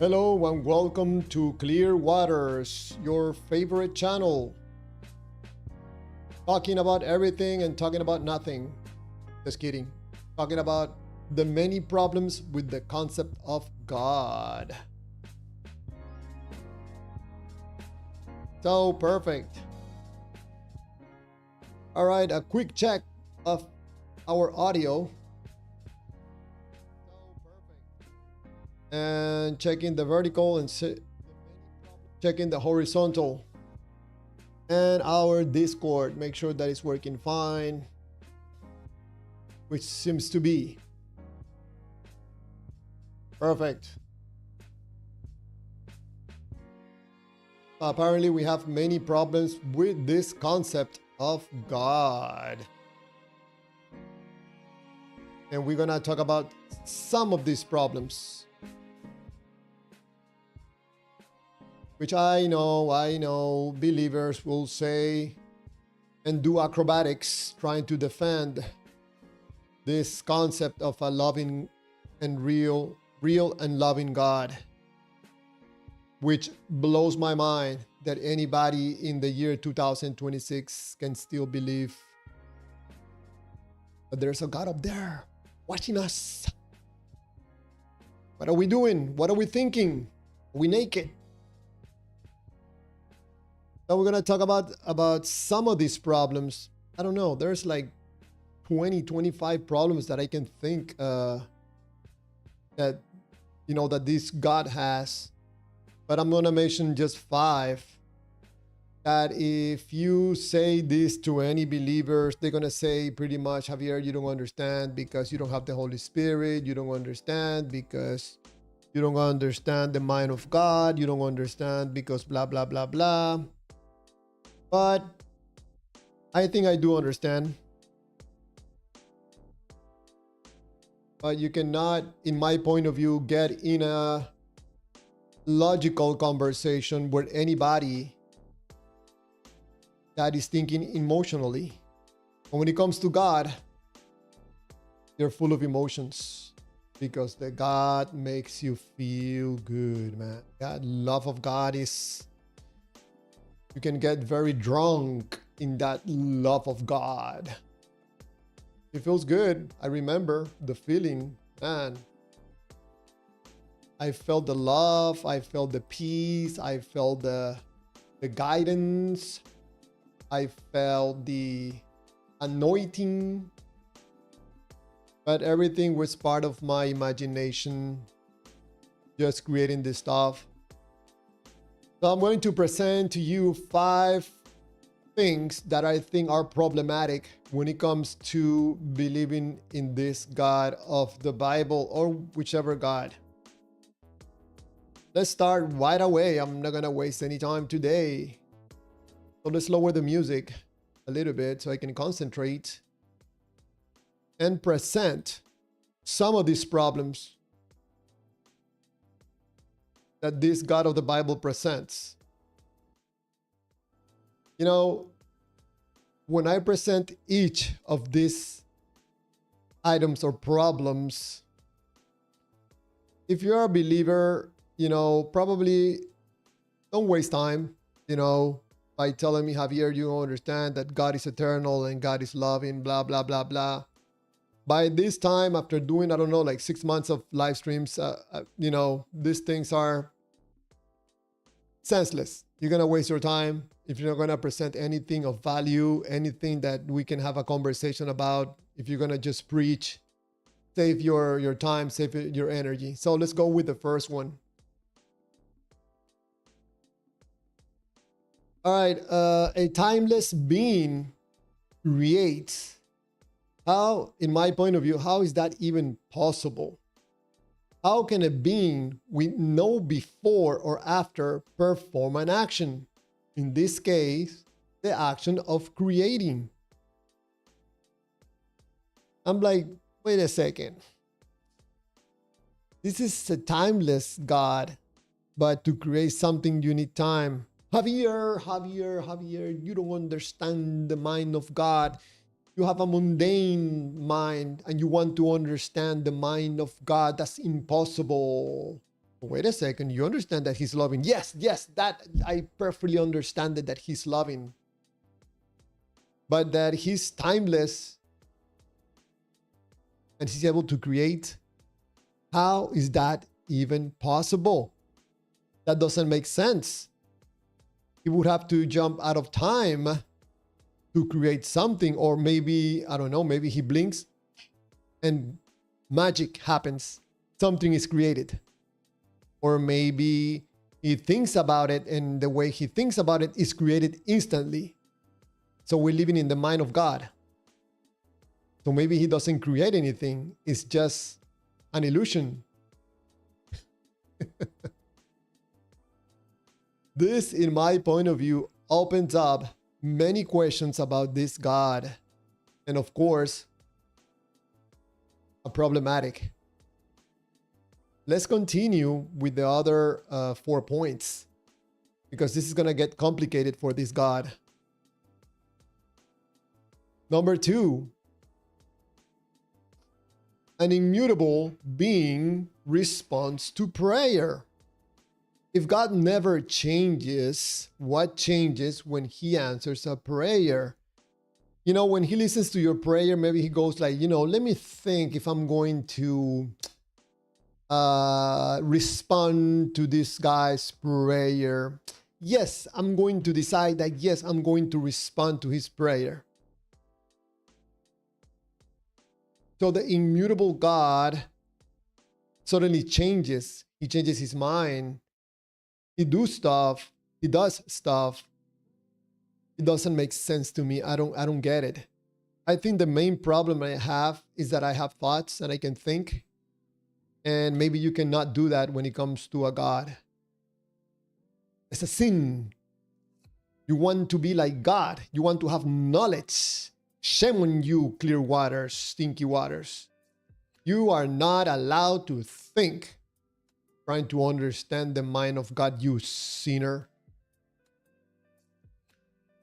Hello and welcome to Clear Waters, your favorite channel. Talking about everything and talking about nothing. Just kidding. Talking about the many problems with the concept of God. So perfect. All right, a quick check of our audio. And checking the vertical and checking the horizontal. And our Discord, make sure that it's working fine, which seems to be. Perfect. Apparently we have many problems with this concept of God. And we're gonna talk about some of these problems. Which I know believers will say and do acrobatics trying to defend this concept of a loving and real and loving God, which blows my mind that anybody in the year 2026 can still believe that there's a God up there watching us. What are we doing? What are we thinking? Are we naked? So we're going to talk about some of these problems. I don't know. There's like 25 problems that I can think that this God has. But I'm going to mention just 5 that if you say this to any believers, they're going to say pretty much, Javier, you don't understand because you don't have the Holy Spirit. You don't understand because you don't understand the mind of God. You don't understand because blah, blah, blah, blah. But I think I do understand. But you cannot, in my point of view, get in a logical conversation with anybody that is thinking emotionally. And when it comes to God, you're full of emotions because the God makes you feel good, man. That love of God is... You can get very drunk in that love of God. It feels good. I remember the feeling, man. I felt the love. I felt the peace. I felt the guidance. I felt the anointing. But everything was part of my imagination, just creating this stuff. So I'm going to present to you 5 things that I think are problematic when it comes to believing in this God of the Bible or whichever God. Let's start right away. I'm not going to waste any time today. So let's lower the music a little bit so I can concentrate and present some of these problems that this God of the Bible presents. You know, when I present each of these items or problems, if you're a believer, probably don't waste time, by telling me, Javier, you don't understand that God is eternal and God is loving, blah, blah, blah, blah. By this time, after doing, I don't know, like 6 months of live streams, these things are senseless. You're going to waste your time if you're not going to present anything of value, anything that we can have a conversation about. If you're going to just preach, save your time, save your energy. So let's go with the first one. All right. A timeless being creates. How, in my point of view, how is that even possible? How can a being we know before or after perform an action? In this case, the action of creating. I'm like, wait a second. This is a timeless God, but to create something you need time. Javier, you don't understand the mind of God. You have a mundane mind and you want to understand the mind of God. That's impossible. Wait a second, you understand that he's loving? Yes, yes, that I perfectly understand that he's loving. But that he's timeless and he's able to create. How is that even possible? That doesn't make sense. He would have to jump out of time to create something, or maybe, I don't know, maybe he blinks and magic happens. Something is created. Or maybe he thinks about it and the way he thinks about it is created instantly. So we're living in the mind of God. So maybe he doesn't create anything. It's just an illusion. This, in my point of view, opens up many questions about this God. And of course, a problematic. Let's continue with the other 4 points, because this is going to get complicated for this God. Number 2, an immutable being responds to prayer. If God never changes, what changes when he answers a prayer? You know, when he listens to your prayer, maybe he goes like, you know, let me think if I'm going to respond to this guy's prayer. Yes, I'm going to decide that, yes, I'm going to respond to his prayer. So the immutable God suddenly changes. He changes his mind. He does stuff. It doesn't make sense to me. I don't get it. I think the main problem I have is that I have thoughts and I can think. And maybe you cannot do that when it comes to a God. It's a sin. You want to be like God. You want to have knowledge. Shame on you, clear waters, stinky waters. You are not allowed to think. Trying to understand the mind of God, you sinner.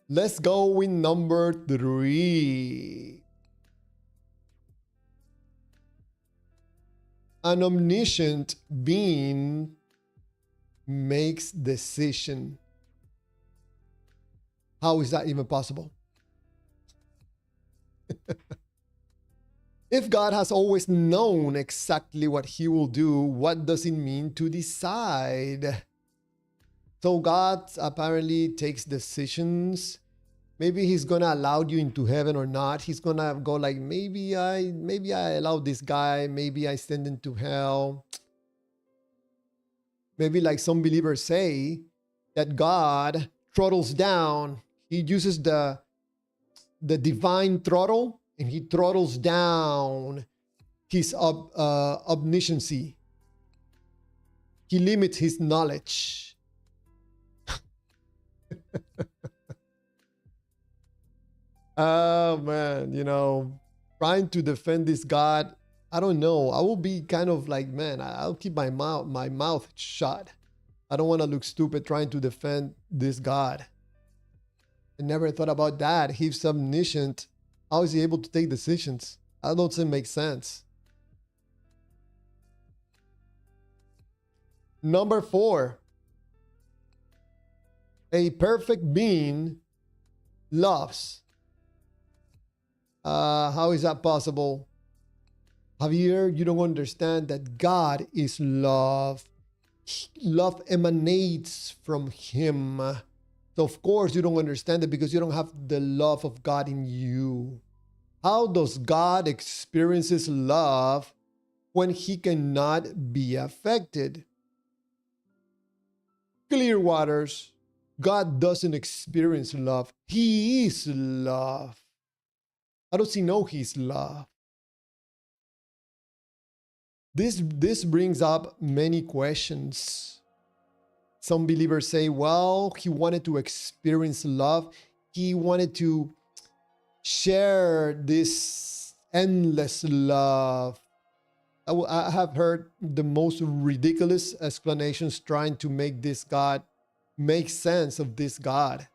Let's go with number 3. An omniscient being makes decision. How is that even possible? If God has always known exactly what he will do, what does it mean to decide? So God apparently takes decisions. Maybe he's going to allow you into heaven or not. He's going to go like, maybe I allow this guy. Maybe I send him to hell. Maybe like some believers say that God throttles down. He uses the divine throttle. And he throttles down his omnisciency. He limits his knowledge. Oh man, you know, trying to defend this God, I don't know. I will be kind of like, man, I'll keep my mouth shut. I don't want to look stupid trying to defend this God. I never thought about that. He's omniscient. How is he able to take decisions? That doesn't make sense. Number 4. A perfect being loves. How is that possible? Javier, you don't understand that God is love. Love emanates from him. So of course you don't understand it because you don't have the love of God in you. How does God experiences love when he cannot be affected? Clear waters. God doesn't experience love. He is love. How does he know he's love? This brings up many questions. Some believers say, well, he wanted to experience love. He wanted to share this endless love. I have heard the most ridiculous explanations trying to make this God make sense of this God.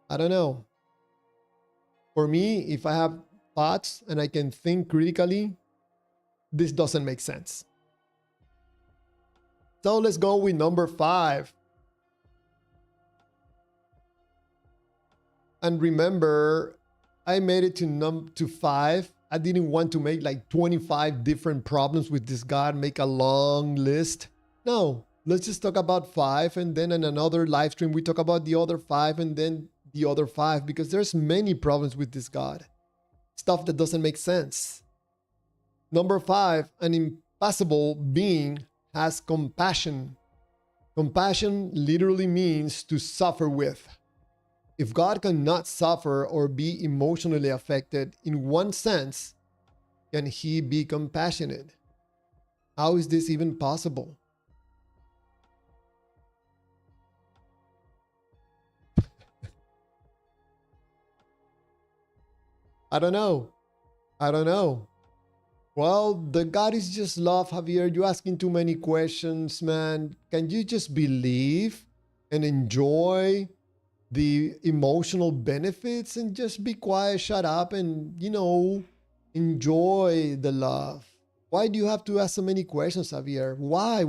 I don't know. For me, if I have thoughts and I can think critically, this doesn't make sense. So let's go with number 5. And remember, I made it to 5. I didn't want to make like 25 different problems with this God, make a long list. No, let's just talk about 5, and then in another live stream we talk about the other 5, and then the other 5, because there's many problems with this God. Stuff that doesn't make sense. Number 5, an impassible being has compassion. Compassion literally means to suffer with. If God cannot suffer or be emotionally affected in one sense, can he be compassionate? How is this even possible? I don't know. I don't know. Well, the God is just love, Javier. You're asking too many questions, man. Can you just believe and enjoy the emotional benefits and just be quiet, shut up, and, enjoy the love? Why do you have to ask so many questions, Javier? Why?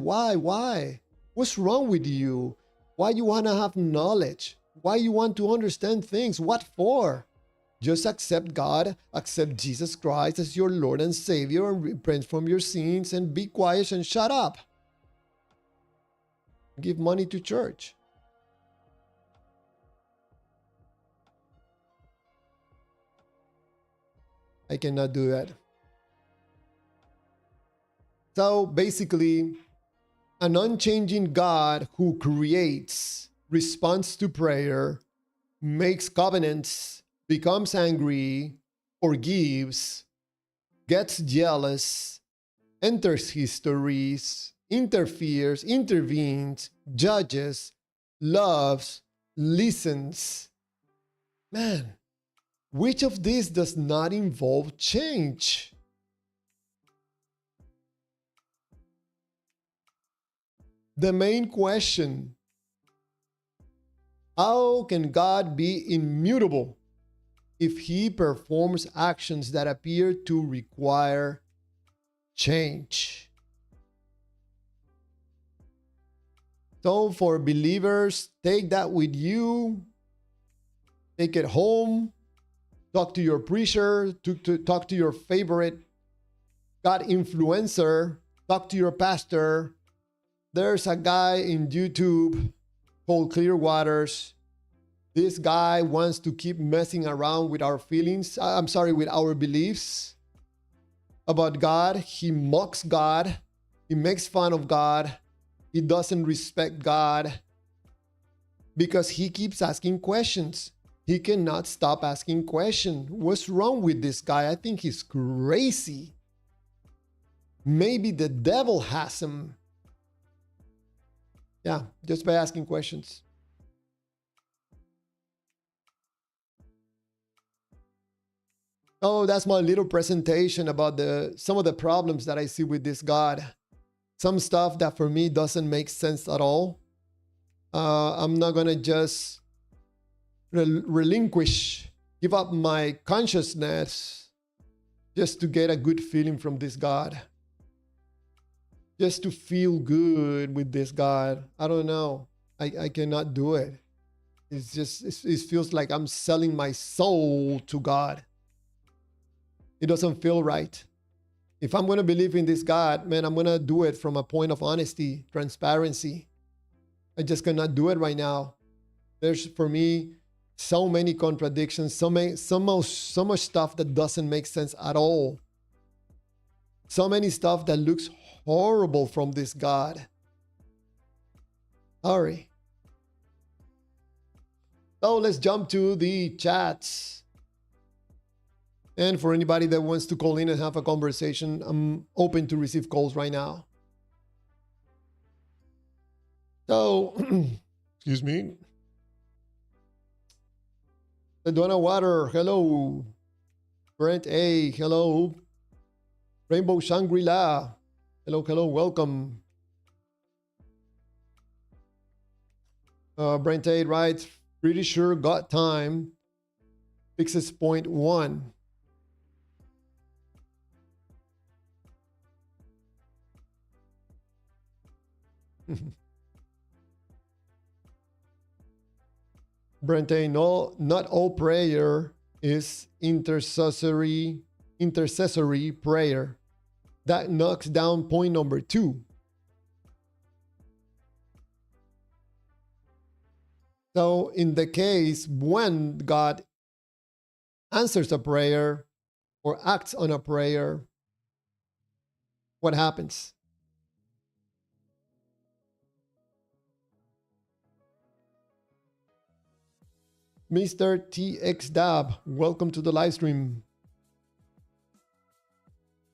What's wrong with you? Why you want to have knowledge? Why you want to understand things? What for? Just accept God, accept Jesus Christ as your Lord and Savior, and repent from your sins and be quiet and shut up. Give money to church. I cannot do that. So basically, an unchanging God who creates, responds to prayer, makes covenants, becomes angry, forgives, gets jealous, enters histories, interferes, intervenes, judges, loves, listens. Man, which of these does not involve change? The main question: how can God be immutable if he performs actions that appear to require change? So for believers, take that with you. Take it home. Talk to your preacher. Talk to your favorite God influencer. Talk to your pastor. There's a guy in YouTube called Clear Waters. This guy wants to keep messing around with our feelings. With our beliefs about God. He mocks God. He makes fun of God. He doesn't respect God because he keeps asking questions. He cannot stop asking questions. What's wrong with this guy? I think he's crazy. Maybe the devil has him. Yeah, just by asking questions. Oh, that's my little presentation about some of the problems that I see with this God. Some stuff that for me doesn't make sense at all. I'm not gonna just relinquish, give up my consciousness just to get a good feeling from this God. Just to feel good with this God. I don't know. I cannot do it. It's just, it feels like I'm selling my soul to God. It doesn't feel right. If I'm going to believe in this God, man, I'm going to do it from a point of honesty, transparency. I just cannot do it right now. There's, for me, so many contradictions, so much stuff that doesn't make sense at all. So many stuff that looks horrible from this God. Sorry. So let's jump to the chats. And for anybody that wants to call in and have a conversation, I'm open to receive calls right now. So, excuse me. Donna Water, hello. Brent A, hello. Rainbow Shangri-La, hello, welcome. Brent A writes, pretty sure got time. Fixes point 1. Brente, no, not all prayer is intercessory prayer. That knocks down point number 2. So in the case when God answers a prayer or acts on a prayer, what happens? Mr. TX Dab, welcome to the live stream.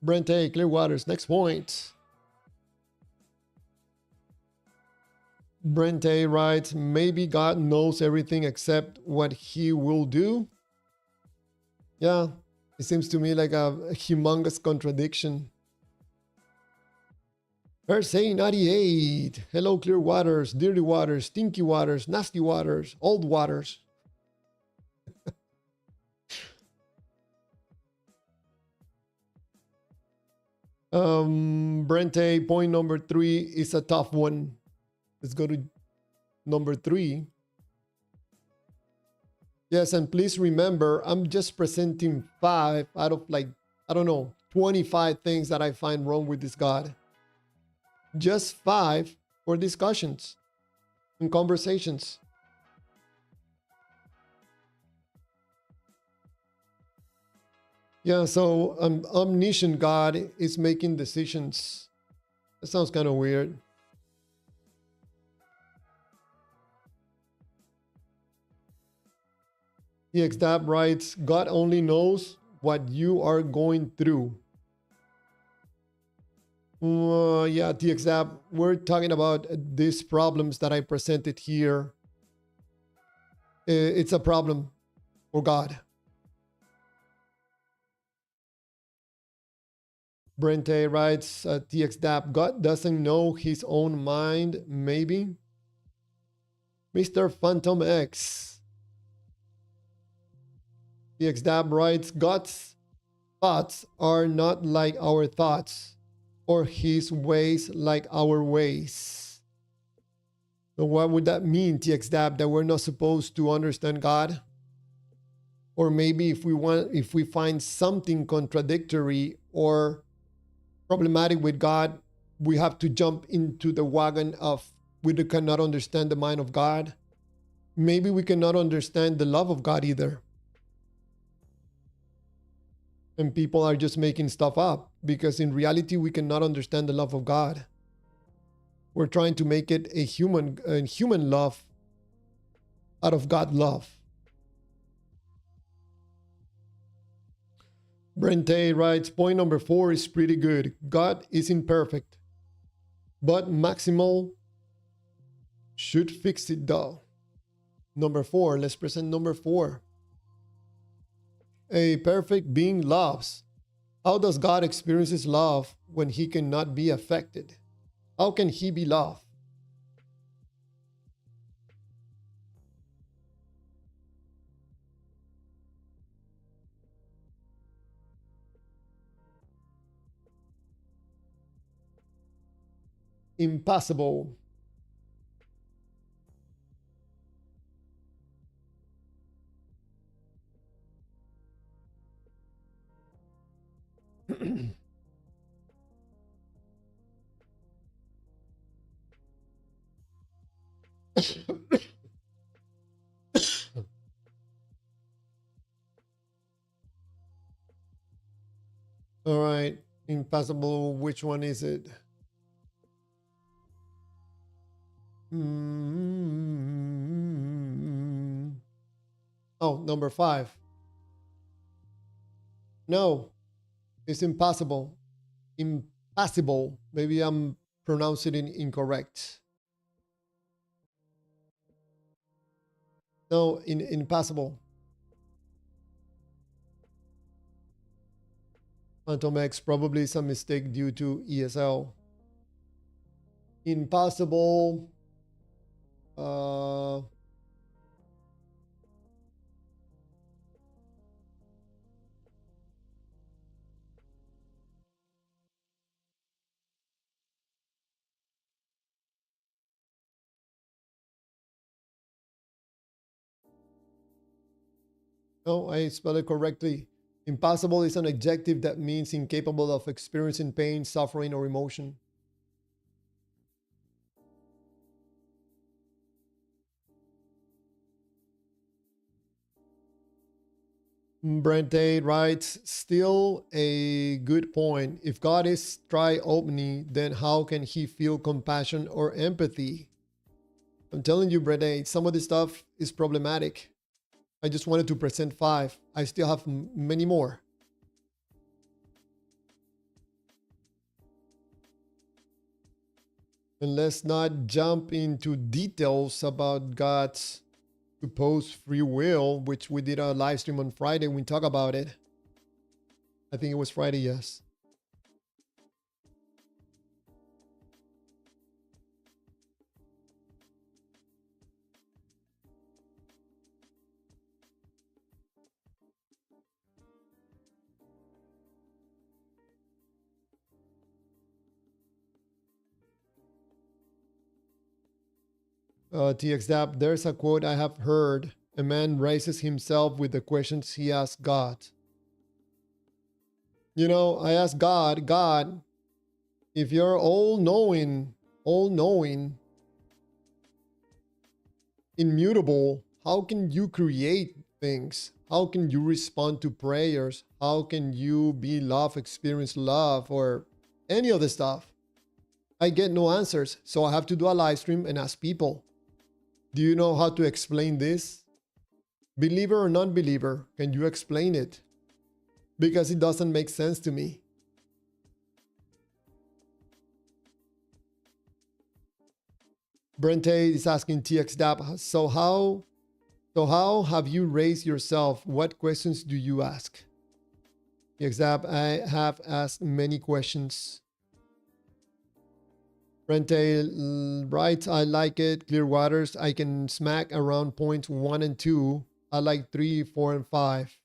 Brente, Clearwaters, next point. Brente writes, maybe God knows everything except what he will do. Yeah, it seems to me like a humongous contradiction. Persay 98. Hello, clear waters, dirty waters, stinky waters, nasty waters, old waters. Brente, point number 3 is a tough one. Let's go to number 3. Yes, and please remember, I'm just presenting 5 out of like, I don't know, 25 things that I find wrong with this God. Just 5 for discussions and conversations. Yeah, so an omniscient God is making decisions. That sounds kind of weird. TXDAB writes, God only knows what you are going through. Yeah, TXDAB, we're talking about these problems that I presented here. It's a problem for God. Brente writes, TXDAB, God doesn't know his own mind, maybe? Mr. Phantom X. TXDAB writes, God's thoughts are not like our thoughts, or his ways like our ways. So what would that mean, TXDAB, that we're not supposed to understand God? Or maybe if we find something contradictory or problematic with God, we have to jump into the wagon of we cannot understand the mind of God. Maybe we cannot understand the love of God either. And people are just making stuff up because in reality, we cannot understand the love of God. We're trying to make it a human love out of God love. Brente writes, point number 4 is pretty good. God is imperfect, but maximal should fix it though. Number 4, let's present number 4. A perfect being loves. How does God experience his love when he cannot be affected? How can he be loved? Impossible. All right, impossible. Which one is it? Oh, number 5. No, it's impossible. Impossible. Maybe I'm pronouncing it incorrect. No, impossible. Phantom X probably is a mistake due to ESL. Impossible. No, I spelled it correctly. Impossible is an adjective that means incapable of experiencing pain, suffering, or emotion. Brente writes, still a good point. If God is tri-omni, then how can he feel compassion or empathy? I'm telling you, Brente, some of this stuff is problematic. I just wanted to present 5. I still have many more. And let's not jump into details about God's supposed free will, which we did a live stream on Friday. We talk about it. I think it was Friday, yes. TXDAP, there's a quote I have heard. A man raises himself with the questions he asks God. You know, I ask God, God, if you're all knowing, immutable, how can you create things? How can you respond to prayers? How can you be love, experience love, or any of the stuff? I get no answers, so I have to do a live stream and ask people. Do you know how to explain this? Believer or non-believer, can you explain it? Because it doesn't make sense to me. Brente is asking TXDAP, so how have you raised yourself? What questions do you ask? TXDAP, I have asked many questions. Brente writes, I like it. Clear waters, I can smack around points 1 and 2. I like 3, 4, and 5.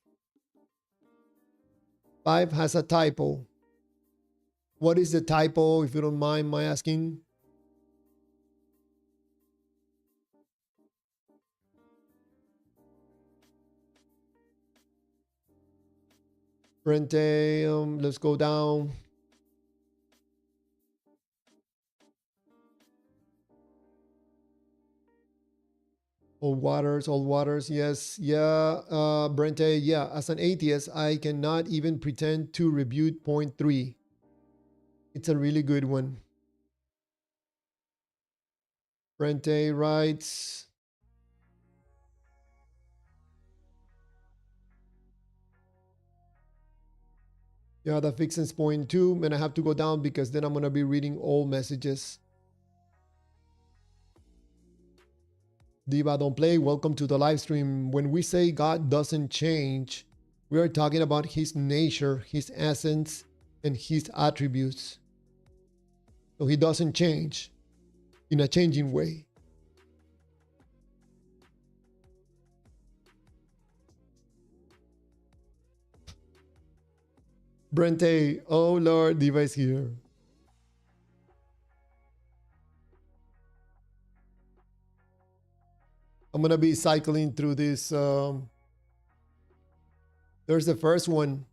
5 has a typo. What is the typo, if you don't mind my asking? Brente, let's go down. All waters, yes. Yeah, Brente, yeah. As an atheist, I cannot even pretend to rebuke point 3. It's a really good one. Brente writes, yeah, that fixes point 2. And I have to go down because then I'm going to be reading all messages. Diva Don't Play, welcome to the live stream. When we say God doesn't change, we are talking about his nature, his essence, and his attributes. So he doesn't change in a changing way. Brente, oh Lord, Diva is here. I'm going to be cycling through this. There's the first one.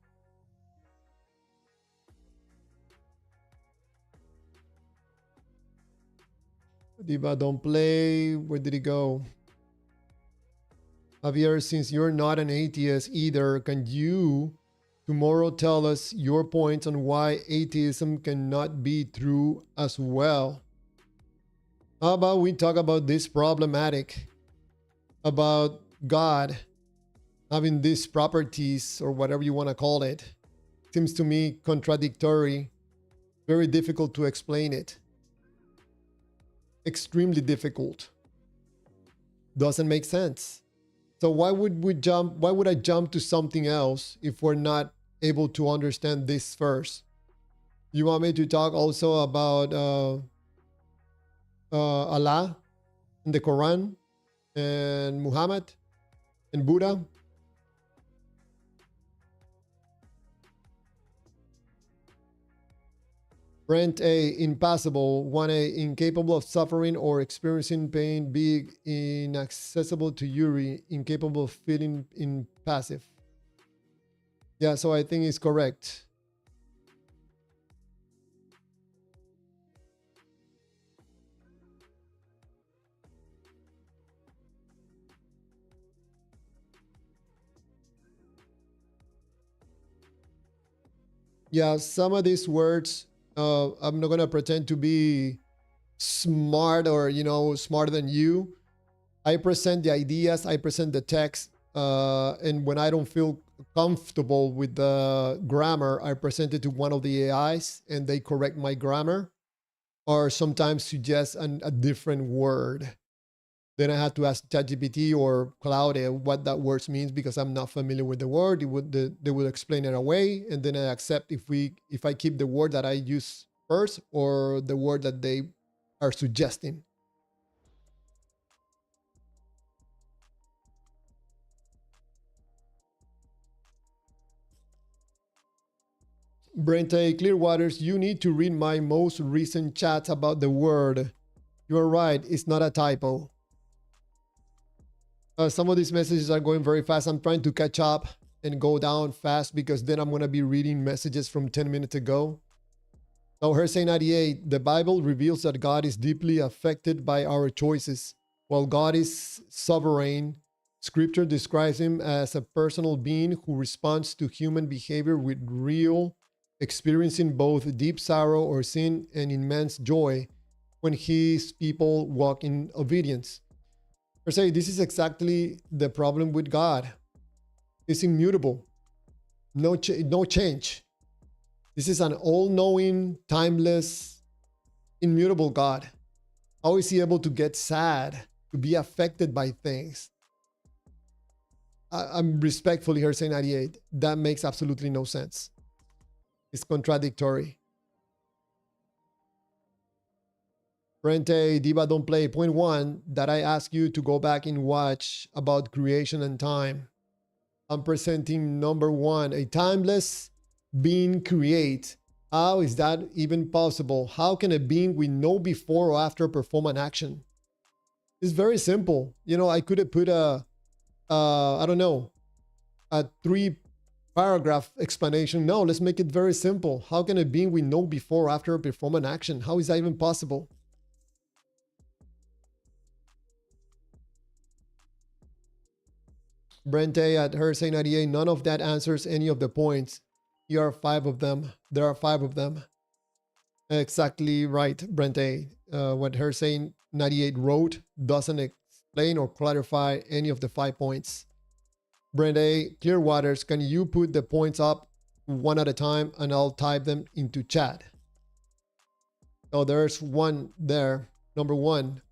Diva Don't Play. Where did it go? Javier, since you're not an atheist either, can you tomorrow tell us your points on why atheism cannot be true as well? How about we talk about this problematic about God having these properties or whatever you want to call it? Seems to me contradictory, very difficult to explain it. Extremely difficult. Doesn't make sense. So why would I jump to something else if we're not able to understand this first? You want me to talk also about Allah and the Quran and Muhammad and Buddha? Brent A, impassible. 1A, incapable of suffering or experiencing pain. B, inaccessible to Yuri, incapable of feeling impassive. Yeah, so I think it's correct. Yeah, some of these words, I'm not gonna pretend to be smart or smarter than you. I present the ideas, I present the text, and when I don't feel comfortable with the grammar, I present it to one of the AIs and they correct my grammar or sometimes suggest a different word. Then I had to ask ChatGPT or Cloud what that word means because I'm not familiar with the word. They would explain it away, and then I accept if I keep the word that I use first or the word that they are suggesting. Brente Clearwaters, you need to read my most recent chats about the word. You're right, it's not a typo. Some of these messages are going very fast. I'm trying to catch up and go down fast because then I'm going to be reading messages from 10 minutes ago. So Hersey 98, the Bible reveals that God is deeply affected by our choices. While God is sovereign, Scripture describes him as a personal being who responds to human behavior with real, experiencing both deep sorrow or sin and immense joy when his people walk in obedience. Hersey, this is exactly the problem with God. He's immutable, no change. This is an all-knowing, timeless, immutable God. How is he able to get sad, to be affected by things? I'm respectfully here saying 98. That makes absolutely no sense. It's contradictory. Brente, Diva Don't Play. Point one, that I ask you to go back and watch about creation and time. I'm presenting number one, a timeless being create. How is that even possible? How can a being we know before or after perform an action? It's very simple. I could have put I don't know, a 3-paragraph explanation. No, let's make it very simple. How can a being we know before or after perform an action? How is that even possible? Brente at Hersey 98, none of that answers any of the points. Here are 5 of them. There are 5 of them. Exactly right, Brente. What Hersey 98 wrote doesn't explain or clarify any of the 5 points. Brente Clearwaters, can you put the points up one at a time and I'll type them into chat? Oh, there's one there. Number 1,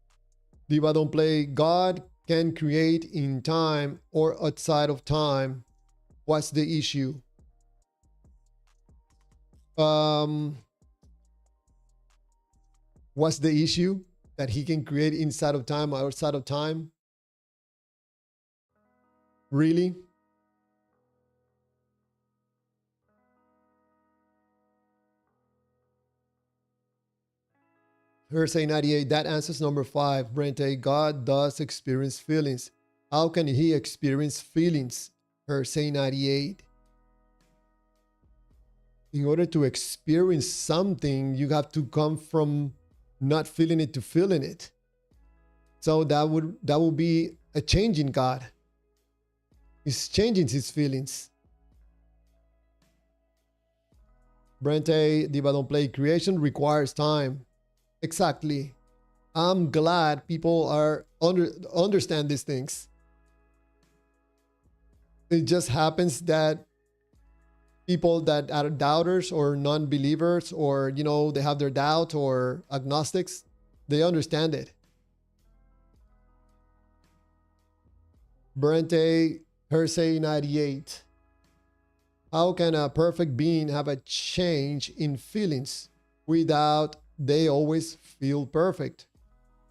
Diva Don't Play. God can create in time or outside of time. What's the issue? What's the issue? That he can create inside of time or outside of time? Really? Hersey 98, that answers number 5. Brente, God does experience feelings. How can he experience feelings? Hersey 98. In order to experience something, you have to come from not feeling it to feeling it. So that would be a change in God. He's changing his feelings. Brente, Diva Don't Play. Creation requires time. Exactly. I'm glad people are understand these things. It just happens that people that are doubters or non-believers or they have their doubt or agnostics, they understand it. Brente Hersey 98. How can a perfect being have a change in feelings without they always feel perfect?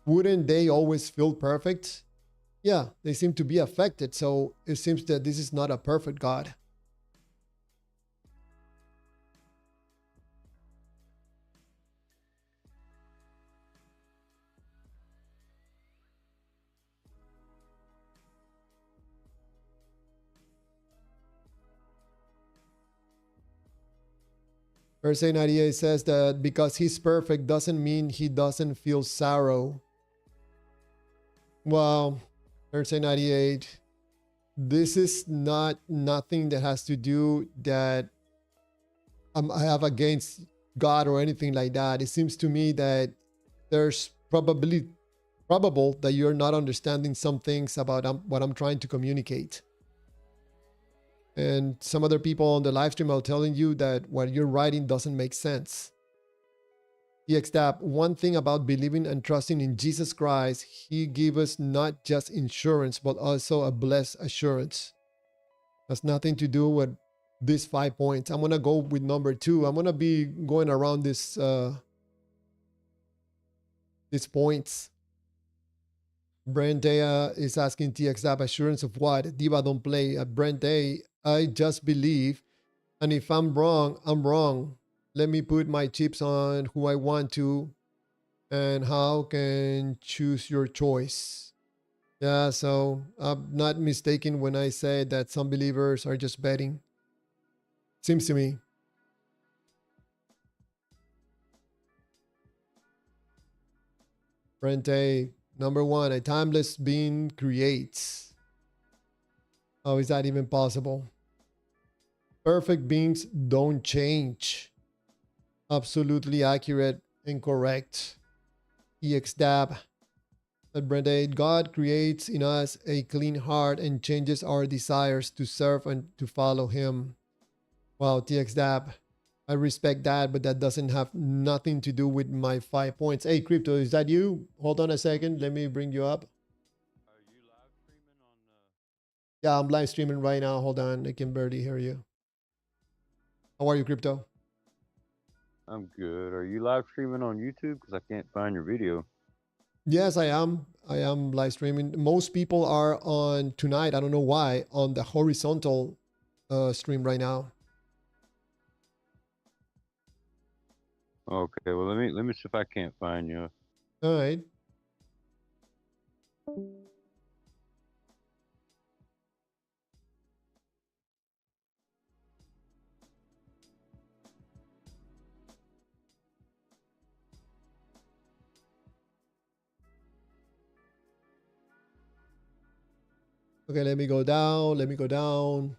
Wouldn't they always feel perfect? Yeah, they seem to be affected, so it seems that this is not a perfect God. Verse 98 says that because he's perfect doesn't mean he doesn't feel sorrow. Well, verse 98, this is not nothing that has to do that I have against God or anything like that. It seems to me that there's probable that you're not understanding some things about what I'm trying to communicate. And some other people on the live stream are telling you that what you're writing doesn't make sense. TXTAP, one thing about believing and trusting in Jesus Christ, he gave us not just insurance, but also a blessed assurance. Has nothing to do with these 5 points. I'm going to go with number 2. I'm going to be going around these points. Brent A is asking TXTAP, assurance of what? Diva, don't play. Brent A, I just believe. And if I'm wrong, I'm wrong. Let me put my chips on who I want to. And how can choose your choice? Yeah, so I'm not mistaken when I say that some believers are just betting. Seems to me. Brent A, number 1, a timeless being creates. How is that even possible? Perfect beings don't change. Absolutely accurate and correct. EXDAB. At Brent A, God creates in us a clean heart and changes our desires to serve and to follow him. Wow, TXDAB. I respect that, but that doesn't have nothing to do with my 5 points. Hey, Crypto, is that you? Hold on a second. Let me bring you up. Are you live streaming on Yeah, I'm live streaming right now. Hold on. I can barely hear you. How are you, Crypto? I'm good. Are you live streaming on YouTube? Because I can't find your video. Yes, I am. I am live streaming. Most people are on tonight. I don't know why on the horizontal stream right now. Okay, well let me see if I can't find you. All right. Okay, let me go down. Let me go down.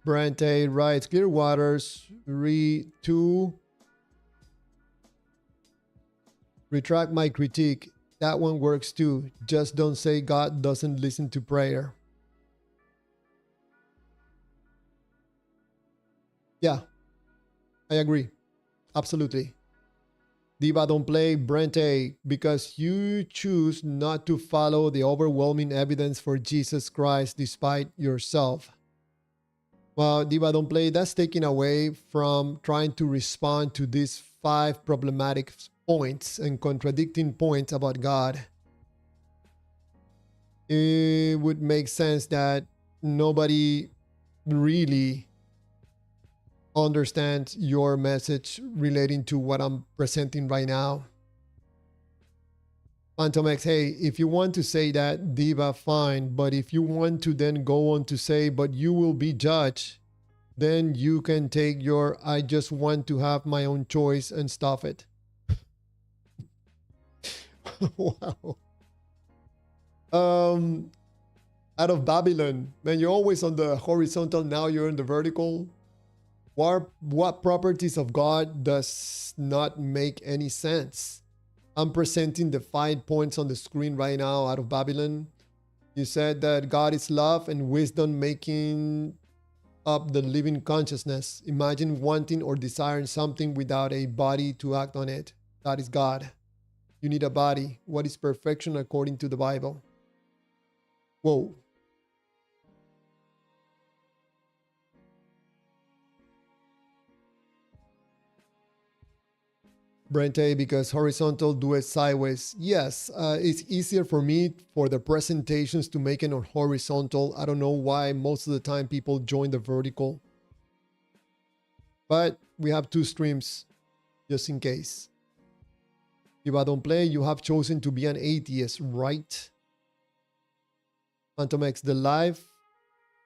Brent A writes, Clear Waters, to retract my critique. That one works too. Just don't say God doesn't listen to prayer. Yeah, I agree. Absolutely. Diva, don't play Brent A because you choose not to follow the overwhelming evidence for Jesus Christ despite yourself. Well, Diva, don't play. That's taken away from trying to respond to these 5 problematic points and contradicting points about God. It would make sense that nobody really understands your message relating to what I'm presenting right now. Phantom X, hey, if you want to say that, Diva, fine. But if you want to then go on to say, but you will be judged, then you can take your, I just want to have my own choice and stuff it. Wow. Out of Babylon, man, you're always on the horizontal, now you're in the vertical. What properties of God does not make any sense? I'm presenting the 5 points on the screen right now out of Babylon. You said that God is love and wisdom making up the living consciousness. Imagine wanting or desiring something without a body to act on it. That is God. You need a body. What is perfection according to the Bible? Whoa. Brente, because horizontal do it sideways. Yes, it's easier for me for the presentations to make it on horizontal. I don't know why most of the time people join the vertical. But we have 2 streams just in case. If I don't play, you have chosen to be an atheist, right? Phantom X, the life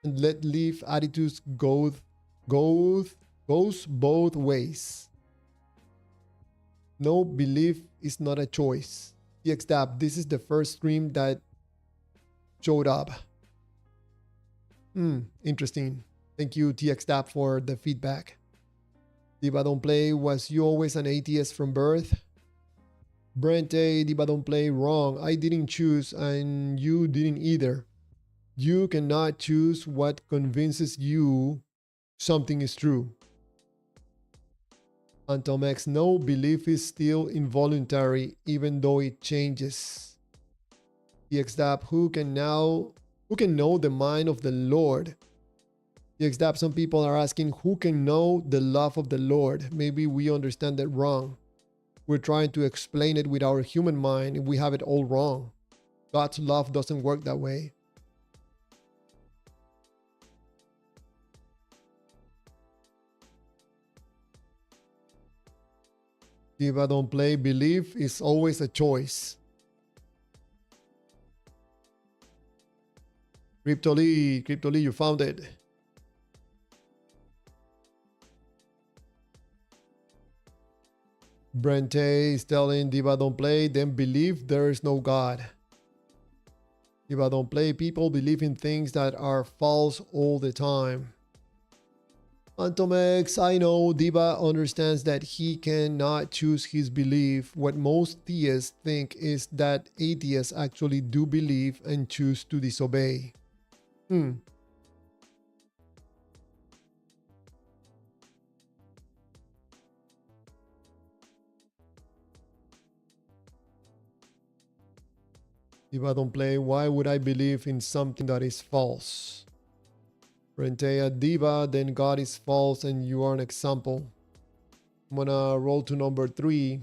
and let live attitudes goes both ways. No, belief is not a choice. TXDAP, this is the first stream that showed up. Interesting. Thank you, TXDAP, for the feedback. Diva Don't Play, was you always an atheist from birth? Brente, Diva Don't Play, wrong. I didn't choose and you didn't either. You cannot choose what convinces you something is true. Phantom X, no, belief is still involuntary even though it changes. TXDAP, who can know the mind of the Lord? TXDAP, some people are asking who can know the love of the Lord. Maybe we understand that wrong. We're trying to explain it with our human mind and we have it all wrong. God's love doesn't work that way. Diva Don't Play, belief is always a choice. Cryptolee, you found it. Brente is telling Diva Don't Play, then believe there is no God. Diva Don't Play, people believe in things that are false all the time. Phantom X, I know Diva understands that he cannot choose his belief. What most theists think is that atheists actually do believe and choose to disobey. Diva Don't Play, why would I believe in something that is false? Rentea, Diva, then God is false and you are an example. I'm gonna roll to number 3.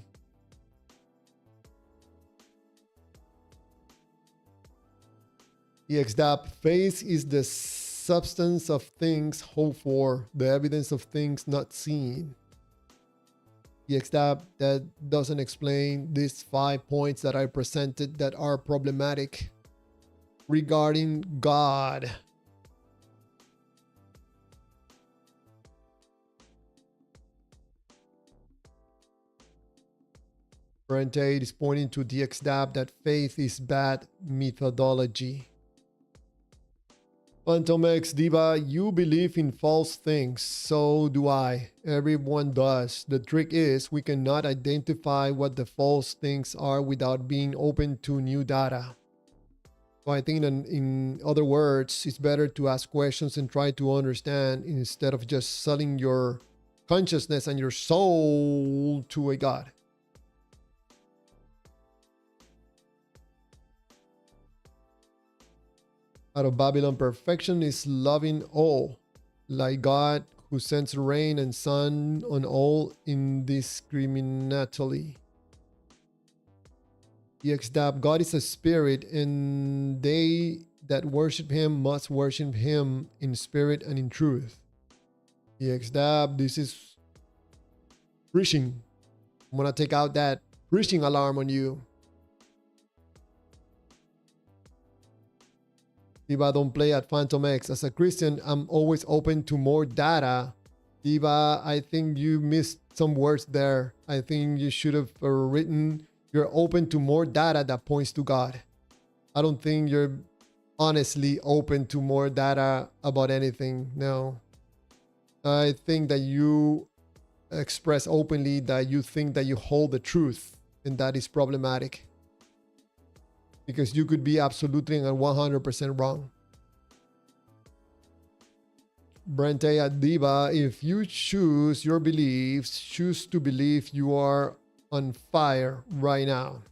TXDAP, faith is the substance of things hoped for, the evidence of things not seen. TXDAP, that doesn't explain these 5 points that I presented that are problematic regarding God. Brente is pointing to TXDAP that faith is bad methodology. Phantom X, Diva, you believe in false things. So do I. Everyone does. The trick is we cannot identify what the false things are without being open to new data. So I think in other words, it's better to ask questions and try to understand instead of just selling your consciousness and your soul to a God. Out of Babylon, perfection is loving all, like God who sends rain and sun on all indiscriminately. TXDAP, God is a spirit, and they that worship him must worship him in spirit and in truth. TXDAP, this is preaching. I'm gonna take out that preaching alarm on you. Diva Don't Play at Phantom X. As a Christian, I'm always open to more data. Diva, I think you missed some words there. I think you should have written, you're open to more data that points to God. I don't think you're honestly open to more data about anything. No. I think that you express openly that you think that you hold the truth, and that is problematic. Because you could be absolutely and 100% wrong. Brente at Diva, if you choose your beliefs, choose to believe you are on fire right now.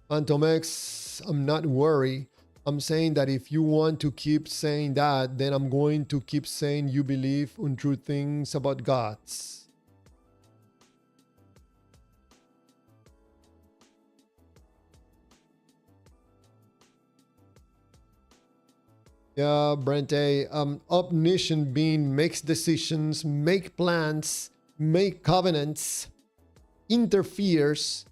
Phantom X, I'm not worried. I'm saying that if you want to keep saying that, then I'm going to keep saying you believe untrue things about gods. Yeah, Brente, omniscient being makes decisions, make plans, make covenants. interferes.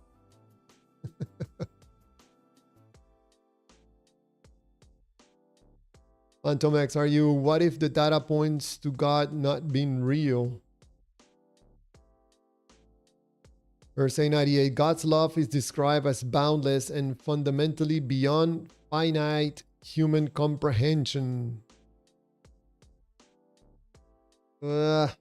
Phantom X, are you? What if the data points to God not being real? Verse 98, God's love is described as boundless and fundamentally beyond finite human comprehension. Verse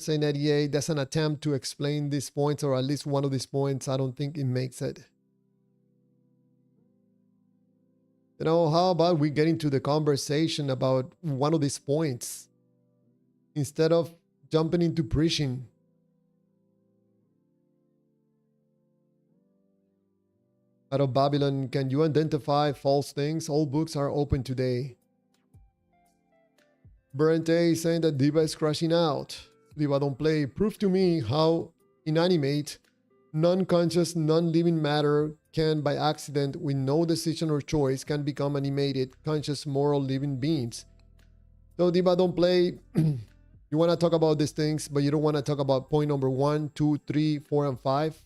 98, that's an attempt to explain these points, or at least one of these points. I don't think it makes it. You know, how about we get into the conversation about one of these points instead of jumping into preaching? Out of Babylon, can you identify false things? All books are open today. Brente is saying that Diva is crashing out. Diva don't play. Prove to me how inanimate, non-conscious, non-living matter can, by accident, with no decision or choice, can become animated, conscious, moral, living beings. So Diva don't play. You want to talk about these things, but you don't want to talk about point number 1, 2, 3, 4, and 5.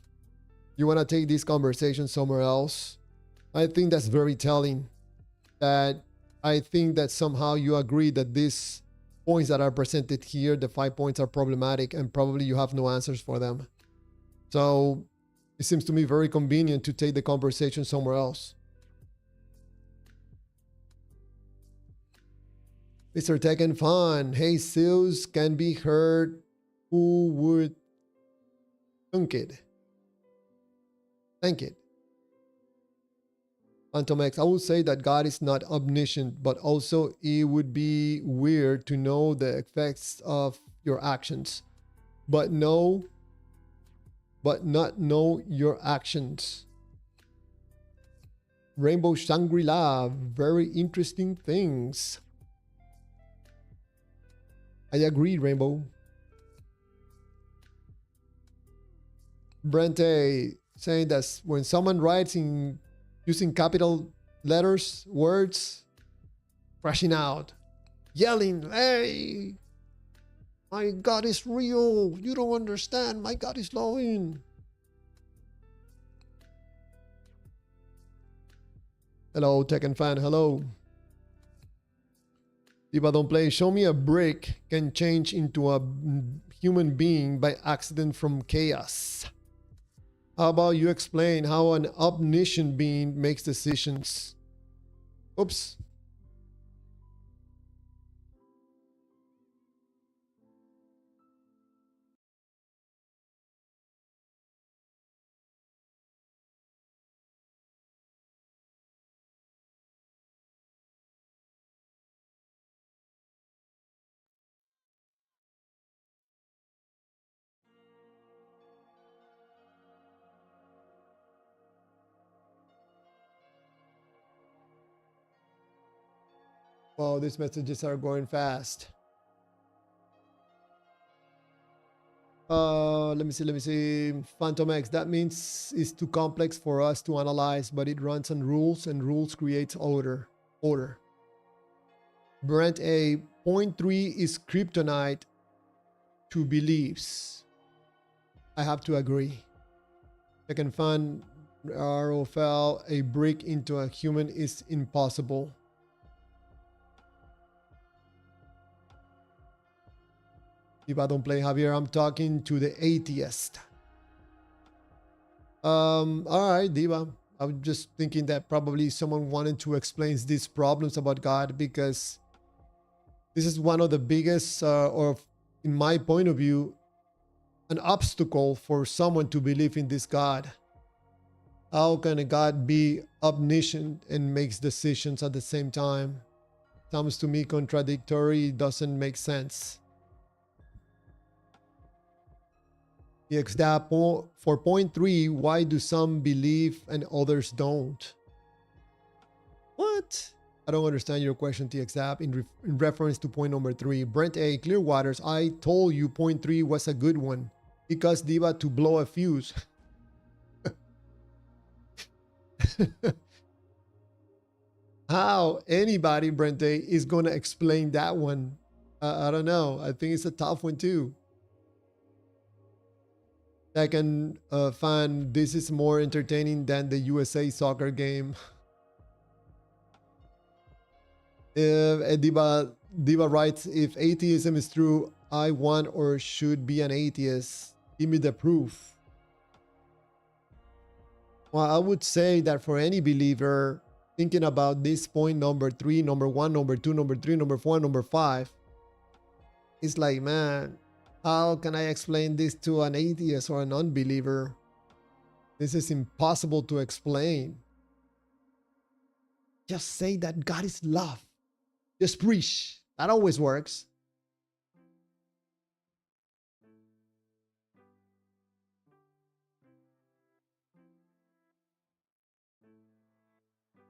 You want to take this conversation somewhere else. I think that's very telling. That I think that somehow you agree that these points that are presented here, the 5 points, are problematic, and probably you have no answers for them. So it seems to me very convenient to take the conversation somewhere else. Mr. Tekken Fun, hey, Zeus can be heard. Who would think it? Thank it. Phantom X, I would say that God is not omniscient, but also it would be weird to know the effects of your actions, but not know your actions. Rainbow Shangri-La, very interesting things. I agree, Rainbow. Brente saying that when someone writes in using capital letters, words, crashing out, yelling, hey, my God is real. You don't understand. My God is flowing. Hello, Tekken fan. Hello. Diva don't play. Show me a brick can change into a human being by accident from chaos. How about you explain how an omniscient being makes decisions? Oops. Wow, these messages are going fast. Let me see. Phantom X, that means it's too complex for us to analyze, but it runs on rules, and rules creates order. Brent A, point 3 is kryptonite to beliefs. I have to agree. Second fun, ROFL, a brick into a human is impossible. If I don't play Javier, I'm talking to the atheist. All right, Diva. I'm just thinking that probably someone wanted to explain these problems about God, because this is one of the biggest, or in my point of view, an obstacle for someone to believe in this God. How can a God be omniscient and makes decisions at the same time? Sounds to me contradictory. It doesn't make sense. For point 3, why do some believe and others don't? What? I don't understand your question, TXApp, in reference to point number 3. Brent A, Clearwaters, I told you point 3 was a good one. Because Diva to blow a fuse. How anybody, Brent A, is going to explain that one? I don't know. I think it's a tough one too. Second fan, this is more entertaining than the USA soccer game. Diva writes, if atheism is true, I want or should be an atheist. Give me the proof. Well, I would say that for any believer, thinking about this point number 3, number 1, number 2, number 3, number 4, number 5, it's like, man, how can I explain this to an atheist or an unbeliever? This is impossible to explain. Just say that God is love. Just preach. That always works.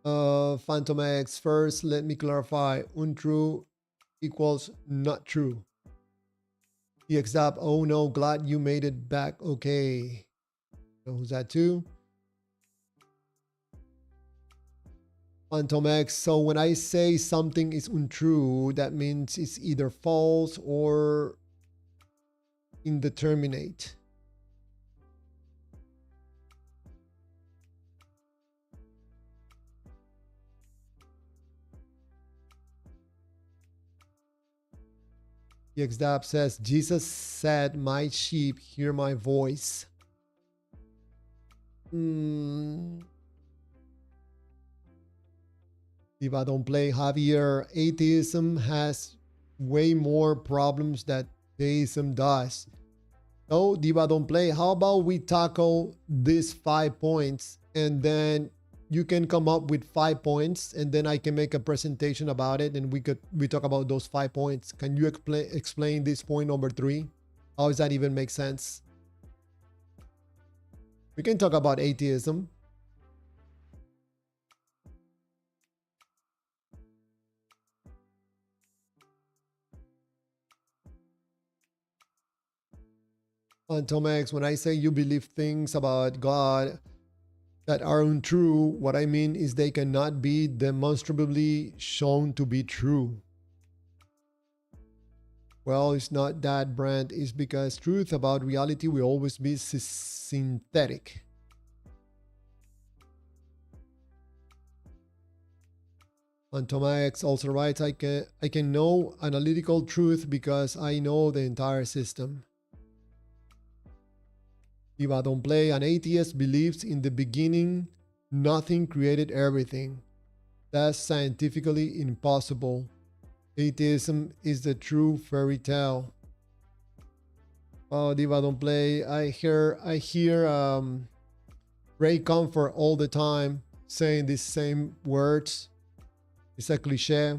Phantom X, first, let me clarify. Untrue equals not true. EXAP, oh no, glad you made it back. Okay. Who's that too? Phantom X, so when I say something is untrue, that means it's either false or indeterminate. EXDAP says, Jesus said, my sheep hear my voice. If I don't play Javier, atheism has way more problems that theism does. So, Diva don't play. How about we tackle these 5 points and then you can come up with 5 points and then I can make a presentation about it and we talk about those 5 points. Can you explain this point number 3? How does that even make sense? We can talk about atheism. Phantom X, when I say you believe things about God that are untrue, what I mean is they cannot be demonstrably shown to be true. Well, it's not that, Brand. It's because truth about reality will always be synthetic. Phantom X also writes, I can know analytical truth because I know the entire system. Diva don't play. An atheist believes in the beginning nothing created everything. That's scientifically impossible. Atheism is the true fairy tale. Oh, Diva don't play. I hear Ray Comfort all the time saying these same words. It's a cliche.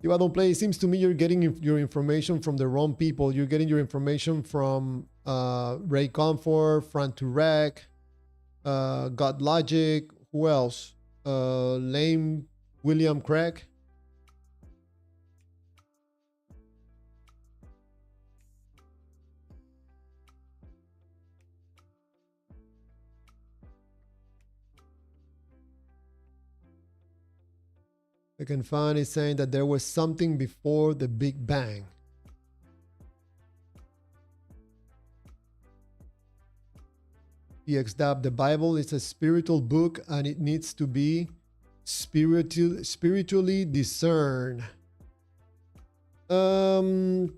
Diva don't play. It seems to me you're getting your information from the wrong people. You're getting your information from Ray Comfort, Fran Turek, God Logic, who else? Lame William Craig. I can find it saying that there was something before the Big Bang. PXDAB, the Bible is a spiritual book and it needs to be spiritually discerned. I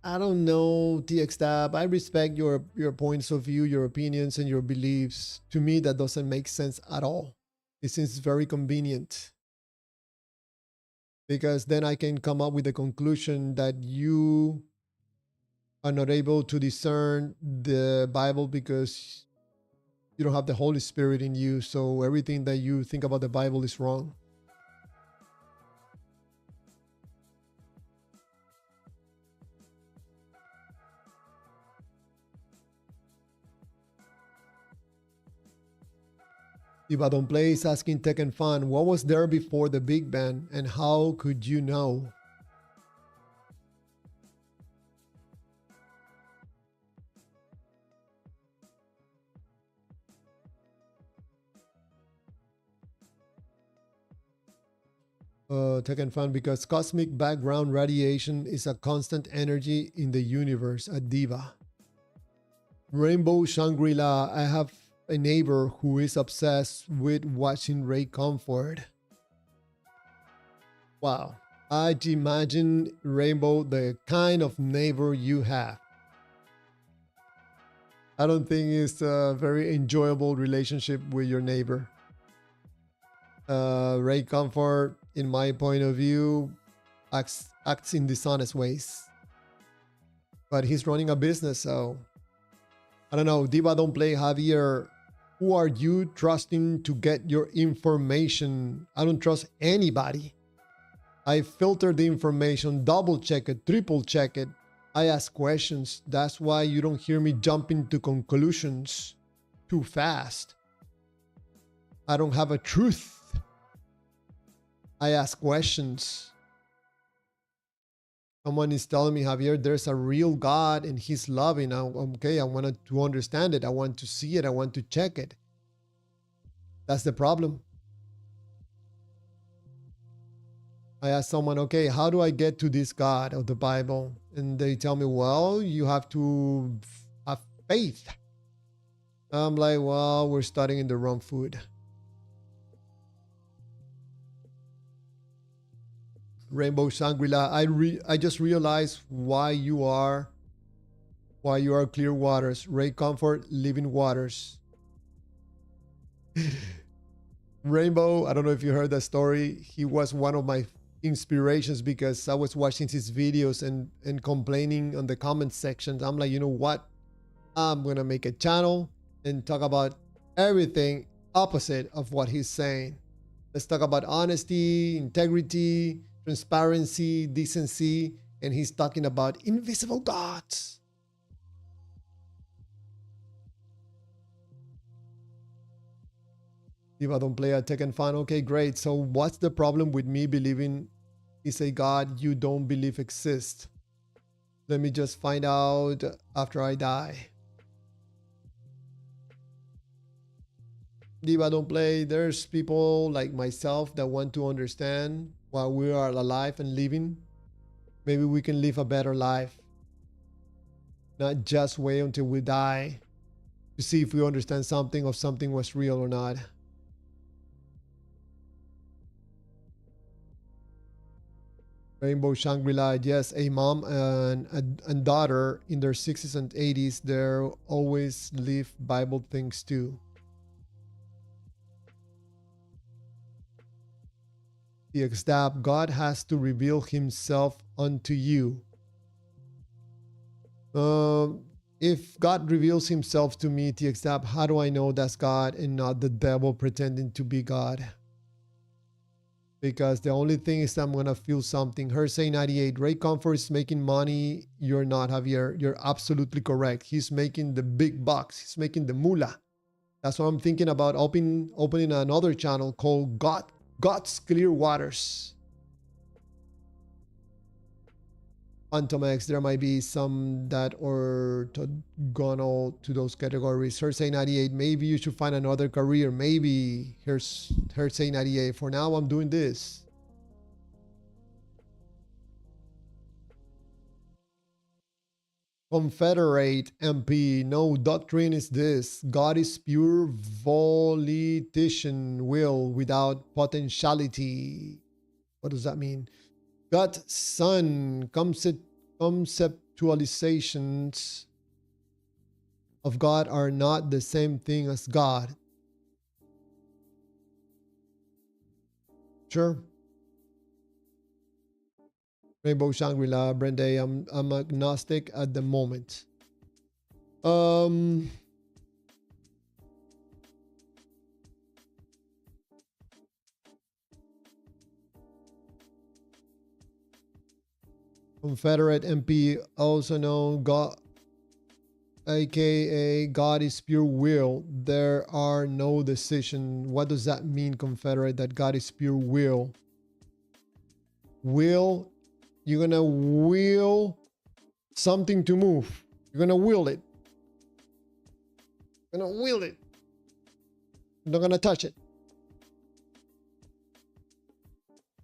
don't know, TXDAB. I respect your points of view, your opinions, and your beliefs. To me, that doesn't make sense at all. It seems very convenient. Because then I can come up with the conclusion that you are not able to discern the Bible because you don't have the Holy Spirit in you. So everything that you think about the Bible is wrong. Ibadon Play is asking Tekken Fan, what was there before the Big Bang and how could you know? Tekken Fan, because cosmic background radiation is a constant energy in the universe, a diva. Rainbow Shangri-La. I have a neighbor who is obsessed with watching Ray Comfort. Wow. I'd imagine, Rainbow, the kind of neighbor you have. I don't think it's a very enjoyable relationship with your neighbor. Ray Comfort, in my point of view, acts in dishonest ways. But he's running a business, so I don't know. Diva Don't Play, Javier, who are you trusting to get your information? I don't trust anybody. I filter the information, double check it, triple check it. I ask questions. That's why you don't hear me jumping to conclusions too fast. I don't have a truth. I ask questions. Someone is telling me, Javier, there's a real God and he's loving. Okay, I wanted to understand it. I want to see it. I want to check it. That's the problem. I ask someone, okay, how do I get to this God of the Bible? And they tell me, well, you have to have faith. I'm like, well, we're starting in the wrong food. Rainbow Shangri-La, I just realized why you are Clear Waters. Ray Comfort, Living Waters. Rainbow, I don't know if you heard that story. He was one of my inspirations because I was watching his videos and complaining on the comment sections. I'm like, you know what? I'm gonna make a channel and talk about everything opposite of what he's saying. Let's talk about honesty, integrity, transparency, decency, and he's talking about invisible gods. If I don't play a Tekken fan, okay, great. So what's the problem with me believing is a God you don't believe exists? Let me just find out after I die. Diva Don't Play, there's people like myself that want to understand while we are alive and living. Maybe we can live a better life. Not just wait until we die to see if we understand something or something was real or not. Rainbow Shangri-La, yes, a mom and daughter in their 60s and 80s, they always live Bible things too. The extab, God has to reveal himself unto you. If God reveals himself to me, the extab, how do I know that's God and not the devil pretending to be God? Because the only thing is I'm going to feel something. Hersey 98, Ray Comfort is making money. You're not, Javier. You're absolutely correct. He's making the big bucks. He's making the moolah. That's what I'm thinking about opening another channel called God's Clear Waters. Phantom X, there might be some that are orthogonal to those categories. Hersey 98, maybe you should find another career. Maybe here's Hersey 98. For now, I'm doing this. Confederate MP, no doctrine is this. God is pure volition, will without potentiality. What does that mean? God's Son, conceptualizations of God are not the same thing as God. Sure. Rainbow Shangri-La, Brenda, I'm agnostic at the moment. Confederate MP, also known God, aka God is pure will. There are no decision. What does that mean, Confederate, that God is pure will? Will, you're gonna will something to move. You're gonna will it. You're gonna will it. You're not gonna touch it.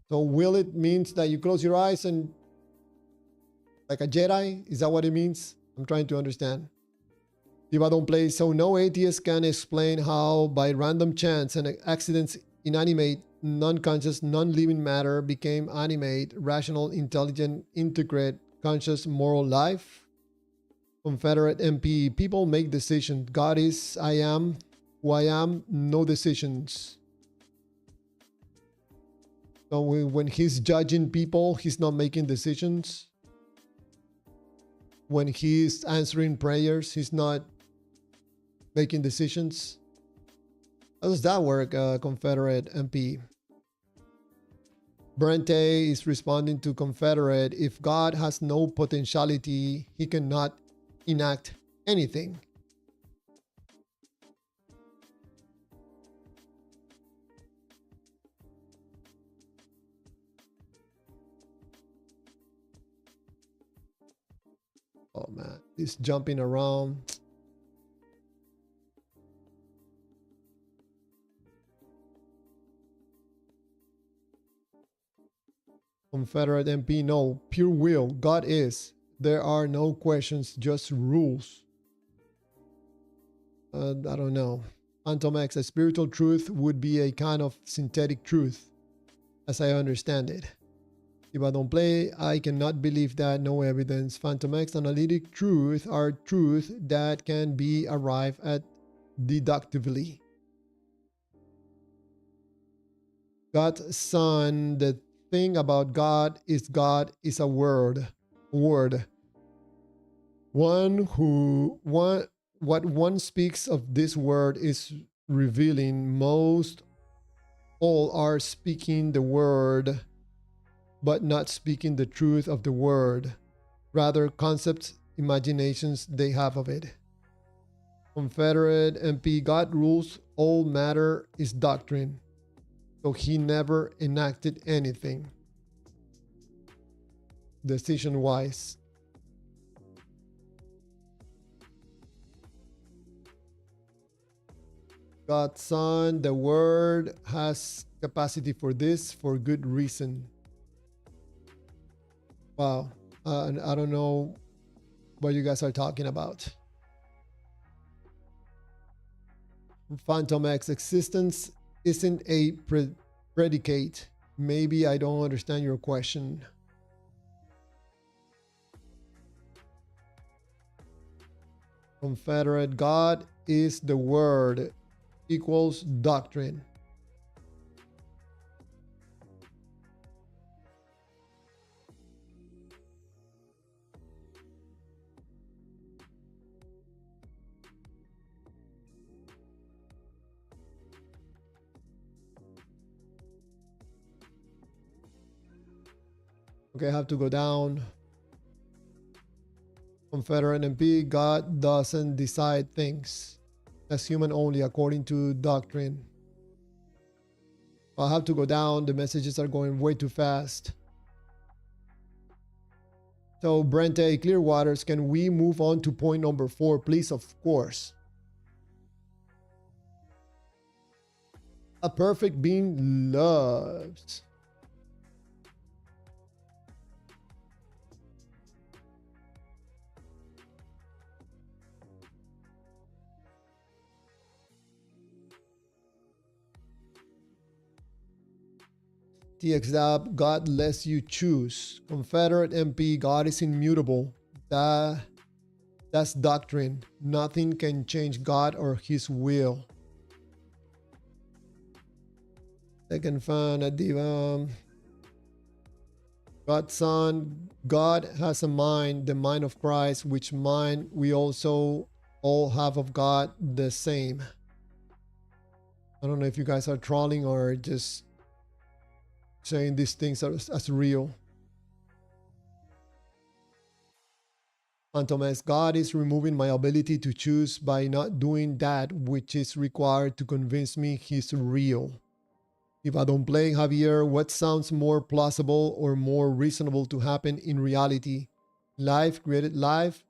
So will it means that you close your eyes and like a Jedi? Is that what it means? I'm trying to understand. If I don't play, so no atheist can explain how, by random chance and accidents, inanimate, non-conscious, non-living matter became animate, rational, intelligent, integrate, conscious, moral life. Confederate MP, people make decisions. God is, I am, who I am, no decisions. So when he's judging people, he's not making decisions. When he's answering prayers, he's not making decisions. How does that work, Confederate MP? Brente is responding to Confederate. If God has no potentiality, he cannot enact anything. Oh man, he's jumping around. Confederate MP, no, pure will. God is. There are no questions, just rules. I don't know. Phantom X, a spiritual truth would be a kind of synthetic truth, as I understand it. If I don't play, I cannot believe that. No evidence. Phantom X, analytic truth are truth that can be arrived at deductively. God's son, the thing about God is a word. What one speaks of this word is revealing. Most all are speaking the word, but not speaking the truth of the word. Rather, concepts, imaginations they have of it. Confederate MP, God rules all matter is doctrine. So he never enacted anything decision-wise. God's son, the word has capacity for this for good reason. Wow. I don't know what you guys are talking about. Phantom X, existence isn't a predicate. Maybe I don't understand your question. Confederate, God is the word equals doctrine. Okay, I have to go down. Confederate MP, God doesn't decide things. That's human only according to doctrine. I'll have to go down. The messages are going way too fast. So Brente, Clearwaters, can we move on to point number 4, please? Of course. A perfect being loves. TXDAB, God lets you choose. Confederate MP, God is immutable. That's doctrine. Nothing can change God or his will. Second fan at the God's son, God has a mind, the mind of Christ, which mind we also all have of God the same. I don't know if you guys are trolling or just saying these things as real. Antomas, God is removing my ability to choose by not doing that which is required to convince me he's real. If I don't play, Javier, what sounds more plausible or more reasonable to happen in reality? Life created life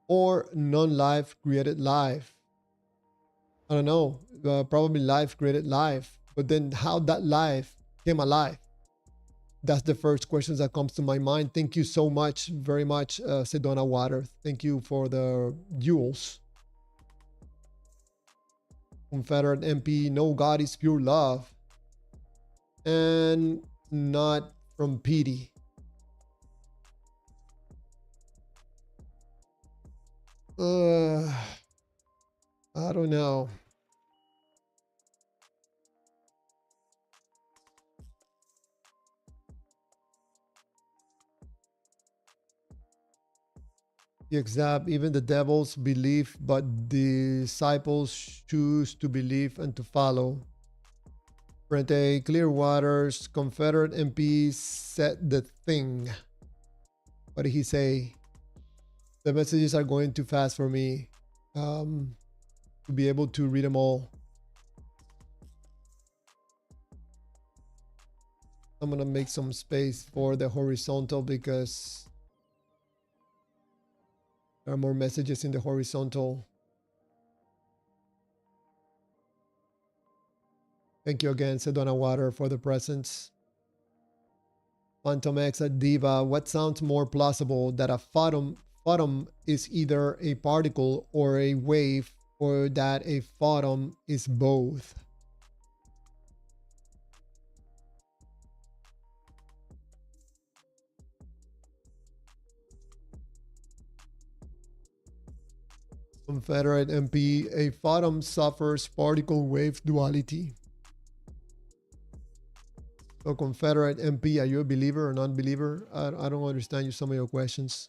or non-life created life? I don't know. Probably life created life. But then how that life came alive? That's the first question that comes to my mind. Thank you so much, very much, Sedona Water. Thank you for the jewels. Confederate MP, no, God is pure love and not from pity. Uh, I don't know. Except even the devils believe, but disciples choose to believe and to follow. Frente Clearwater's Confederate MP said the thing. What did he say? The messages are going too fast for me to be able to read them all. I'm gonna make some space for the horizontal because there are more messages in the horizontal. Thank you again, Sedona Water, for the presents. Phantom X at Diva, what sounds more plausible, that a photon is either a particle or a wave, or that a photon is both? Confederate MP, a photon suffers particle wave duality. So Confederate MP, are you a believer or non-believer? I don't understand some of your questions.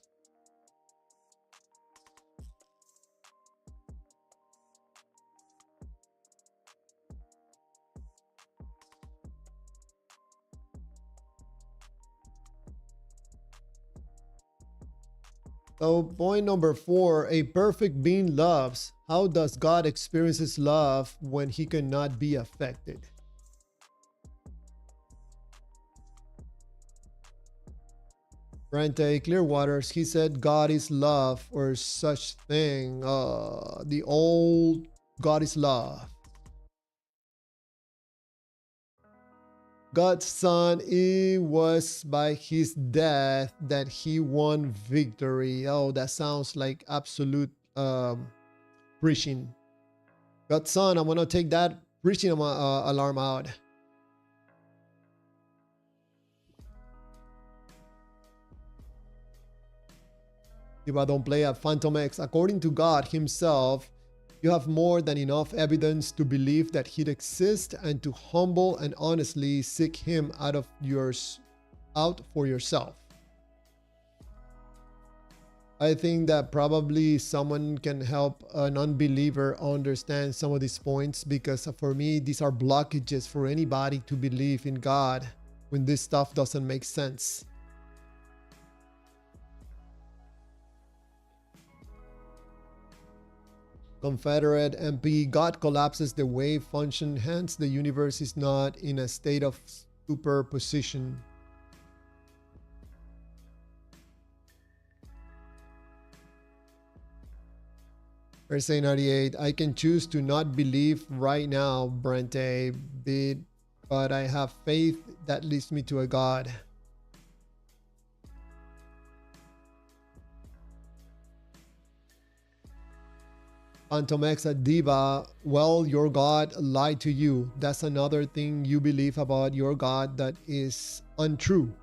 So point number 4, a perfect being loves. How does God experiences love when he cannot be affected? Brente Clearwaters, he said God is love or such thing. The old God is love. God's son, it was by his death that he won victory. Oh, that sounds like absolute preaching. God's son, I'm gonna take that preaching alarm out. If I don't play at Phantom X, according to God himself, you have more than enough evidence to believe that he exists and to humble and honestly seek him out for yourself. I think that probably someone can help an unbeliever understand some of these points, because for me, these are blockages for anybody to believe in God when this stuff doesn't make sense. Confederate MP, God collapses the wave function, hence the universe is not in a state of superposition. Verse 98, I can choose to not believe right now, Brente, but I have faith that leads me to a God. Antomexa Diva, well, your God lied to you. That's another thing you believe about your God that is untrue.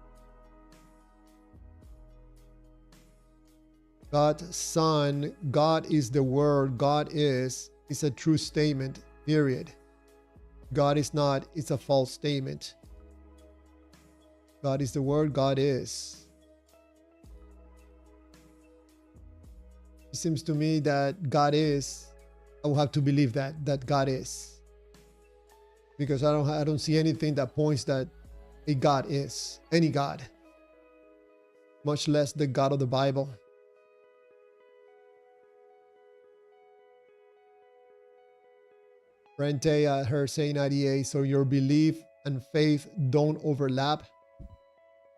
God's son, God is the word, God is a true statement, period. God is not, it's a false statement. God is the word, God is. It seems to me that God is, I will have to believe that God is. Because I don't see anything that points that a God is, any God. Much less the God of the Bible. Rente at her say 98, so your belief and faith don't overlap?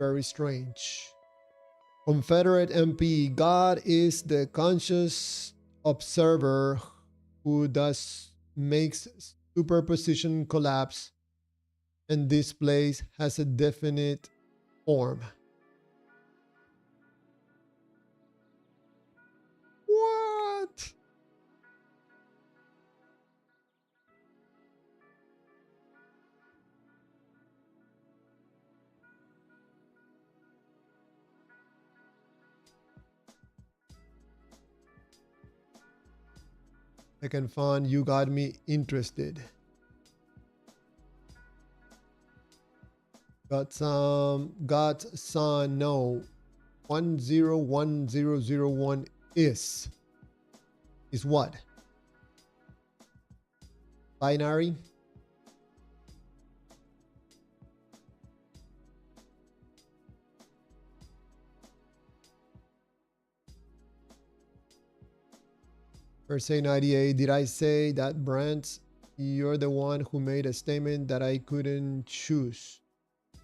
Very strange. Confederate MP, God is the conscious observer who thus makes superposition collapse and this place has a definite form. What? Second fun, you got me interested. Got some, got son, no. 101001 is what? Binary? Verse 98, did I say that, Brent? You're the one who made a statement that I couldn't choose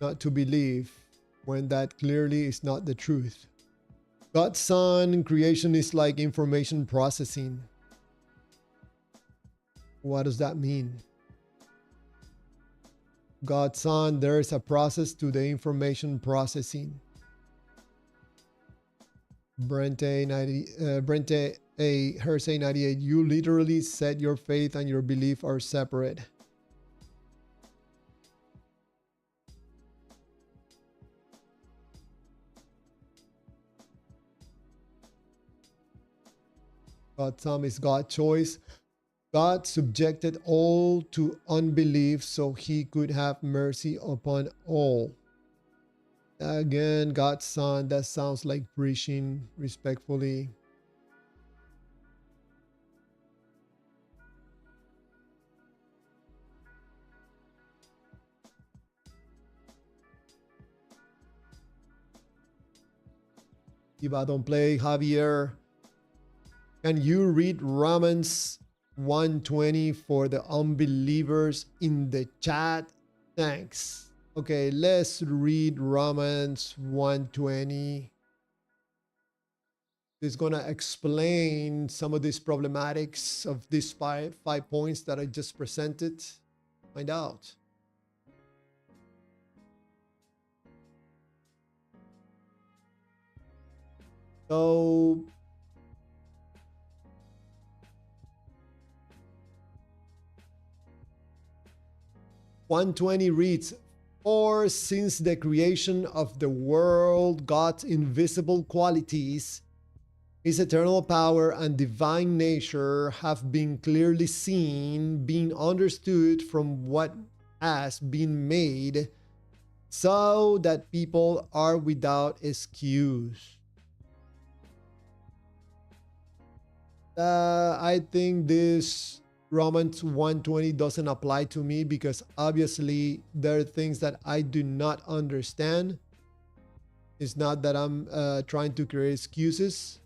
not to believe when that clearly is not the truth. God's son, creation is like information processing. What does that mean? God's son, there is a process to the information processing. Brente A. Hersey 98, you literally said your faith and your belief are separate. God's son is God's choice. God subjected all to unbelief so he could have mercy upon all. Again, God's son, that sounds like preaching respectfully. Iba, don't play. Javier, can you read Romans 120 for the unbelievers in the chat? Thanks. Okay, let's read Romans 120. It's gonna explain some of these problematics of these five points that I just presented. Find out. So 120 reads, for since the creation of the world, God's invisible qualities, his eternal power and divine nature have been clearly seen, being understood from what has been made, so that people are without excuse. I think this Romans 120 doesn't apply to me because obviously there are things that I do not understand. It's not that I'm trying to create excuses.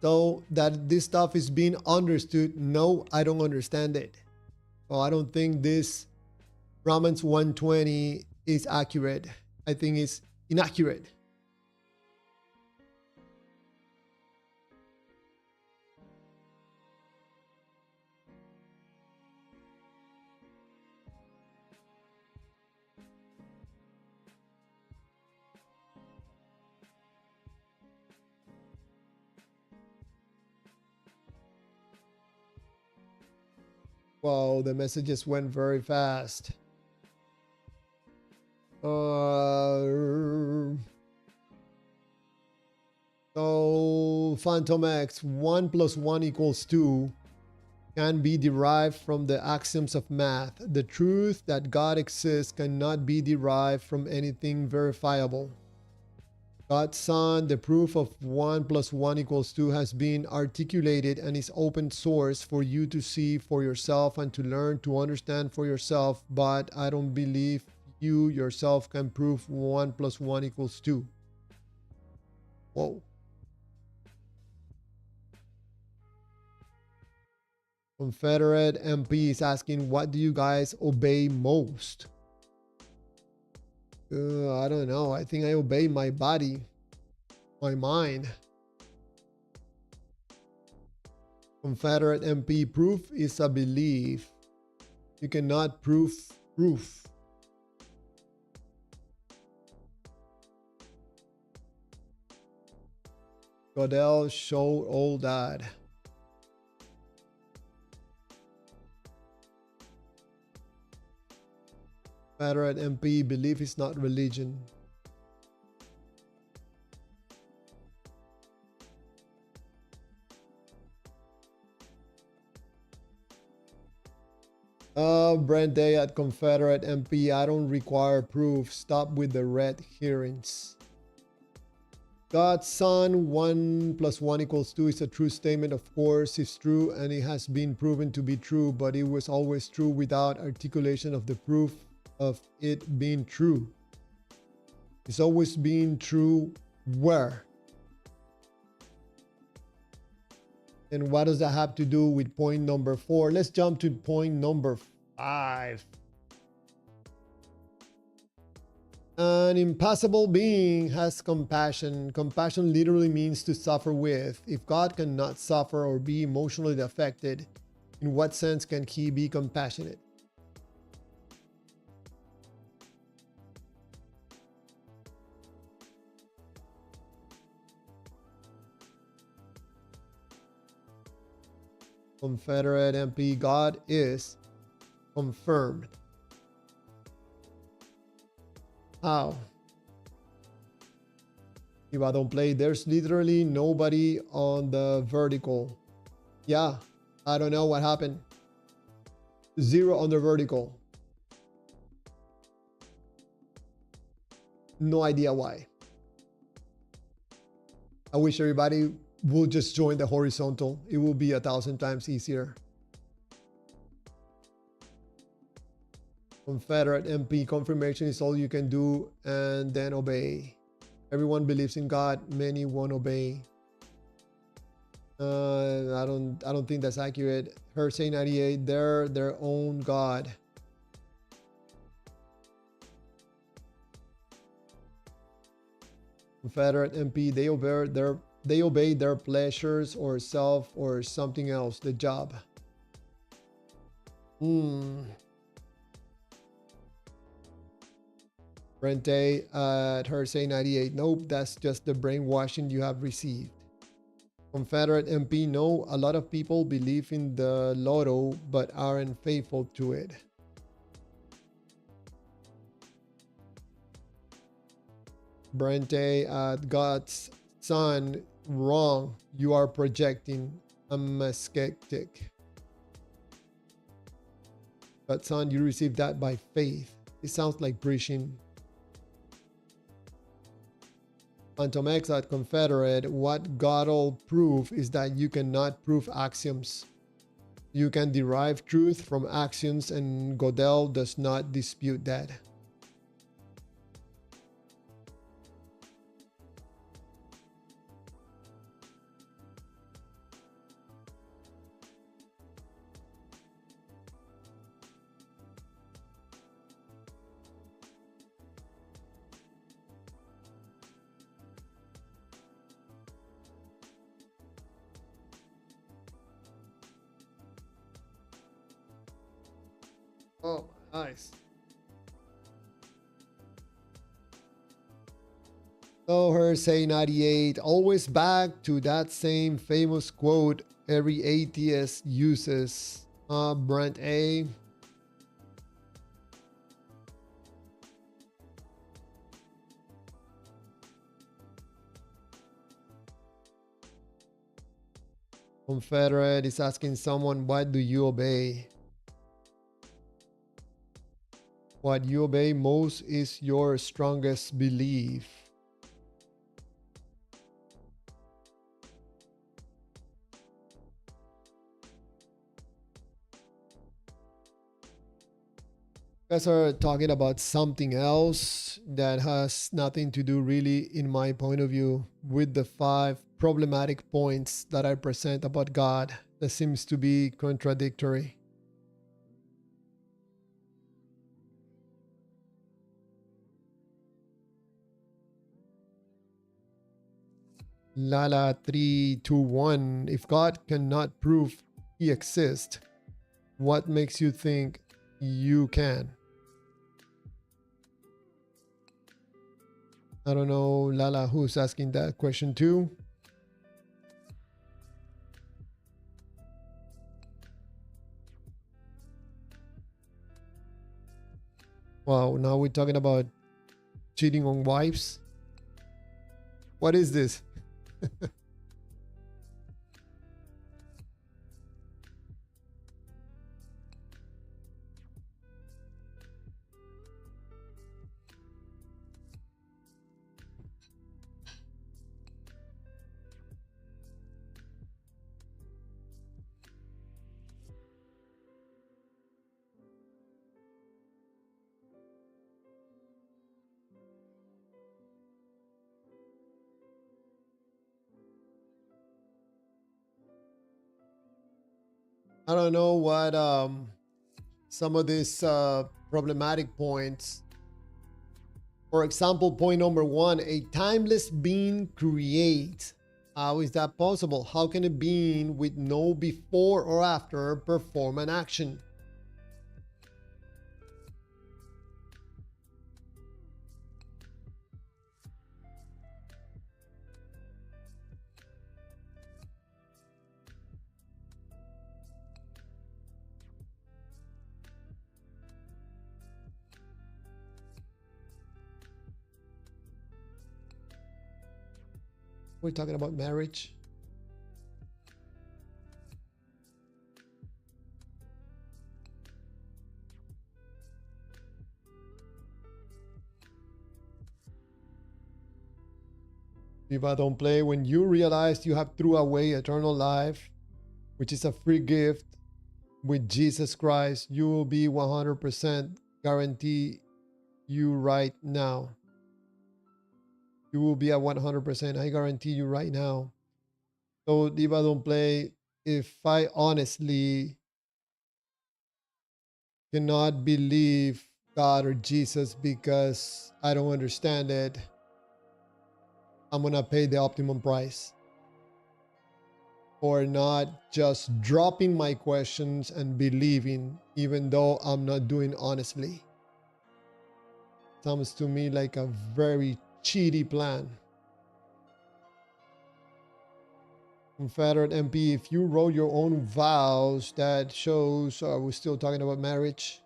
So that this stuff is being understood, no, I don't understand it. So I don't think this Romans 120 is accurate. I think it's inaccurate. Wow, the messages went very fast. So Phantom X, 1 plus 1 equals 2 can be derived from the axioms of math. The truth that God exists cannot be derived from anything verifiable. God's son, the proof of 1 plus 1 equals 2 has been articulated and is open source for you to see for yourself and to learn to understand for yourself, but I don't believe you yourself can prove 1 plus 1 equals 2. Whoa. Confederate MP is asking, what do you guys obey most? I don't know. I think I obey my body, my mind. Confederate MP, proof is a belief. You cannot prove proof. Godel showed all that. Confederate MP, belief is not religion. Brent Day at Confederate MP. I don't require proof. Stop with the red herrings. God's Son, 1 + 1 = 2 is a true statement. Of course, it's true and it has been proven to be true, but it was always true without articulation of the proof of it being true. It's always been true where? And what does that have to do with point number 4? Let's jump to point number 5. An impassible being has compassion. Compassion literally means to suffer with. If God cannot suffer or be emotionally affected, in what sense can he be compassionate? Confederate MP, God is confirmed. How? If I don't play, there's literally nobody on the vertical. Yeah, I don't know what happened. 0 on the vertical. No idea why. I wish everybody would just join the horizontal. It will be 1,000 times easier. Confederate MP, confirmation is all you can do and then obey. Everyone believes in God, many won't obey. I don't think that's accurate. Hersey 98, they're their own God. Confederate MP, they obey their pleasures or self or something else, the job. Rente at Hersey 98. Nope, that's just the brainwashing you have received. Confederate MP, no, a lot of people believe in the lotto but aren't faithful to it. Brente at God's Son, wrong. You are projecting. I'm a skeptic. But son, you received that by faith. It sounds like preaching. Phantom X at Confederate, what God'll prove is that you cannot prove axioms. You can derive truth from axioms, and Godel does not dispute that. Oh, nice. So Hersey 98, always back to that same famous quote every atheist uses. Brent A. Confederate is asking someone, what do you obey? What you obey most is your strongest belief. You guys are talking about something else that has nothing to do really, in my point of view, with the 5 problematic points that I present about God that seems to be contradictory. Lala 321, if God cannot prove he exists, what makes you think you can? I don't know, Lala, who's asking that question too. Wow, now we're talking about cheating on wives. What is this? I don't know what some of these problematic points. For example, point number 1, a timeless being creates. How is that possible? How can a being with no before or after perform an action? We're talking about marriage. If I don't play, when you realize you have threw away eternal life, which is a free gift with Jesus Christ, you will be 100% guarantee you right now. You will be at 100%. I guarantee you right now. So if I don't play, if I honestly cannot believe God or Jesus because I don't understand it, I'm gonna pay the optimum price for not just dropping my questions and believing, even though I'm not doing honestly. Sounds to me like a very cheaty plan. Confederate MP, if you wrote your own vows, that shows, are we still talking about marriage?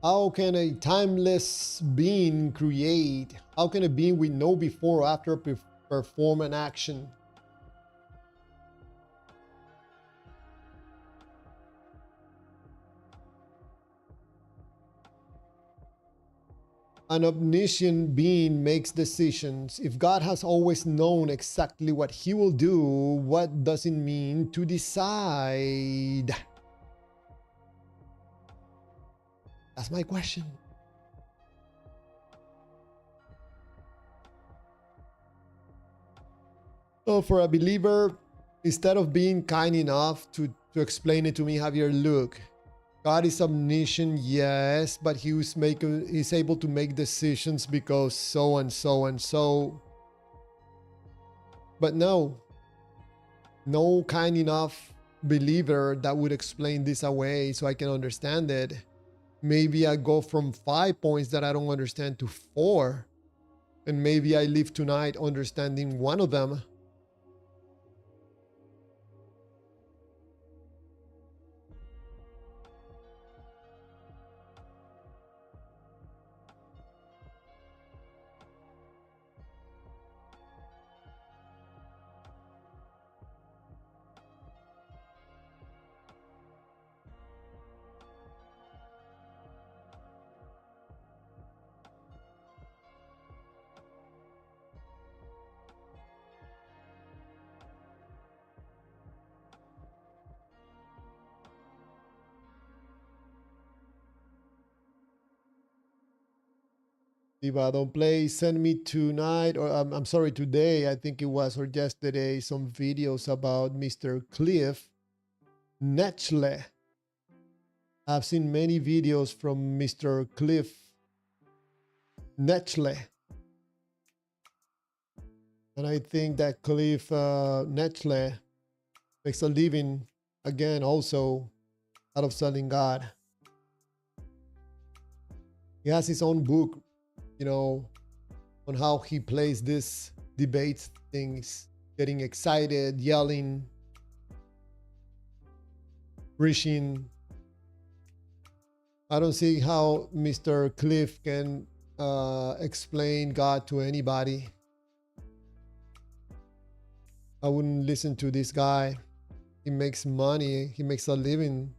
How can a timeless being create? How can a being with no before or after perform an action? An omniscient being makes decisions. If God has always known exactly what he will do, what does it mean to decide? That's my question. So for a believer, instead of being kind enough to explain it to me, Javier, look, God is omniscient, yes, but he's able to make decisions because so and so and so. But no kind enough believer that would explain this away so I can understand it. Maybe I go from 5 points that I don't understand to 4, and maybe I leave tonight understanding one of them. If I don't play, send me tonight, or I'm sorry, today, I think it was, or yesterday, some videos about Mr. Cliff Netchle. I've seen many videos from Mr. Cliff Netchle. And I think that Cliff Netchle makes a living, again, also out of selling God. He has his own book, on how he plays this debate things, getting excited, yelling, preaching. I don't see how Mr. Cliff can explain God to anybody. I wouldn't listen to this guy. He makes money. He makes a living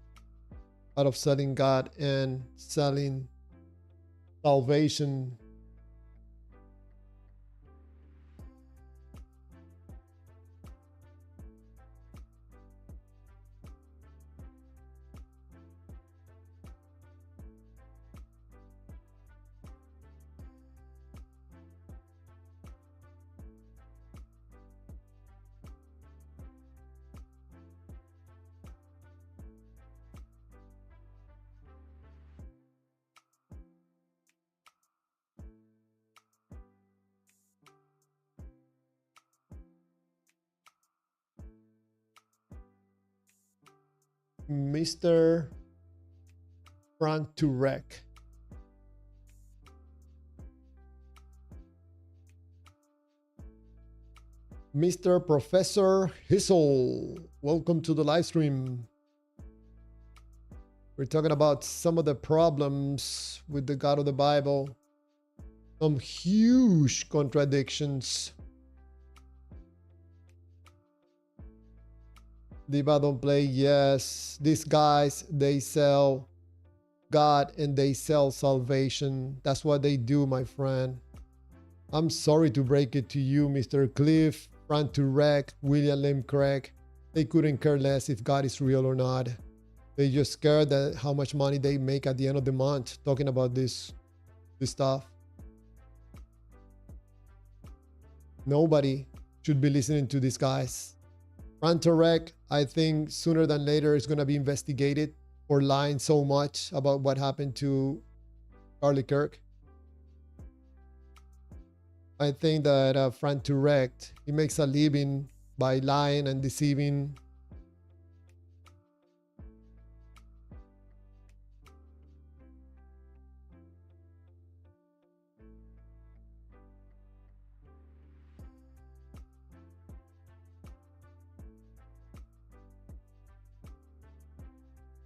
out of selling God and selling salvation. Mr. Front to Wreck. Mr. Professor Hissel, welcome to the live stream. We're talking about some of the problems with the God of the Bible. Some huge contradictions. Diva don't play. Yes, these guys, they sell God and they sell salvation. That's what they do, my friend. I'm sorry to break it to you, Mr. Cliff, Frank Turek, William Lane Craig. They couldn't care less if God is real or not. They just care that how much money they make at the end of the month talking about this stuff. Nobody should be listening to these guys. Frank Turek, I think sooner than later is going to be investigated for lying so much about what happened to Charlie Kirk. I think that Frank Turek, he makes a living by lying and deceiving.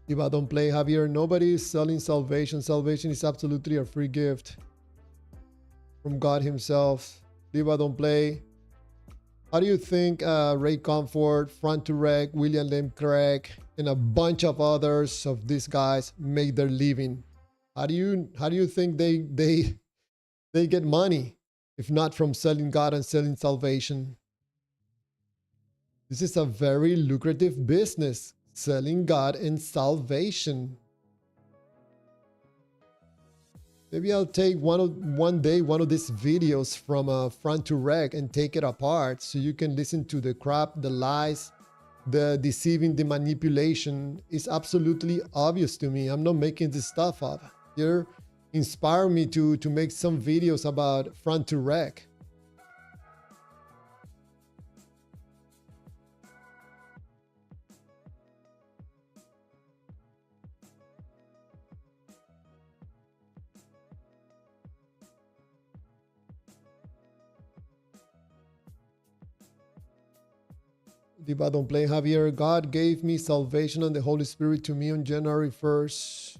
If I don't play, Javier, nobody is selling salvation. Salvation is absolutely a free gift from God himself. Diva don't play. How do you think Ray Comfort, Frank Turek, William Lane Craig, and a bunch of others of these guys make their living? How do you think they get money if not from selling God and selling salvation? This is a very lucrative business, selling God and salvation. Maybe I'll take one day one of these videos from Front to Wreck and take it apart so you can listen to the crap, the lies, the deceiving, the manipulation. Is absolutely obvious to me. I'm not making this stuff up. You're inspiring me to make some videos about Front to Wreck. Diva don't play, Javier. God gave me salvation and the Holy Spirit to me on January 1st,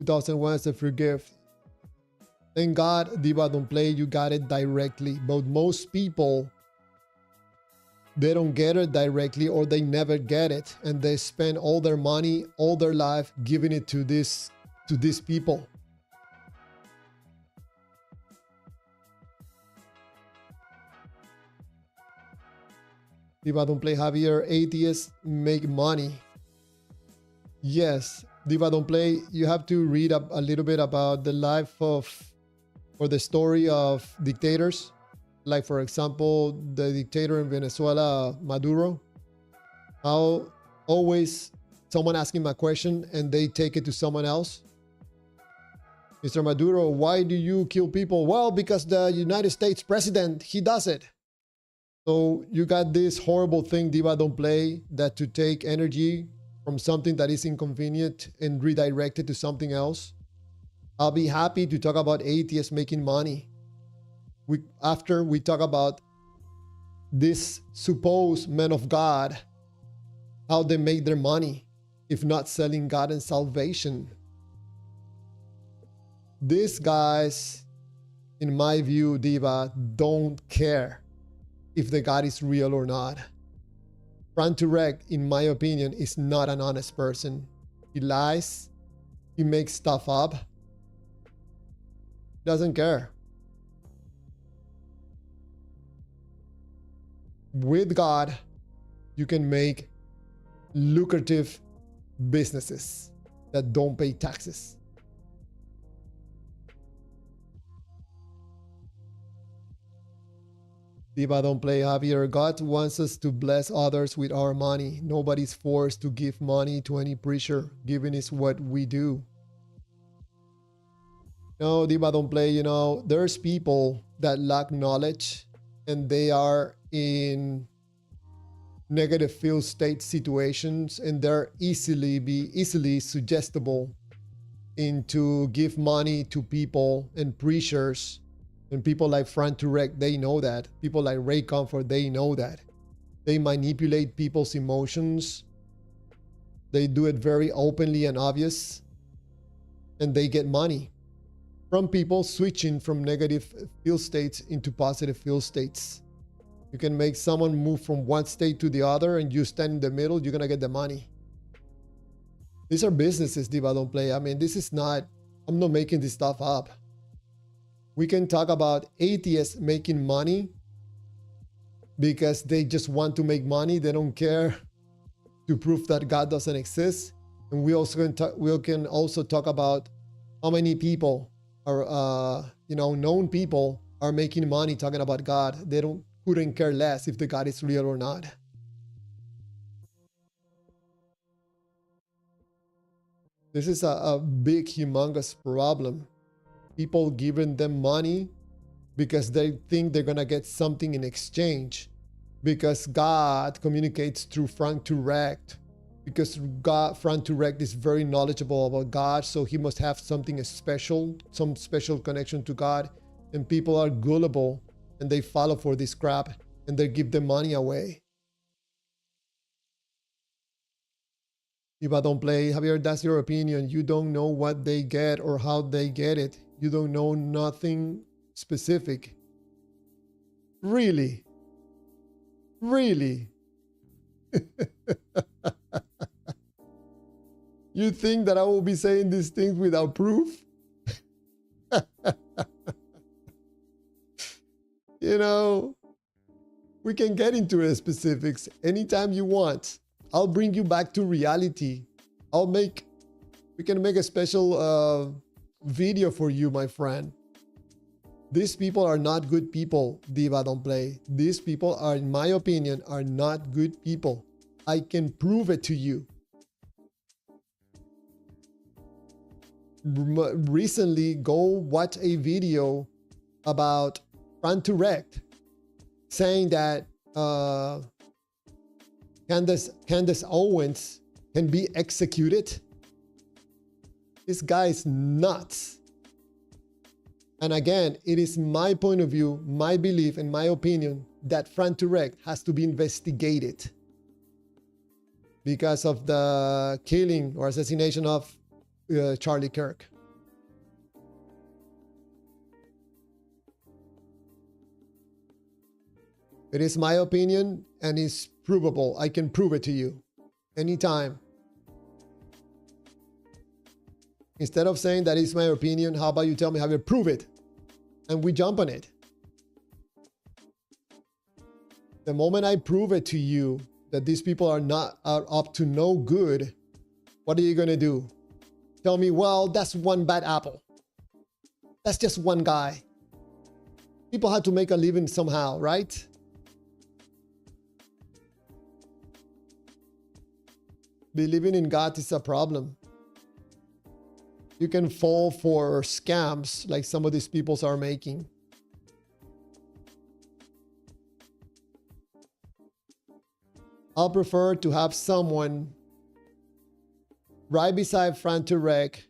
2001 as a free gift. Thank God, Diva don't play, you got it directly. But most people, they don't get it directly or they never get it. And they spend all their money, all their life giving it to these people. Diva don't play, Javier. Atheists make money. Yes, Diva don't play. You have to read up a little bit about the life of, or the story of dictators. Like, for example, the dictator in Venezuela, Maduro. How always someone asking him a question and they take it to someone else. Mr. Maduro, why do you kill people? Well, because the United States president, he does it. So you got this horrible thing, Diva don't play, that to take energy from something that is inconvenient and redirect it to something else. I'll be happy to talk about atheists making money. After we talk about this supposed men of God, how they make their money, if not selling God and salvation. These guys, in my view, Diva, don't care if the God is real or not. Frank Turek, in my opinion, is not an honest person. He lies. He makes stuff up. Doesn't care. With God, you can make lucrative businesses that don't pay taxes. Diva don't play, Javier. God wants us to bless others with our money. Nobody's forced to give money to any preacher. Giving is what we do. No, Diva don't play. You know, there's people that lack knowledge and they are in negative field state situations, and they're easily suggestible into give money to people and preachers. And people like Frank Turek, they know that. People like Ray Comfort, they know that. They manipulate people's emotions. They do it very openly and obvious. And they get money from people switching from negative field states into positive field states. You can make someone move from one state to the other, and you stand in the middle, you're going to get the money. These are businesses, Diva Don't Play. I mean, this is not, I'm not making this stuff up. We can talk about atheists making money because they just want to make money. They don't care to prove that God doesn't exist. And we can also talk about how many people are, known people are making money talking about God. They couldn't care less if the God is real or not. This is a big, humongous problem. People giving them money because they think they're going to get something in exchange. Because God communicates through Frank Turek. Because Frank Turek is very knowledgeable about God, so he must have something special, some special connection to God. And people are gullible, and they follow for this crap, and they give the money away. If I don't play, Javier, that's your opinion. You don't know what they get or how they get it. You don't know nothing specific. Really? Really? You think that I will be saying these things without proof? We can get into the specifics anytime you want. I'll bring you back to reality. We can make a special video for you, my friend. These people are not good people, Diva Don't Play. These people are, in my opinion, are not good people. I can prove it to you. Recently, go watch a video about Frank Turek saying that Candace Owens can be executed. This guy is nuts. And again, it is my point of view, my belief, and my opinion that Frank Turek has to be investigated because of the killing or assassination of Charlie Kirk. It is my opinion, and it's provable. I can prove it to you anytime. Instead of saying that is my opinion, how about you tell me how you prove it? And we jump on it. The moment I prove it to you that these people are up to no good, what are you going to do? Tell me, well, that's one bad apple. That's just one guy. People have to make a living somehow, right? Believing in God is a problem. You can fall for scams like some of these people are making. I'll prefer to have someone right beside Frank Turek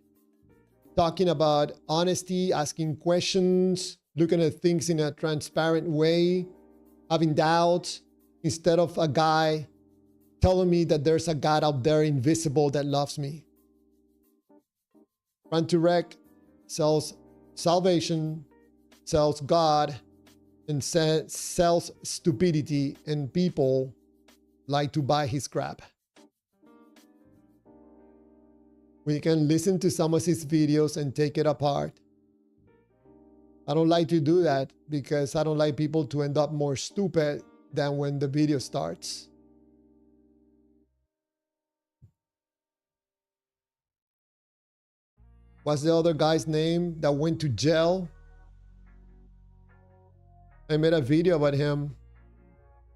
talking about honesty, asking questions, looking at things in a transparent way, having doubts, instead of a guy telling me that there's a God out there invisible that loves me. Frank Turek sells salvation, sells God, and sells stupidity, and people like to buy his crap. We can listen to some of his videos and take it apart. I don't like to do that because I don't like people to end up more stupid than when the video starts. What's the other guy's name that went to jail? I made a video about him,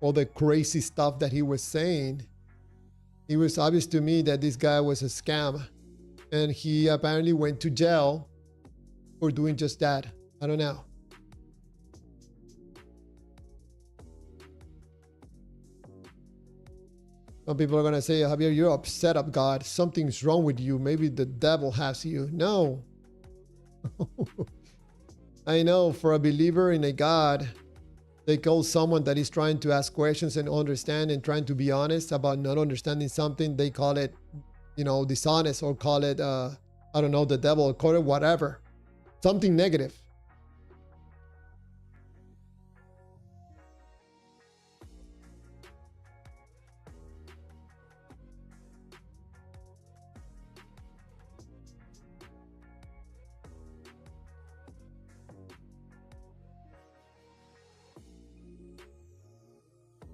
all the crazy stuff that he was saying. It was obvious to me that this guy was a scam, and he apparently went to jail for doing just that. I don't know. Some people are going to say, Javier, you're upset of God. Something's wrong with you. Maybe the devil has you. No. I know for a believer in a God, they call someone that is trying to ask questions and understand and trying to be honest about not understanding something. They call it, dishonest, or call it, I don't know, the devil, or call it whatever. Something negative.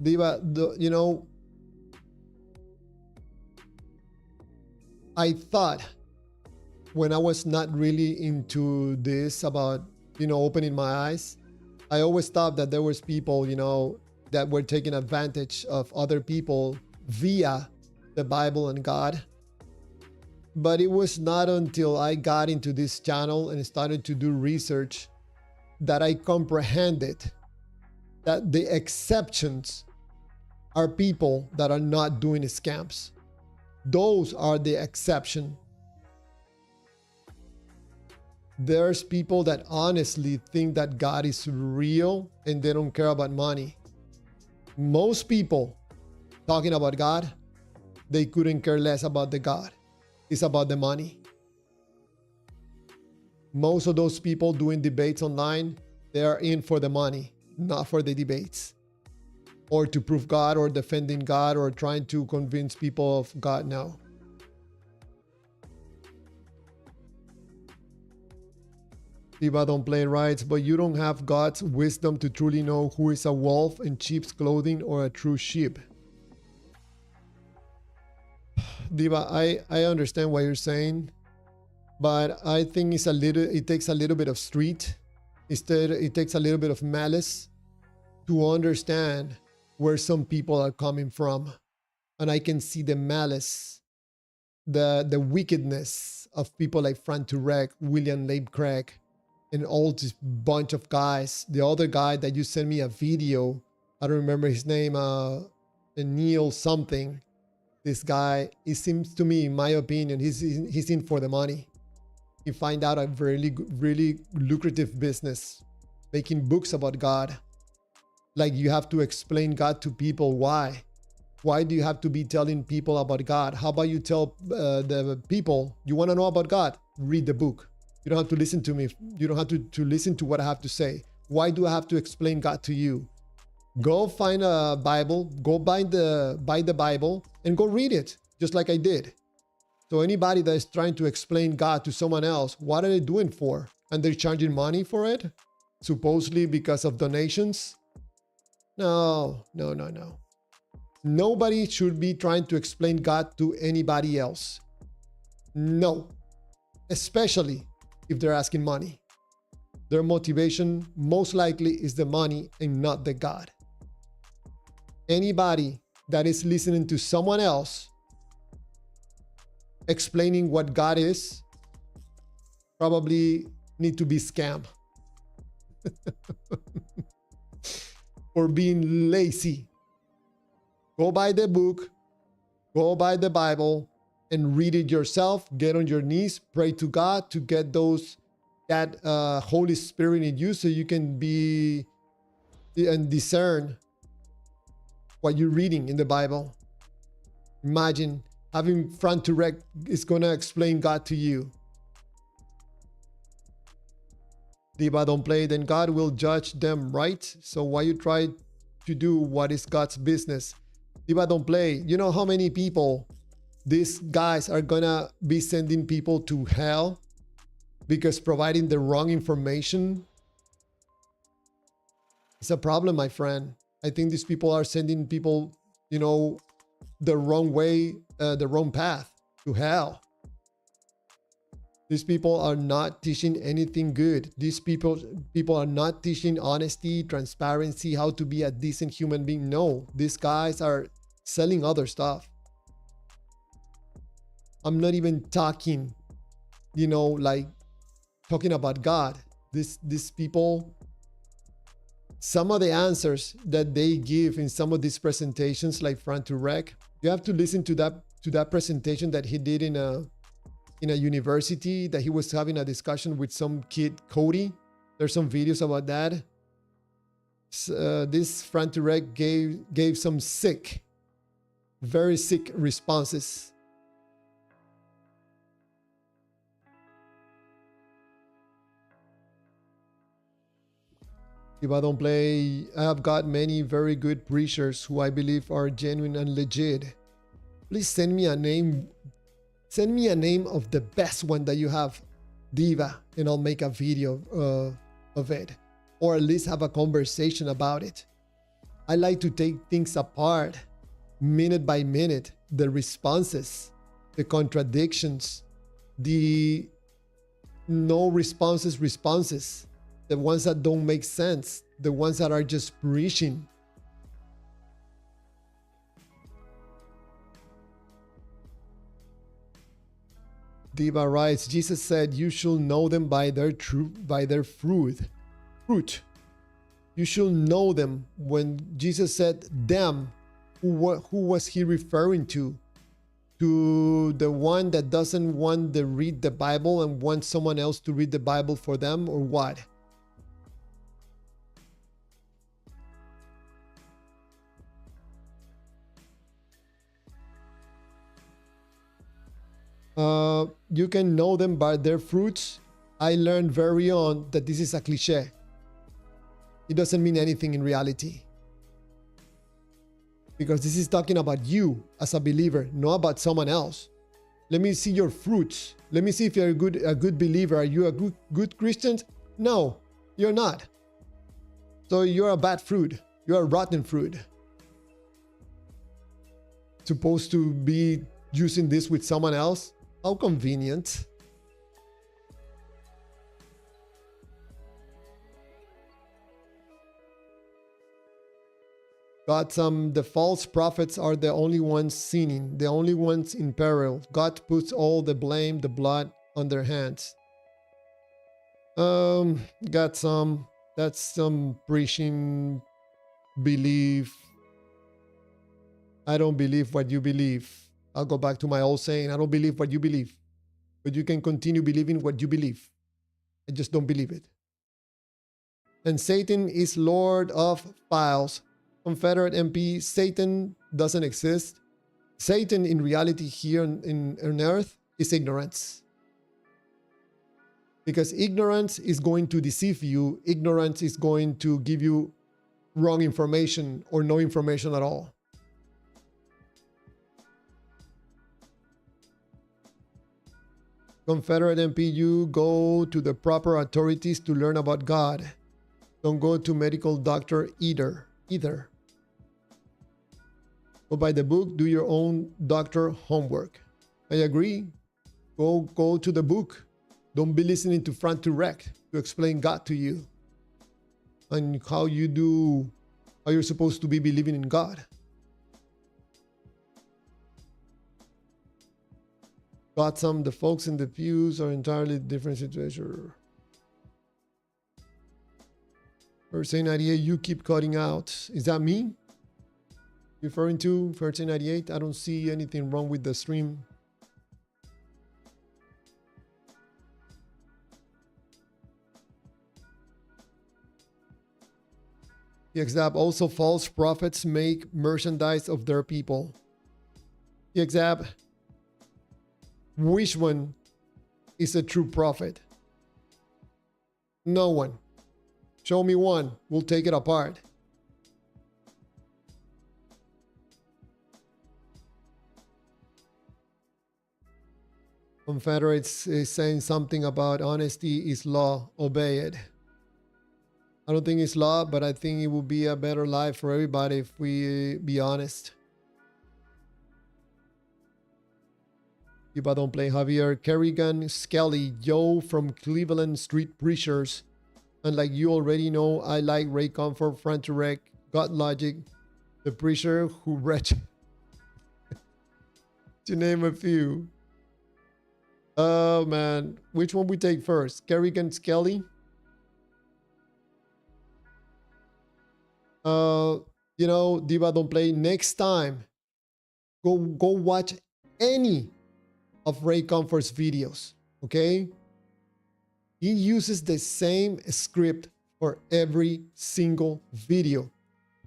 Diva, I thought when I was not really into this about, opening my eyes, I always thought that there was people, that were taking advantage of other people via the Bible and God. But it was not until I got into this channel and started to do research that I comprehended that the exceptions are people that are not doing scams. Those are the exception. There's people that honestly think that God is real and they don't care about money. Most people talking about God, they couldn't care less about the God. It's about the money. Most of those people doing debates online, they are in for the money, not for the debates, or to prove God, or defending God, or trying to convince people of God. No. Diva, don't play rights, but you don't have God's wisdom to truly know who is a wolf in sheep's clothing or a true sheep. Diva, I understand what you're saying, but I think it takes a little bit of street. Instead, it takes a little bit of malice to understand where some people are coming from. And I can see the malice, the wickedness of people like Frank Turek, William Lane Craig, and all this bunch of guys. The other guy that you sent me a video, I don't remember his name, Neil something. This guy, it seems to me, in my opinion, he's in for the money. He find out a really lucrative business, making books about God. Like, you have to explain God to people. Why? Why do you have to be telling people about God? How about you tell the people, you want to know about God? Read the book. You don't have to listen to me. You don't have to listen to what I have to say. Why do I have to explain God to you? Go find a Bible, go buy the Bible and go read it, just like I did. So anybody that is trying to explain God to someone else, what are they doing for? And they're charging money for it? Supposedly because of donations? No. Nobody should be trying to explain God to anybody else. No. Especially if they're asking money. Their motivation most likely is the money and not the God. Anybody that is listening to someone else explaining what God is probably need to be scammed. Or being lazy. Go buy the book, go buy the Bible and read it yourself. Get on your knees, pray to God to get that Holy Spirit in you so you can be and discern what you're reading in the Bible. Imagine having Frank Turek is going to explain God to you. Diva, don't play, then God will judge them, right? So why you try to do what is God's business? Diva, don't play. You know how many people these guys are going to be sending people to hell because providing the wrong information? It's a problem, my friend. I think these people are sending people, the wrong way, the wrong path to hell. These people are not teaching anything good. These people are not teaching honesty, transparency, how to be a decent human being. No, these guys are selling other stuff. I'm not even talking, like talking about God. These people some of the answers that they give in some of these presentations, like Front to Rec, you have to listen to that presentation that he did in a university, that he was having a discussion with some kid, Cody. There's some videos about that. This Front to Rec gave some sick, very sick responses. If I don't play, I have got many very good preachers who I believe are genuine and legit. Please send me a name. Send me a name of the best one that you have, Diva, and I'll make a video of it. Or at least have a conversation about it. I like to take things apart, minute by minute, the responses, the contradictions, the no responses, the ones that don't make sense, the ones that are just preaching. Diva writes, Jesus said, "You shall know them by their fruit. You shall know them." When Jesus said them, who was he referring to? To the one that doesn't want to read the Bible and wants someone else to read the Bible for them, or what? You can know them by their fruits. I learned very on that this is a cliche. It doesn't mean anything in reality. Because this is talking about you as a believer, not about someone else. Let me see your fruits. Let me see if you're a good believer. Are you a good Christian? No, you're not. So you're a bad fruit. You're a rotten fruit. Supposed to be using this with someone else? How convenient. God, the false prophets are the only ones sinning, the only ones in peril. God puts all the blame, the blood on their hands. Got some, that's some preaching belief. I don't believe what you believe. I'll go back to my old saying, I don't believe what you believe. But you can continue believing what you believe. I just don't believe it. And Satan is Lord of Files. Confederate MP, Satan doesn't exist. Satan in reality here on earth is ignorance. Because ignorance is going to deceive you. Ignorance is going to give you wrong information or no information at all. Confederate MP, you go to the proper authorities to learn about God. Don't go to medical doctor either. Go by the book, do your own doctor homework. I agree. Go to the book. Don't be listening to Front to Rec to explain God to you. And how you're supposed to be believing in God. Got some, the folks in the pews are entirely different situation. Verse 98, you keep cutting out. Is that me? Referring to verse 98? I don't see anything wrong with the stream. The example, also false prophets make merchandise of their people. The example, which one is a true prophet? No one. Show me one. We'll take it apart. Confederates is saying something about honesty is law. Obey it. I don't think it's law, but I think it will be a better life for everybody if we be honest. If I don't play Javier, Kerrigan, Skelly, Joe from Cleveland Street Preachers. And like you already know, I like Ray Comfort, Front to Rec, God Logic, the preacher who read to name a few. Oh man, which one we take first? Kerrigan, Skelly? Uh, Diva don't play. Next time, go watch any of Ray Comfort's videos. Okay, he uses the same script for every single video.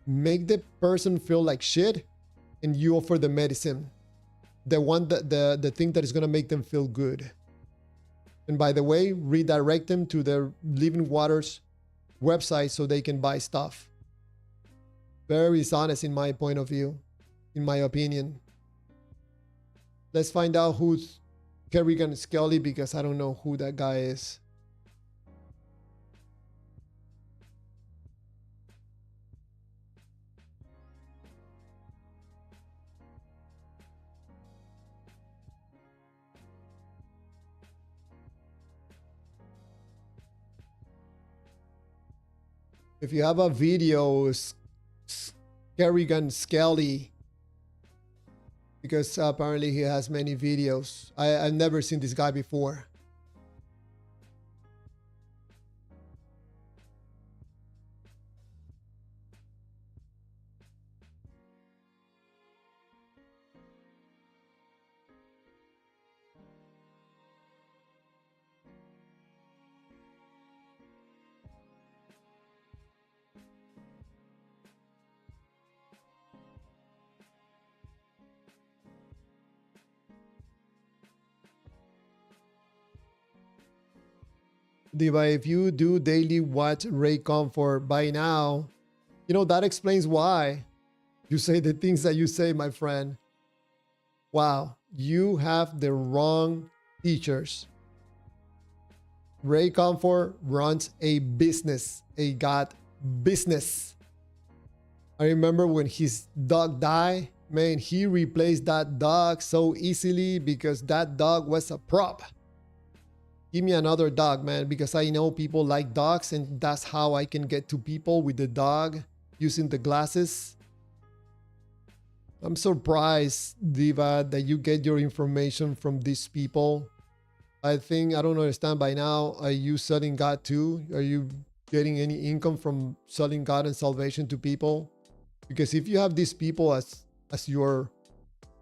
Make the person feel like shit, and you offer the medicine, the thing that is gonna make them feel good. And by the way, redirect them to the Living Waters website so they can buy stuff. Very dishonest in my point of view, in my opinion. Let's find out who's Kerrigan Skelly, because I don't know who that guy is. If you have a video, Kerrigan Skelly, because apparently he has many videos. I've never seen this guy before. Diva, if you do daily watch Ray Comfort by now, that explains why you say the things that you say, my friend. Wow, you have the wrong teachers. Ray Comfort runs a business, a god business. I remember when his dog died, man, he replaced that dog so easily because that dog was a prop. Give me another dog, man, because I know people like dogs, and that's how I can get to people with the dog using the glasses. I'm surprised, Diva, that you get your information from these people. I don't understand by now. Are you selling God too? Are you getting any income from selling God and salvation to people? Because if you have these people as your,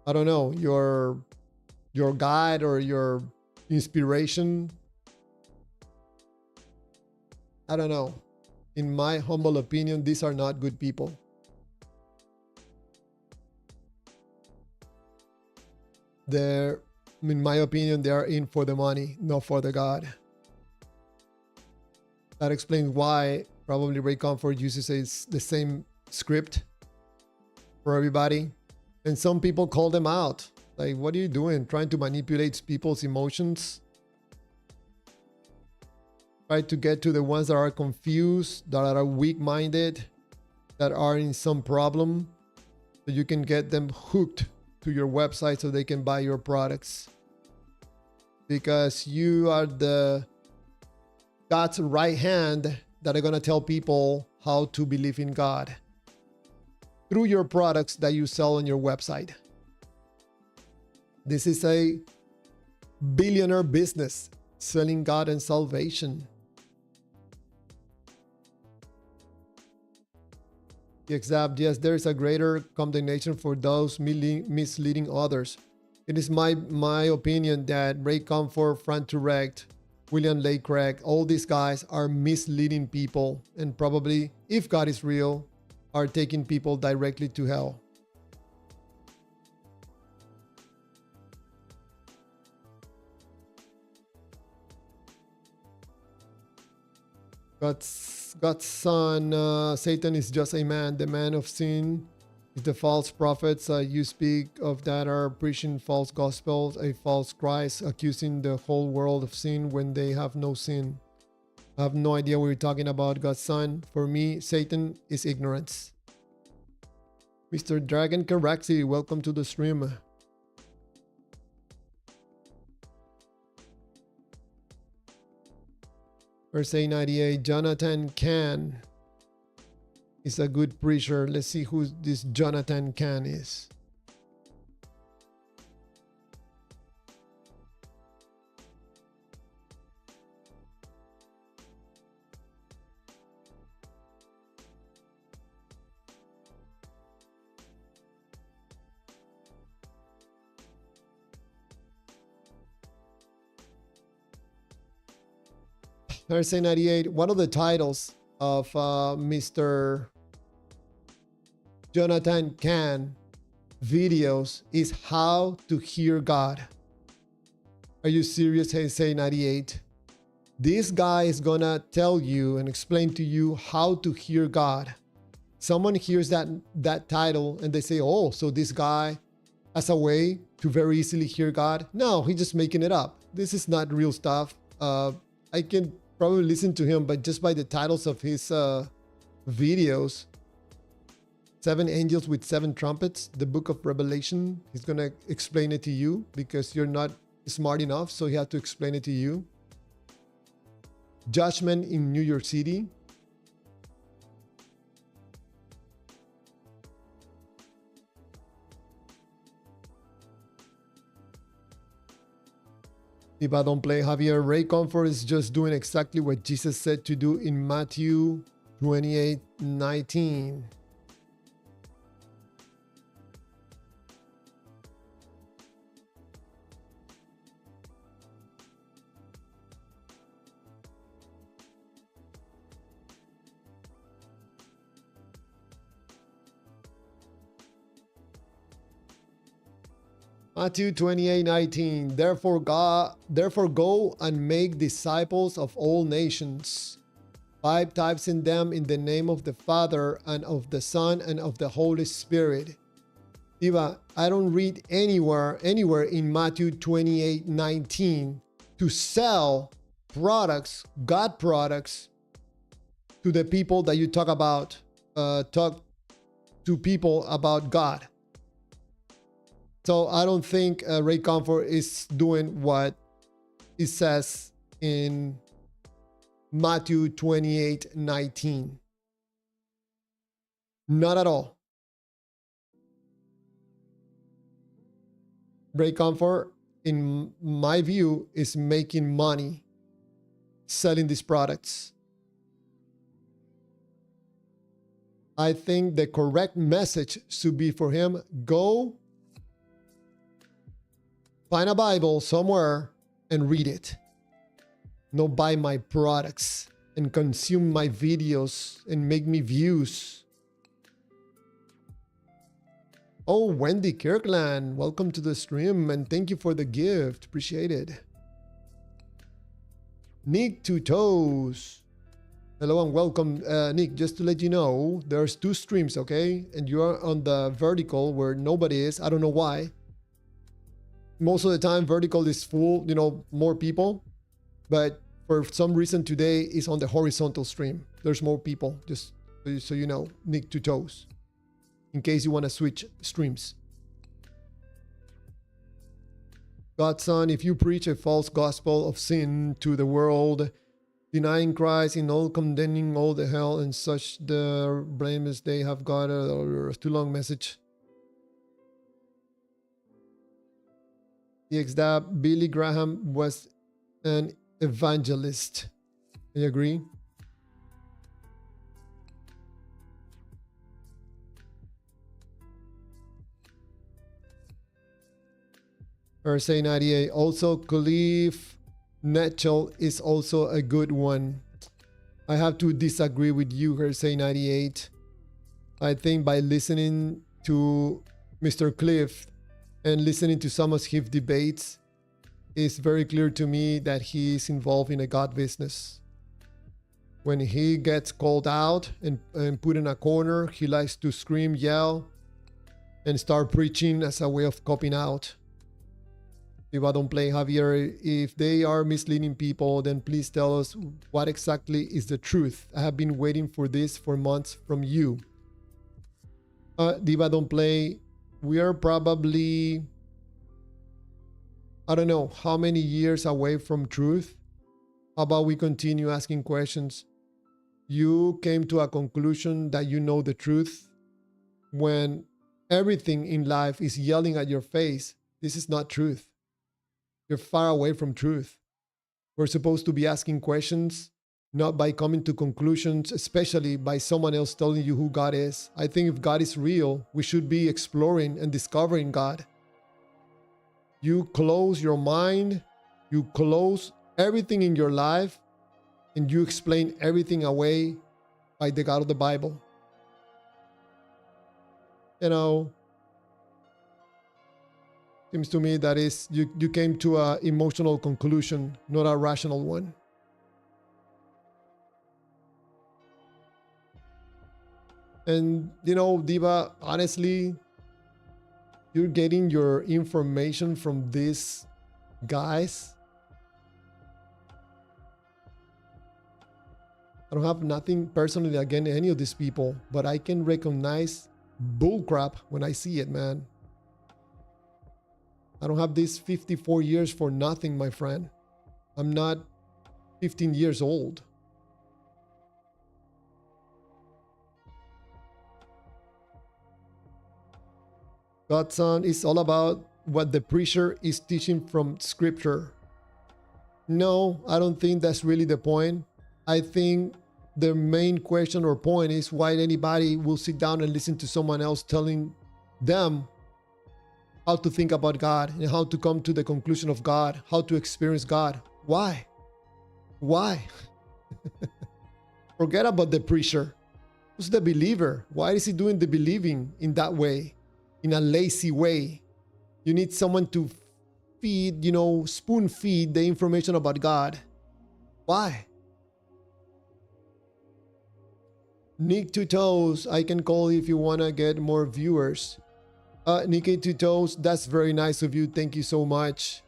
I don't know, your guide or your inspiration, I don't know. In my humble opinion, these are not good people. They're, in my opinion, they are in for the money, not for the God. That explains why probably Ray Comfort uses the same script for everybody. And some people call them out. Like, what are you doing? Trying to manipulate people's emotions? Try to get to the ones that are confused, that are weak-minded, that are in some problem, so you can get them hooked to your website so they can buy your products. Because you are the God's right hand that are going to tell people how to believe in God through your products that you sell on your website. This is a billionaire business, selling God and salvation. Except, yes, there is a greater condemnation for those misleading others. It is my opinion that Ray Comfort, Frank Turek, William Lane Craig, all these guys are misleading people, and probably, if God is real, are taking people directly to hell. God's son, Satan is just a man. The man of sin is the false prophets you speak of that are preaching false gospels, a false Christ, accusing the whole world of sin when they have no sin. I have no idea what you're talking about, God's son. For me, Satan is ignorance. Mr. Dragon Karaxi, welcome to the stream. Verse 98, Jonathan Can is a good preacher. Let's see who this Jonathan Can is. RSA 98, one of the titles of Mr. Jonathan Kahn videos is How to Hear God. Are you serious, RSA 98? This guy is gonna tell you and explain to you how to hear God. Someone hears that title and they say, oh, so this guy has a way to very easily hear God. No, he's just making it up. This is not real stuff. I can probably listen to him, but just by the titles of his videos, 7 angels with 7 trumpets, the book of Revelation, he's gonna explain it to you because you're not smart enough, so he had to explain it to you. Judgment in New York City. If I don't play, Javier, Ray Comfort is just doing exactly what Jesus said to do in Matthew 28:19. Matthew 28:19. Therefore go and make disciples of all nations, baptizing them in the name of the Father and of the Son and of the Holy Spirit. Diva, I don't read anywhere in Matthew 28:19 to sell products, God products, to the people that you talk to people about God. So I don't think Ray Comfort is doing what it says in Matthew 28:19. Not at all. Ray Comfort, in my view, is making money selling these products. I think the correct message should be for him, go find a Bible somewhere and read it. No, buy my products and consume my videos and make me views. Oh, Wendy Kirkland, welcome to the stream and thank you for the gift. Appreciate it. Nick Two Toes. Hello and welcome. Nick, just to let you know, there's 2 streams, okay? And you are on the vertical where nobody is. I don't know why. Most of the time vertical is full, more people, but for some reason today is on the horizontal stream. There's more people, just so you know. Nick Two Toes, in case you want to switch streams. Godson, if you preach a false gospel of sin to the world, denying Christ in all, condemning all the hell and such the blameless they have got a too long message. That Billy Graham was an evangelist. I agree. RSA 98. Also, Cliff Netchell is also a good one. I have to disagree with you, RSA 98. I think by listening to Mr. Cliff and listening to some of his debates, it's very clear to me that he is involved in a God business. When he gets called out and put in a corner, he likes to scream, yell, and start preaching as a way of coping out. If I don't play, Javier, if they are misleading people, then please tell us what exactly is the truth. I have been waiting for this for months from you. Diva Don't Play, we are probably, I don't know how many years away from truth. How about we continue asking questions? You came to a conclusion that you know the truth when everything in life is yelling at your face. This is not truth. You're far away from truth. We're supposed to be asking questions, not by coming to conclusions, especially by someone else telling you who God is. I think if God is real, we should be exploring and discovering God. You close your mind, you close everything in your life and you explain everything away by the God of the Bible. You know, seems to me that is you came to an emotional conclusion, not a rational one. And you know, Diva, honestly, you're getting your information from these guys. I don't have nothing personally against any of these people, but I can recognize bullcrap when I see it, man. I don't have these 54 years for nothing, my friend. I'm not 15 years old. Godson is all about what the preacher is teaching from scripture. No, I don't think that's really the point. I think the main question or point is why anybody will sit down and listen to someone else telling them how to think about God and how to come to the conclusion of God, how to experience God. Why? Why? Forget about the preacher. Who's the believer? Why is he doing the believing in that way, in a lazy way? You need someone to feed, spoon feed the information about God. Why? Nick Two Toes, I can call if you want to get more viewers. Nicky Two Toes, that's very nice of you. Thank you so much.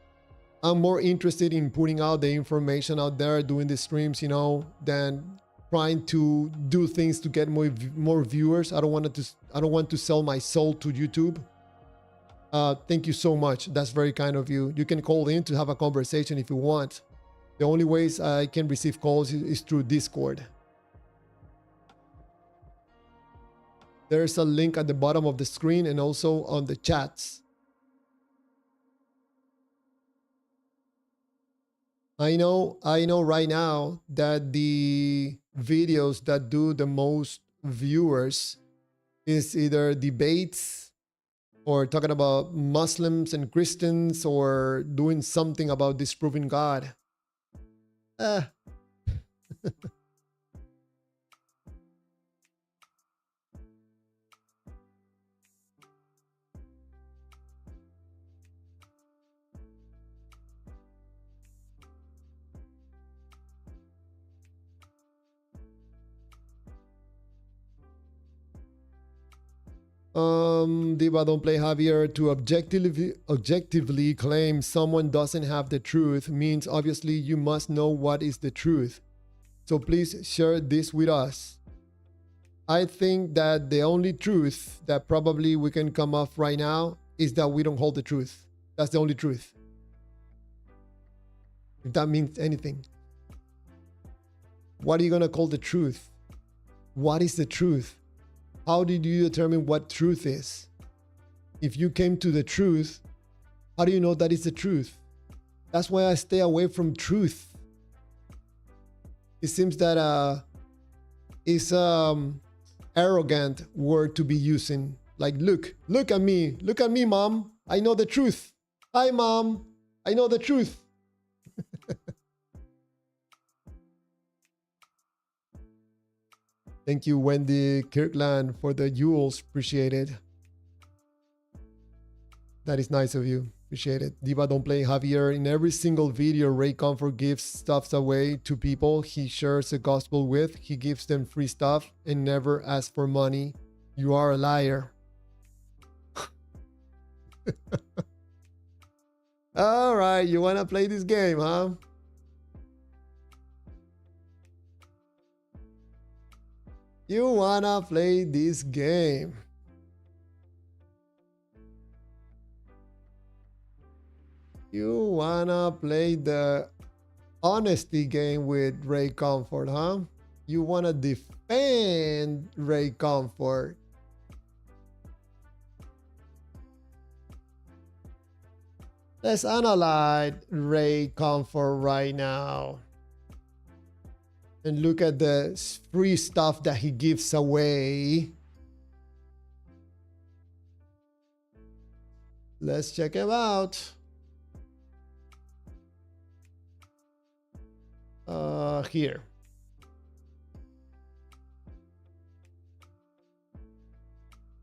I'm more interested in putting out the information out there, doing the streams, than trying to do things to get more viewers. I don't want to sell my soul to YouTube. Thank you so much. That's very kind of you. You can call in to have a conversation if you want. The only ways I can receive calls is through Discord. There's a link at the bottom of the screen and also on the chats. I know right now that the videos that do the most viewers is either debates or talking about Muslims and Christians or doing something about disproving God. Diva Don't Play Javier, to objectively claim someone doesn't have the truth means obviously you must know what is the truth. So please share this with us. I think that the only truth that probably we can come off right now is that we don't hold the truth. That's the only truth. If that means anything. What are you going to call the truth? What is the truth? How did you determine what truth is? If you came to the truth, how do you know that is the truth? That's why I stay away from truth. It seems that it's arrogant word to be using. Like, look at me, mom. I know the truth. Hi, mom. I know the truth. Thank you, Wendy Kirkland, for the jewels. Appreciate it. That is nice of you. Appreciate it. Diva Don't Play Javier. In every single video, Ray Comfort gives stuff away to people he shares the gospel with. He gives them free stuff and never asks for money. You are a liar. All right, you want to play this game, huh? You wanna play this game. You wanna play the honesty game with Ray Comfort, huh? You wanna defend Ray Comfort. Let's analyze Ray Comfort right now. And look at the free stuff that he gives away. Let's check him out. Here.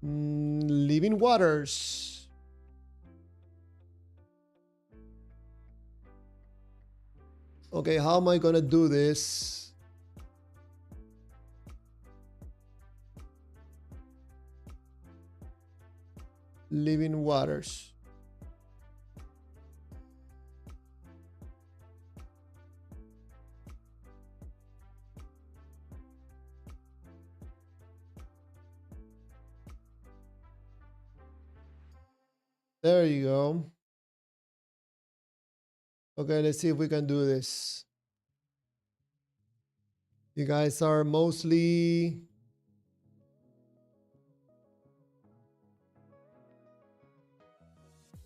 Living Waters. Okay, how am I gonna do this? Living Waters. There you go. Okay, let's see if we can do this. You guys are mostly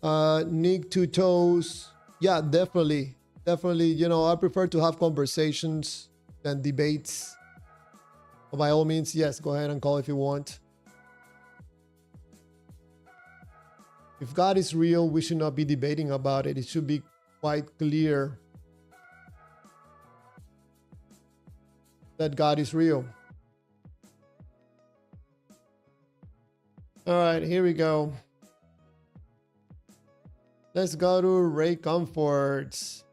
Nick Two Toes. Yeah, definitely. Definitely. You know, I prefer to have conversations than debates. But by all means, yes, go ahead and call if you want. If God is real, we should not be debating about it. It should be quite clear that God is real. All right, here we go. Let's go to Ray Comfort's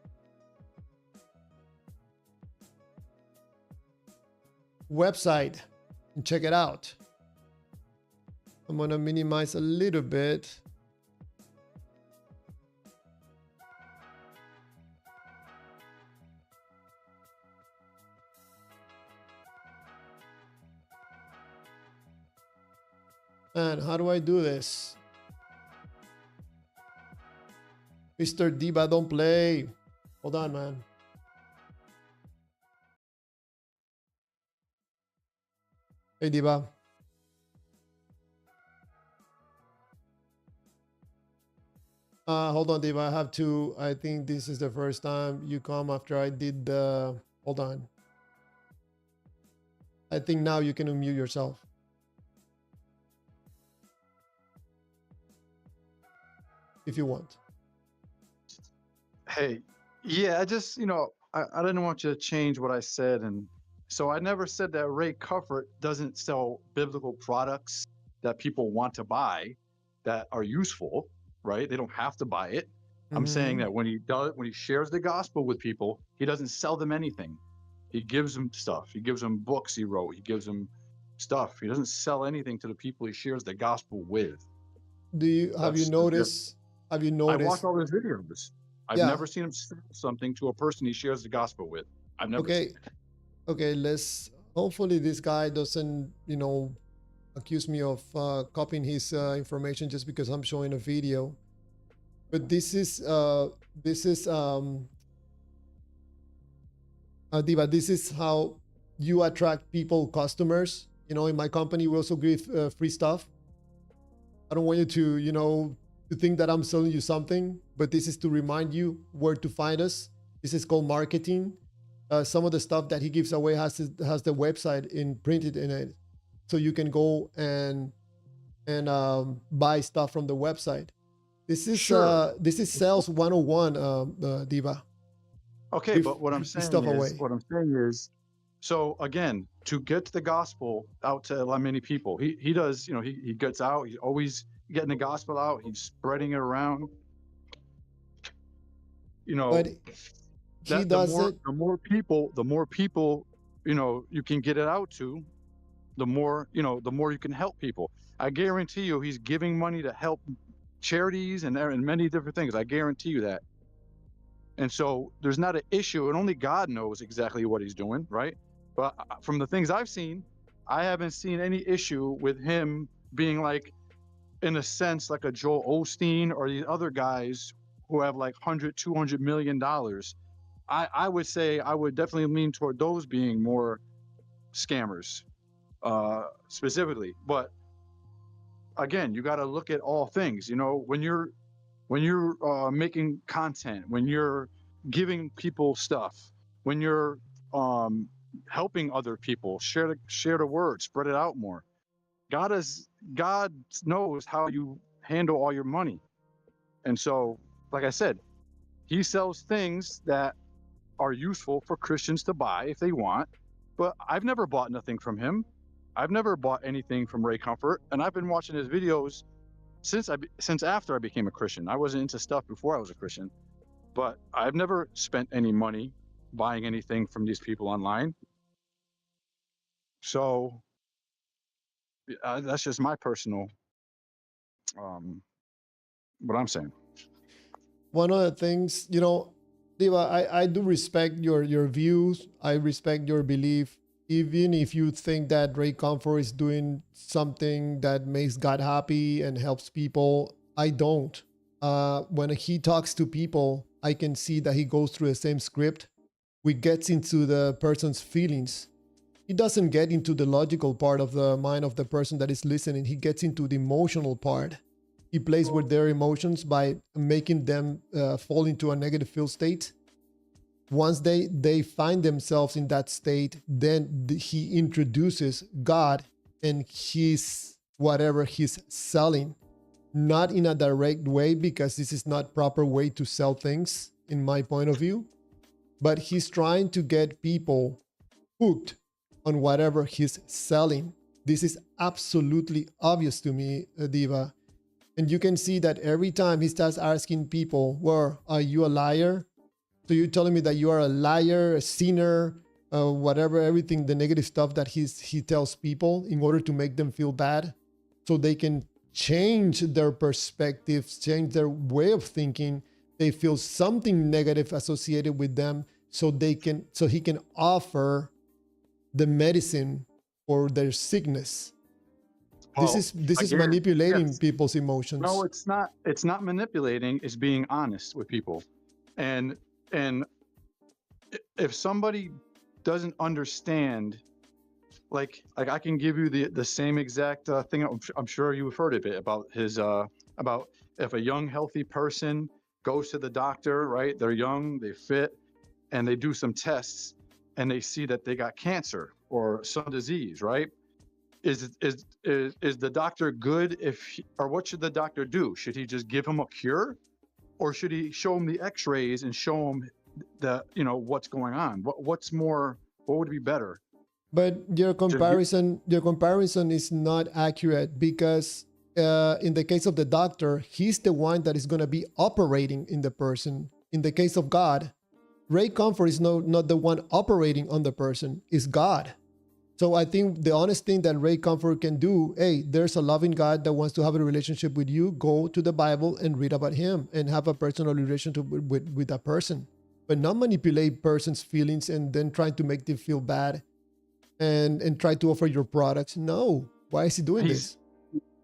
website and check it out. I'm gonna minimize a little bit. And how do I do this? Mr. Diva, don't play. Hold on, man. Hey, Diva. Hold on, Diva. I have to. I think this is the first time you come after I did the. Hold on. I think now you can unmute yourself. If you want. Hey, yeah, I just, I didn't want you to change what I said. And so I never said that Ray Comfort doesn't sell biblical products that people want to buy that are useful, right? They don't have to buy it. I'm saying that when he shares the gospel with people, he doesn't sell them anything. He gives them stuff. He gives them books he wrote. He gives them stuff. He doesn't sell anything to the people he shares the gospel with. Have you noticed? I watch all his videos. I've never seen him sell something to a person he shares the gospel with. I've never seen it. Okay, hopefully this guy doesn't, accuse me of copying his information just because I'm showing a video. But this is Diva, this is how you attract customers. In my company, we also give free stuff. I don't want you to, to think that I'm selling you something, but this is to remind you where to find us. This is called marketing. Some of the stuff that he gives away has the website printed in it, so you can go and buy stuff from the website. This is sales 101, Diva. Okay, but what I'm saying is, so again, to get the gospel out to many people, he does, he gets out, he's always getting the gospel out, he's spreading it around. But he does it. The more people, you can get it out to, the more you can help people. I guarantee you, he's giving money to help charities and many different things. I guarantee you that. And so there's not an issue, and only God knows exactly what he's doing, right? But from the things I've seen, I haven't seen any issue with him being like, in a sense, like a Joel Osteen or these other guys who have like $100-200 million. I would say I would definitely lean toward those being more scammers, specifically. But again, you got to look at all things. When you're making content, when you're giving people stuff, when you're helping other people, share the word, spread it out more. God knows how you handle all your money. And so, like I said, he sells things that are useful for Christians to buy if they want, but I've never bought nothing from him. I've never bought anything from Ray Comfort, and I've been watching his videos since after I became a Christian. I wasn't into stuff before I was a Christian, but I've never spent any money buying anything from these people online. So that's just my personal, what I'm saying. One of the things, you know, Diva, I do respect your views. I respect your belief. Even if you think that Ray Comfort is doing something that makes God happy and helps people, I don't. When he talks to people, I can see that he goes through the same script, which gets into the person's feelings. He doesn't get into the logical part of the mind of the person that is listening. He gets into the emotional part. He plays with their emotions by making them fall into a negative feel state. Once they find themselves in that state, then he introduces God and whatever he's selling. Not in a direct way, because this is not proper way to sell things, in my point of view. But he's trying to get people hooked on whatever he's selling. This is absolutely obvious to me, Diva. And you can see that every time he starts asking people, well, are you a liar? So you're telling me that you are a liar, a sinner, whatever, everything, the negative stuff that he tells people in order to make them feel bad, so they can change their perspectives, change their way of thinking. They feel something negative associated with them, so he can offer the medicine for their sickness. This is manipulating people's emotions. No, it's not. It's not manipulating. It's being honest with people. And if somebody doesn't understand, like I can give you the same exact thing. I'm sure you've heard of it, about his about if a young healthy person goes to the doctor, right? They're young, they fit, and they do some tests, and they see that they got cancer or some disease, right? Is the doctor good or what should the doctor do? Should he just give him a cure, or should he show him the x-rays and show him what's going on? What would be better? But your comparison is not accurate, because in the case of the doctor, he's the one that is going to be operating in the person. In the case of God, Ray Comfort is not the one operating on the person, it's God. So I think the honest thing that Ray Comfort can do, hey, there's a loving God that wants to have a relationship with you. Go to the Bible and read about him and have a personal relationship with that person. But not manipulate person's feelings and then try to make them feel bad and try to offer your products. No. Why is he doing this?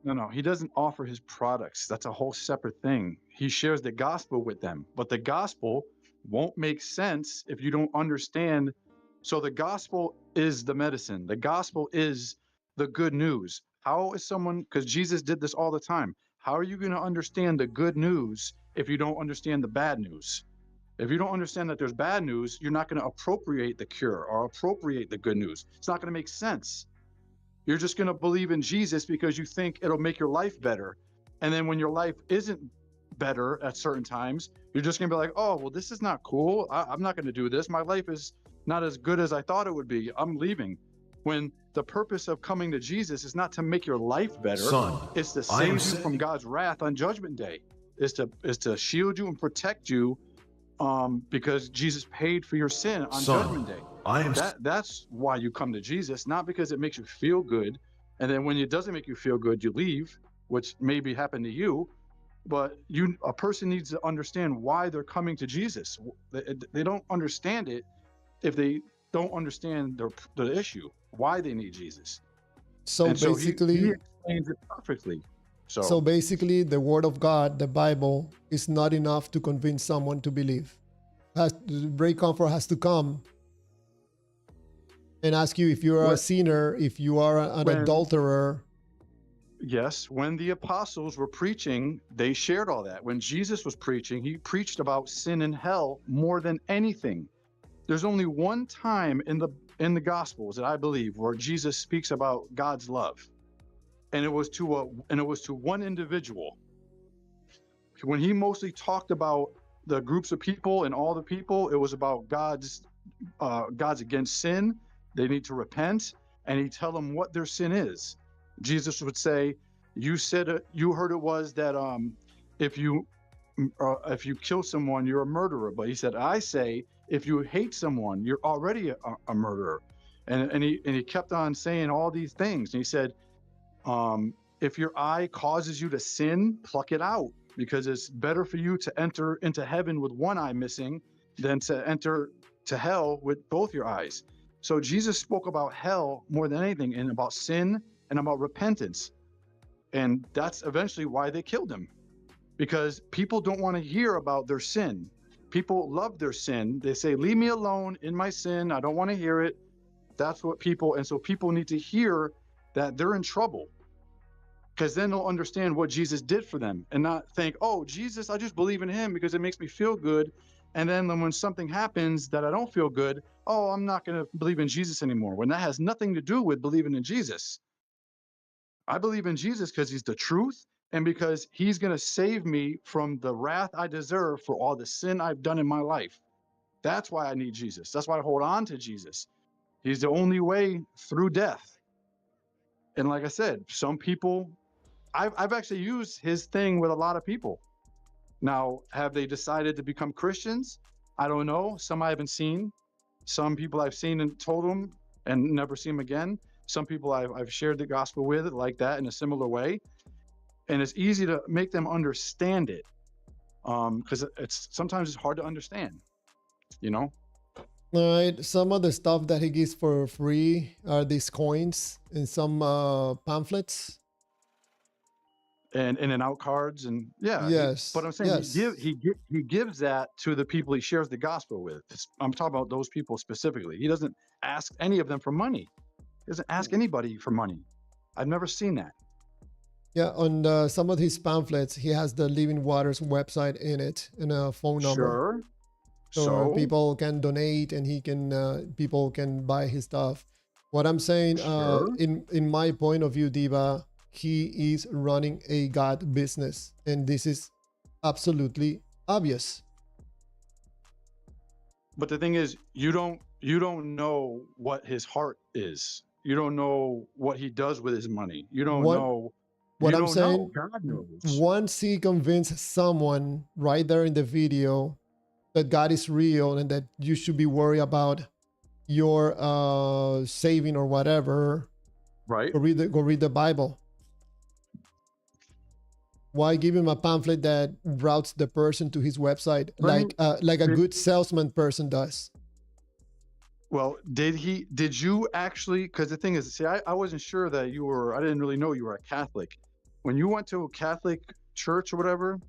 No, he doesn't offer his products. That's a whole separate thing. He shares the gospel with them, but the gospel won't make sense if you don't understand. So the gospel is the medicine. The gospel is the good news. How is someone, because Jesus did this all the time, how are you going to understand the good news if you don't understand the bad news? If you don't understand that there's bad news, you're not going to appropriate the cure or appropriate the good news. It's not going to make sense. You're just going to believe in Jesus because you think it'll make your life better. And then when your life isn't better at certain times, you're just going to be like, oh, well, this is not cool. I'm not going to do this. My life is not as good as I thought it would be. I'm leaving. When the purpose of coming to Jesus is not to make your life better. Son, it's to save you from God's wrath on Judgment Day. Is to shield you and protect you, because Jesus paid for your sin on Judgment Day. That's why you come to Jesus, not because it makes you feel good. And then when it doesn't make you feel good, you leave, which maybe happened to you. But a person needs to understand why they're coming to Jesus. They don't understand it if they don't understand the issue, why they need Jesus. So basically, he explains it perfectly. So basically, the Word of God, the Bible, is not enough to convince someone to believe. Ray Comfort has to come and ask you if you are a sinner, if you are an adulterer. Yes, when the apostles were preaching, they shared all that. When Jesus was preaching, he preached about sin and hell more than anything. There's only one time in the Gospels that I believe where Jesus speaks about God's love, and it was to one individual. When he mostly talked about the groups of people and all the people, it was about God's against sin. They need to repent, and he'd tell them what their sin is. Jesus would say, "You said you heard it was that if you kill someone, you're a murderer." But he said, "I say, if you hate someone, you're already a murderer." And he kept on saying all these things. And he said, if your eye causes you to sin, pluck it out, because it's better for you to enter into heaven with one eye missing than to enter to hell with both your eyes. So Jesus spoke about hell more than anything, and about sin and about repentance. And that's eventually why they killed him, because people don't want to hear about their sin. People love their sin. They say, "Leave me alone in my sin. I don't want to hear it." That's what people, and so people need to hear that they're in trouble, because then they'll understand what Jesus did for them, and not think, "Oh, Jesus, I just believe in him because it makes me feel good." And then when something happens that I don't feel good, "Oh, I'm not going to believe in Jesus anymore," when that has nothing to do with believing in Jesus. I believe in Jesus because he's the truth, and because he's going to save me from the wrath I deserve for all the sin I've done in my life. That's why I need Jesus. That's why I hold on to Jesus. He's the only way through death. And like I said, some people, I've actually used his thing with a lot of people. Now, have they decided to become Christians? I don't know. Some I haven't seen. Some people I've seen and told them and never seen them again. Some people I've shared the gospel with like that in a similar way. And it's easy to make them understand it, because sometimes it's hard to understand, you know? All right. Some of the stuff that he gives for free are these coins and some pamphlets. And in and out cards, and yeah. Yes. But I'm saying Yes. he gives that to the people he shares the gospel with. I'm talking about those people specifically. He doesn't ask any of them for money. He doesn't ask anybody for money. I've never seen that. Yeah, on some of his pamphlets, he has the Living Waters website in it and a phone number. Sure. So people can donate, and he can people can buy his stuff. What I'm saying, Sure. in my point of view, Diva, he is running a God business, and this is absolutely obvious. But the thing is, you don't know what his heart is. You don't know what he does with his money. You don't know. What You I'm don't saying, know. God knows. once he convinces someone right there in the video that God is real and that you should be worried about your saving or whatever, Right. go read the Bible. Why give him a pamphlet that routes the person to his website like a good salesman person does? Well, did you actually, because the thing is, see, I wasn't sure that you were, I didn't really know you were a Catholic. When you went to a Catholic church or whatever,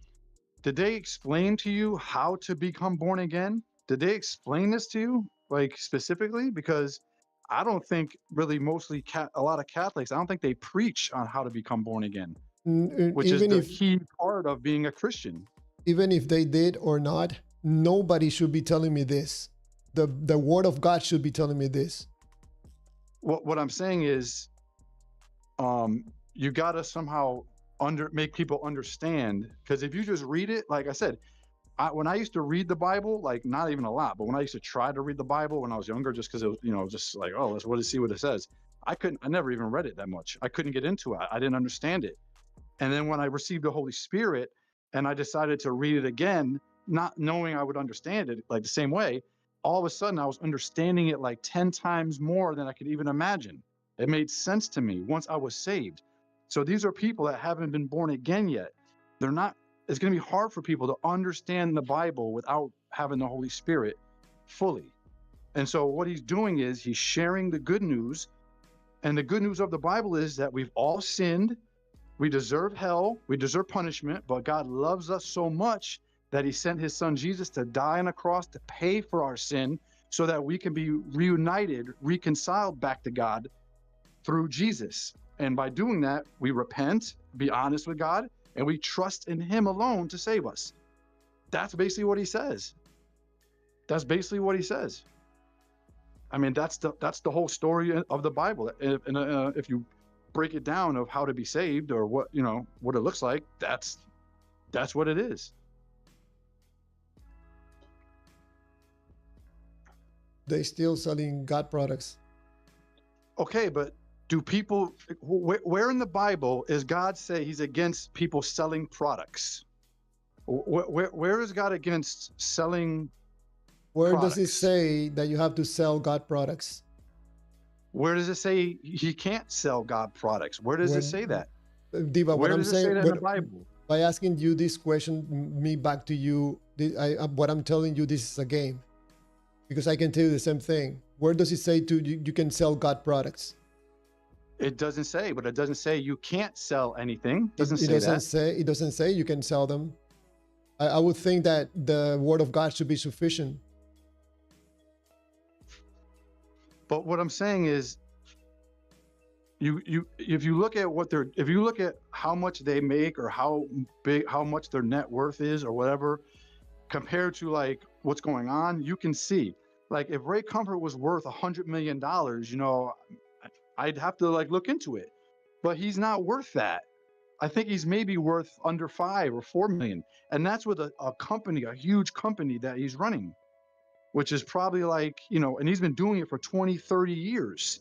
did they explain to you how to become born again? Did they explain this to you, like specifically? Because I don't think really a lot of Catholics, I don't think they preach on how to become born again, which is the key part of being a Christian. Even if they did or not, nobody should be telling me this. The word of God should be telling me this. What I'm saying is, you gotta somehow make people understand, because if you just read it, like I said, when I used to read the Bible, like not even a lot, but when I used to try to read the Bible when I was younger, just because it was, just like, oh, let's see what it says. I never even read it that much. I couldn't get into it. I didn't understand it. And then when I received the Holy Spirit and I decided to read it again, not knowing I would understand it like the same way, all of a sudden I was understanding it like 10 times more than I could even imagine. It made sense to me once I was saved. So these are people that haven't been born again yet. It's going to be hard for people to understand the Bible without having the Holy Spirit fully. And so what he's doing is he's sharing the good news. And the good news of the Bible is that we've all sinned. We deserve hell. We deserve punishment. But God loves us so much that he sent his son Jesus to die on a cross to pay for our sin so that we can be reunited, reconciled back to God through Jesus. And by doing that, we repent, be honest with God, and we trust in him alone to save us. That's basically what he says. That's basically what he says. I mean, that's the whole story of the Bible. And if you break it down of how to be saved, or what it looks like, that's what it is. They still selling God products. Okay, but do people, where in the Bible is God say he's against people selling products? Where is God against selling Where does it products? say that you have to sell God products? Where does it say he can't sell God products? Where does it say that? Diva, what Where I'm does it say saying, that in the Bible? by asking you this question, me back to you, what I'm telling you, this is a game. Because I can tell you the same thing. Where does it say you can sell God products? It doesn't say, but it doesn't say you can't sell anything. It doesn't It say doesn't that. say, it doesn't say you can sell them. I would think that the word of God should be sufficient. But what I'm saying is, if you look at if you look at how much they make or how much their net worth is or whatever, compared to like what's going on, you can see, like, if Ray Comfort was worth $100 million, you know, I'd have to like look into it, but he's not worth that. I think he's maybe worth under 5 or 4 million. And that's with a company, a huge company that he's running, which is probably like, you know, and he's been doing it for 20, 30 years.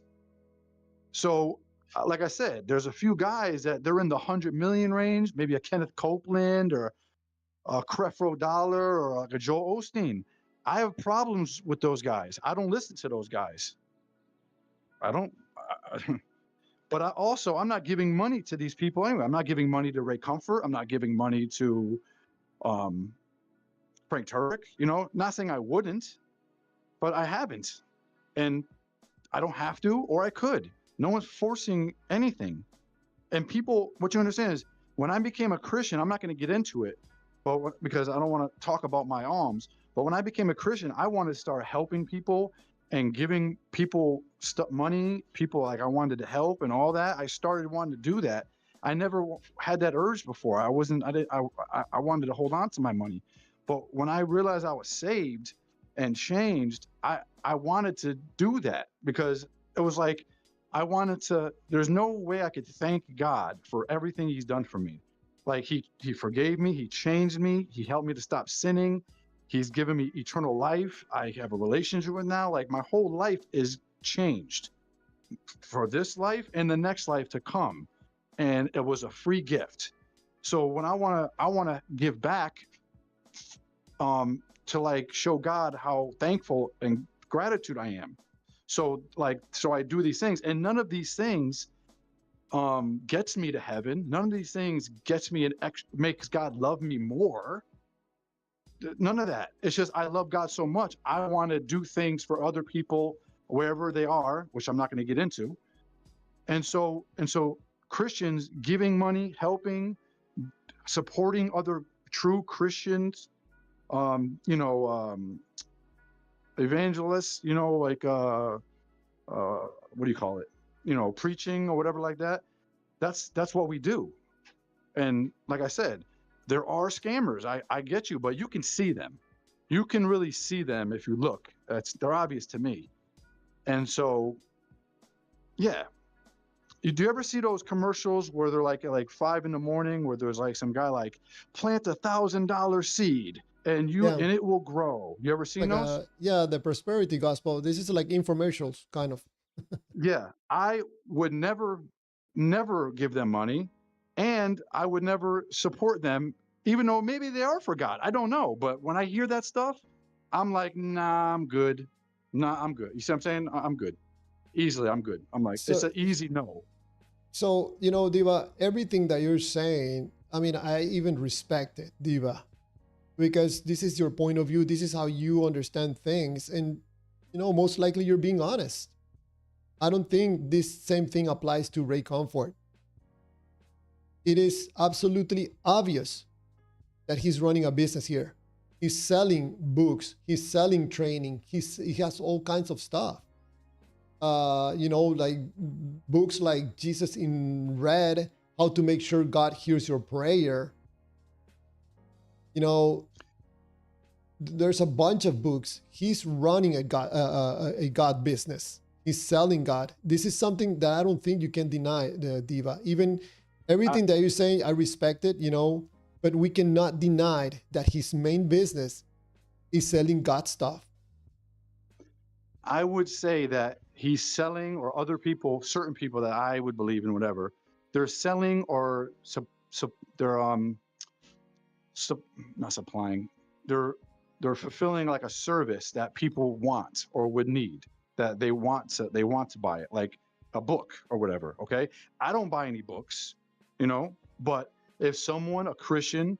So, like I said, there's a few guys that they're in the 100 million range, maybe a Kenneth Copeland or a Creflo Dollar or like a Joel Osteen. I have problems with those guys. I don't listen to those guys. I don't. But I'm not giving money to these people anyway. I'm not giving money to Ray Comfort. I'm not giving money to Frank Turek. You know, not saying I wouldn't, but I haven't, and I don't have to, or I could. No one's forcing anything. And people, what you understand is, when I became a Christian, I'm not going to get into it, but because I don't want to talk about my alms. But when I became a Christian, I wanted to start helping people and giving people money, people like I wanted to help and all that. I started wanting to do that. I never had that urge before. I wanted to hold on to my money. But when I realized I was saved and changed, I wanted to do that, because it was like, there's no way I could thank God for everything he's done for me. Like he forgave me, he changed me, he helped me to stop sinning. He's given me eternal life. I have a relationship with now. Like my whole life is changed for this life and the next life to come. And it was a free gift. So when I want to give back, to like show God how thankful and gratitude I am. So I do these things, and none of these things gets me to heaven. None of these things makes God love me more. None of that. It's just I love God so much. I want to do things for other people wherever they are, which I'm not going to get into. And so Christians giving money, helping, supporting other true Christians, evangelists, like what do you call it? Preaching or whatever like that. That's what we do. And like I said, there are scammers. I get you, but you can see them. You can really see them if you look. They're obvious to me. And so, yeah. Do you ever see those commercials where they're like at like 5 a.m, where there's like some guy like, plant $1,000 seed and it will grow? You ever seen like those? Yeah, the prosperity gospel. This is like infomercials, kind of. Yeah, I would never give them money, and I would never support them, even though maybe they are for God. I don't know. But when I hear that stuff, I'm like, nah, I'm good. Nah, I'm good. You see what I'm saying? I'm good. Easily, I'm good. I'm like, it's an easy no. So, Diva, everything that you're saying, I mean, I even respect it, Diva, because this is your point of view. This is how you understand things. And, most likely you're being honest. I don't think this same thing applies to Ray Comfort. It is absolutely obvious that he's running a business here. He's selling books. He's selling training. He has all kinds of stuff. Like books like Jesus in Red, How to Make Sure God Hears Your Prayer. There's a bunch of books. He's running a God business. He's selling God. This is something that I don't think you can deny, the Diva. Even everything that you're saying, I respect it, but we cannot deny that his main business is selling God stuff. I would say that he's selling, or other people, certain people that I would believe in, whatever, they're selling or they're not supplying, they're fulfilling like a service that people want or would need, that they want to buy it, like a book or whatever. Okay, I don't buy any books, you know, but if someone, a Christian,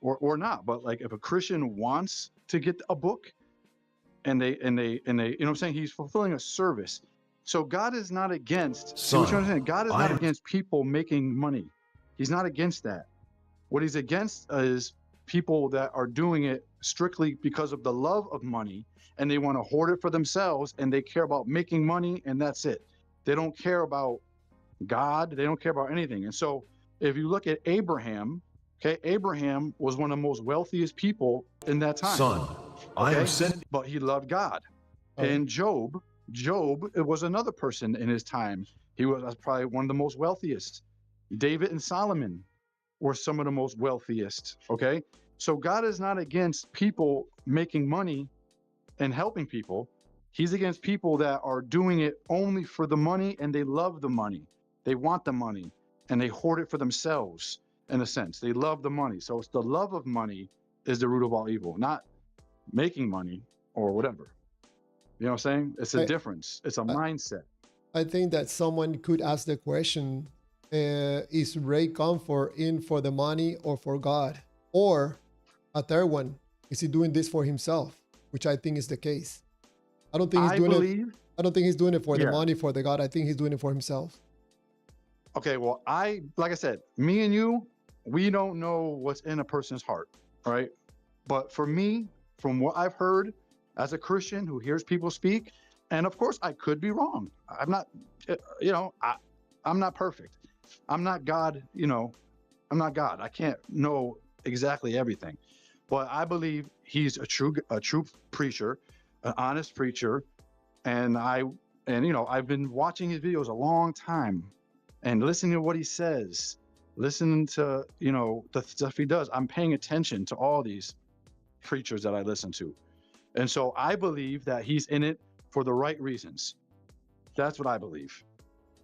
or not, but like if a Christian wants to get a book, and they, you know what I'm saying, he's fulfilling a service. So God is not against, see what you understand? God is not against people making money. He's not against that. What he's against is people that are doing it strictly because of the love of money, and they want to hoard it for themselves, and they care about making money, and that's it. They don't care about God. They don't care about anything. And so if you look at Abraham, okay, Abraham was one of the most wealthiest people in that time. Son, I am sent. But he loved God. And Job, it was another person in his time. He was probably one of the most wealthiest. David and Solomon were some of the most wealthiest. Okay, so God is not against people making money and helping people. He's against people that are doing it only for the money, and they love the money. They want the money, and they hoard it for themselves. In a sense, they love the money. So it's the love of money is the root of all evil, not making money or whatever. You know what I'm saying? It's a difference. It's a mindset. I think that someone could ask the question, is Ray Comfort in for the money or for God? Or a third one, is he doing this for himself? Which I think is the case. I don't think he's doing it. I don't think he's doing it for the money, for the God. I think he's doing it for himself. Okay, well, like I said, me and you, we don't know what's in a person's heart, right? But for me, from what I've heard as a Christian who hears people speak, and of course I could be wrong. I'm not, you know, I'm not perfect. I'm not God, you know, I'm not God. I can't know exactly everything, but I believe he's a true preacher, an honest preacher. And you know, I've been watching his videos a long time and listening to what he says, listening to, you know, the stuff he does. I'm paying attention to all these preachers that I listen to. And so I believe that he's in it for the right reasons. That's what I believe.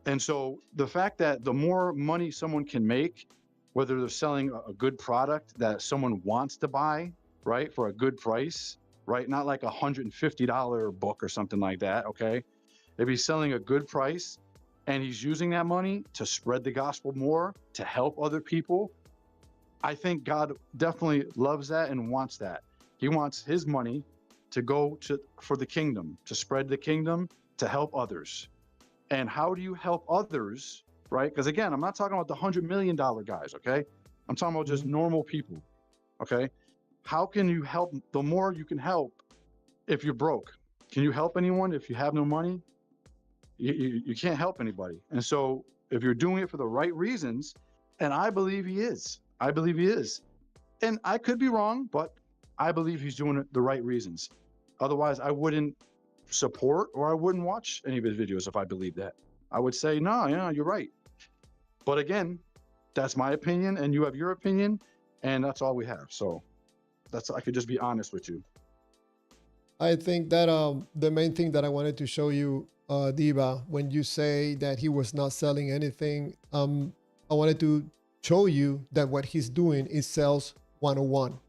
And so the fact that the more money someone can make, whether they're selling a good product that someone wants to buy, right, for a good price, right, not like $150 book or something like that, okay? If he's selling a good price and he's using that money to spread the gospel more, to help other people, I think God definitely loves that and wants that. He wants his money to go for the kingdom, to spread the kingdom, to help others. And how do you help others, right? Because again, I'm not talking about the $100 million guys, okay? I'm talking about just normal people, okay? How can you help? The more you can help if you're broke. Can you help anyone if you have no money? You can't help anybody. And so if you're doing it for the right reasons, and I believe he is, and I could be wrong, but I believe he's doing it the right reasons. Otherwise, I wouldn't support or I wouldn't watch any of his videos if I believed that. I would say, no, yeah, you're right. But again, that's my opinion and you have your opinion, and that's all we have. So I could just be honest with you. I think that the main thing that I wanted to show you, Diva, when you say that he was not selling anything, I wanted to show you that what he's doing is sales 101.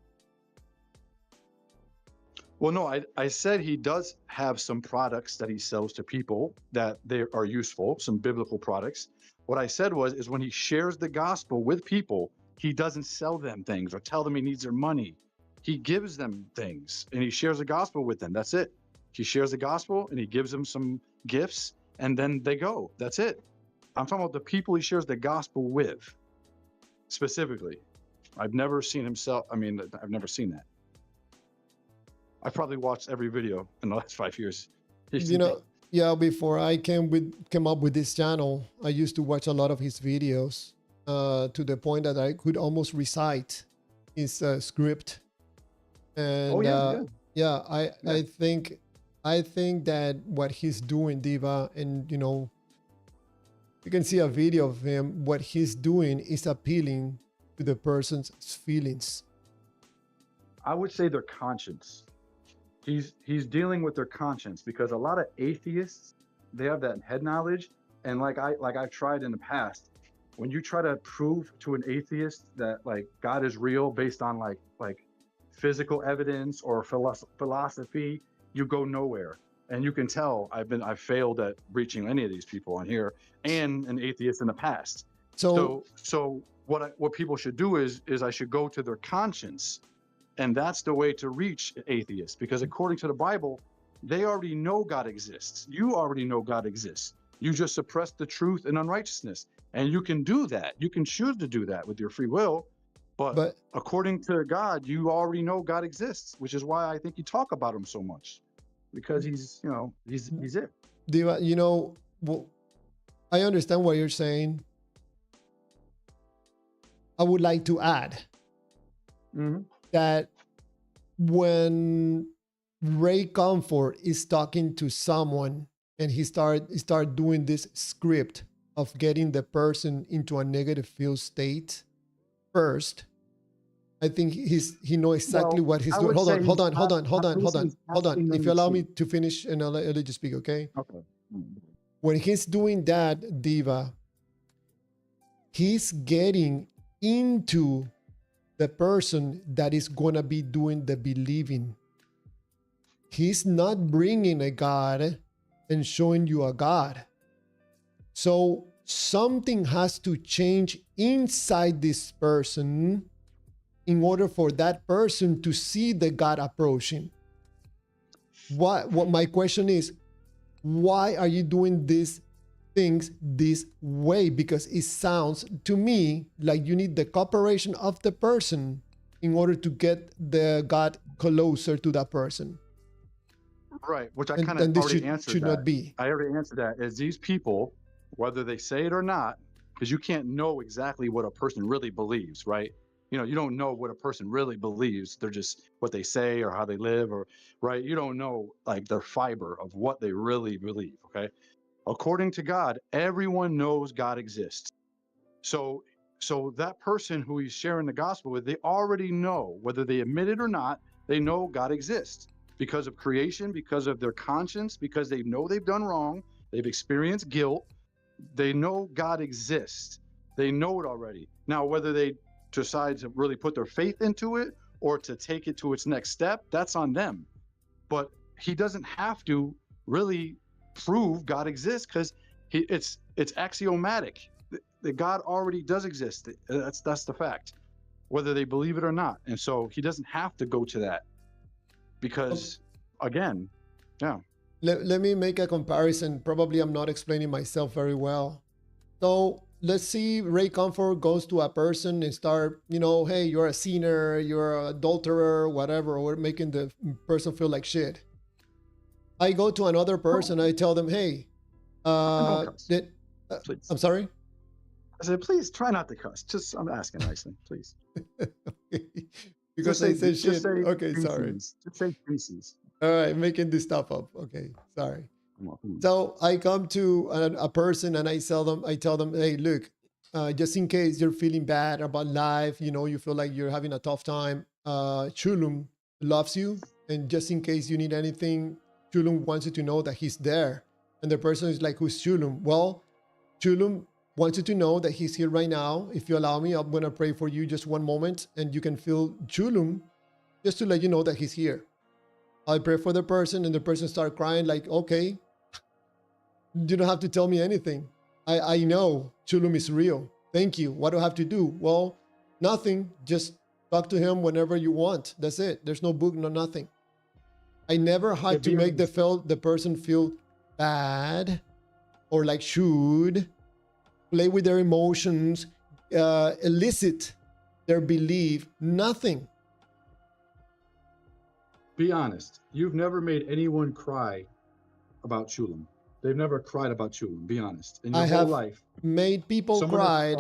Well, no, I said he does have some products that he sells to people that they are useful, some biblical products. What I said is when he shares the gospel with people, he doesn't sell them things or tell them he needs their money. He gives them things and he shares the gospel with them. That's it. He shares the gospel and he gives them some gifts and then they go. That's it. I'm talking about the people he shares the gospel with specifically. I've never seen him sell. I mean, I've never seen that. I've probably watched every video in the last 5 years. You know, yeah, before I came up with this channel, I used to watch a lot of his videos to the point that I could almost recite his script. And I think that what he's doing, Diva, and you know, you can see a video of him. What he's doing is appealing to the person's feelings. I would say their conscience. he's dealing with their conscience, because a lot of atheists, they have that head knowledge, and I've tried in the past, when you try to prove to an atheist that like God is real based on like physical evidence or philosophy, you go nowhere. And you can tell I've failed at reaching any of these people on here, and an atheist in the past. So So what people should do is I should go to their conscience, and that's the way to reach atheists, because according to the Bible, they already know God exists. You already know God exists. You just suppress the truth and unrighteousness, and you can do that. You can choose to do that with your free will, but according to God, you already know God exists, which is why I think you talk about him so much, because he's it. Diva, you know, well, I understand what you're saying. I would like to add that when Ray Comfort is talking to someone and he start doing this script of getting the person into a negative feel state first, I think he knows exactly what he's doing. Hold on. If you allow me to finish, and I'll let you speak, okay? Okay. When he's doing that, Diva, he's getting into the person that is going to be doing the believing. He's not bringing a God and showing you a God. So something has to change inside this person in order for that person to see the God approaching. What my question is, why are you doing these things this way? Because it sounds to me like you need the cooperation of the person in order to get the God closer to that person. Right, which I kind of already answered. Should not be. I already answered that. Is these people, whether they say it or not, because you can't know exactly what a person really believes, right? You know, you don't know what a person really believes. They're just what they say or how they live, or right. You don't know like their fiber of what they really believe. Okay. According to God, everyone knows God exists. So that person who he's sharing the gospel with, they already know, whether they admit it or not, they know God exists because of creation, because of their conscience, because they know they've done wrong. They've experienced guilt. They know God exists. They know it already. Now, whether they decide to really put their faith into it or to take it to its next step, that's on them. But he doesn't have to really prove God exists, because it's axiomatic that God already does exist. That's the fact, whether they believe it or not. And so he doesn't have to go to that, because again, yeah. Let me make a comparison. Probably I'm not explaining myself very well. So let's see, Ray Comfort goes to a person and start, you know, hey, you're a sinner, you're an adulterer, whatever, or making the person feel like shit. I go to another person, I tell them, hey, I'm sorry? I said, please try not to cuss. Just, I'm asking nicely, please. Because I say shit. Okay, sorry. Just say feces. All right, making this stuff up. Okay, sorry. So I come to a person and I tell them, hey, look, just in case you're feeling bad about life, you know, you feel like you're having a tough time, Chulum loves you. And just in case you need anything, Chulum wants you to know that he's there. And the person is like, who's Chulum? Well, Chulum wants you to know that he's here right now. If you allow me, I'm going to pray for you just one moment, and you can feel Chulum just to let you know that he's here. I pray for the person, and the person start crying like, okay, you don't have to tell me anything. I know Chulum is real. Thank you. What do I have to do? Well, nothing. Just talk to him whenever you want. That's it. There's no book, no nothing. I never had to make the person feel bad or like should play with their emotions, elicit their belief, nothing. Be honest. You've never made anyone cry about Chulum. They've never cried about Chulum. Be honest. In your whole life, made people cry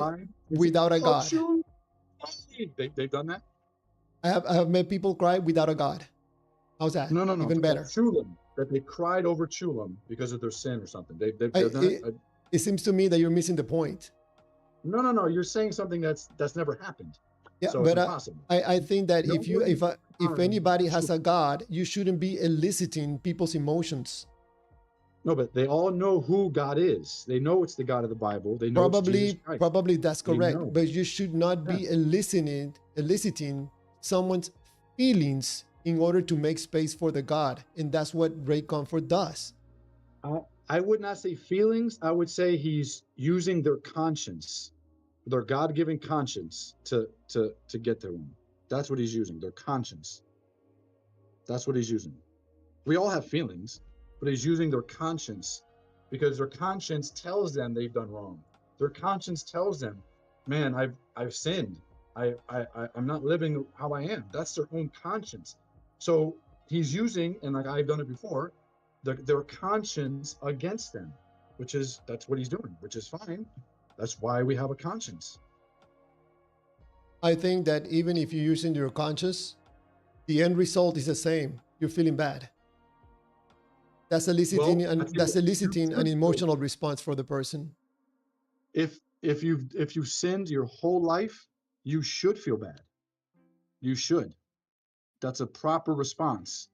without a God. They've done that? I have made people cry without a God. How's that? No. Even better. Chulum, that they cried over Chulum because of their sin or something. They've done it. It seems to me that you're missing the point. No. You're saying something that's never happened. Yeah, So it's but impossible. I think that if Nobody anybody has should- a God, you shouldn't be eliciting people's emotions. No, but they all know who God is. They know it's the God of the Bible. They know it's Jesus Christ. Probably that's They correct, know. but you should not be eliciting someone's feelings in order to make space for the God, and that's what Ray Comfort does. I would not say feelings. I would say he's using their conscience, their God-given conscience to get to him. That's what he's using, their conscience. That's what he's using. We all have feelings, but he's using their conscience because their conscience tells them they've done wrong. Their conscience tells them, man, I've sinned. I'm not living how I am. That's their own conscience. So he's using, and like I've done it before, their conscience against them, that's what he's doing, which is fine. That's why we have a conscience. I think that even if you're using your conscience, the end result is the same. You're feeling bad. That's eliciting, an emotional response for the person. If you've sinned your whole life, you should feel bad. You should. That's a proper response.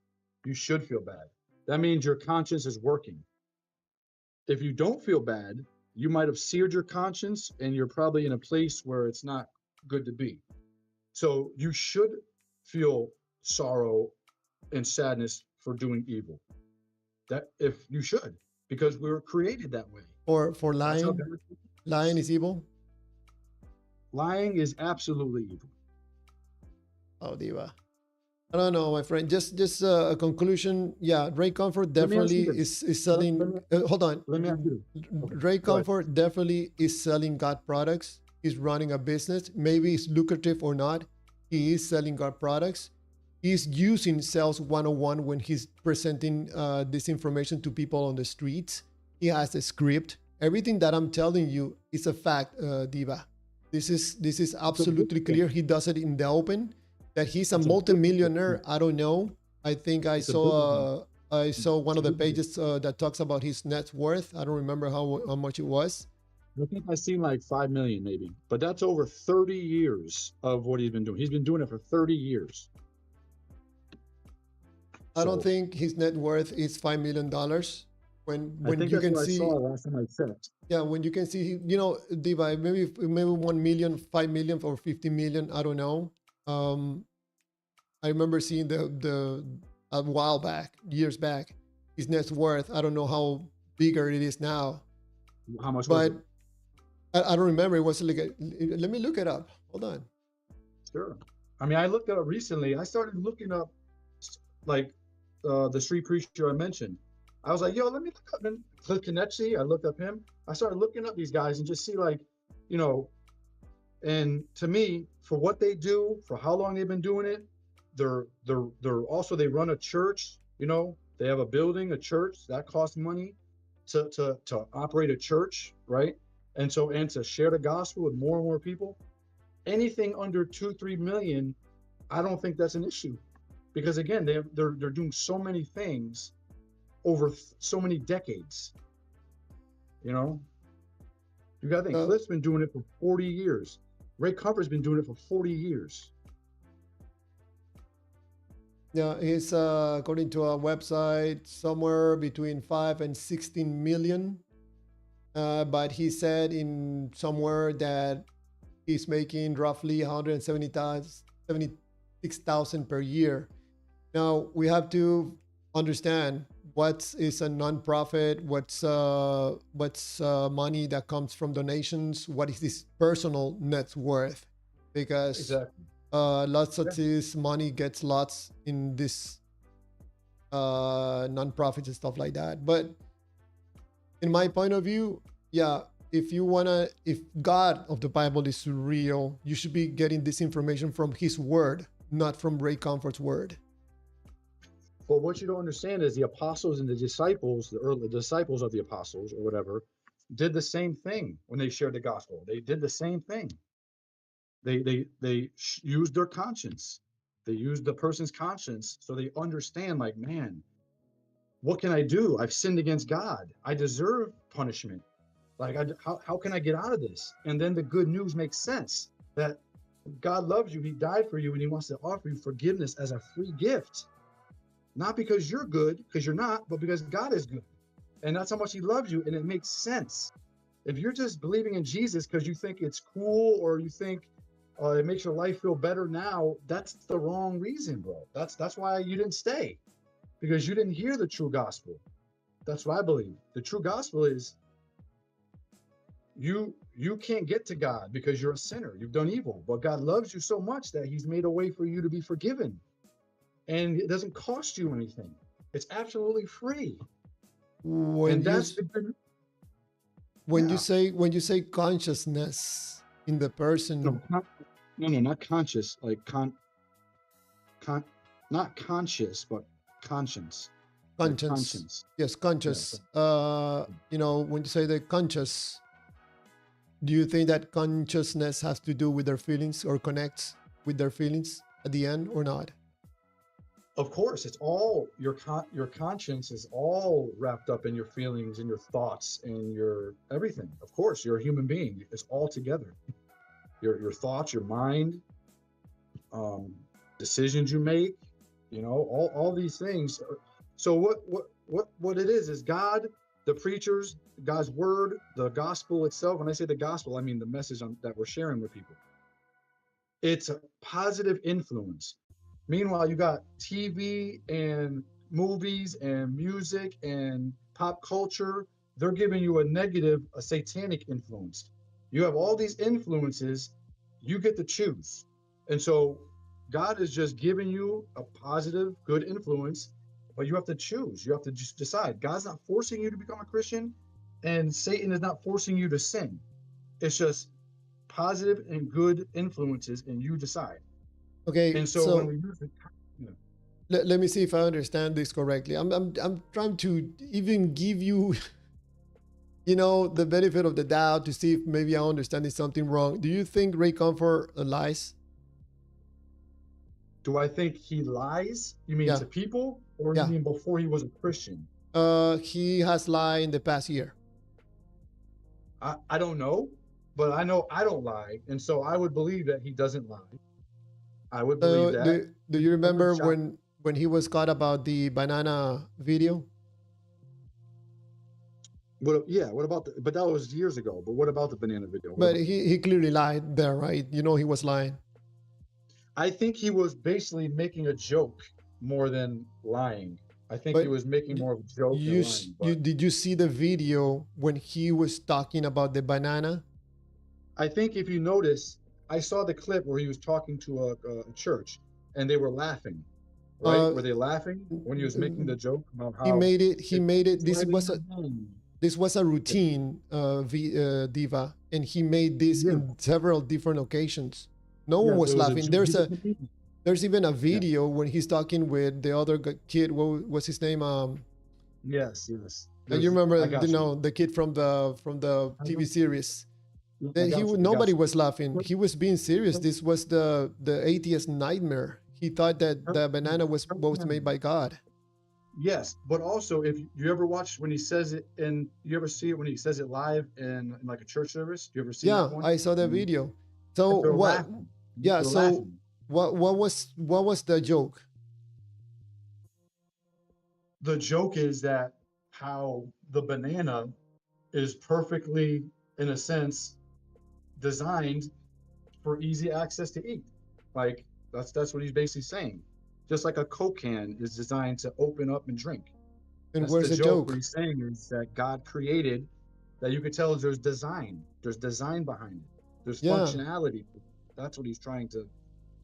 You should feel bad. That means your conscience is working. If you don't feel bad, you might have seared your conscience and you're probably in a place where it's not good to be. So you should feel sorrow and sadness for doing evil. That if you should, because we were created that way. For lying, lying is evil. Lying is absolutely evil. Oh, Diva. I don't know, my friend. Just a conclusion. Yeah, Ray Comfort definitely is selling. Hold on. Let me ask you. Ray Comfort definitely is selling God products. He's running a business. Maybe it's lucrative or not. He is selling God products. He's using Sales 101 when he's presenting this information to people on the streets. He has a script. Everything that I'm telling you is a fact, Diva. This is absolutely clear. He does it in the open. That he's a multimillionaire, I don't know. I think I saw one of the pages that talks about his net worth. I don't remember how much it was. I think I seen like 5 million maybe, but that's over 30 years of what he's been doing. He's been doing it for 30 years. I don't think his net worth is $5 million. When you can see, I saw last time I checked. Yeah, when you can see, Diva, maybe 1 million, 5 million, or 50 million. I don't know. I remember seeing a while back, years back, his net worth. I don't know how bigger it is now. How much? But I don't remember. It was like let me look it up. Hold on. Sure. I mean, I looked it up recently. I started looking up like the street preacher I mentioned. I was like, yo, let me look up Cliff Kenichi. I looked up him. I started looking up these guys and just see like, and to me, for what they do, for how long they've been doing it, they're also, they run a church, they have a building, a church that costs money to operate a church, right? And to share the gospel with more and more people. Anything under 2-3 million, I don't think that's an issue, because again, they're doing so many things over so many decades. You gotta think, Cliff's been doing it for 40 years. Ray Comfort's been doing it for 40 years. Yeah, he's according to a website somewhere between 5 and 16 million. But he said in somewhere that he's making roughly 176,000 per year. Now we have to understand what is a nonprofit, what's money that comes from donations, what is his personal net worth, because Exactly. Lots of this money gets lots in this nonprofits and stuff like that. But in my point of view, yeah, if God of the Bible is real, you should be getting this information from his word, not from Ray Comfort's word. Well, what you don't understand is the apostles and the disciples, the early disciples of the apostles or whatever, did the same thing when they shared the gospel. They did the same thing. They used their conscience. They used the person's conscience, so they understand, like, man, what can I do? I've sinned against God. I deserve punishment. Like, how can I get out of this? And then the good news makes sense that God loves you. He died for you, and he wants to offer you forgiveness as a free gift. Not because you're good, because you're not, but because God is good. And that's how much he loves you, and it makes sense. If you're just believing in Jesus because you think it's cool or you think it makes your life feel better now, that's the wrong reason, bro. That's why you didn't stay, because you didn't hear the true gospel. That's what I believe. The true gospel is you can't get to God because you're a sinner. You've done evil, but God loves you so much that he's made a way for you to be forgiven. And it doesn't cost you anything. It's absolutely free. When And you that's the good. when Yeah. you say consciousness in the person, No, not conscious, like not conscious, but conscience. Like conscience. conscience. Yes, conscious. You know, when you say the conscious, do you think that consciousness has to do with their feelings or connects with their feelings at the end or not? Of course, it's all your conscience is all wrapped up in your feelings and your thoughts and your everything. Of course, you're a human being. It's all together. Your thoughts, your mind, decisions you make, you know, all these things. So what it is God, the preachers, God's word, the gospel itself. When I say the gospel, I mean the message that we're sharing with people. It's a positive influence. Meanwhile, you got TV and movies and music and pop culture. They're giving you a negative, a satanic influence. You have all these influences, you get to choose. And so God is just giving you a positive, good influence, but you have to choose. You have to just decide. God's not forcing you to become a Christian, and Satan is not forcing you to sin. It's just positive and good influences, and you decide. Okay, And so when we use it, let me see if I understand this correctly. I'm trying to even give you, you know, the benefit of the doubt to see if maybe I'm understanding something wrong. Do you think Ray Comfort lies? do I think he lies? You mean Yeah. to people, or Yeah. you mean before he was a Christian? He has lied in the past year. I don't know, but I know I don't lie, and so I would believe that he doesn't lie. I would believe that. Do you remember Shot- when he was caught about the banana video? What about but that was years ago. But what about the banana video? What But about he clearly lied there, right? You know, he was lying. I think he was basically making a joke more than lying. I think But he was making more of a joke than lying. But did you see the video when he was talking about the banana? I think if you notice, I saw the clip where he was talking to a church, and they were laughing. Right? Were they laughing when he was making the joke about how he made it? This was a routine, Diva, and he made this in several different occasions. No one was laughing. There's even a video when he's talking with the other kid. What was his name? Yes. You remember, the kid from the TV series. Nobody was laughing. He was being serious. This was the atheist nightmare. He thought that the banana was made by God. Yes, but also if you ever watch when he says it, and you ever see it when he says it live in like a church service, you ever see that one? I saw that video. So what? Laughing. Yeah. So laughing. what was the joke? The joke is that how the banana is perfectly, in a sense, designed for easy access to eat. Like that's what he's basically saying. Just like a Coke can is designed to open up and drink. And That's where's the joke? What he's saying is that God created, that you could tell there's design. There's design behind it. There's functionality. That's what he's trying to.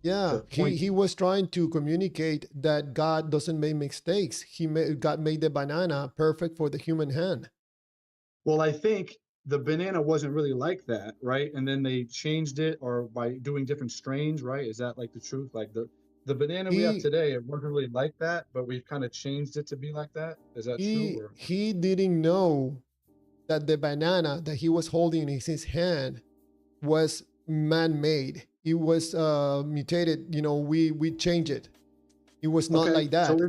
Yeah, he was trying to communicate that God doesn't make mistakes. God made the banana perfect for the human hand. Well, I think the banana wasn't really like that, right? And then they changed it, or by doing different strains, right? Is that like the truth? Like the banana we have today, it wasn't really like that, but we've kind of changed it to be like that. Is that true? Or? He didn't know that the banana that he was holding in his hand was man-made. It was mutated. You know, we changed it. It was not like that.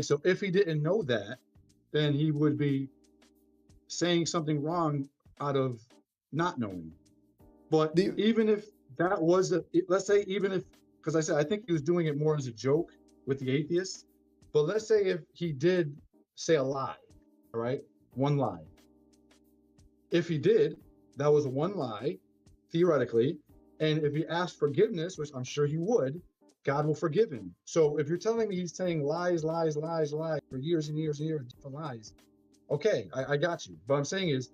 So if he didn't know that, then he would be saying something wrong out of not knowing. But even if that was let's say, even if, because I said I think he was doing it more as a joke with the atheists, but let's say if he did say a lie, all right, one lie. If he did, that was one lie, theoretically, and if he asked forgiveness, which I'm sure he would, God will forgive him. So if you're telling me he's saying lies for years and years and years for lies, okay, I got you. But I'm saying is,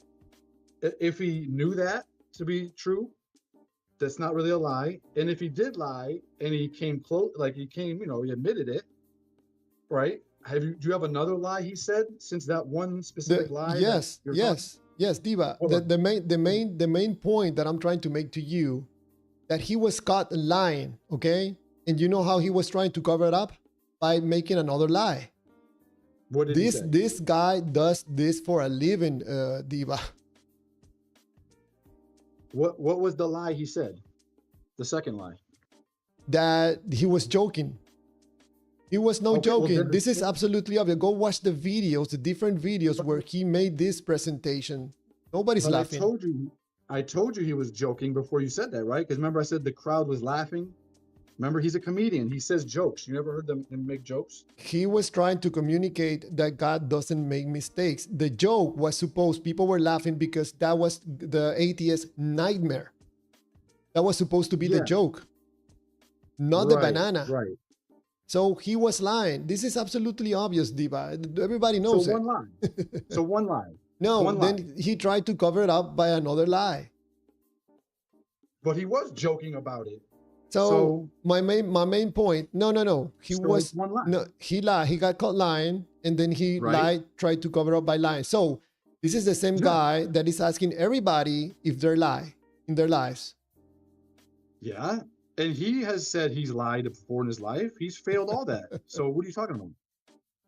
if he knew that to be true, that's not really a lie. And if he did lie and he came close, like he admitted it, right? Do you have another lie he said since that one specific lie? Yes, Diva. The main point that I'm trying to make to you, that he was caught lying, okay? And you know how he was trying to cover it up? By making another lie. What did he say? This guy does this for a living, Diva. What was the lie he said? The second lie. That he was joking. He was no joking. Well, this is absolutely obvious. Go watch the videos, the different videos where he made this presentation. Nobody's laughing. I told you he was joking before you said that, right? Because remember I said the crowd was laughing? Remember, he's a comedian. He says jokes. You never heard him make jokes? He was trying to communicate that God doesn't make mistakes. The joke was supposed, people were laughing because that was the atheist nightmare. That was supposed to be the joke, not the banana. Right. So he was lying. This is absolutely obvious, Diva. Everybody knows it. So one lie. No, one then lie. He tried to cover it up by another lie. But he was joking about it. So my main point, no. He was one lie. No, he lied. He got caught lying, and then he lied, tried to cover up by lying. So this is the same guy that is asking everybody if they lie in their lives. Yeah, and he has said he's lied before in his life. He's failed all that. So what are you talking about?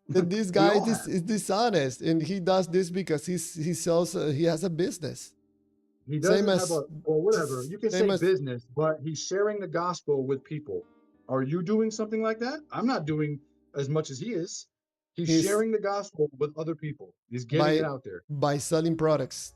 That this guy is dishonest, and he does this because he sells. He has a business. He doesn't have whatever. You can say business, but he's sharing the gospel with people. Are you doing something like that? I'm not doing as much as he is. He's sharing the gospel with other people. He's getting it out there. By selling products.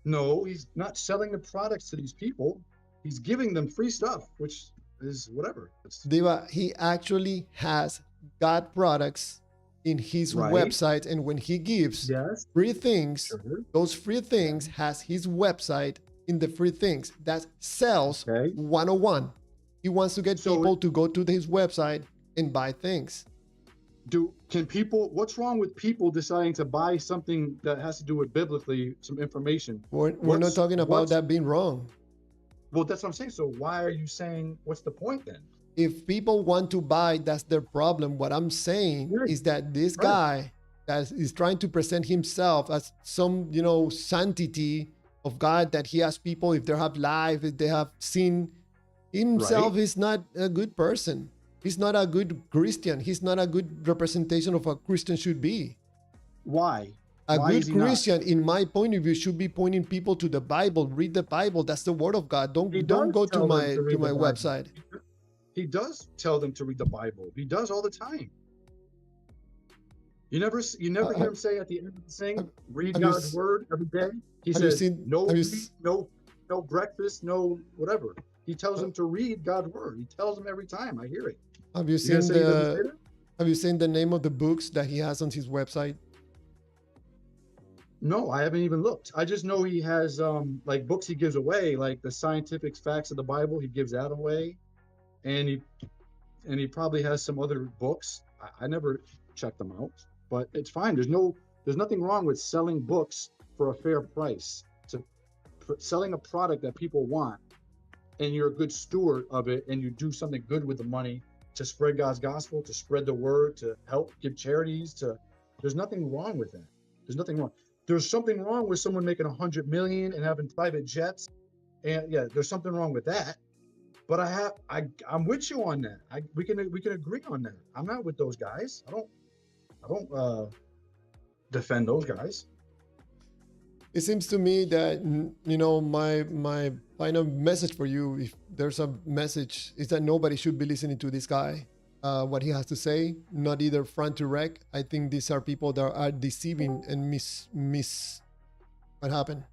No, he's not selling the products to these people. He's giving them free stuff, which is whatever. Diva, he actually has God products in his website, and when he gives free things, those free things has his website in the free things that sells 101. He wants to get people to go to his website and buy things. What's wrong with people deciding to buy something that has to do with biblically, some information? We're not talking about that being wrong. Well, that's what I'm saying. So why are you saying, what's the point then? If people want to buy, that's their problem. What I'm saying is that this guy that is trying to present himself as some, sanctity of God, that he has people, if they have life, if they have sin, himself is not a good person. He's not a good Christian. He's not a good representation of what a Christian should be. Why? A good Christian, in my point of view, should be pointing people to the Bible. Read the Bible. That's the word of God. Don't go to my website. He does tell them to read the Bible. He does all the time. You never hear him say at the end of the thing, read God's word every day. He says no breakfast, no whatever. He tells them to read God's word. He tells them every time. I hear it. Have you seen the name of the books that he has on his website? No, I haven't even looked. I just know he has like books he gives away, like the scientific facts of the Bible. He gives that away. And he probably has some other books. I never checked them out, but it's fine. There's nothing wrong with selling books for a fair price. Selling a product that people want, and you're a good steward of it, and you do something good with the money to spread God's gospel, to spread the word, to help give charities. There's nothing wrong with that. There's nothing wrong. There's something wrong with someone making 100 million and having private jets, and there's something wrong with that. But I'm with you on that. We can agree on that. I'm not with those guys. I don't defend those guys. It seems to me that my final message for you, if there's a message, is that nobody should be listening to this guy. What he has to say, not either front to wreck. I think these are people that are deceiving and miss. What happened?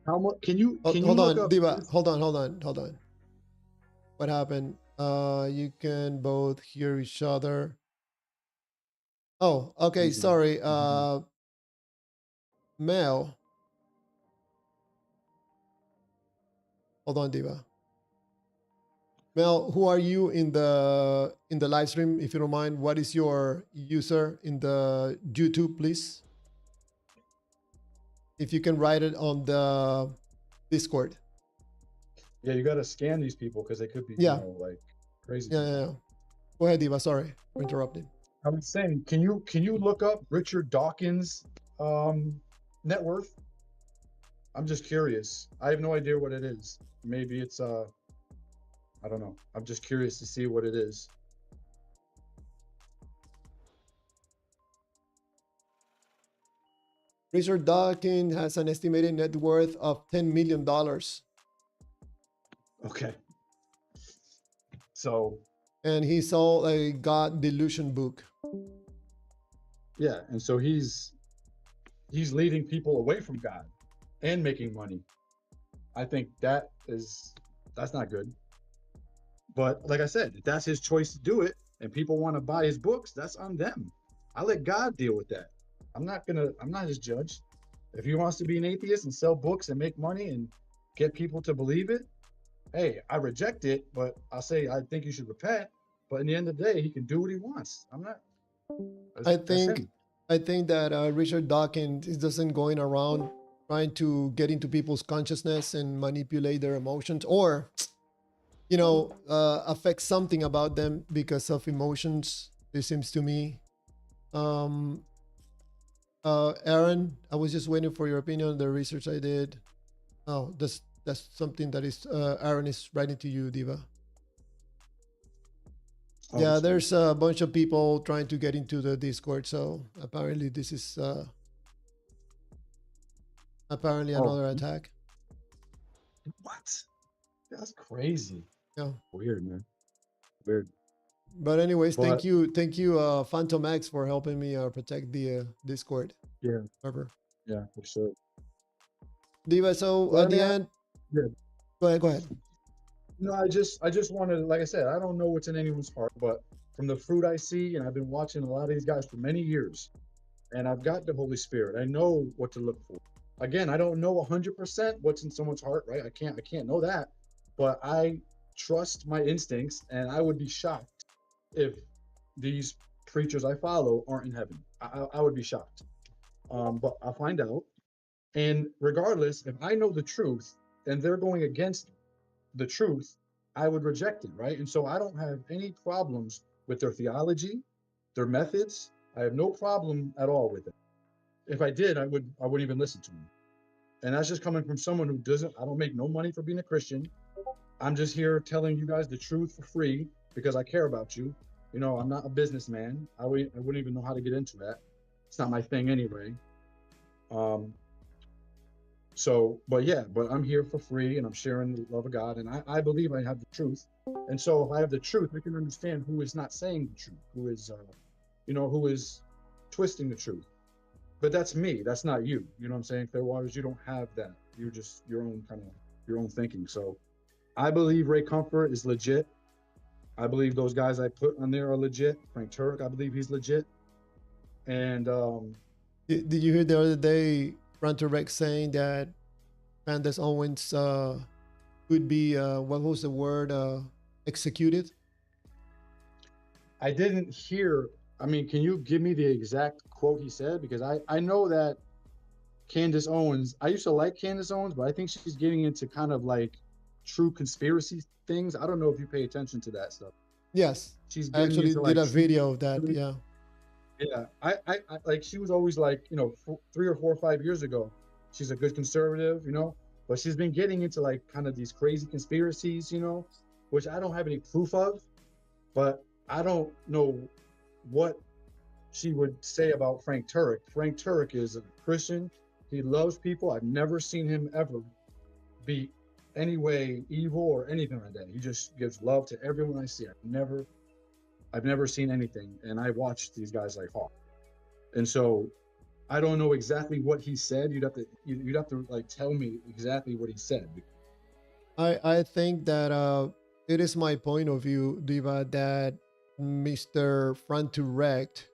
How much can you? Hold on, Diva. Hold on. What happened? You can both hear each other. Oh, okay. Easy. Sorry. Mel. Hold on, Diva. Mel, who are you in the live stream? If you don't mind, what is your user in the YouTube, please? If you can write it on the Discord. Yeah, you got to scan these people because they could be, Yeah. you know, like crazy. Yeah. Go ahead, Diva. Sorry for interrupting. I was saying, can you look up Richard Dawkins' net worth? I'm just curious. I have no idea what it is. Maybe it's I don't know. I'm just curious to see what it is. Richard Dawkins has an estimated net worth of $10 million. Okay. So And he sold a God Delusion book. yeah, and so he's leading people away from God and making money. I think that's not good. But like I said, if that's his choice to do it and people want to buy his books, that's on them. I let God deal with that. I'm not his judge. If he wants to be an atheist and sell books and make money and get people to believe it, hey, I reject it, but I'll say I think you should repent. But in the end of the day, he can do what he wants. I'm not. I That's think him. that Richard Dawkins doesn't going around trying to get into people's consciousness and manipulate their emotions, or affect something about them because of emotions. It seems to me. Aaron, I was just waiting for your opinion on the research I did. Oh, that's something that is Aaron is writing to you, Diva. Oh, Yeah, sorry. there's a bunch of people trying to get into the Discord, so apparently this is apparently Oh. another attack. What? That's crazy. Yeah. Weird, man. Weird. But anyways, But- thank you, Phantom X, for helping me protect the Discord Yeah. server. Yeah, for sure. Diva, so Well, I at the mean, end, yeah. go ahead. No, I just wanted, like I said, I don't know what's in anyone's heart, but from the fruit I see, and I've been watching a lot of these guys for many years, and I've got the Holy Spirit. I know what to look for. Again, I don't know 100% what's in someone's heart, right? I can't know that, but I trust my instincts, and I would be shocked if these preachers I follow aren't in heaven. I would be shocked. But I'll find out. And regardless, if I know the truth and they're going against the truth, I would reject it, right? And so I don't have any problems with their theology, their methods. I have no problem at all with it. If I did, I wouldn't even listen to them. And that's just coming from someone who I don't make no money for being a Christian. I'm just here telling you guys the truth for free because I care about you. You know, I'm not a businessman. I wouldn't even know how to get into that. It's not my thing anyway. But I'm here for free and I'm sharing the love of God, and I believe I have the truth. And so if I have the truth, we can understand who is not saying the truth, who is twisting the truth. But that's me, that's not you. You know what I'm saying? Clearwaters, you don't have that. You're just your own thinking. So I believe Ray Comfort is legit. I believe those guys I put on there are legit. Frank Turek, I believe he's legit. And Did you hear the other day Ranter Rex saying that Candace Owens could be what was the word, executed? I didn't hear. I mean, can you give me the exact quote he said? Because I know that Candace Owens, I used to like Candace Owens, but I think she's getting into kind of like true conspiracy things. I don't know if you pay attention to that stuff. Yes, She's I getting actually into did like a video of that. Yeah. Yeah, I like, she was always like, 3 or 4 or 5 years ago, she's a good conservative, but she's been getting into like kind of these crazy conspiracies, which I don't have any proof of, but I don't know what she would say about Frank Turek. Frank Turek is a Christian. He loves people. I've never seen him ever be any way evil or anything like that. He just gives love to everyone I see. I've never seen anything, and I watch these guys like hawk. And so I don't know exactly what he said. You'd have to like tell me exactly what he said. I think that it is my point of view, Diva, that Mr. Front to Rect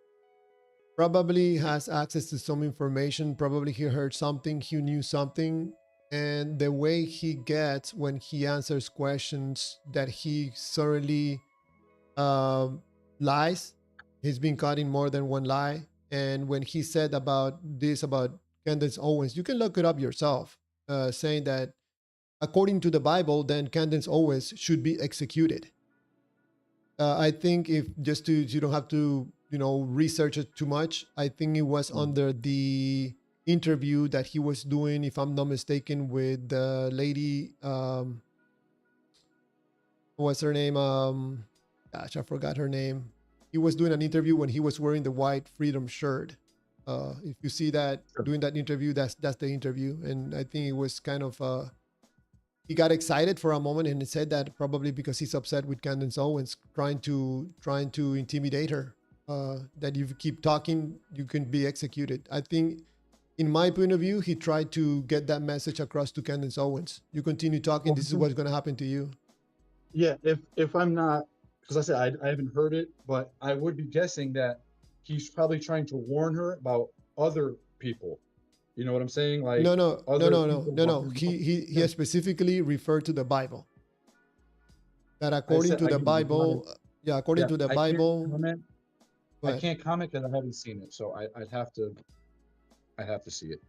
probably has access to some information. Probably he heard something, he knew something. And the way he gets when he answers questions that he certainly lies, he's been caught in more than one lie. And when he said about this, about Candace Owens, you can look it up yourself, saying that according to the Bible, then Candace Owens should be executed. I think if just to, you don't have to, research it too much. I think it was under the interview that he was doing, if I'm not mistaken, with the lady, what's her name? Gosh, I forgot her name. He was doing an interview when he was wearing the white freedom shirt. If you see that doing that interview, that's the interview. And I think it was kind of, he got excited for a moment and he said that probably because he's upset with Candace Owens trying to intimidate her. That if you keep talking, you can be executed. I think, in my point of view, he tried to get that message across to Candace Owens. You continue talking, this is what's going to happen to you. Yeah, if I'm not, because I said I haven't heard it, but I would be guessing that he's probably trying to warn her about other people. You know what I'm saying? Like No. other He specifically referred to the Bible. That according to the again, Bible, according to the Bible. I can't comment because I haven't seen it, so I'd have to see it.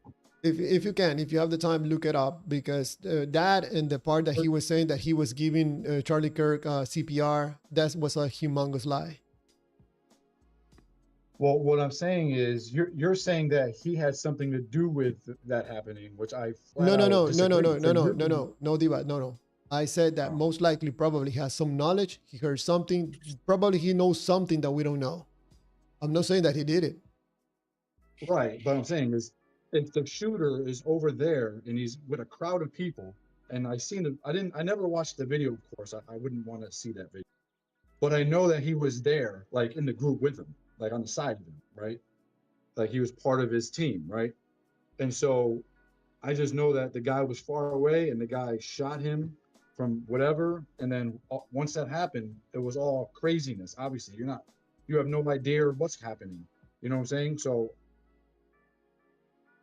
If you can, if you have the time, look it up, because that and the part that he was saying that he was giving Charlie Kirk CPR, that was a humongous lie. Well, what I'm saying is you're saying that he had something to do with that happening, which I No, Diva, no. I said that Oh. most likely probably has some knowledge. He heard something. Probably he knows something that we don't know. I'm not saying that he did it. Right, but I'm saying is if the shooter is over there and he's with a crowd of people, and I never watched the video, of course. I wouldn't want to see that video. But I know that he was there, like in the group with him, like on the side of him, right? Like he was part of his team, right? And so I just know that the guy was far away and the guy shot him from whatever. And then once that happened, it was all craziness. Obviously, you have no idea what's happening. You know what I'm saying? So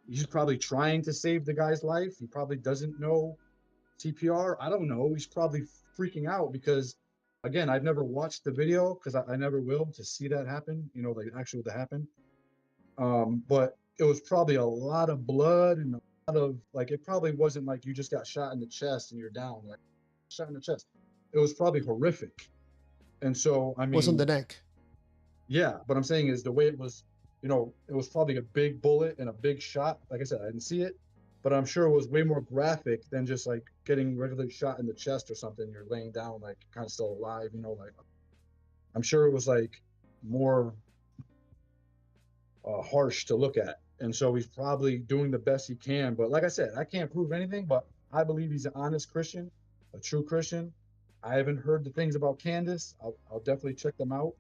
he's probably trying to save the guy's life. He probably doesn't know CPR. I don't know. He's probably freaking out because, again, I've never watched the video because I never will to see that happen, like actually to happen. But it was probably a lot of blood and a lot of, like, it probably wasn't like you just got shot in the chest and you're down, like shot in the chest. It was probably horrific. And so, I mean, Was on the neck. yeah, but I'm saying is the way it was, it was probably a big bullet and a big shot. Like I said, I didn't see it, but I'm sure it was way more graphic than just like getting regularly shot in the chest or something. You're laying down, like kind of still alive, like I'm sure it was like more harsh to look at. And so he's probably doing the best he can. But like I said, I can't prove anything, but I believe he's an honest Christian, a true Christian. I haven't heard the things about Candace. I'll definitely check them out.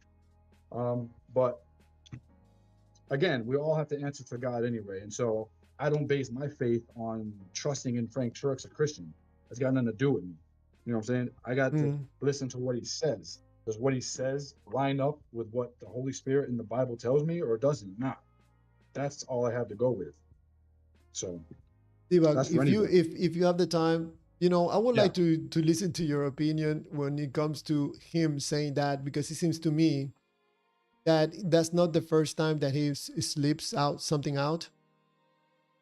But again, we all have to answer to God anyway. And so I don't base my faith on trusting in Frank Turk's a Christian. It's got nothing to do with me. You know what I'm saying? I got to listen to what he says. Does what he says line up with what the Holy Spirit in the Bible tells me, or does it not? That's all I have to go with. So Diva, if you have the time, I would like to listen to your opinion when it comes to him saying that, because it seems to me that that's not the first time that he slips out something out.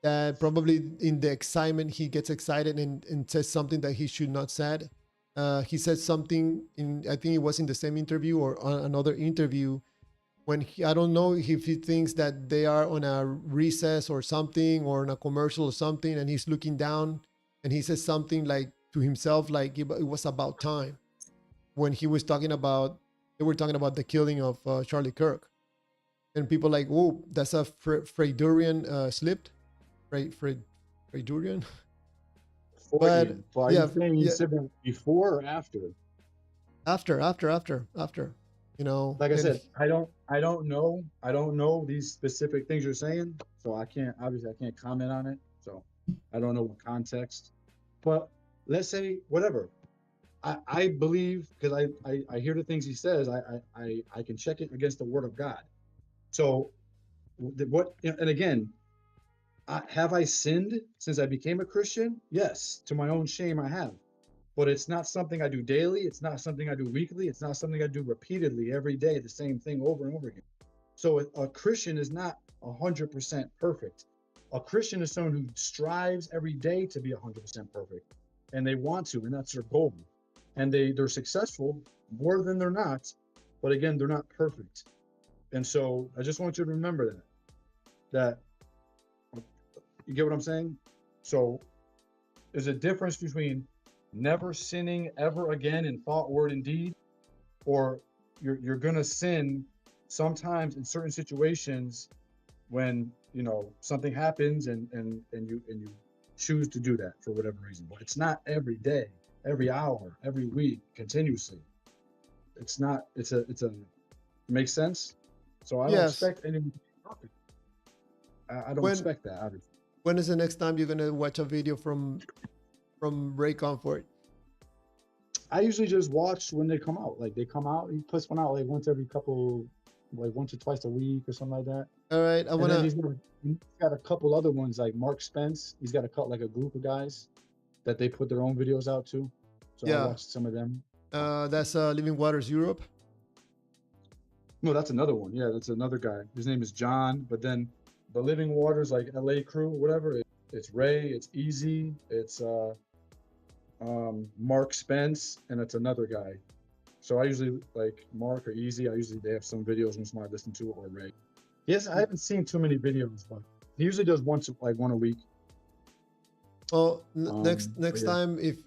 That probably in the excitement, he gets excited and says something that he should not said. He said something I think it was in the same interview or on another interview, when I don't know if he thinks that they are on a recess or something, or on a commercial or something, and he's looking down and he says something like to himself, like it was about time, when they were talking about the killing of Charlie Kirk, and people like, oh, that's a Freydurian slipped, Freydurian. But yeah, you said that before or after? After. Like I said, I don't know these specific things you're saying, so I can't comment on it. So I don't know what context. But let's say whatever. I believe, because I hear the things he says, I can check it against the word of God. So what, and again, have I sinned since I became a Christian? Yes, to my own shame I have. But it's not something I do daily. It's not something I do weekly. It's not something I do repeatedly every day, the same thing over and over again. So a Christian is not 100% perfect. A Christian is someone who strives every day to be 100% perfect, and they want to, and that's their goal. And they're successful more than they're not, but again, they're not perfect. And so I just want you to remember that you get what I'm saying? So there's a difference between never sinning ever again in thought, word, and deed, or you're gonna sin sometimes in certain situations when something happens and you choose to do that for whatever reason. But it's not every day, every hour, every week, continuously. It's not. It's a. Makes sense. So I don't Yes. expect anyone to be perfect. I don't When- expect that. Obviously. When is the next time you're gonna watch a video from Ray Comfort? I usually just watch when they come out. Like they come out, he puts one out like once or twice a week or something like that. All right, I And then wanna. he's got a couple other ones like Mark Spence. He's got like a group of guys that they put their own videos out to. So Yeah. I watched some of them. That's Living Waters Europe. No, that's another one. Yeah, that's another guy. His name is John. But then the Living Waters, like LA Crew, whatever. It's Ray. It's Easy. It's Mark Spence, and it's another guy. So I usually like Mark or Easy. They have some videos once I listen to it, or Ray. Yes, I haven't seen too many videos, but he usually does one a week. Well, next yeah. time, if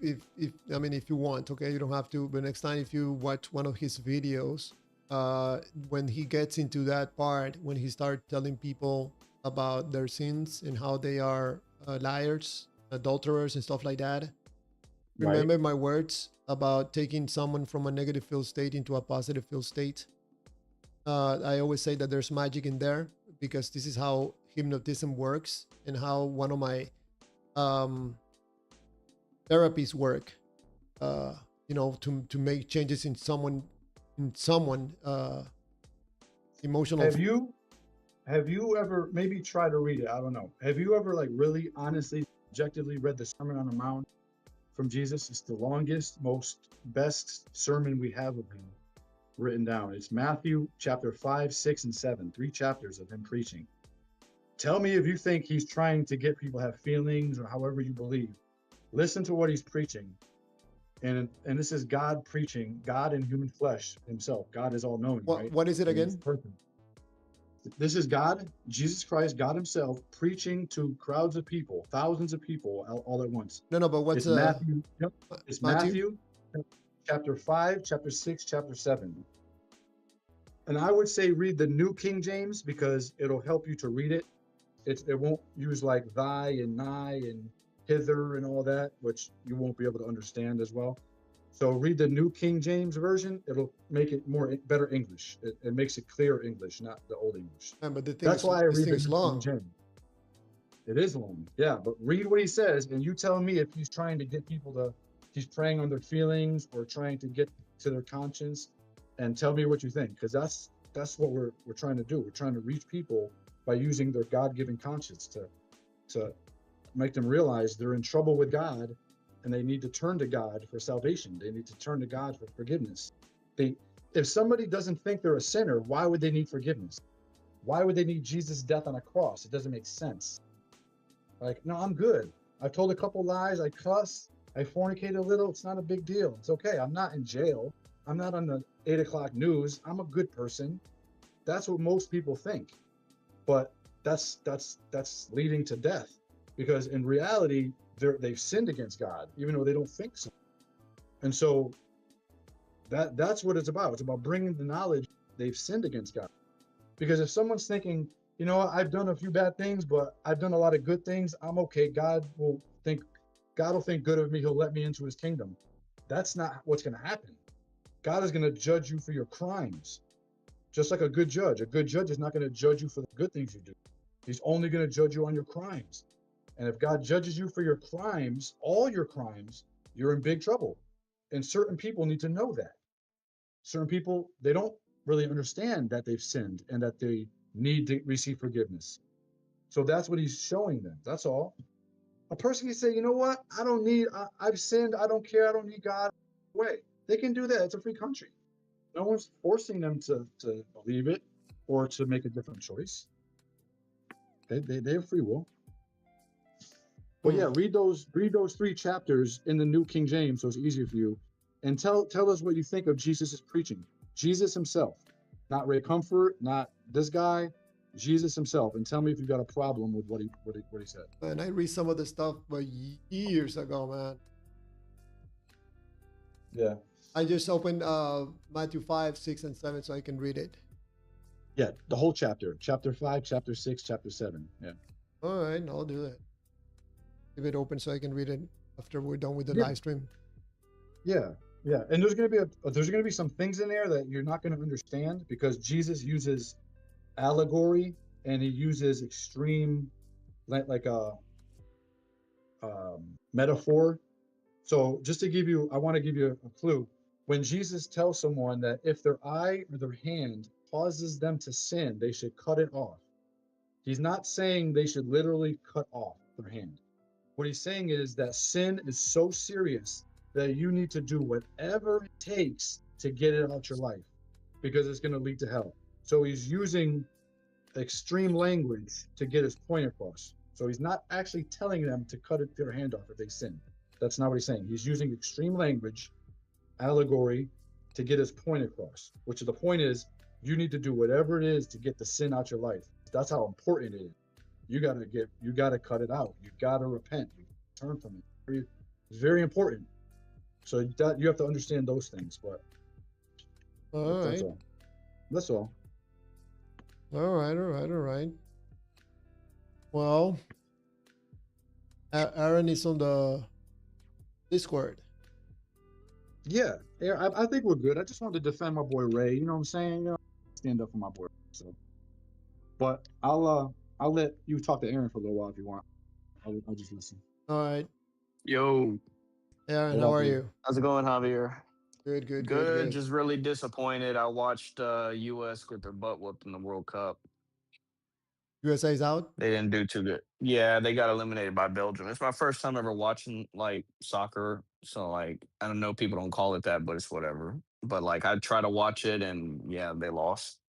I mean, if you want, okay, you don't have to, but next time if you watch one of his videos, when he gets into that part, when he starts telling people about their sins and how they are liars, adulterers, and stuff like that, remember my words about taking someone from a negative field state into a positive field state. I always say that there's magic in there because this is how hypnotism works and how one of my therapies work. To make changes in someone emotional. Have you ever maybe try to read it? I don't know. Have you ever like really honestly, objectively read the Sermon on the Mount from Jesus? It's the longest, best sermon we have of him written down. It's Matthew chapter 5, 6, and 7, 3 chapters of him preaching. Tell me if you think he's trying to get people to have feelings or however you believe. Listen to what he's preaching. And this is God preaching, God in human flesh himself. God is all knowing, right? What is it again? This is God, Jesus Christ, God himself, preaching to crowds of people, thousands of people all at once. No, but what's It's Matthew? Yep. It's Matthew chapter 5, chapter 6, chapter 7. And I would say read the New King James because it'll help you to read it. It won't use like thy and nigh and hither and all that, which you won't be able to understand as well. So read the New King James Version. It'll make it better English. It makes it clear English, not the Old English. Yeah, but That's why I read the New King long. James. It is long, yeah. But read what he says, and you tell me if he's trying to get people to, he's preying on their feelings or trying to get to their conscience, and tell me what you think, because that's what we're trying to do. We're trying to reach people by using their God-given conscience to make them realize they're in trouble with God and they need to turn to God for salvation. They need to turn to God for forgiveness. If somebody doesn't think they're a sinner, why would they need forgiveness? Why would they need Jesus' death on a cross? It doesn't make sense. Like, no, I'm good. I told a couple lies. I cuss. I fornicate a little. It's not a big deal. It's okay. I'm not in jail. I'm not on the 8 o'clock news. I'm a good person. That's what most people think. But that's leading to death, because in reality, they've sinned against God, even though they don't think so. And so that's what it's about. It's about bringing the knowledge they've sinned against God. Because if someone's thinking, I've done a few bad things, but I've done a lot of good things, I'm okay. God will think good of me. He'll let me into his kingdom. That's not what's going to happen. God is going to judge you for your crimes. Just like a good judge. A good judge is not going to judge you for the good things you do. He's only going to judge you on your crimes. And if God judges you for your crimes, all your crimes, you're in big trouble. And certain people need to know that. Certain people, they don't really understand that they've sinned and that they need to receive forgiveness. So that's what he's showing them. That's all. A person can say, you know what? I've sinned. I don't care. I don't need God. Way. They can do that. It's a free country. No one's forcing them to believe it or to make a different choice. They have free will. But yeah, read those 3 chapters in the New King James so it's easier for you. And tell us what you think of Jesus' preaching. Jesus himself. Not Ray Comfort, not this guy. Jesus himself, and tell me if you got a problem with what he said. And I read some of the stuff years ago, man. Yeah. I just opened Matthew 5, 6, and 7 so I can read it. Yeah, the whole chapter. Chapter 5, chapter 6, chapter 7. Yeah. All right, I'll do that. Leave it open so I can read it after we're done with the Yeah. live stream. Yeah. Yeah. And there's gonna be some things in there that you're not gonna understand because Jesus uses allegory and he uses extreme like a metaphor. So just to give you, I want to give you a clue. When Jesus tells someone that if their eye or their hand causes them to sin, they should cut it off. He's not saying they should literally cut off their hand. What he's saying is that sin is so serious that you need to do whatever it takes to get it out your life because it's going to lead to hell. So he's using extreme language to get his point across. So he's not actually telling them to cut their hand off if they sin. That's not what he's saying. He's using extreme language, allegory, to get his point across, which the point is you need to do whatever it is to get the sin out your life. That's how important it is. You gotta cut it out. You gotta repent. You turn from it. It's very important. So you have to understand those things. But that's all. That's all. All right. Well, Aaron is on the Discord. Yeah, I think we're good. I just wanted to defend my boy Ray. You know what I'm saying? You know, stand up for my boy. So, but I'll let you talk to Aaron for a little while if you want. I'll just listen. All right, Yo, Aaron, What how up, are dude? you? how's it going, Javier? Good. Just really disappointed. I watched US get their butt whooped in the World Cup. USA is out. They didn't do too good. Yeah, they got eliminated by Belgium. It's my first time ever watching like soccer, so like I don't know, people don't call it that, but it's whatever. But like I try to watch it, and yeah, they lost.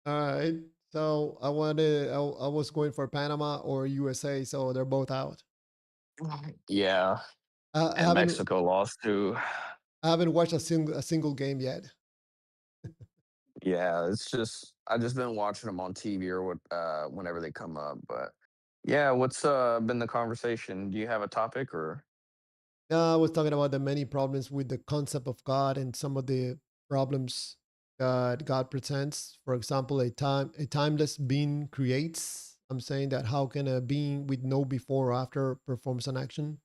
All right. So I was going for Panama or USA, so they're both out. Yeah, I and haven't Mexico lost too. I haven't watched a single game yet. Yeah, it's just I just been watching them on TV or what whenever they come up. But yeah, what's been the conversation? Do you have a topic or? I was talking about the many problems with the concept of God and some of the problems that God presents. For example, a timeless being creates. I'm saying that how can a being with no before or after performs an action?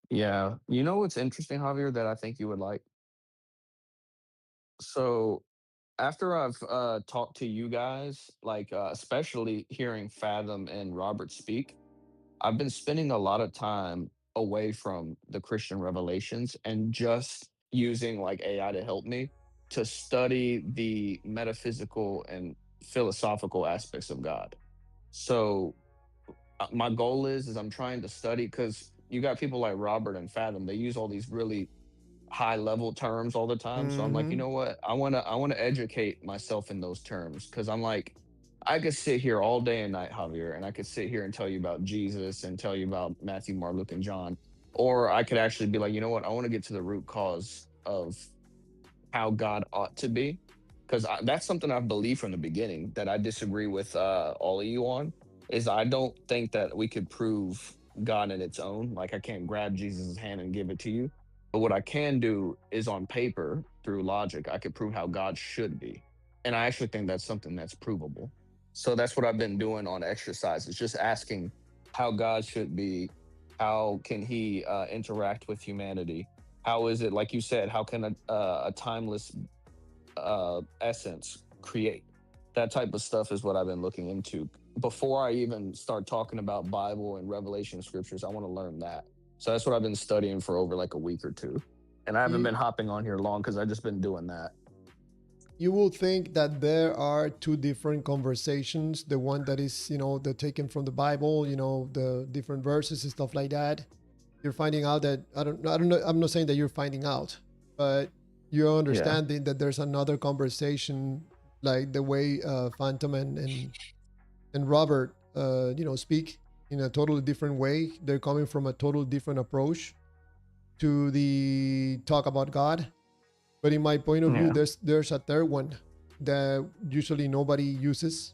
Yeah, you know what's interesting, Javier, that I think you would like. So after I've talked to you guys, like especially hearing Fathom and Robert speak, I've been spending a lot of time away from the Christian revelations and just using like AI to help me to study the metaphysical and philosophical aspects of God. So my goal is I'm trying to study because you got people like Robert and Fathom. They use all these really high level terms all the time. So I'm like, you Mm-hmm. know what? I wanna educate myself in those terms because I'm like, I could sit here all day and night, Javier, and I could sit here and tell you about Jesus and tell you about Matthew, Mark, Luke, and John. Or I could actually be like, you know what? I want to get to the root cause of how God ought to be. Because that's something I've believed from the beginning that I disagree with all of you on. Is I don't think that we could prove God in its own. Like I can't grab Jesus' hand and give it to you. But what I can do is on paper through logic, I could prove how God should be. And I actually think that's something that's provable. So that's what I've been doing on exercises, just asking how God should be, how can he interact with humanity, how is it, like you said, how can a timeless essence create? That type of stuff is what I've been looking into. Before I even start talking about Bible and Revelation scriptures, I want to learn that. So that's what I've been studying for over like a week or two. And I haven't You, been hopping on here long because I've just been doing that. you will think that there are two different conversations. The one that is, the taken from the Bible, the different verses and stuff like that. You're finding out that I don't know. I'm not saying that you're finding out, but you're Yeah. understanding that there's another conversation, like the way Phantom and Robert, speak in a totally different way. They're coming from a totally different approach to the talk about God. But in my point of view, Yeah. there's a third one that usually nobody uses,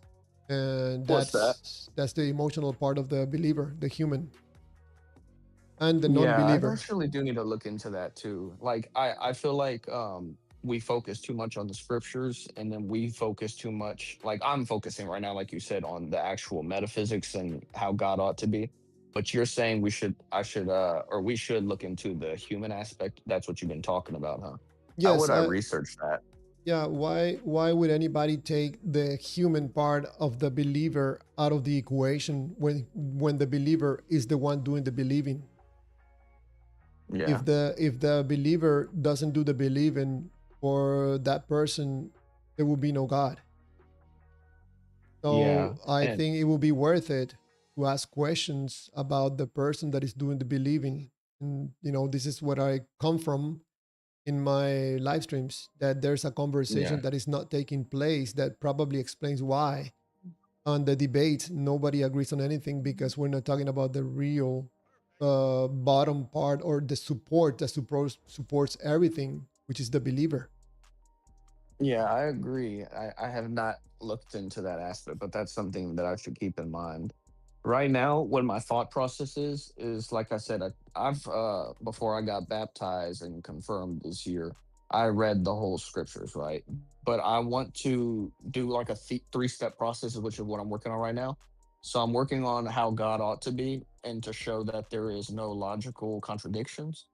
and What's that? that's the emotional part of the believer, the human, and the Yeah, I non-believer. actually do need to look into that too. Like I feel like we focus too much on the scriptures and then we focus too much, like I'm focusing right now, like you said, on the actual metaphysics and how God ought to be. But you're saying we should look into the human aspect. That's what you've been talking about, huh? How Yes, would I research that? yeah. Why would anybody take the human part of the believer out of the equation when the believer is the one doing the believing? Yeah. If the believer doesn't do the believing for that person, there will be no God. Yeah. So I And think it will be worth it to ask questions about the person that is doing the believing. And this is what I come from in my live streams, that there's a yeah. conversation that is not taking place that probably explains why. On the debate, nobody agrees on anything because we're not talking about the real bottom part or the support that supports everything, which is the believer. Yeah, I agree. I have not looked into that aspect, but that's something that I should keep in mind. Right now, what my thought process is like I said, I've before I got baptized and confirmed this year, I read the whole scriptures, right? But I want to do like a three-step process, which is what I'm working on right now. So I'm working on how God ought to be and to show that there is no logical contradictions.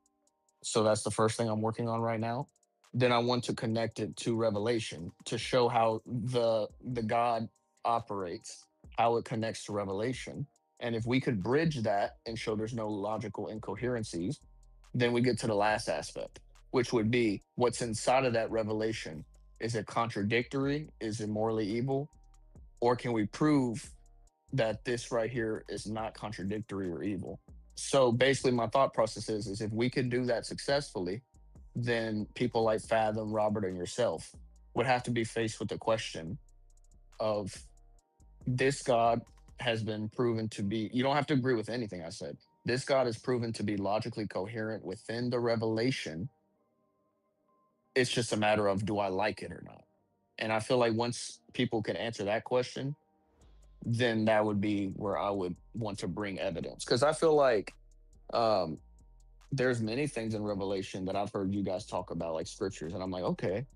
So that's the first thing I'm working on right now. Then I want to connect it to Revelation to show how the God operates, how it connects to Revelation. And if we could bridge that and show there's no logical incoherencies, then we get to the last aspect, which would be what's inside of that revelation. Is it contradictory? Is it morally evil? Or can we prove that this right here is not contradictory or evil? So basically, my thought process is if we could do that successfully, then people like Fathom, Robert, and yourself would have to be faced with the question of this God has been proven to be, you don't have to agree with anything I said. This God is proven to be logically coherent within the revelation. It's just a matter of do I like it or not? And I feel like once people can answer that question, then that would be where I would want to bring evidence. Because I feel like um, there's many things in Revelation that I've heard you guys talk about, like scriptures, and I'm like, okay,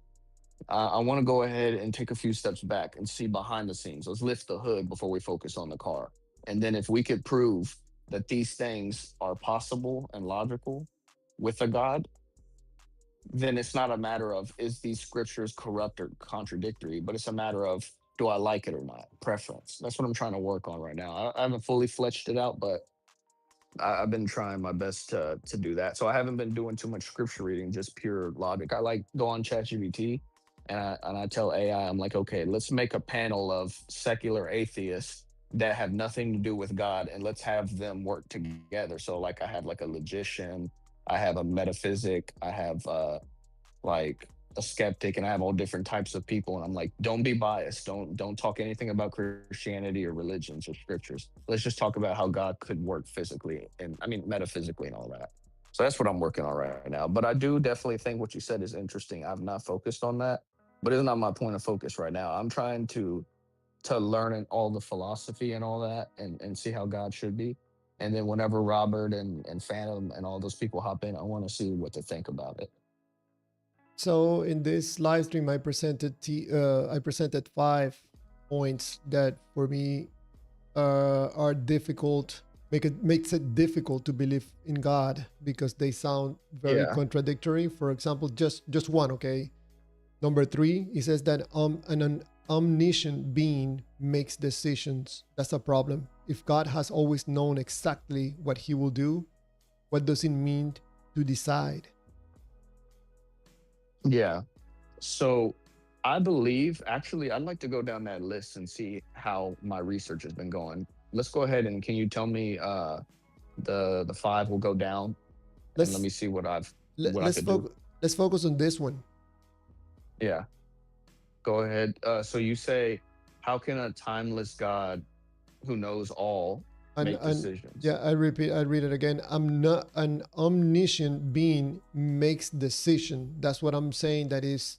I want to go ahead and take a few steps back and see behind the scenes. Let's lift the hood before we focus on the car. And then if we could prove that these things are possible and logical with a God, then it's not a matter of is these scriptures corrupt or contradictory, but it's a matter of do I like it or not? Preference. That's what I'm trying to work on right now. I haven't fully fleshed it out, but I've been trying my best to do that. So I haven't been doing too much scripture reading, just pure logic. I like go on ChatGPT and I tell AI, I'm like, okay, let's make a panel of secular atheists that have nothing to do with God, and let's have them work together. So like I have like a logician, I have a metaphysic, I have like a skeptic, and I have all different types of people. And I'm like, don't be biased. Don't talk anything about Christianity or religions or scriptures. Let's just talk about how God could work physically and I mean metaphysically and all that. So that's what I'm working on right now. But I do definitely think what you said is interesting. I've not focused on that, but it's not my point of focus right now. I'm trying to learn all the philosophy and all that and see how God should be. And then whenever Robert and Phantom and all those people hop in, I want to see what they think about it. So in this live stream, I presented 5 points that for me are difficult. Makes it difficult to believe in God because they sound very Yeah. contradictory. For example, just one. Okay, number 3, he says that an omniscient being makes decisions. That's a problem. If God has always known exactly what He will do, what does it mean to decide? Yeah. So I believe, actually, I'd like to go down that list and see how my research has been going. Let's go ahead and can you tell me the five will go down and let me see what I Let's could do. focus. Let's focus on this one. Yeah. Go ahead. So you say, how can a timeless God who knows all make decisions? Yeah, I read it again. I'm not an omniscient being makes decision. That's what I'm saying. That is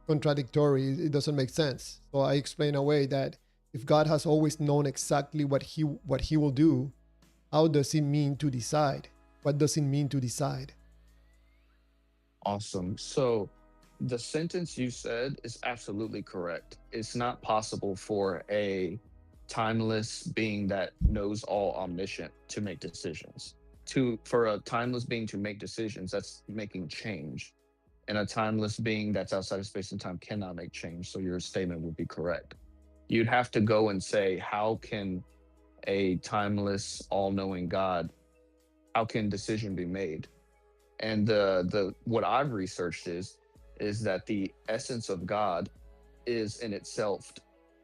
contradictory. It doesn't make sense. So I explain away that if God has always known exactly what he will do, how does it mean to decide? What does it mean to decide? Awesome. So the sentence you said is absolutely correct. It's not possible for a timeless being that knows all, omniscient, to make decisions. For a timeless being to make decisions, that's making change. And a timeless being that's outside of space and time cannot make change. So your statement would be correct. You'd have to go and say, how can a timeless, all-knowing God, how can decision be made? And the what I've researched is that the essence of God is in itself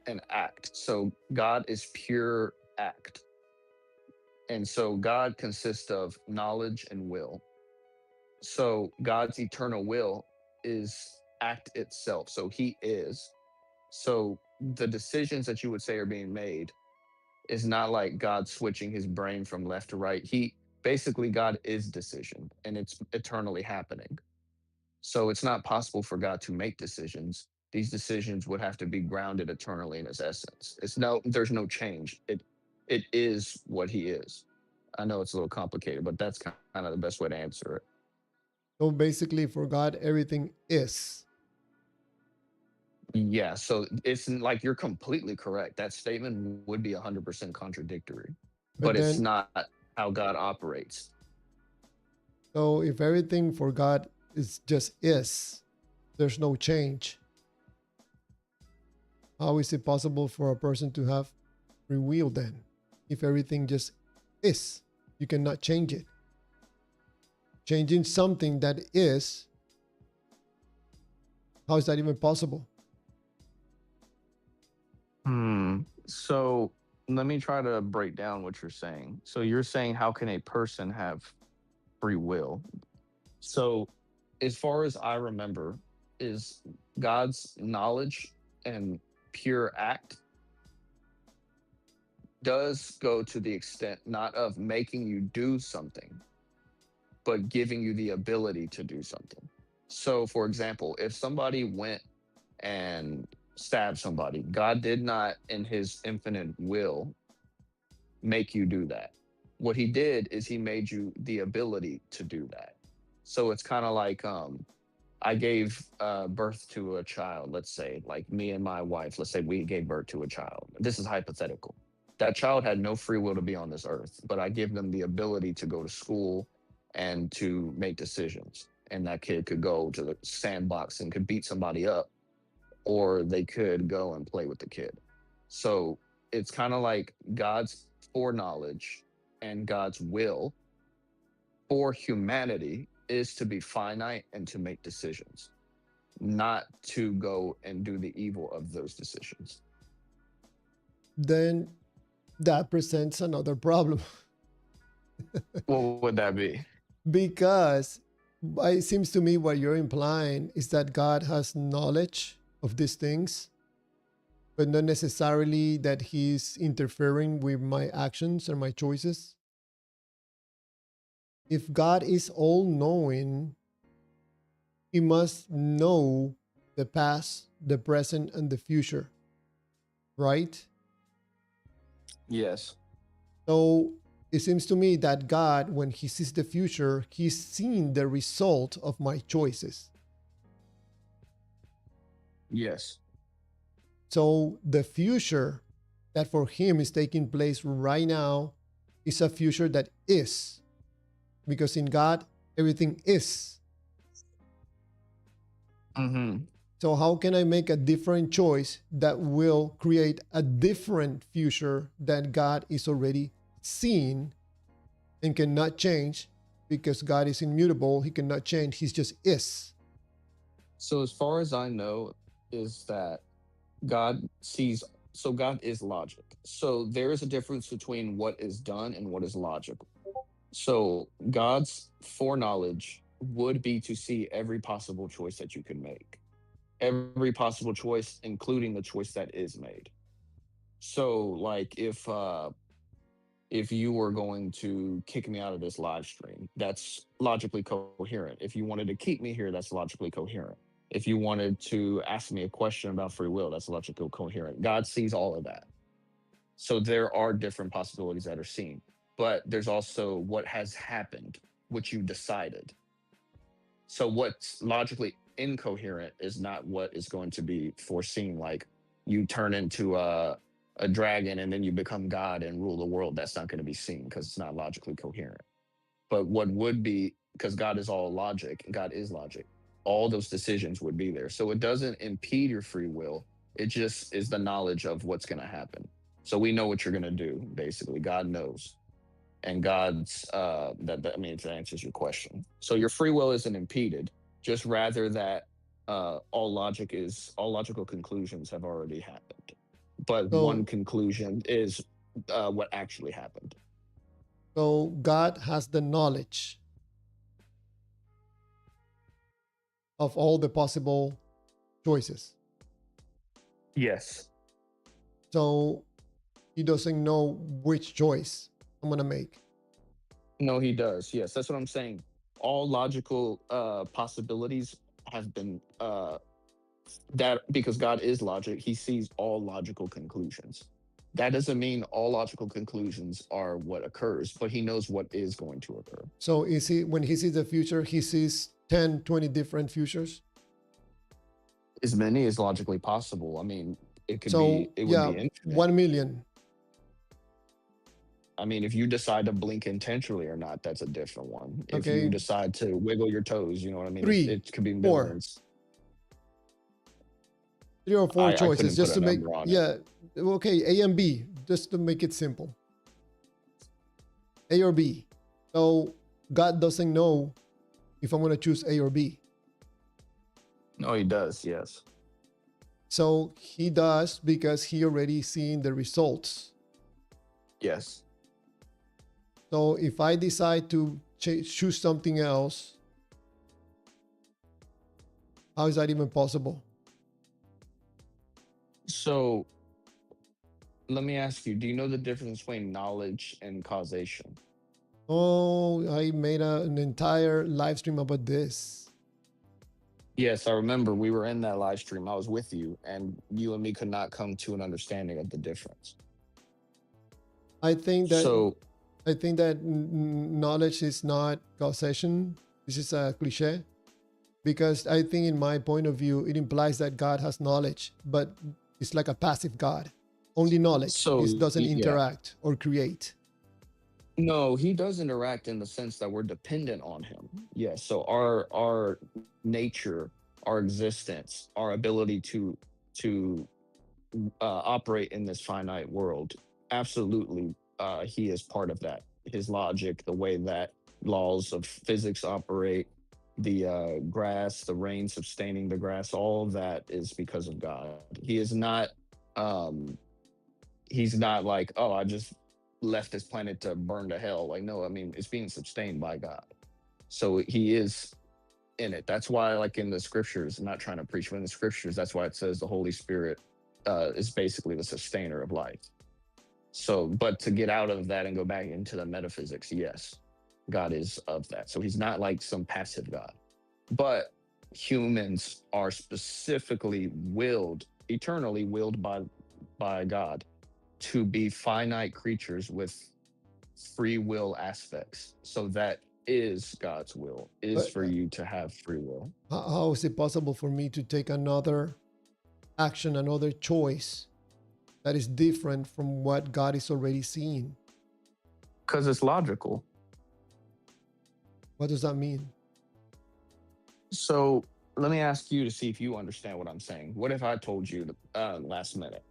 an act. So God is pure act. And so God consists of knowledge and will. So God's eternal will is act itself. So he is. So the decisions that you would say are being made is not like God switching his brain from left to right. Basically, God is decision and it's eternally happening. So it's not possible for God to make decisions. These decisions would have to be grounded eternally in his essence. There's no change. It is what he is. I know it's a little complicated, but that's kind of the best way to answer it. So basically, for God, everything is. Yeah, so it's like you're completely correct. That statement would be 100% contradictory, but it's not how God operates. So if everything for God is just is, there's no change. How is it possible for a person to have free will then? If everything just is, you cannot change it. Changing something that is, how is that even possible? So let me try to break down what you're saying. So you're saying, how can a person have free will? So as far as I remember, is God's knowledge and pure act does go to the extent not of making you do something, but giving you the ability to do something. So for example, if somebody went and stabbed somebody, God did not in his infinite will make you do that. What he did is he made you the ability to do that. So it's kind of like I gave birth to a child, let's say, like me and my wife, let's say we gave birth to a child. This is hypothetical. That child had no free will to be on this earth, but I give them the ability to go to school and to make decisions. And that kid could go to the sandbox and could beat somebody up, or they could go and play with the kid. So it's kind of like God's foreknowledge and God's will for humanity is to be finite and to make decisions, not to go and do the evil of those decisions. Then that presents another problem. What would that be? Because it seems to me what you're implying is that God has knowledge of these things, but not necessarily that he's interfering with my actions or my choices. If God is all-knowing, he must know the past, the present, and the future, right? Yes. So it seems to me that God, when he sees the future, he's seeing the result of my choices. Yes. So the future that for him is taking place right now is a future that is. Because in God, everything is. Mm-hmm. So how can I make a different choice that will create a different future that God is already seeing and cannot change because God is immutable. He cannot change. He just is. So as far as I know, is that God sees. So God is logic. So there is a difference between what is done and what is logical. So God's foreknowledge would be to see every possible choice that you can make, every possible choice, including the choice that is made. So, like, if you were going to kick me out of this live stream, that's logically coherent. If you wanted to keep me here, that's logically coherent. If you wanted to ask me a question about free will, that's logically coherent. God sees all of that. So there are different possibilities that are seen, but there's also what has happened, what you decided. So what's logically incoherent is not what is going to be foreseen. Like you turn into a dragon and then you become God and rule the world. That's not going to be seen because it's not logically coherent. But what would be, because God is all logic, God is logic, all those decisions would be there. So it doesn't impede your free will. It just is the knowledge of what's going to happen. So we know what you're going to do, basically. God knows. And God's, I mean, if that answers your question. So your free will isn't impeded, just rather that all logical conclusions have already happened. But So- one conclusion is what actually happened. So God has the knowledge of all the possible choices. Yes. So he doesn't know which choice I'm going to make. No, he does. Yes, that's what I'm saying. All logical possibilities have been that because God is logic, he sees all logical conclusions. That doesn't mean all logical conclusions are what occurs, but he knows what is going to occur. So is he, when he sees the future, he sees 10, 20 different futures? As many as logically possible. I mean, it could So be, it would yeah, be infinite. 1 million. I mean, if you decide to blink intentionally or not, that's a different one. If Okay. you decide to wiggle your toes, you know what I mean? 3, it could be 4. millions. 3 or 4 I choices couldn't just put to a make, number on it. yeah. Okay, A and B, just to make it simple. A or B. So God doesn't know if I'm going to choose A or B. No, he does. Yes. So he does because he already seen the results. Yes. So if I decide to choose something else, how is that even possible? So let me ask you, do you know the difference between knowledge and causation? Oh, I made an entire live stream about this. Yes, I remember we were in that live stream. I was with you, and you and me could not come to an understanding of the difference. I think that So, knowledge is not causation. This is a cliche because I think in my point of view, it implies that God has knowledge, but it's like a passive God. Only knowledge. So, It doesn't yeah. interact or create. No, he does interact in the sense that we're dependent on him. Yes. So our nature, our existence, our ability to operate in this finite world, absolutely, he is part of that. His logic, the way that laws of physics operate, the grass, the rain sustaining the grass, all of that is because of God. He is not. He's not like, oh, I just left this planet to burn to hell. Like, no, I mean, it's being sustained by God. So he is in it. That's why, like in the scriptures, I'm not trying to preach, but in the scriptures, that's why it says the Holy Spirit is basically the sustainer of life. So, but to get out of that and go back into the metaphysics, yes, God is of that. So he's not like some passive God. But humans are specifically willed, eternally willed by God to be finite creatures with free will aspects. So that is God's will, is But, for you to have free will. How is it possible for me to take another action, another choice that is different from what God is already seeing? Because it's logical. What does that mean? So let me ask you to see if you understand what I'm saying. What if I told you last minute?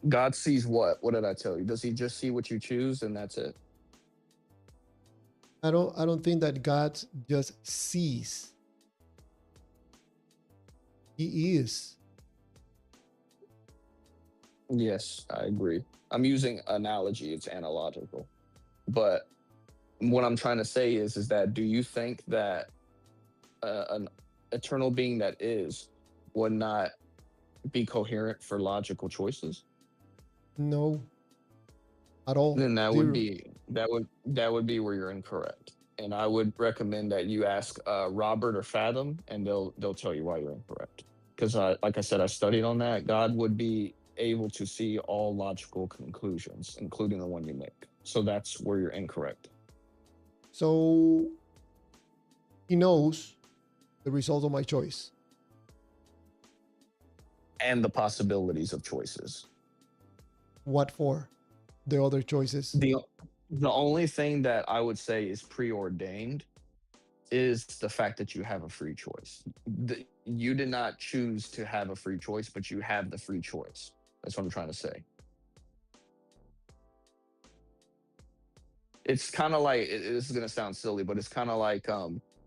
God sees what? What did I tell you? Does he just see what you choose and that's it? I don't think that God just sees. He is. Yes, I agree. I'm using analogy, it's analogical. But what I'm trying to say is that do you think that an eternal being that is would not be coherent for logical choices? No, at all. Then Zero. that would be where you're incorrect. And I would recommend that you ask Robert or Fathom, and they'll tell you why you're incorrect. Because like I said, I studied on that. God would be able to see all logical conclusions, including the one you make. So that's where you're incorrect. So he knows the result of my choice. And the possibilities of choices. What for? The other choices. The only thing that I would say is preordained is the fact that you have a free choice. You did not choose to have a free choice, but you have the free choice. That's what I'm trying to say. It's kind of like, this is going to sound silly, but it's kind of like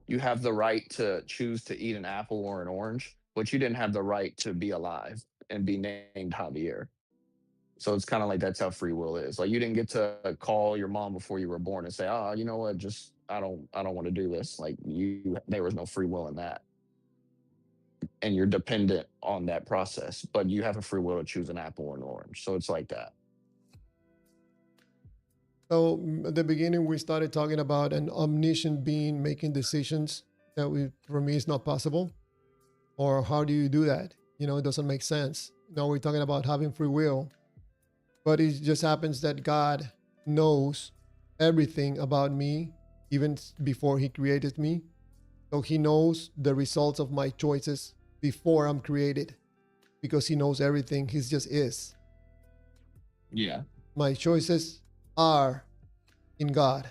you have the right to choose to eat an apple or an orange, but you didn't have the right to be alive and be named Javier. So it's kind of like that's how free will is. Like you didn't get to call your mom before you were born and say, "Oh, you know what? Just I don't want to do this." Like there was no free will in that, and you're dependent on that process. But you have a free will to choose an apple or an orange. So it's like that. So at the beginning, we started talking about an omniscient being making decisions that for me is not possible. Or how do you do that? You know, it doesn't make sense. Now we're talking about having free will. But it just happens that God knows everything about me, even before he created me. So he knows the results of my choices before I'm created, because he knows everything. He just is. Yeah. My choices are in God.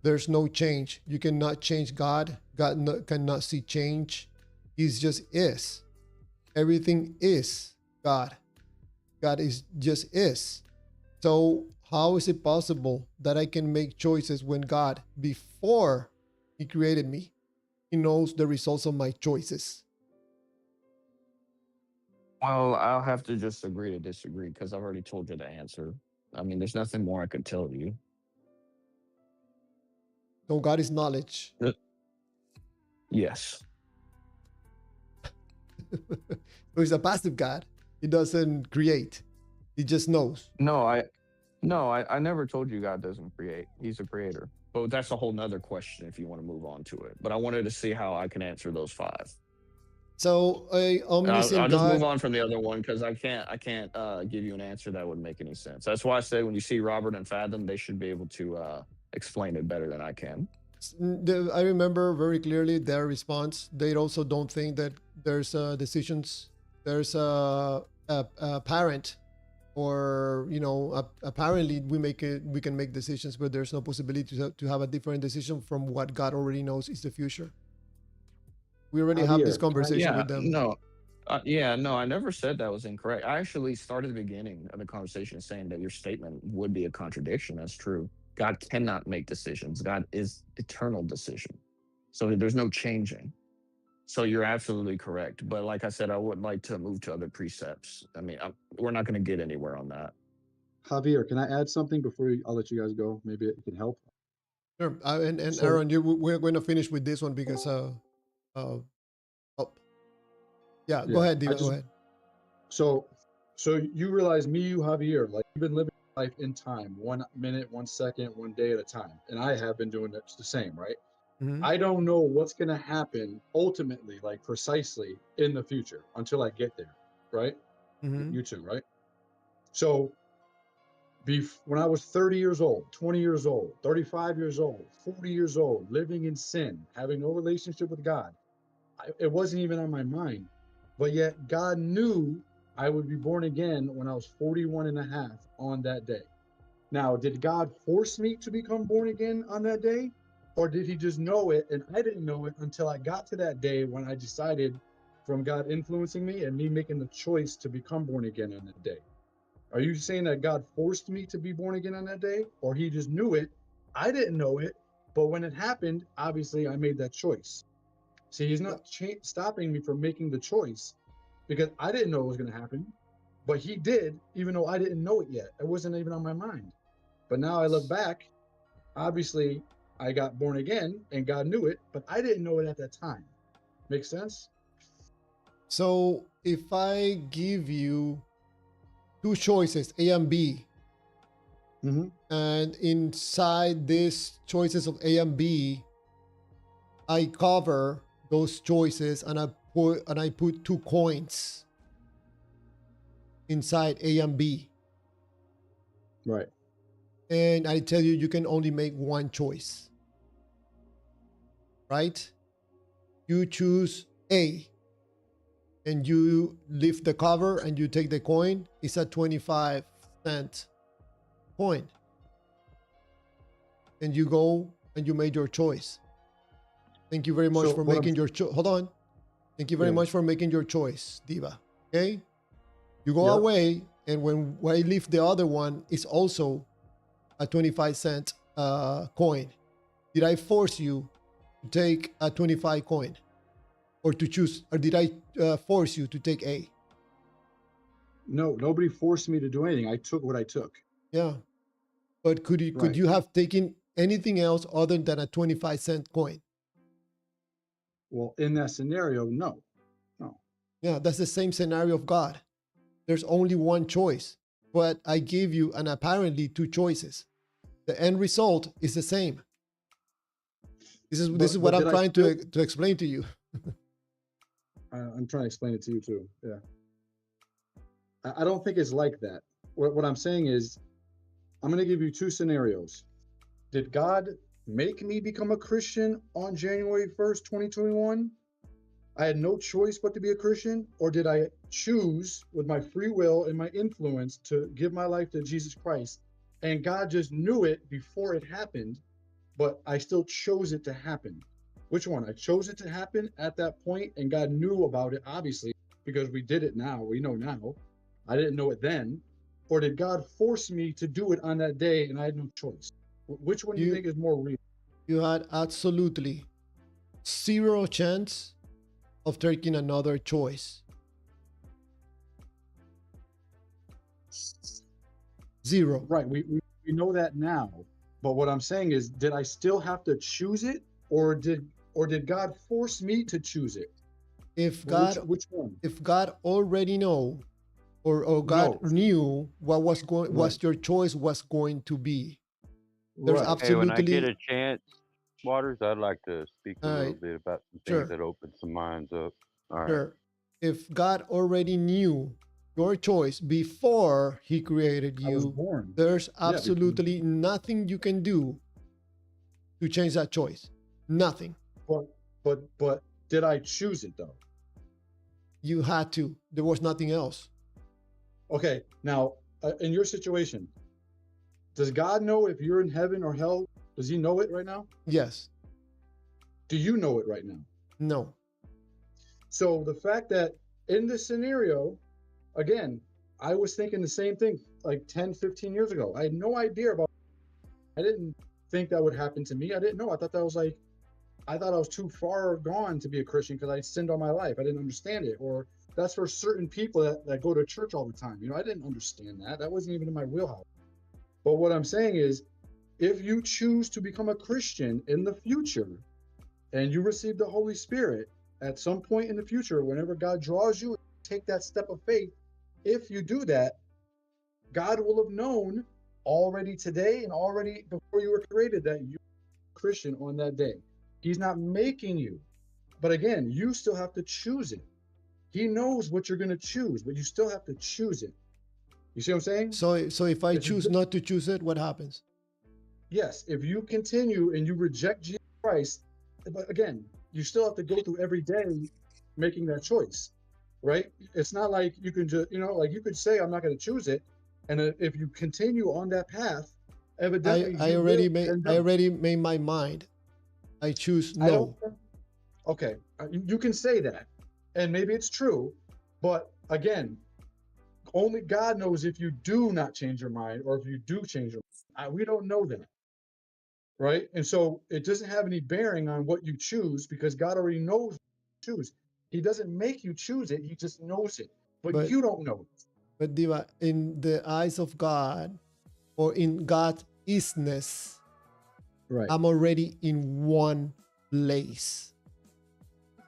There's no change. You cannot change God. God cannot see change. He just is. Everything is God. God just is. So how is it possible that I can make choices when God, before he created me, he knows the results of my choices? Well, I'll have to just agree to disagree because I've already told you the answer. I mean, there's nothing more I could tell you. So God is knowledge. Yes. So he's a passive God. He doesn't create. He just knows. No, I never told you God doesn't create. He's a creator. But that's a whole nother question if you want to move on to it. But I wanted to see how I can answer those five. So a omniscient I'll just God. move on from the other one because I can't give you an answer that would make any sense. That's why I say when you see Robert and Fathom, they should be able to explain it better than I can. I remember very clearly their response. They also don't think that there's decisions. There's a parent, or apparently we can make decisions, but there's no possibility to have a different decision from what God already knows is the future. We already have this conversation with them. No, I never said that was incorrect. I actually started the beginning of the conversation saying that your statement would be a contradiction. That's true. God cannot make decisions. God is eternal decision. So there's no changing. So you're absolutely correct. But like I said, I would like to move to other precepts. I mean, we're not going to get anywhere on that. Javier, can I add something before I'll let you guys go? Maybe it can help. Sure. So, Aaron, we're going to finish with this one because go ahead, Diva, go ahead. So you realize you, Javier, like you've been living life in time, 1 minute, 1 second, 1 day at a time. And I have been doing it the same, right? Mm-hmm. I don't know what's going to happen ultimately, like precisely in the future until I get there, right? Mm-hmm. You too, right? So when I was 30 years old, 20 years old, 35 years old, 40 years old, living in sin, having no relationship with God, it wasn't even on my mind. But yet God knew I would be born again when I was 41 and a half on that day. Now, did God force me to become born again on that day? Or did he just know it and I didn't know it until I got to that day when I decided, from God influencing me and me making the choice to become born again on that day? Are you saying that God forced me to be born again on that day, or he just knew it? I didn't know it, but when it happened, obviously I made that choice. See, he's not stopping me from making the choice because I didn't know it was going to happen, but he did, even though I didn't know it yet. It wasn't even on my mind. But now I look back, obviously I got born again and God knew it, but I didn't know it at that time. Make sense? So if I give you two choices, A and B, Mm-hmm. and inside these choices of A and B, I cover those choices and I put 2 coins inside A and B. Right. And I tell you, you can only make one choice. Right? You choose A and you lift the cover and you take the coin. It's a 25-cent coin. And you go and you made your choice. Thank you very much So for what making I'm- your choice. Hold on. Thank you very Yeah. much for making your choice, Diva. Okay? You go Yeah. away, and when I lift the other one, it's also a 25-cent coin. Did I force you to take a 25 coin? Or to choose, or did I force you to take A? No, nobody forced me to do anything. I took what I took. Yeah. But could Right. you have taken anything else other than a 25-cent coin? Well, in that scenario, no. No. Yeah, that's the same scenario of God. There's only one choice, but I gave you and apparently 2 choices. The end result is the same. This is But what I'm did I trying still- to explain to you. I'm trying to explain it to you too. Yeah. I don't think it's like that. What I'm saying is, I'm going to give you 2 scenarios. Did God make me become a Christian on January 1st, 2021? I had no choice but to be a Christian, or did I choose with my free will and my influence to give my life to Jesus Christ? And God just knew it before it happened, but I still chose it to happen. Which one? I chose it to happen at that point, and God knew about it, obviously, because we did it now. We know now. I didn't know it then. Or did God force me to do it on that day, and I had no choice? Which one do you You- think is more real? You had absolutely 0 chance of taking another choice. 0. Right. We know that now. But what I'm saying is, did I still have to choose it, or did God force me to choose it? If God Which one? if God already know or God No. knew what was going Right. what your choice was going to be. There's Right. Hey, when I absolutely get a chance, Waters, I'd like to speak a All little right. bit about some Sure. things that open some minds up. All right. sure. If God already knew your choice before he created I was you, born. there's because- absolutely nothing you can do to change that choice. Nothing. But did I choose it though? You had to. There was nothing else. Okay. Now, in your situation, does God know if you're in heaven or hell? Does he know it right now? Yes. Do you know it right now? No. So the fact that in this scenario, again, I was thinking the same thing like 10, 15 years ago. I had no idea about I didn't think that would happen to me. I didn't know. I thought I was too far gone to be a Christian because I sinned all my life. I didn't understand it. Or that's for certain people that go to church all the time. I didn't understand that. That wasn't even in my wheelhouse. But what I'm saying is, if you choose to become a Christian in the future and you receive the Holy Spirit at some point in the future, whenever God draws you, take that step of faith. If you do that, God will have known already today and already before you were created that you were a Christian on that day. He's not making you. But again, you still have to choose it. He knows what you're going to choose, but you still have to choose it. You see what I'm saying? So if I If you choose do- not to choose it, what happens? Yes, if you continue and you reject Jesus Christ, but again, you still have to go through every day making that choice, right? It's not like you can just, like you could say, I'm not going to choose it. And if you continue on that path, evidently I you already will made end I up- already made my mind. I choose I don't- no. Okay, you can say that, and maybe it's true, but again, only God knows if you do not change your mind or if you do change your mind. We don't know that, right? And so it doesn't have any bearing on what you choose because God already knows what you choose. He doesn't make you choose it, he just knows it. But But you don't know it. but Diva, in the eyes of God, or in God's isness, Right. I'm already in one place.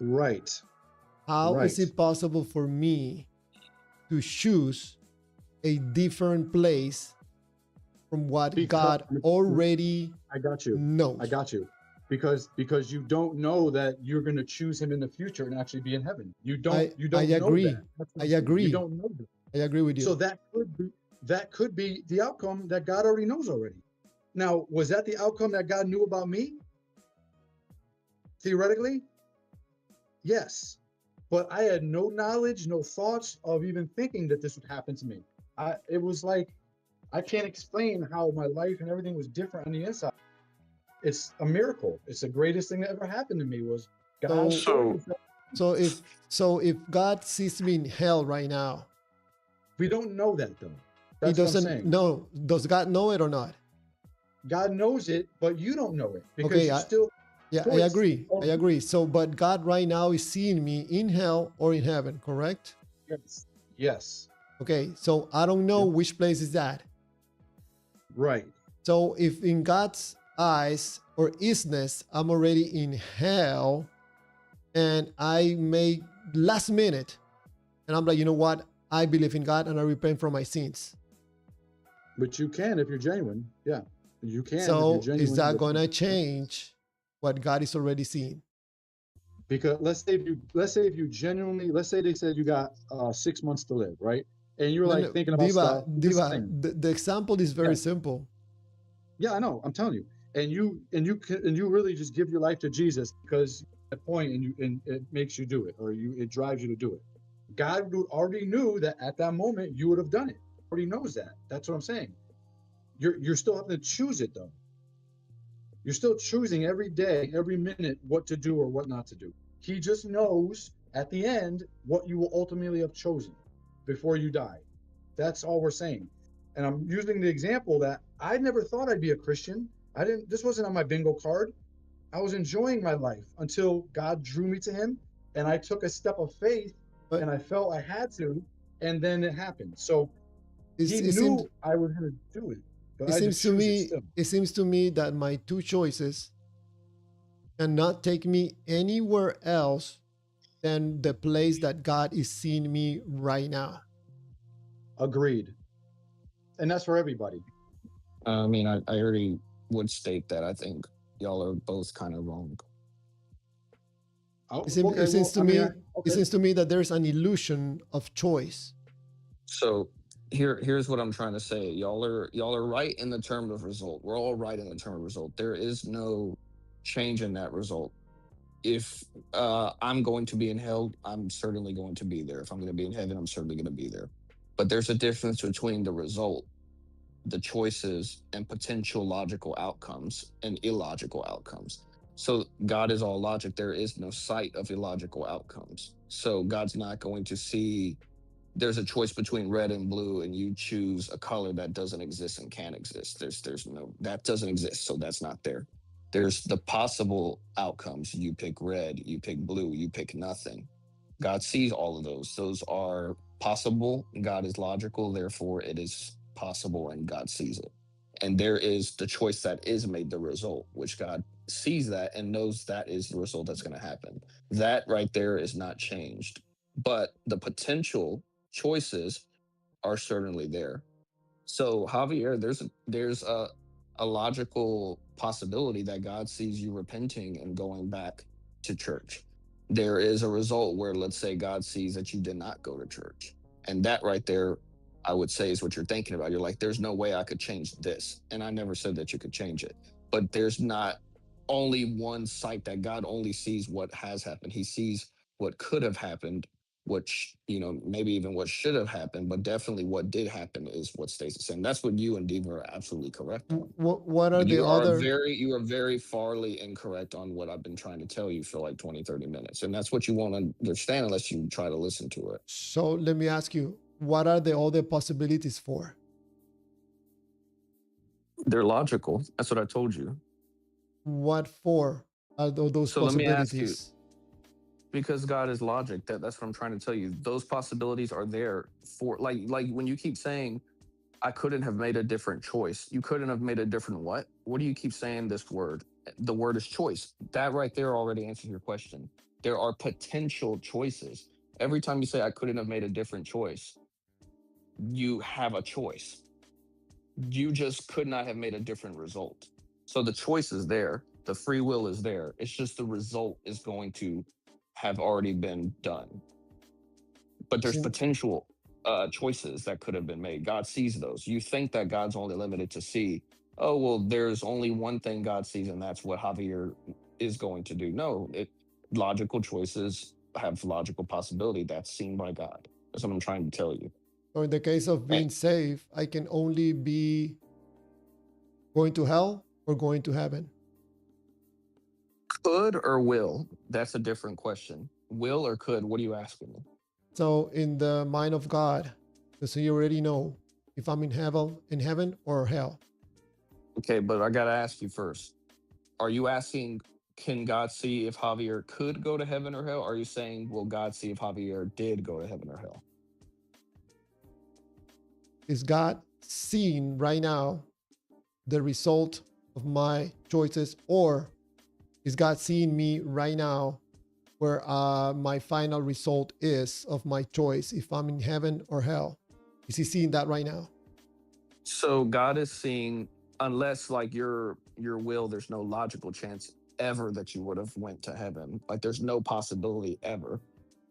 Right. How is Right. it possible for me to choose a different place from what God already I got you. knows? I got you. Because you don't know that you're going to choose him in the future and actually be in heaven. You don't I know agree. that. That's what I I'm saying. agree. You don't know that. I agree with you. So that could be the outcome that God already knows already. Now, was that the outcome that God knew about me? Theoretically, yes. But I had no knowledge, no thoughts of even thinking that this would happen to me. It was like, I can't explain how my life and everything was different on the inside. It's a miracle. It's the greatest thing that ever happened to me was God. So if God sees me in hell right now, We don't know that though. he That's what I'm doesn't saying. know. Does God know it or not? God knows it, but you don't know it because Okay, you I still. agree. Oh, I agree. So, but God right now is seeing me in hell or in heaven, correct? yes. Yes. Okay, so I don't know Yep. which place is that. Right. So if in God's eyes or isness, I'm already in hell and I make last minute and I'm like, you know what? I believe in God and I repent from my sins. But you can if you're genuine. Yeah. You can if So you're genuine. is that going to change what God is already seeing? Because let's say if you genuinely, let's say they said you got 6 months to live, right? And you're like thinking about stuff. Diva, the example is very Yeah. simple. Yeah, I know. I'm telling you. And you really just give your life to Jesus because at point and it makes you do it, or it drives you to do it. God already knew that at that moment you would have done it. Already knows that. That's what I'm saying. You're still having to choose it though. You're still choosing every day, every minute what to do or what not to do. He just knows at the end what you will ultimately have chosen before you die. That's all we're saying. And I'm using the example that I never thought I'd be a Christian. This wasn't on my bingo card. I was enjoying my life until God drew me to him and I took a step of faith But and I felt I had to, and then it happened. So he it knew seems I was going to do it, but it I had to seems to choose it me still. it seems to me that my two choices cannot take me anywhere else than the place that God is seeing me right now. Agreed. And that's for everybody. I mean, I already would state that I think y'all are both kind of wrong. Oh, It seems, okay, it seems well, to I me mean, it okay. seems to me that there's an illusion of choice. So here's what I'm trying to say. Y'all are right in the term of result. We're all right in the term of result. There is no change in that result. If I'm going to be in hell, I'm certainly going to be there. If I'm going to be in heaven, I'm certainly going to be there. But there's a difference between the result, the choices, and potential logical outcomes and illogical outcomes. So God is all logic. There is no sight of illogical outcomes. So God's not going to see there's a choice between red and blue and you choose a color that doesn't exist and can't exist. There's no, that doesn't exist. So that's not there. There's the possible outcomes. You pick red, you pick blue, you pick nothing. God sees all of those. Those are possible. God is logical. Therefore, it is possible and God sees it. And there is the choice that is made the result, which God sees that and knows that is the result that's going to happen. That right there is not changed. But the potential choices are certainly there. So Javier, there's a logical possibility that God sees you repenting and going back to church. There is a result where, let's say, God sees that you did not go to church, and that right there, I would say, is what you're thinking about. You're like, there's no way I could change this, and I never said that you could change it. But there's not only one sight that God only sees what has happened. He sees what could have happened, which maybe even what should have happened, but definitely what did happen is what stays the same. That's what you and Diva are absolutely correct on. What are But the other? you are very farly incorrect on what I've been trying to tell you for like 20, 30 minutes. And that's what you won't understand unless you try to listen to it. So let me ask you, what are the other possibilities for? They're logical. That's what I told you. What for are those So let me ask you, possibilities? because God is logic. That's what I'm trying to tell you. Those possibilities are there for like when you keep saying I couldn't have made a different choice. You couldn't have made a different what? What do you keep saying this word? The word is choice. That right there already answers your question. There are potential choices. Every time you say I couldn't have made a different choice, you have a choice. You just could not have made a different result. So the choice is there. The free will is there. It's just the result is going to have already been done. But there's Seem- potential choices that could have been made. God sees those. You think that God's only limited to see, oh, well, there's only one thing God sees, and that's what Javier is going to do. No, logical choices have logical possibility that's seen by God. That's what I'm trying to tell you. So in the case of being saved, I can only be going to hell or going to heaven. Could or will? That's a different question. Will or could? What are you asking me? So in the mind of God, so you already know if I'm in heaven or hell. Okay, but I gotta ask you first. Are you asking, can God see if Javier could go to heaven or hell? Or are you saying, will God see if Javier did go to heaven or hell? Is God seeing right now the result of my choices, or is God seeing me right now where my final result is of my choice, if I'm in heaven or hell? Is he seeing that right now? So God is seeing, unless like your will, there's no logical chance ever that you would have went to heaven. Like there's no possibility ever.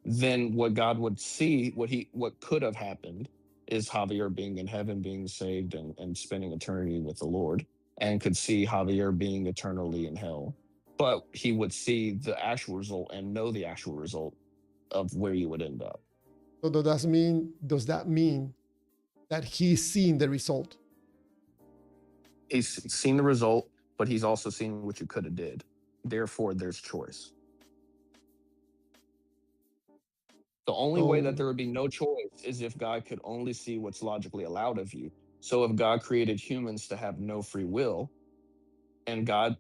Then what God would see, what could have happened is Javier being in heaven, being saved and spending eternity with the Lord, and could see Javier being eternally in hell. But he would see the actual result and know the actual result of where you would end up. So does that mean that he's seeing the result? He's seen the result, but he's also seen what you could have did. Therefore, there's choice. The only way that there would be no choice is if God could only see what's logically allowed of you. So if God created humans to have no free will, and God,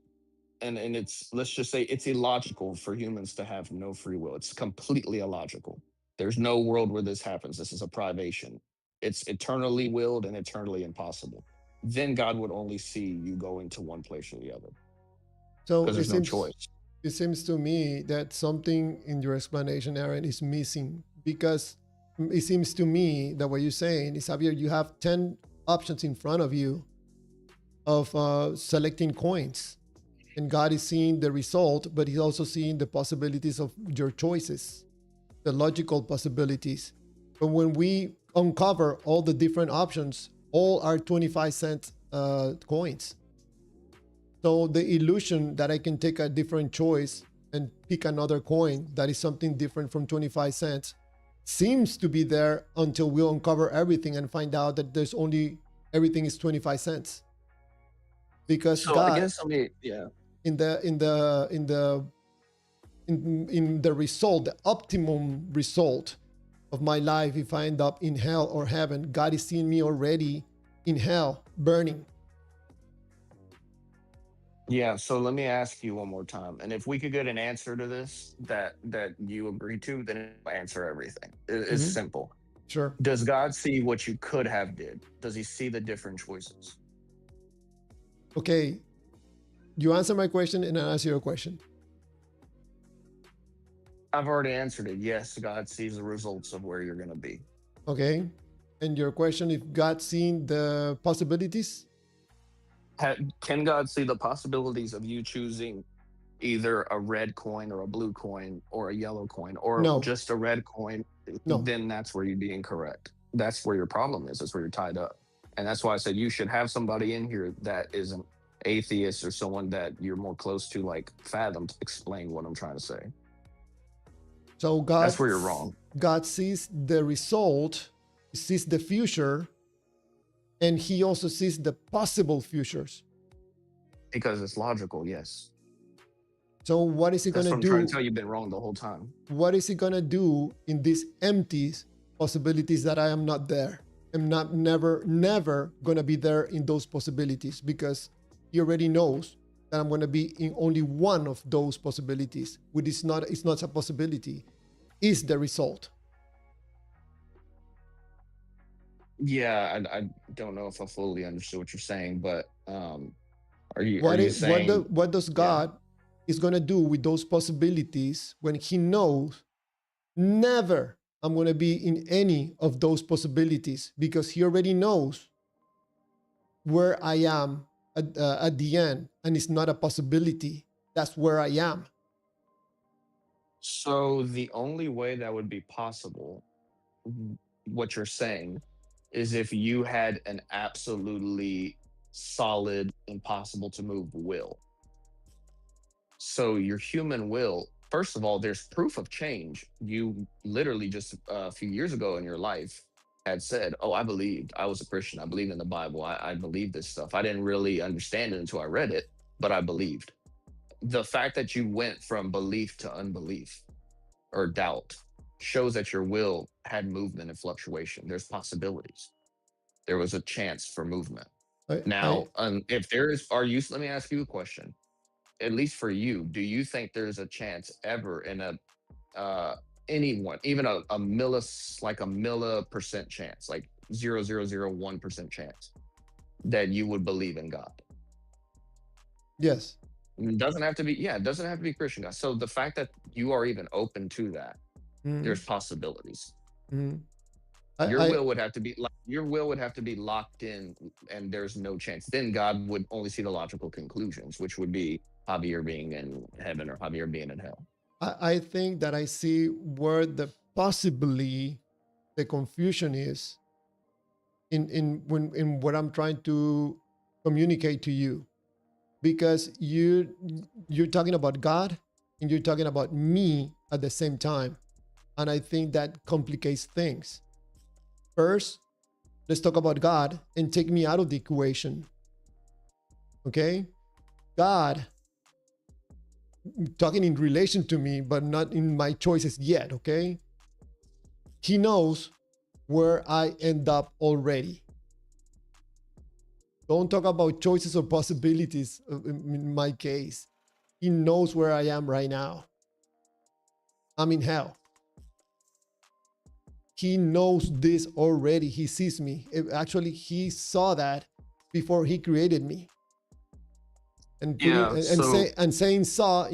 and it's, let's just say it's illogical for humans to have no free will. It's completely illogical. There's no world where this happens. This is a privation. It's eternally willed and eternally impossible. Then God would only see you going to one place or the other. So Because there's no choice. It seems to me that something in your explanation, Aaron, is missing, because it seems to me that what you're saying is, Javier, you have 10 options in front of you of selecting coins, and God is seeing the result, but he's also seeing the possibilities of your choices, the logical possibilities. But when we uncover all the different options, all are 25-cent coins. So the illusion that I can take a different choice and pick another coin that is something different from 25 cents seems to be there until we uncover everything and find out that there's only, everything is 25 cents. Because So God, I guess, yeah. in the result, the optimum result of my life, if I end up in hell or heaven, God is seeing me already in hell, burning. Yeah, so let me ask you one more time. And if we could get an answer to this that you agree to, then it'll answer everything. It's simple. Sure. Does God see what you could have did? Does he see the different choices? Okay. You answer my question and I answer your question. I've already answered it. Yes, God sees the results of where you're going to be. Okay. And your question, if God's seen the possibilities? Can God see the possibilities of you choosing either a red coin or a blue coin or a yellow coin or No. just a red coin? No. Then that's where you'd be incorrect. That's where your problem is. That's where you're tied up. And that's why I said you should have somebody in here that is an atheist or someone that you're more close to, like fathom, to explain what I'm trying to say. So God, that's where you're wrong. God sees the result, sees the future, and he also sees the possible futures. Because it's logical, yes. So what is he going to do? That's what I'm trying to tell you. You've been wrong the whole time. What is he going to do in this empty possibilities that I am not there. I'm not never gonna be there in those possibilities because he already knows that I'm gonna be in only one of those possibilities, which is not it's not a possibility, is the result. Yeah, I don't know if I fully understood what you're saying, but are you What saying what does yeah? God is gonna do with those possibilities when he knows never I'm gonna be in any of those possibilities because he already knows where I am at the end, and it's not a possibility. That's where I am. So the only way that would be possible, what you're saying, is if you had an absolutely solid, impossible to move will. So your human will, first of all, there's proof of change. You literally just a few years ago in your life had said, "Oh, I believed. I was a Christian. I believed in the Bible. I believed this stuff. I didn't really understand it until I read it, but I believed." The fact that you went from belief to unbelief or doubt shows that your will had movement and fluctuation. There's possibilities. There was a chance for movement. I Now, if there is, are you? Let me ask you a question. At least for you, do you think there's a chance ever in a anyone, even a millis, like a milli% chance, like 0.001% chance that you would believe in God? yes. It doesn't have to be, yeah, it doesn't have to be Christian God. So the fact that you are even open to that, Mhm, there's possibilities. mhm. Your I will would have to be like your will would have to be locked in, and there's no chance. Then God would only see the logical conclusions, which would be Javier being in heaven or Javier being in hell. I think that I see where the possibly the confusion is in what I'm trying to communicate to you, because you're talking about God and you're talking about me at the same time, and I think that complicates things. First, let's talk about God and take me out of the equation. Okay, God talking in relation to me, but not in my choices yet. Okay, he knows where I end up already. Don't talk about choices or possibilities in my case. He knows where I am right now. I'm in hell. He knows this already. He sees me. Actually, he saw that before he created me. And putting Yeah. So and saying saw,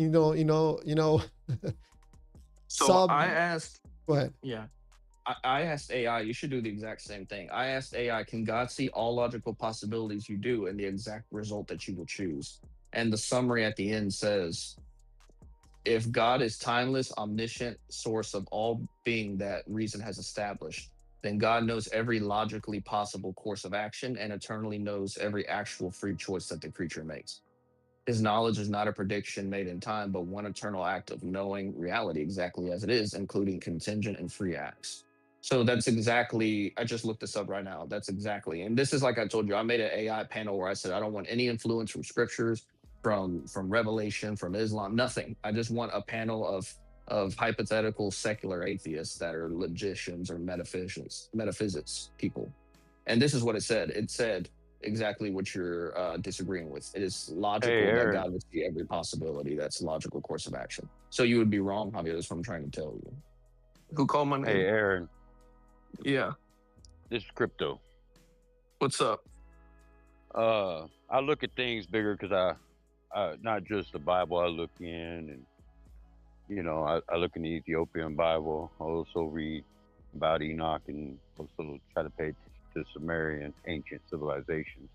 so saw. I asked, Go ahead. yeah, I asked AI, you should do the exact same thing. I asked AI, can God see all logical possibilities you do and the exact result that you will choose? And the summary at the end says, if God is timeless, omniscient, source of all being that reason has established, then God knows every logically possible course of action and eternally knows every actual free choice that the creature makes. His knowledge is not a prediction made in time, but one eternal act of knowing reality exactly as it is, including contingent and free acts. So that's exactly, I just looked this up right now. That's exactly, and this is like I told you, I made an AI panel where I said, I don't want any influence from scriptures, from Revelation, from Islam, nothing. I just want a panel of hypothetical secular atheists that are logicians or metaphysics people. And this is what it said. It said, exactly what you're disagreeing with. It is Hey, logical that Aaron. God would see every possibility. That's a logical course of action. So you would be wrong, Javier. That's what I'm trying to tell you. Who called my Hey, name? Aaron. Yeah. This is crypto. What's up? I look at things bigger because not just the Bible. I look in, and I look in the Ethiopian Bible. I also read about Enoch, and also try to pay attention to Sumerian ancient civilizations.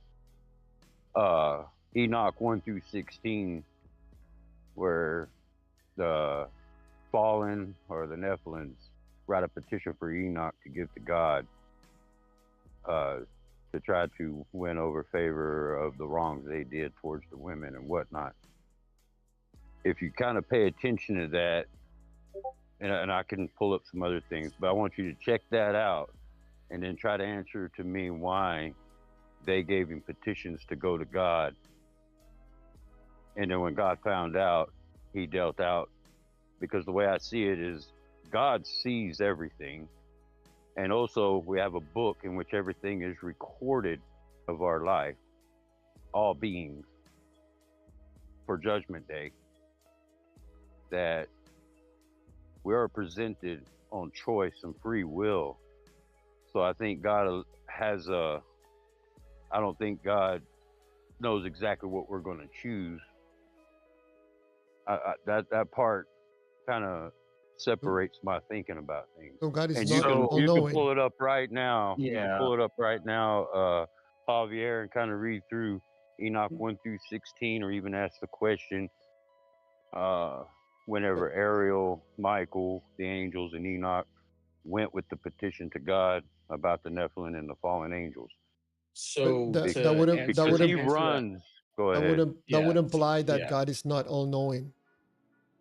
Enoch 1 through 16, where the fallen or the Nephilims write a petition for Enoch to give to God, to try to win over favor of the wrongs they did towards the women and whatnot. If you kind of pay attention to that, and I can pull up some other things, but I want you to check that out and then try to answer to me why they gave him petitions to go to God. And then when God found out, he dealt out, because the way I see it is God sees everything. And also, we have a book in which everything is recorded of our life, all beings, for Judgment Day, that we are presented on choice and free will. So I think God has a, I don't think God knows exactly what we're going to choose. That part kind of separates my thinking about things. So God is And not you can all-knowing. pull it up right now. You can Yeah. pull it up right now, Javier, and kind of read through Enoch 1 through 16, or even ask the question. Whenever Ariel, Michael, the angels, and Enoch went with the petition to God about the Nephilim and the fallen angels. So That to would answer, Because he answer that, runs. Go that ahead. would that yeah, would imply that yeah, God is not all-knowing.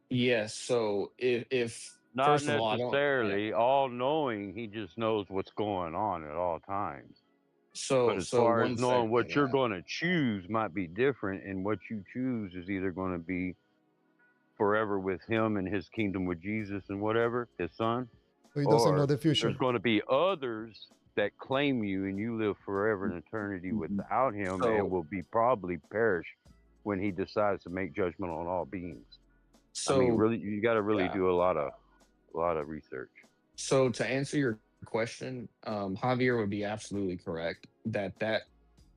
yes. So if Not first of all, I don't, yeah. necessarily all knowing, he just knows what's going on at all times. But So as so far one as knowing second, what you're yeah. going to choose might be different, and what you choose is either going to be forever with him and his kingdom with Jesus and whatever, his son, So he doesn't know or the there's future. going to be others that claim you and you live forever in eternity without him, and So will be probably perish when he decides to make judgment on all beings. I mean, so really, you got to really yeah. do a lot of research. So to answer your question, Javier would be absolutely correct that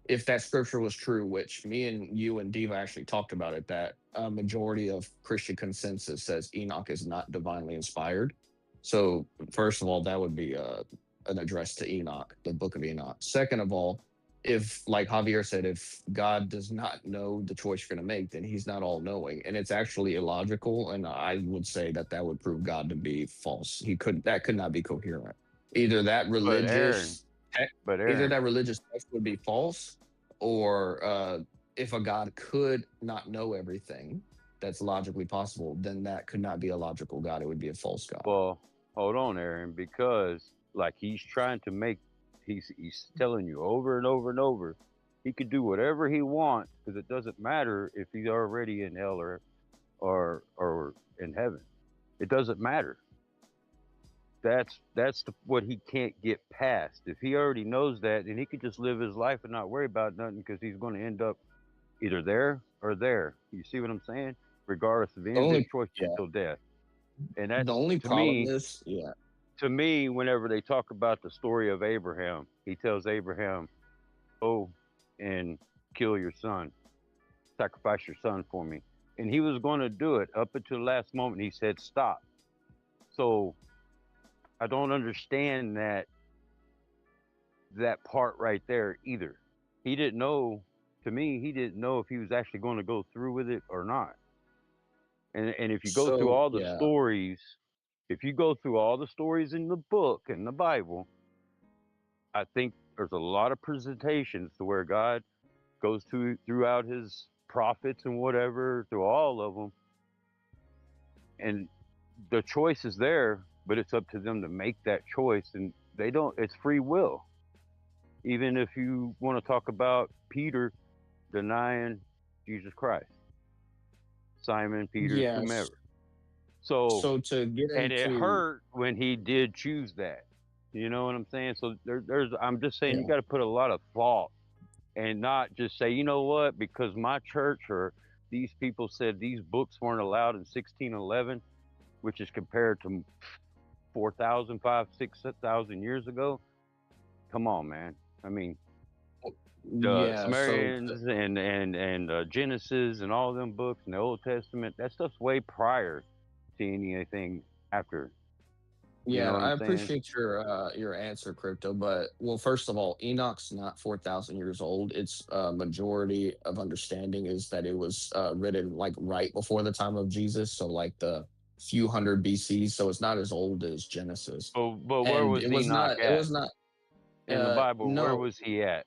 if that scripture was true, which me and you and Diva actually talked about it, that a majority of Christian consensus says Enoch is not divinely inspired. So first of all, that would be an address to Enoch, the book of Enoch. Second of all, if like Javier said, if God does not know the choice you're going to make, then he's not all knowing. And it's actually illogical. And I would say that would prove God to be false. That could not be coherent. Either that But Aaron, religious but either Aaron, that religious text would be false, or if a God could not know everything that's logically possible, then that could not be a logical God. It would be a false God. well, hold on, Aaron, because like he's trying to make, he's telling you over and over and over, he could do whatever he wants because it doesn't matter if he's already in hell or in heaven. It doesn't matter. That's what he can't get past. If he already knows that, then he could just live his life and not worry about nothing, because he's going to end up either there or there. You see what I'm saying? Regardless of any of his choices Yeah. until death. And The that's, only to problem me, is, yeah, to me, whenever they talk about the story of Abraham, he tells Abraham, "Go and kill your son, sacrifice your son for me." And he was going to do it up until the last moment. He said, "Stop." So I don't understand that part right there either. He didn't know. To me, he didn't know if he was actually going to go through with it or not. And if you go through so all the yeah, stories, if you go through all the stories in the book and the Bible, I think there's a lot of presentations to where God goes throughout his prophets and whatever, through all of them, and the choice is there, but it's up to them to make that choice, and they don't. It's free will. Even if you want to talk about Peter denying Jesus Christ, Simon, Peter, yes. whomever. So to get and it into hurt when he did choose that. You know what I'm saying? So there's. I'm just saying, yeah, you got to put a lot of thought and not just say, you know what, because my church or these people said these books weren't allowed in 1611, which is compared to 4,000, 5,000, 6,000 years ago. Come on, man. I mean, the yeah. Sumerians and Genesis and all them books in the Old Testament, that stuff's way prior to anything after. You know what I I'm saying? appreciate your answer, Crypto. But well, first of all, Enoch's not 4,000 years old. Its majority of understanding is that it was written like right before the time of Jesus, so like the few hundred BC. So it's not as old as Genesis, But where and was Enoch it at was not. in the Bible? Where No, was he at?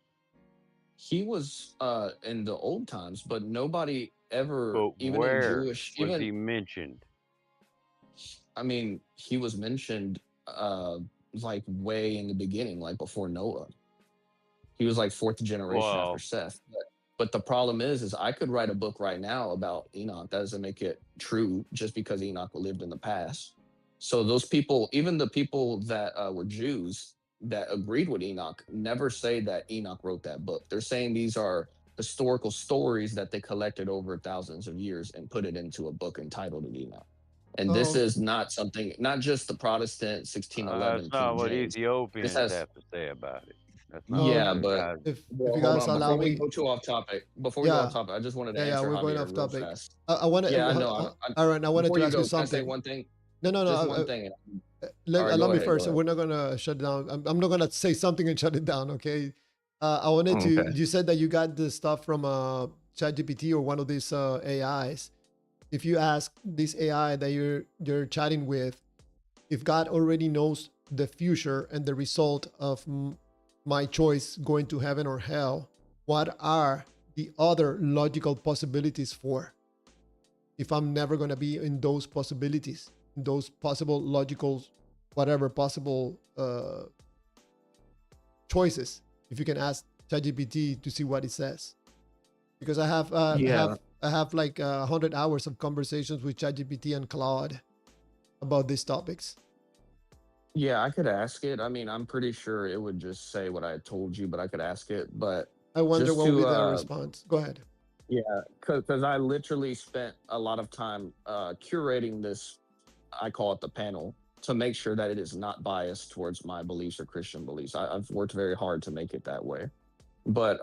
he was in the old times, but nobody ever, But even in where Jewish, was even he mentioned? I mean, he was mentioned like way in the beginning, like before Noah. He was like fourth generation after Well, Seth. But the problem is I could write a book right now about Enoch. That doesn't make it true just because Enoch lived in the past. So those people, even the people that were Jews, that agreed with Enoch never say that Enoch wrote that book. They're saying these are historical stories that they collected over thousands of years and put it into a book entitled Enoch. And this Oh, is not something, not just the Protestant That's 1611 not King what James. This Ethiopians has, have to say about it. That's not what yeah, um, their but God. if well, you hold guys on. allow Before we me, go too off topic, yeah, I just wanted to yeah, answer we're going Javier off real topic. fast. I want Yeah, I to, know. Aaron, I wanted Before to you ask you go, can I say something. one thing? No, no, Just no. one thing. Let, All right, allow go me ahead. Go first. ahead. We're not gonna shut it down. I'm not gonna say something and shut it down. Okay. I wanted to. Okay. You said that you got the stuff from ChatGPT or one of these AIs. If you ask this AI that you're chatting with, if God already knows the future and the result of my choice going to heaven or hell, what are the other logical possibilities for? If I'm never gonna be in those possibilities, in those possible logical, whatever possible choices, if you can ask ChatGPT to see what it says, because Yeah. I have like 100 hours of conversations with ChatGPT and Claude about these topics. Yeah, I could ask it. I mean, I'm pretty sure it would just say what I told you, but I could ask it. But I wonder just what will be to their response. Go ahead. yeah, because I literally spent a lot of time curating this, I call it the panel, to make sure that it is not biased towards my beliefs or Christian beliefs. I've worked very hard to make it that way. But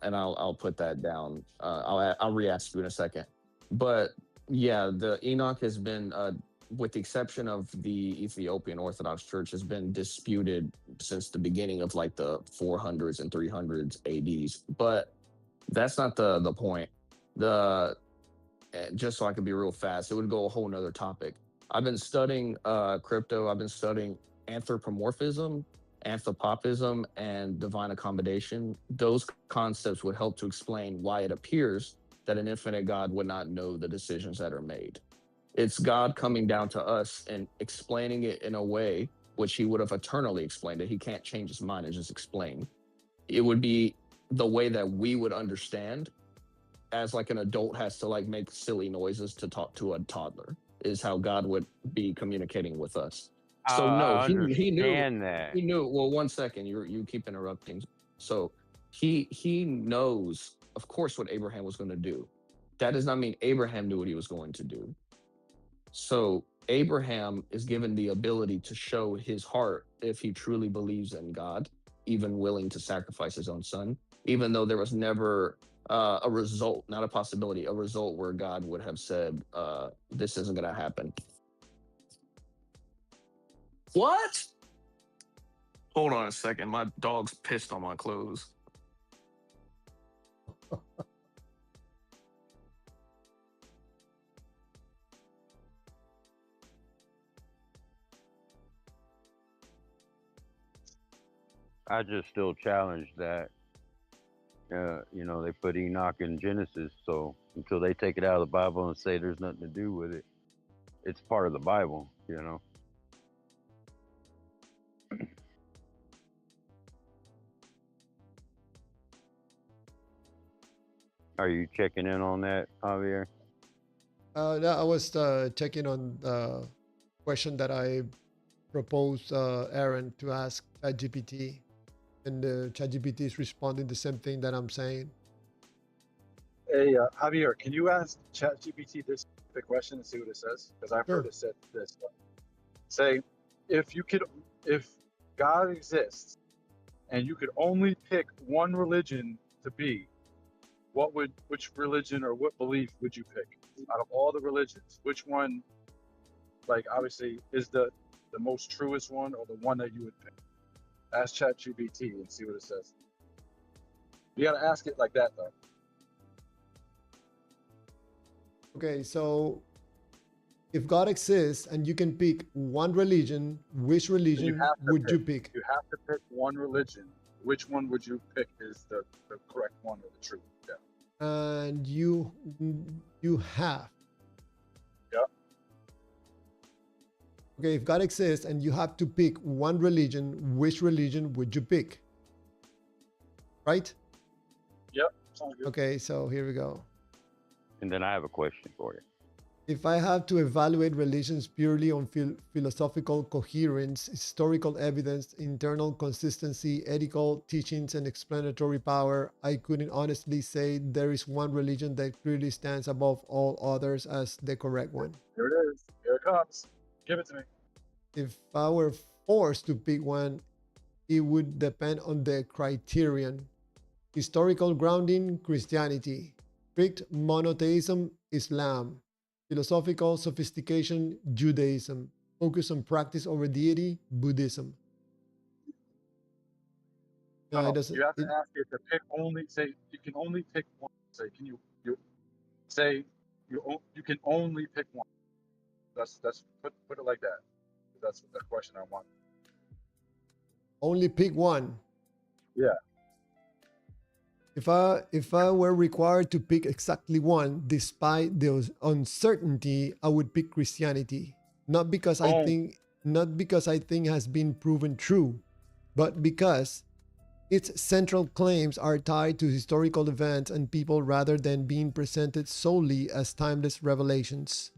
and I'll put that down. I'll re-ask you in a second. But yeah, the Enoch has been, with the exception of the Ethiopian Orthodox Church, has been disputed since the beginning of like the 400s and 300s ADs. But that's not the point. The Just so I could be real fast, it would go a whole nother topic. I've been studying crypto. I've been studying anthropomorphism, anthropopism, and divine accommodation. Those concepts would help to explain why it appears that an infinite God would not know the decisions that are made. It's God coming down to us and explaining it in a way which he would have eternally explained it. He can't change his mind and just explain. It would be the way that we would understand, as like an adult has to like make silly noises to talk to a toddler, is how God would be communicating with us. So no, I he knew understand that. well, one second, you keep interrupting. So he knows, of course, what Abraham was going to do. That does not mean Abraham knew what he was going to do. So Abraham is given the ability to show his heart if he truly believes in God, even willing to sacrifice his own son, even though there was never a result, not a possibility, a result where God would have said, this isn't going to happen. What? Hold on a second. My dog's pissed on my clothes. I just still challenge that. They put Enoch in Genesis, so until they take it out of the Bible and say there's nothing to do with it, it's part of the Bible, Are you checking in on that, Javier? No, I was checking on the question that I proposed Aaron to ask ChatGPT, and ChatGPT is responding the same thing that I'm saying. Hey, Javier, can you ask ChatGPT this specific question and see what it says? Because I've heard Sure. it said this. Say, if God exists and you could only pick one religion to be, which religion or what belief would you pick out of all the religions? Which one, like, obviously is the most truest one, or the one that you would pick? Ask ChatGPT and see what it says. You gotta ask it like that though. Okay, so if God exists and you can pick one religion, which religion would you pick? You have to pick one religion. Which one would you pick is the correct one or the true? Yeah. And you have. Yeah. Okay, if God exists and you have to pick one religion, which religion would you pick? Right? Yep. Sounds good. Okay, so here we go. And then I have a question for you. If I have to evaluate religions purely on philosophical coherence, historical evidence, internal consistency, ethical teachings, and explanatory power, I couldn't honestly say there is one religion that clearly stands above all others as the correct one. Here it is. Here it comes. Give it to me. If I were forced to pick one, it would depend on the criterion. Historical grounding, Christianity. Strict monotheism, Islam. Philosophical sophistication, Judaism. Focus on practice over deity, Buddhism. No, No, it doesn't. you have to ask it to pick only. Say you can only pick one. Say, can you say you can only pick one. That's put it like that. That's the question I want. Only pick one. Yeah. If I were required to pick exactly one, despite the uncertainty, I would pick Christianity. Not because I think has been proven true, but because its central claims are tied to historical events and people rather than being presented solely as timeless revelations.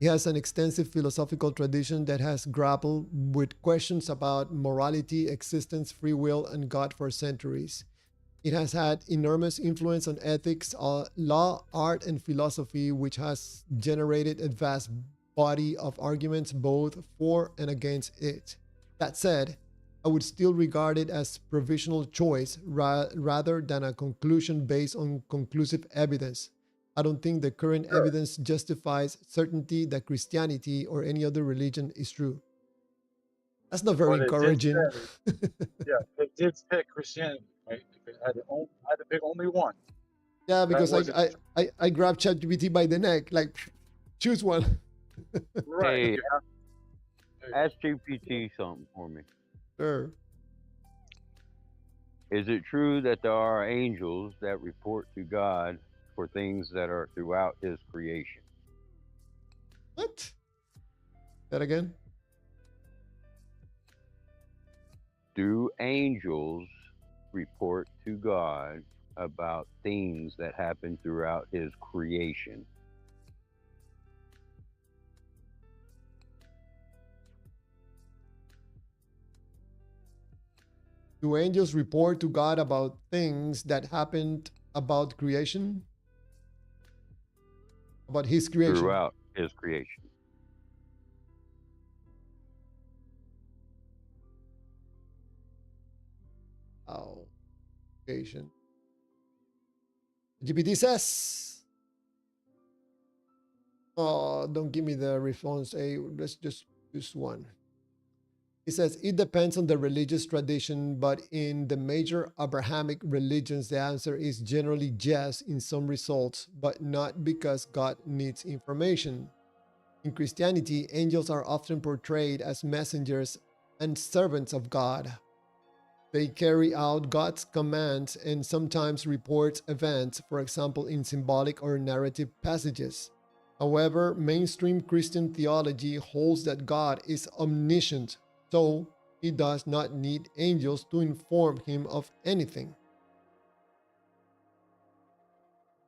It has an extensive philosophical tradition that has grappled with questions about morality, existence, free will, and God for centuries. It has had enormous influence on ethics, law, art, and philosophy, which has generated a vast body of arguments both for and against it. That said, I would still regard it as provisional choice rather than a conclusion based on conclusive evidence. I don't think the current evidence justifies certainty that Christianity or any other religion is true. That's not very encouraging. Yeah, it did pick Christianity, right? If it had to pick only one. Yeah, because I grabbed ChatGPT by the neck, like, choose one. Right. Hey, ask GPT something for me. Sure. Is it true that there are angels that report to God for things that are throughout His creation? What? That again? Do angels report to God about things that happen throughout His creation? Do angels report to God about things that happened about creation? About His creation? Throughout His creation. Oh, creation. GPT says, oh, don't give me the response. Hey, let's just use one. He says, it depends on the religious tradition, but in the major Abrahamic religions, the answer is generally yes in some results, but not because God needs information. In Christianity, angels are often portrayed as messengers and servants of God. They carry out God's commands and sometimes report events, for example, in symbolic or narrative passages. However, mainstream Christian theology holds that God is omniscient, so He does not need angels to inform Him of anything.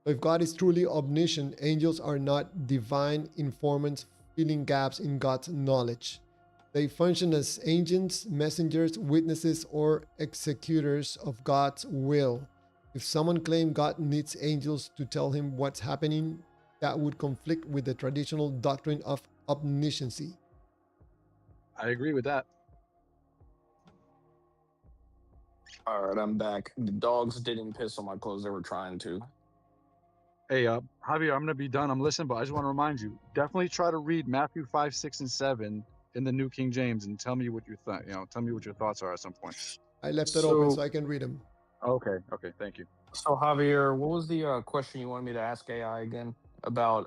If God is truly omniscient, angels are not divine informants filling gaps in God's knowledge. They function as agents, messengers, witnesses, or executors of God's will. If someone claimed God needs angels to tell him what's happening, that would conflict with the traditional doctrine of omnisciency. I agree with that. All right, I'm back. The dogs didn't piss on my clothes. They were trying to. Hey, Javier, I'm gonna be done. I'm listening, but I just want to remind you: definitely try to read Matthew 5, 6, and 7 in the New King James, and tell me what you think. Tell me what your thoughts are at some point. I left it open so I can read them. Okay, thank you. So Javier, what was the question you wanted me to ask AI again about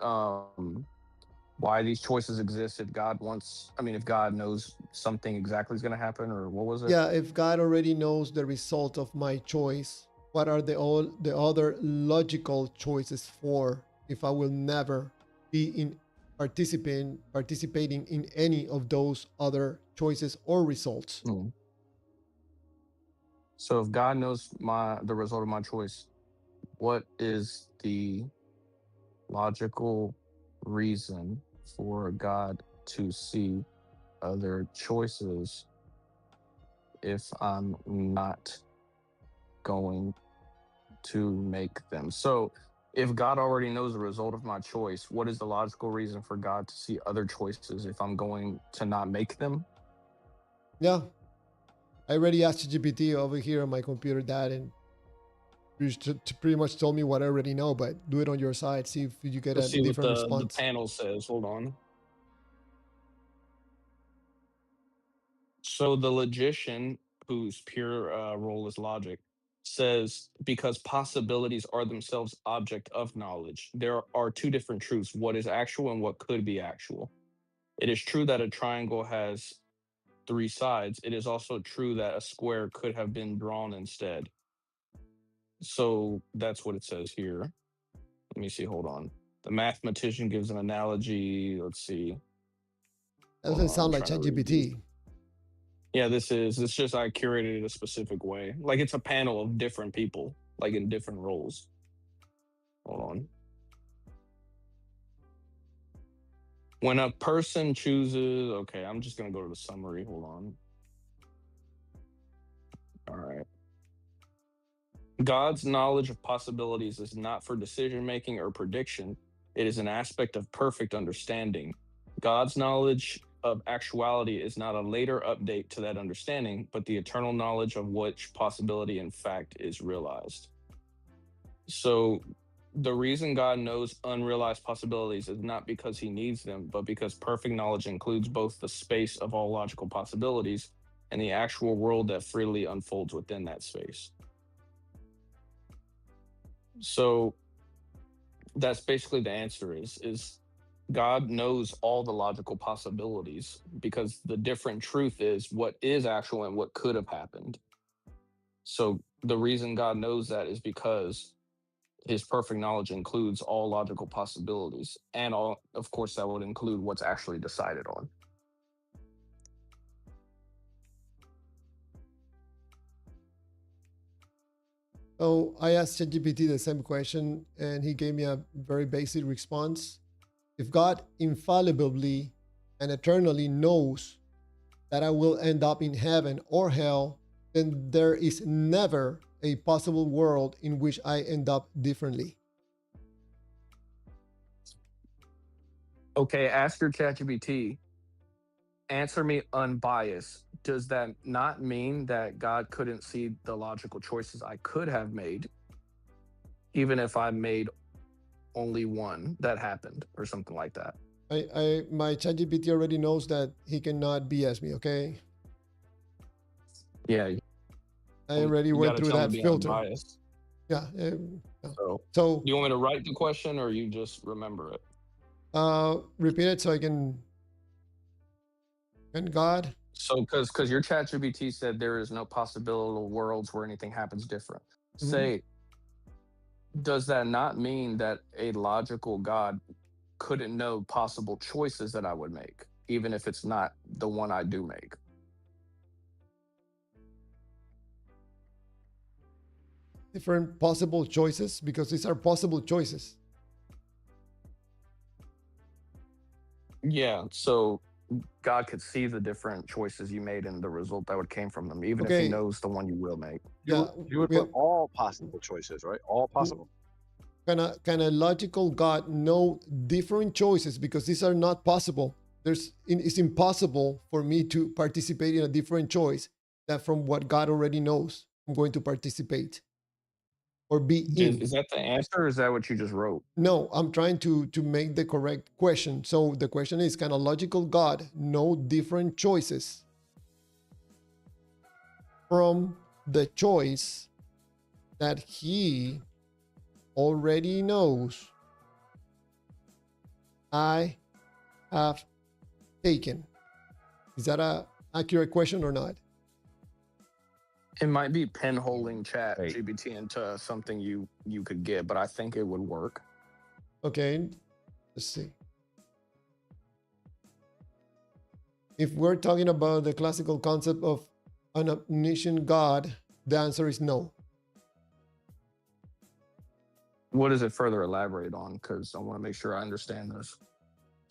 why these choices exist? If God knows something exactly is going to happen, or what was it? Yeah, if God already knows the result of my choice, what are the other logical choices for if I will never be in participating in any of those other choices or results? So if God knows the result of my choice, what is the logical reason for God to see other choices if I'm not going to make them? So if God already knows the result of my choice, what is the logical reason for God to see other choices if I'm going to not make them? Yeah. I already asked GPT over here on my computer that, and pretty much told me what I already know, but do it on your side. See if you get a Let's see what different the response. panel says. Hold on. So the logician, whose pure role is logic, says because possibilities are themselves object of knowledge, there are two different truths: what is actual and what could be actual. It is true that a triangle has three sides. It is also true that a square could have been drawn instead. So that's what it says here. Let me see. Hold on. The mathematician gives an analogy. Let's see. That Hold doesn't on, I'm sound like trying to read these. ChatGPT. Yeah, it's just I curated it a specific way. Like it's a panel of different people, like in different roles. Hold on. When a person chooses, okay, I'm just gonna go to the summary. Hold on. All right. God's knowledge of possibilities is not for decision making or prediction. It is an aspect of perfect understanding. God's knowledge of actuality is not a later update to that understanding, but the eternal knowledge of which possibility in fact is realized. So the reason God knows unrealized possibilities is not because he needs them, but because perfect knowledge includes both the space of all logical possibilities and the actual world that freely unfolds within that space. So that's basically the answer is God knows all the logical possibilities, because the different truth is what is actual and what could have happened. So the reason God knows that is because his perfect knowledge includes all logical possibilities, and all, of course, that would include what's actually decided on. So I asked ChatGPT the same question, and he gave me a very basic response. If God infallibly and eternally knows that I will end up in heaven or hell, then there is never a possible world in which I end up differently. Okay, ask your ChatGPT, answer me unbiased. Does that not mean that God couldn't see the logical choices I could have made, even if I made only one that happened or something like that? My ChatGPT already knows that he cannot BS me, okay? Yeah, I already you went gotta through tell him that to be filter. unbiased. Yeah. So, So do you want me to write the question or you just remember it? repeat it so I can. And God. So, because your ChatGPT said there is no possibility of worlds where anything happens different. Say, does that not mean that a logical God couldn't know possible choices that I would make, even if it's not the one I do make? Different possible choices, because these are possible choices. Yeah, so God could see the different choices you made and the result that would came from them, even if he Okay. knows the one you will make. Yeah, You would put all possible choices, right? All possible. Can a logical God know different choices, because these are not possible? It's impossible for me to participate in a different choice that from what God already knows I'm going to participate or be in. Is that the answer, or is that what you just wrote? No, I'm trying to make the correct question. So the question is, can a logical God know different choices from the choice that he already knows I have taken? Is that a accurate question or not? It might be pinholing Chat GPT into something you could get, but I think it would work. Okay, let's see. If we're talking about the classical concept of an omniscient God, the answer is no. What does it further elaborate on? Because I want to make sure I understand this.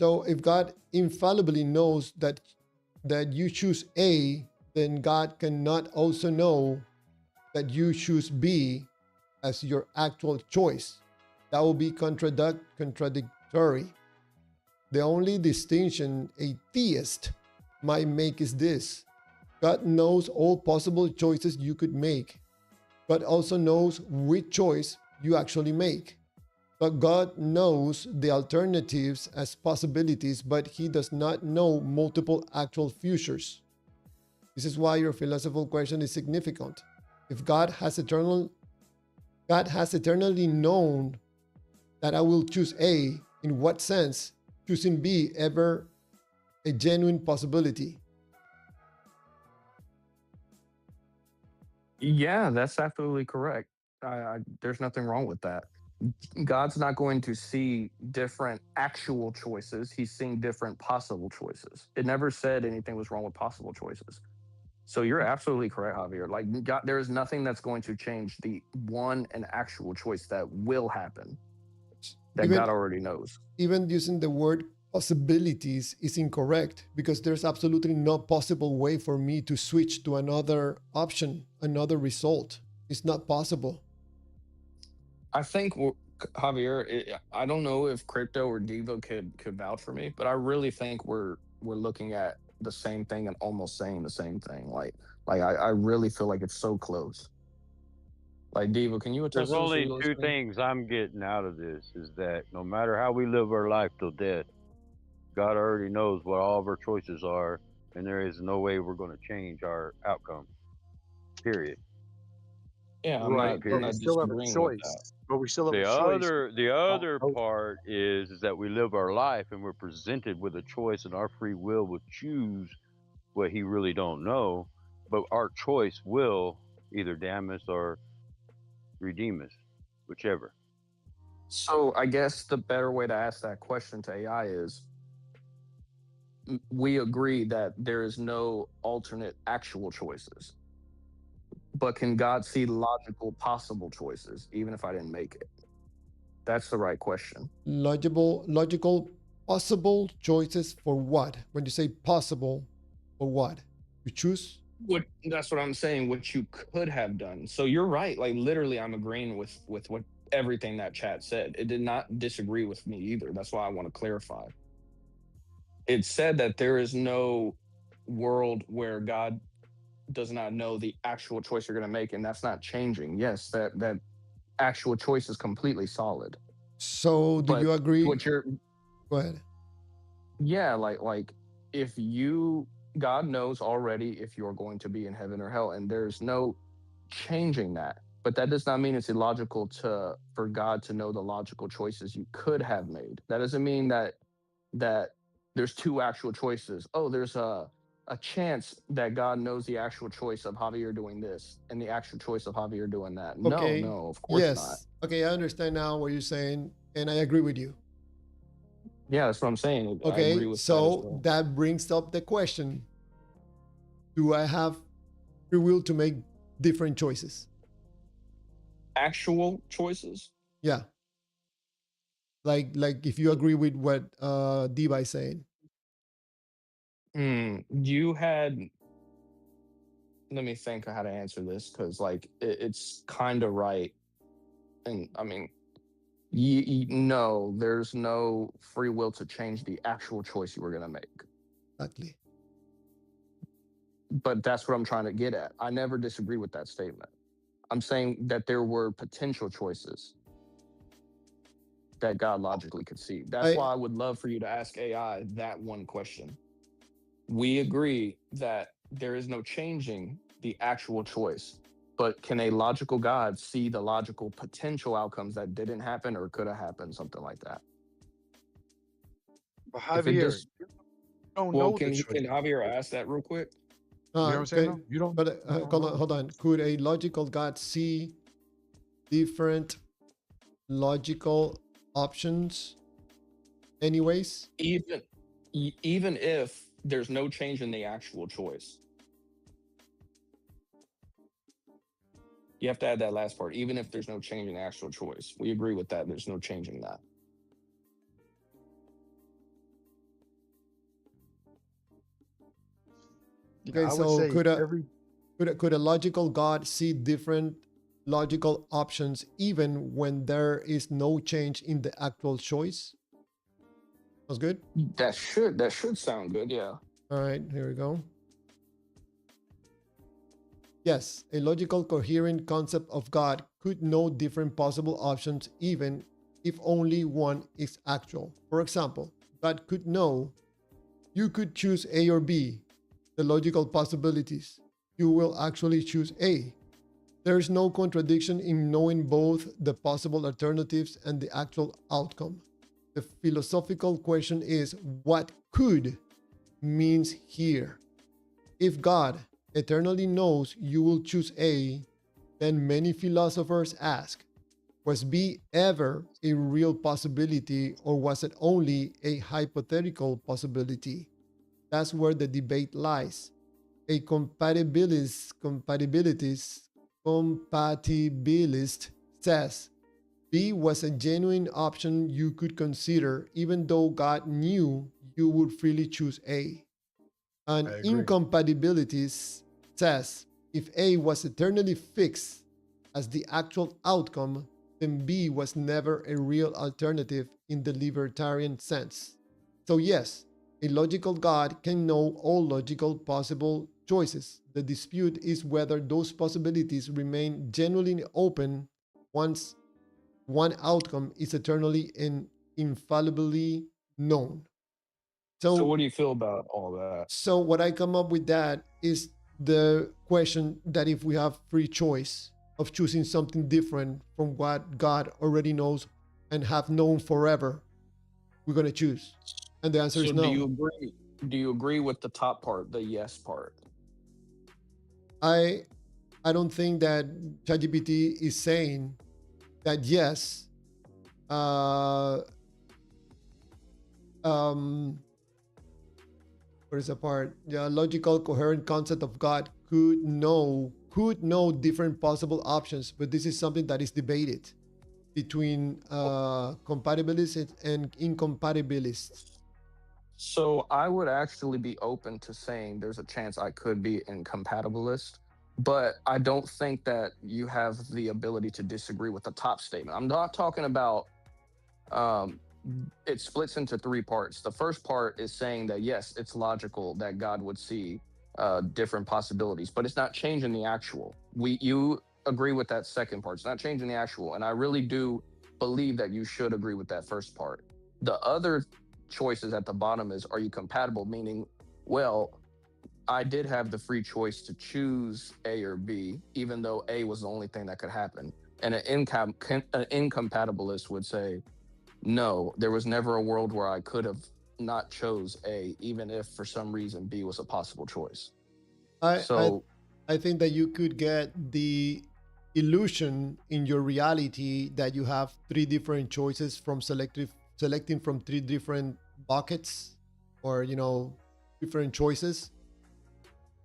So if God infallibly knows that you choose A, then God cannot also know that you choose B as your actual choice. That will be contradictory. The only distinction a theist might make is this: God knows all possible choices you could make, but also knows which choice you actually make. But God knows the alternatives as possibilities, but he does not know multiple actual futures. This is why your philosophical question is significant. If God has eternally known that I will choose A, in what sense choosing B ever a genuine possibility? Yeah, that's absolutely correct. There's nothing wrong with that. God's not going to see different actual choices. He's seeing different possible choices. It never said anything was wrong with possible choices. So you're absolutely correct, Javier. Like God, there is nothing that's going to change the one and actual choice that will happen that Even God already knows. even using the word possibilities is incorrect, because there's absolutely no possible way for me to switch to another option, another result. It's not possible. I think Javier, I don't know if Crypto or Diva could vouch for me, but I really think we're looking at the same thing and almost saying the same thing. I really feel like it's so close. Like Diva, can you There's attest to this? Are only you two listening? things I'm getting out of this is that no matter how we live our life till death, God already knows what all of our choices are, and there is no way we're going to change our outcome. Period. Yeah, Right, but I'm we Period. not still have a disagreeing with that. choice. But we still have a The choice. other the Oh, other oh, part is that we live our life and we're presented with a choice, and our free will choose what he really don't know, but our choice will either damn us or redeem us, whichever. So I guess the better way to ask that question to AI is we agree that there is no alternate actual choices, but can God see logical possible choices even if I didn't make it? That's the right question. Logical possible choices for what? When you say possible, for what? You choose? What That's what I'm saying, what you could have done. So you're right. Like literally I'm agreeing with what everything that chat said. It did not disagree with me either. That's why I want to clarify. It said that there is no world where God does not know the actual choice you're going to make, and that's not changing. Yes, that actual choice is completely solid. So do But you agree? what you're Go ahead. Yeah, like if you God knows already if you're going to be in heaven or hell, and there's no changing that. But that does not mean it's illogical to for God to know the logical choices you could have made. That doesn't mean that there's two actual choices. Oh, there's a chance that God knows the actual choice of Javier doing this and the actual choice of Javier doing that. No, Okay. no, of course not. Yes. Okay, I understand now what you're saying, and I agree with you. Yeah, that's what I'm saying. I agree Okay, with that as so well. that brings up the question: do I have free will to make different choices? Actual choices. Yeah. Like if you agree with what Diva is saying. You had Let me think of how to answer this because like it's kind of right, and I mean, no, there's no free will to change the actual choice you were gonna make. Exactly. But that's what I'm trying to get at. I never disagree with that statement. I'm saying that there were potential choices that God logically could see. That's I why I would love for you to ask AI that one question. We agree that there is no changing the actual choice, but can a logical God see the logical potential outcomes that didn't happen or could have happened, something like that? but If it Javier, just you don't Well, know the choice. can Javier ask that real quick? You know what I'm saying? okay, No, you don't. but You don't hold know. on, hold on. Could a logical God see different logical options anyways? Even if there's no change in the actual choice, you have to add that last part. Even if there's no change in the actual choice, we agree with that. There's no changing that. Okay, I would so say could a every could a logical God see different logical options even when there is no change in the actual choice? Sounds good. That should sound good. Yeah. All right, here we go. Yes, a logical, coherent concept of God could know different possible options even if only one is actual. For example, God could know you could choose A or B, the logical possibilities. You will actually choose A. There is no contradiction in knowing both the possible alternatives and the actual outcome. The philosophical question is what could means here. If God eternally knows you will choose A, then many philosophers ask, was B ever a real possibility or was it only a hypothetical possibility? That's where the debate lies. A compatibilist says B was a genuine option you could consider even though God knew you would freely choose A. An I agree. incompatibility says if A was eternally fixed as the actual outcome, then B was never a real alternative in the libertarian sense. So, yes, a logical God can know all logical possible choices. The dispute is whether those possibilities remain genuinely open once one outcome is eternally and infallibly known. So So, what do you feel about all that? so what I come up with that is the question that if we have free choice of choosing something different from what God already knows and have known forever, we're going to choose. And the answer So is do you no. agree? Do you agree with the top part, the yes part? I I don't think that ChatGPT is saying that yes, uh, um, what is the part? The logical, coherent concept of God could know different possible options, but this is something that is debated between compatibilists and incompatibilists. So I would actually be open to saying there's a chance I could be incompatibilist, but I don't think that you have the ability to disagree with the top statement. I'm not talking about um it splits into three parts. The first part is saying that yes, it's logical that God would see different possibilities, but it's not changing the actual. You agree with that second part. It's not changing the actual, and I really do believe that you should agree with that first part. The other choices at the bottom is, are you compatible? Meaning, well, I did have the free choice to choose A or B, even though A was the only thing that could happen. And an incompatibilist would say, no, there was never a world where I could have not chose A, even if for some reason B was a possible choice. I I So, I think that you could get the illusion in your reality that you have three different choices from selecting from three different buckets or different choices,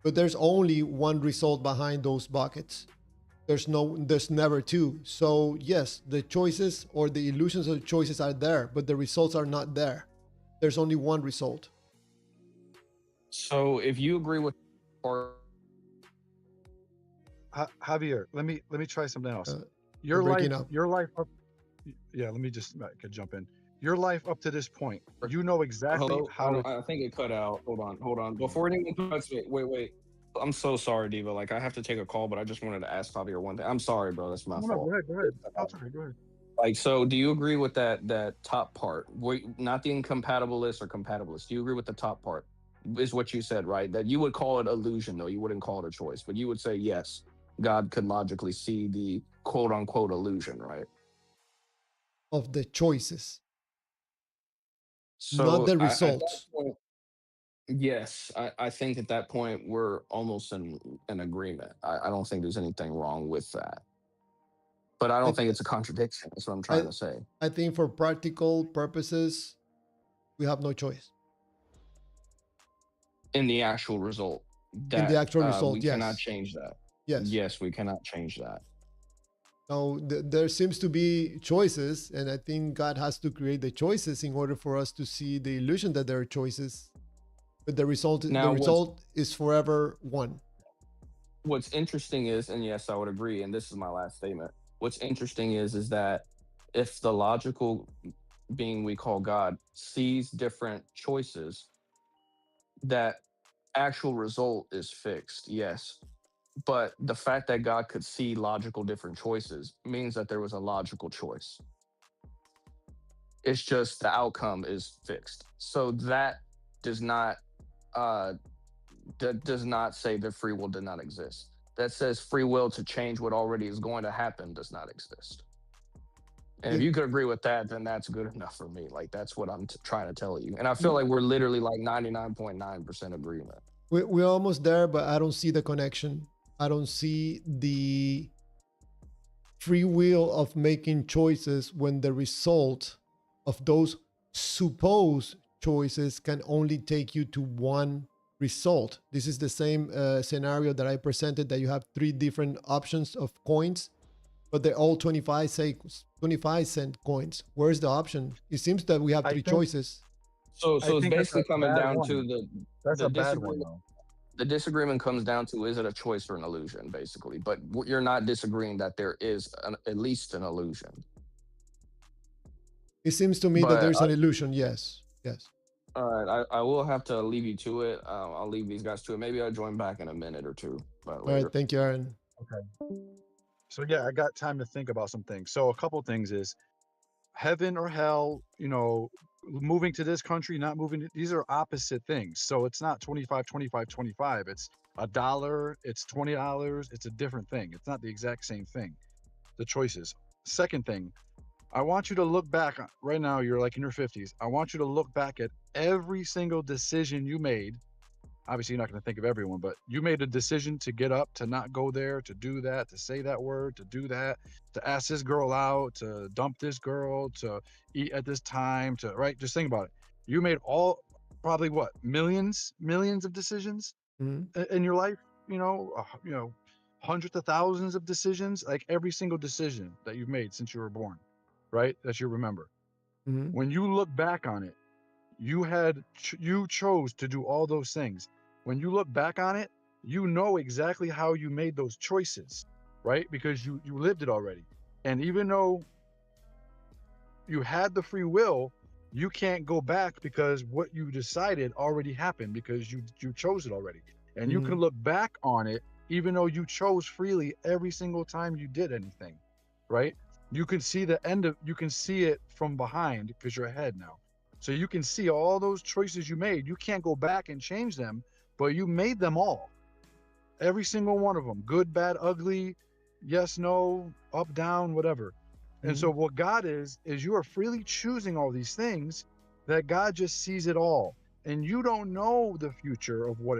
but there's only one result behind those buckets. There's never two. So yes, the choices or the illusions of choices are there, but the results are not there. There's only one result. so if you agree with, or Javier, let me try something else. uh, you're Your breaking life, up. your life up. Yeah, let me just I could jump in. Your life up to this point, you know exactly hello, how hold to. on, I think it cut out. Hold on. Before anyone cuts me, wait. I'm so sorry, Diva. Like I have to take a call, but I just wanted to ask Javier one thing. I'm sorry, bro. That's my No, no, go fault. ahead, go ahead. No, it's okay, go ahead. Like, so do you agree with that top part? Not the incompatibilist or compatibilist. Do you agree with the top part? Is what you said, right? That you would call it illusion, though. You wouldn't call it a choice, but you would say yes, God could logically see the quote unquote illusion, right? Of the choices, not So the at that results. point, yes, I think at that point we're almost in agreement. I don't think there's anything wrong with that, but I I, don't think th- it's a contradiction. That's what I'm I, trying to say. I think for practical purposes, we have no choice. In the actual result, In the that actual we result, cannot yes. change that. Yes. Yes, we cannot change that. Now, there seems to be choices, and I think God has to create the choices in order for us to see the illusion that there are choices. but the result Now, is forever one. what's interesting is, and yes, I would agree, and this is my last statement. What's interesting is that if the logical being we call God sees different choices, that actual result is fixed, yes. But the fact that God could see logical different choices means that there was a logical choice. It's just the outcome is fixed. So that does not uh that does not say that free will did not exist. That says free will to change what already is going to happen does not exist. And if It- you could agree with that, then that's good enough for me. Like that's what I'm trying to tell you. And I feel like we're literally like 99.9% agreement. we're almost there, but I don't see the connection. I don't see the free will of making choices when the result of those supposed choices can only take you to one result. This is the same scenario that I presented, that you have three different options of coins, but they're all 25-cent coins. Where's the option? It seems that we have I three think choices. So I it's think that's basically a coming bad down one. to That's the a bad one, disagreement. though. The disagreement comes down to, is it a choice or an illusion, basically. But you're not disagreeing that there is at least an illusion. It seems to me that But there's an illusion. Yes. Yes. all right, I will have to leave you to it. I'll leave these guys to it. Maybe I'll join back in a minute or two, but All right. later. Thank you, Aaron. Okay. So yeah, I got time to think about some things. So a couple things is heaven or hell, moving to this country, not moving. These are opposite things. So it's not 25, 25, 25. It's $1, it's $20. It's a different thing. It's not the exact same thing. The choices. Second thing, I want you to look back right now. You're like in your 50s. I want you to look back at every single decision you made. Obviously, you're not going to think of everyone, but you made a decision to get up, to not go there, to do that, to say that word, to do that, to ask this girl out, to dump this girl, to eat at this time, to, right? Just think about it. You made probably what, millions of decisions Mhm. in your life, hundreds of thousands of decisions, like every single decision that you've made since you were born, right? That you remember. Mhm. When you look back on it, you chose to do all those things. When you look back on it, you know exactly how you made those choices, right? Because you lived it already. And even though you had the free will, you can't go back because what you decided already happened, because you chose it already. And you can Mhm. look back on it even though you chose freely every single time you did anything, right? You can see you can see it from behind because you're ahead now. So you can see all those choices you made. You can't go back and change them, but you made them all. Every single one of them, good, bad, ugly, yes, no, up, down, whatever. And so what God is you are freely choosing all these things, that God just sees it all. And you don't know the future of what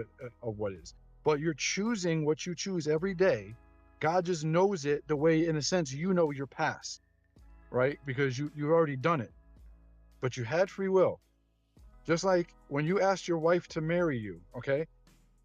is, but you're choosing what you choose every day. God just knows it the way, in a sense, you know your past, right? Because you've already done it, but you had free will. Just like when you asked your wife to marry you, okay?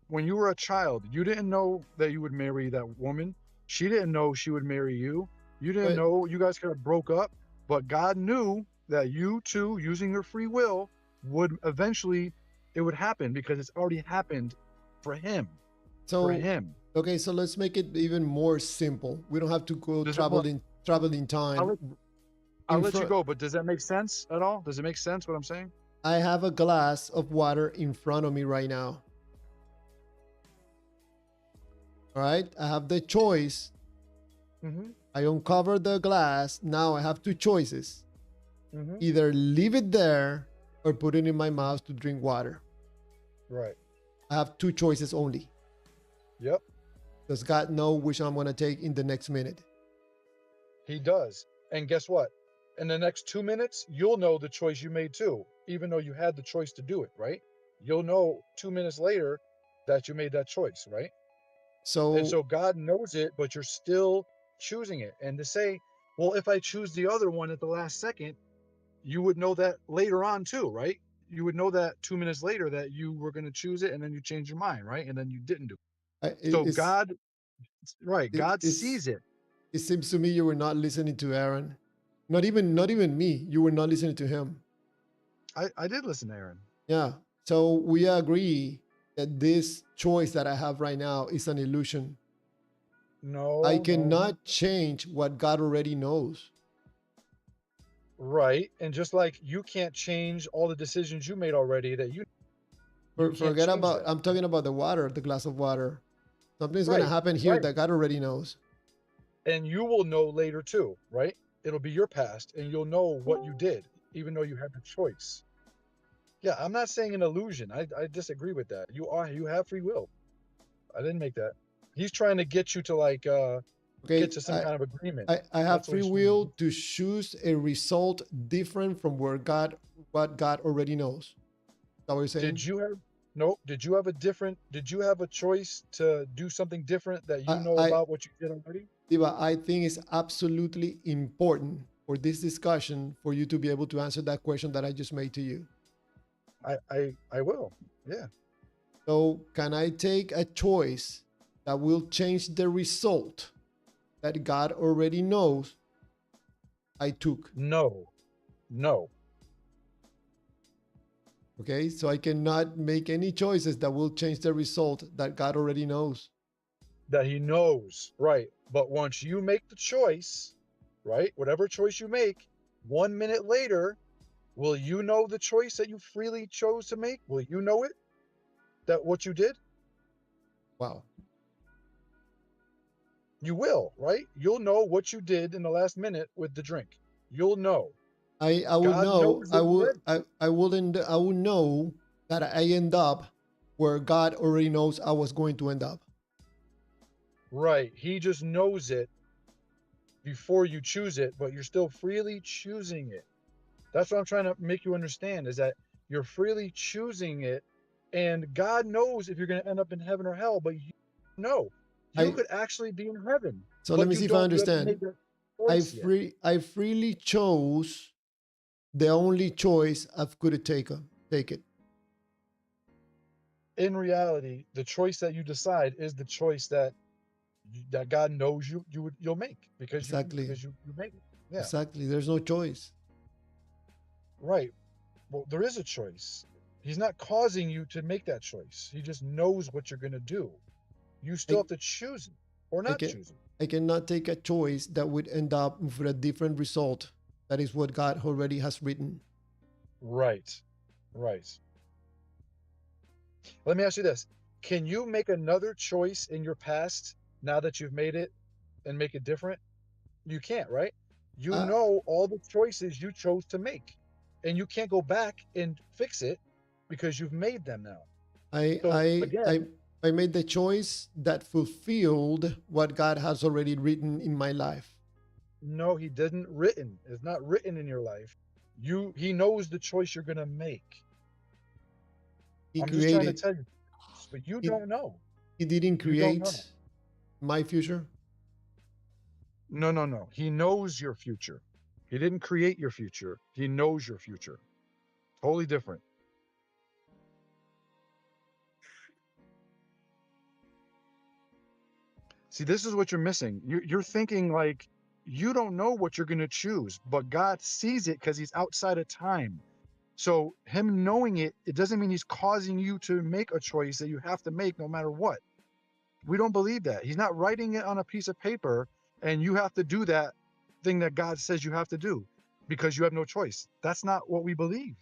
When you were a child, you didn't know that you would marry that woman. She didn't know she would marry you. You didn't But know. You guys could have broke up, but God knew that you two, using your free will, would eventually, it would happen because it's already happened for him. For so him. okay, so let's make it even more simple. We don't have to go Does it, well, traveling time. I'll In let you front, go, but does that make sense at all? Does it make sense what I'm saying? I have a glass of water in front of me right now. All right, I have the choice. Mm-hmm. I uncover the glass. Now I have two choices: Mm-hmm. either leave it there or put it in my mouth to drink water. Right. I have two choices only. Yep. Does God know which I'm going to take in the next minute? He does. And guess what? In the next 2 minutes, you'll know the choice you made too, even though you had the choice to do it, right? You'll know 2 minutes later that you made that choice, right? And So, so God knows it, but you're still choosing it. And to say, well, if I choose the other one at the last second, you would know that later on too, right? You would know that 2 minutes later that you were going to choose it, and then you change your mind, right? And then you didn't do it. So God, right, God sees it. it seems to me you were not listening to Aaron. Not even me. You were not listening to him. I did listen to Aaron. Yeah. So we agree that this choice that I have right now is an illusion. No, I no. cannot change what God already knows. Right. And just like you can't change all the decisions you made already, that you can't Forget change about, that. I'm talking about the water, the glass of water. Something's going to Right, happen here right. that God already knows. And you will know later too, right? It'll be your past and you'll know what you did, even though you had the choice. Yeah, I'm not saying an illusion. I disagree with that. You have free will. I didn't make that. He's trying to get you to like Okay, get to some kind of agreement. I have That's what free he's trying to will do. to choose a result different from what God already knows. Is that what you're saying? Did you have no? Did you have a choice to do something different that you know I, about what you did already? Diva, I think it's absolutely important for this discussion for you to be able to answer that question that I just made to you. I will. Yeah. So, can I take a choice that will change the result that God already knows I took? No. No. Okay, so I cannot make any choices that will change the result that God already knows. That he knows, right? But once you make the choice, right? Whatever choice you make, 1 minute later, will you know the choice that you freely chose to make? Will you know it? That what you did? Wow. You will, right? You'll know what you did in the last minute with the drink. You'll know. I would God know, knows it already. I would know that I end up where God already knows I was going to end up. Right. He just knows it before you choose it, but you're still freely choosing it. That's what I'm trying to make you understand is that you're freely choosing it, and God knows if you're going to end up in heaven or hell, but you know you I could actually be in heaven, So let but me see if I you haven't made understand. that choice yet. I freely chose the only choice I could have taken. Take it. In reality, the choice that you decide is the choice that God knows you'll make Exactly. you make it. Yeah, Exactly. There's no choice. right. Well, there is a choice. He's not causing you to make that choice. He just knows what you're going to do. You still I, have to choose it or I not can choose it. I cannot take a choice that would end up with a different result. That is what God already has written. Right. Right. Let me ask you this. Can you make another choice in your past now that you've made it and make it different? You can't, right? You I know all the choices you chose to make, and you can't go back and fix it because you've made them now. I So I I, again, I made the choice that fulfilled what God has already written in my life. no, he didn't written. It's not written in your life. He knows the choice you're gonna make. He I'm just trying to created. tell you, but you He, don't know. he didn't You don't know. create my future. No, no, no. He knows your future. He didn't create your future. He knows your future. Totally different. See, this is what you're missing. You're thinking like you don't know what you're going to choose, but God sees it because he's outside of time. So him knowing it, it doesn't mean he's causing you to make a choice that you have to make no matter what. We don't believe that. He's not writing it on a piece of paper and you have to do that thing that God says you have to do because you have no choice. That's not what we believe.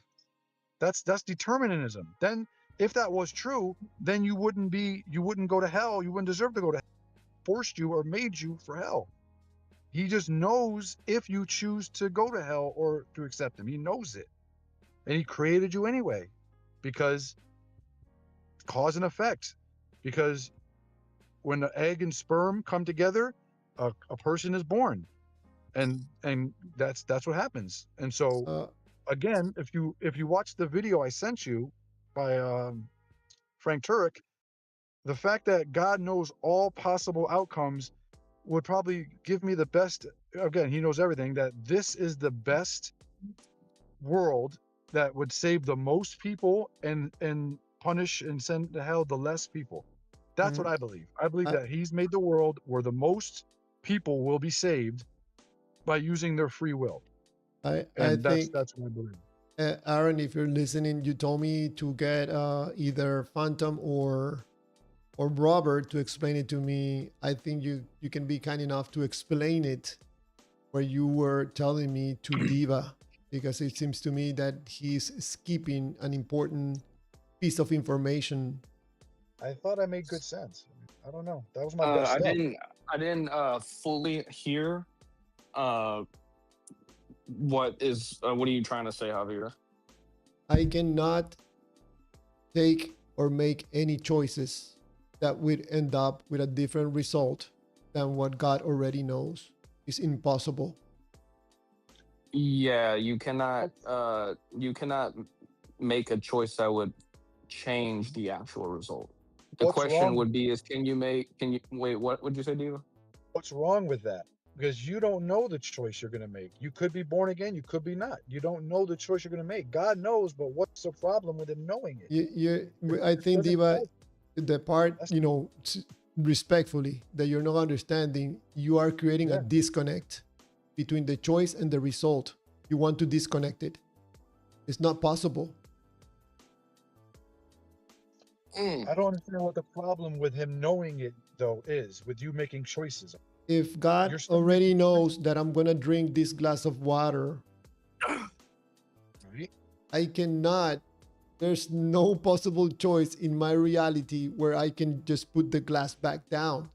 That's determinism. Then if that was true, then you wouldn't go to hell. You wouldn't deserve to go to hell. Forced you or made you for hell. He just knows if you choose to go to hell or to accept him. He knows it. And he created you anyway because cause and effect. Because when the egg and sperm come together, a person is born. And that's what happens. And so Uh, again, if you watch the video I sent you by Frank Turek, the fact that God knows all possible outcomes would probably give me the best. Again, he knows everything, that this is the best world that would save the most people and punish and send to hell the less people. That's what mm, I believe. I believe I, that he's made the world where the most people will be saved by using their free will. I And think that's what I believe. Aaron, if you're listening, you told me to get either Phantom or Robert to explain it to me. I think you can be kind enough to explain it where you were telling me to Diva, because it seems to me that he's skipping an important piece of information. I thought I made good sense. I don't know. That was my best I stuff. didn't fully hear what are you trying to say, Javier? I cannot take or make any choices that would end up with a different result than what God already knows. It's impossible. Yeah, you cannot make a choice that would change the actual result. The What's question wrong? would be is can you wait, what would you say, Diva? What's wrong with that? Because you don't know the choice you're going to make. You could be born again. You could be not. You don't know the choice you're going to make. God knows, but what's the problem with him knowing it? I think, doesn't Diva, matter. the part, That's- respectfully, that you're not understanding, you are creating a Yeah. disconnect between the choice and the result. You want to disconnect it. It's not possible. I don't understand what the problem with him knowing it, though, is with you making choices. If God You're still already making knows that I'm going to drink this glass of water, Right? I cannot, there's no possible choice in my reality where I can just put the glass back down.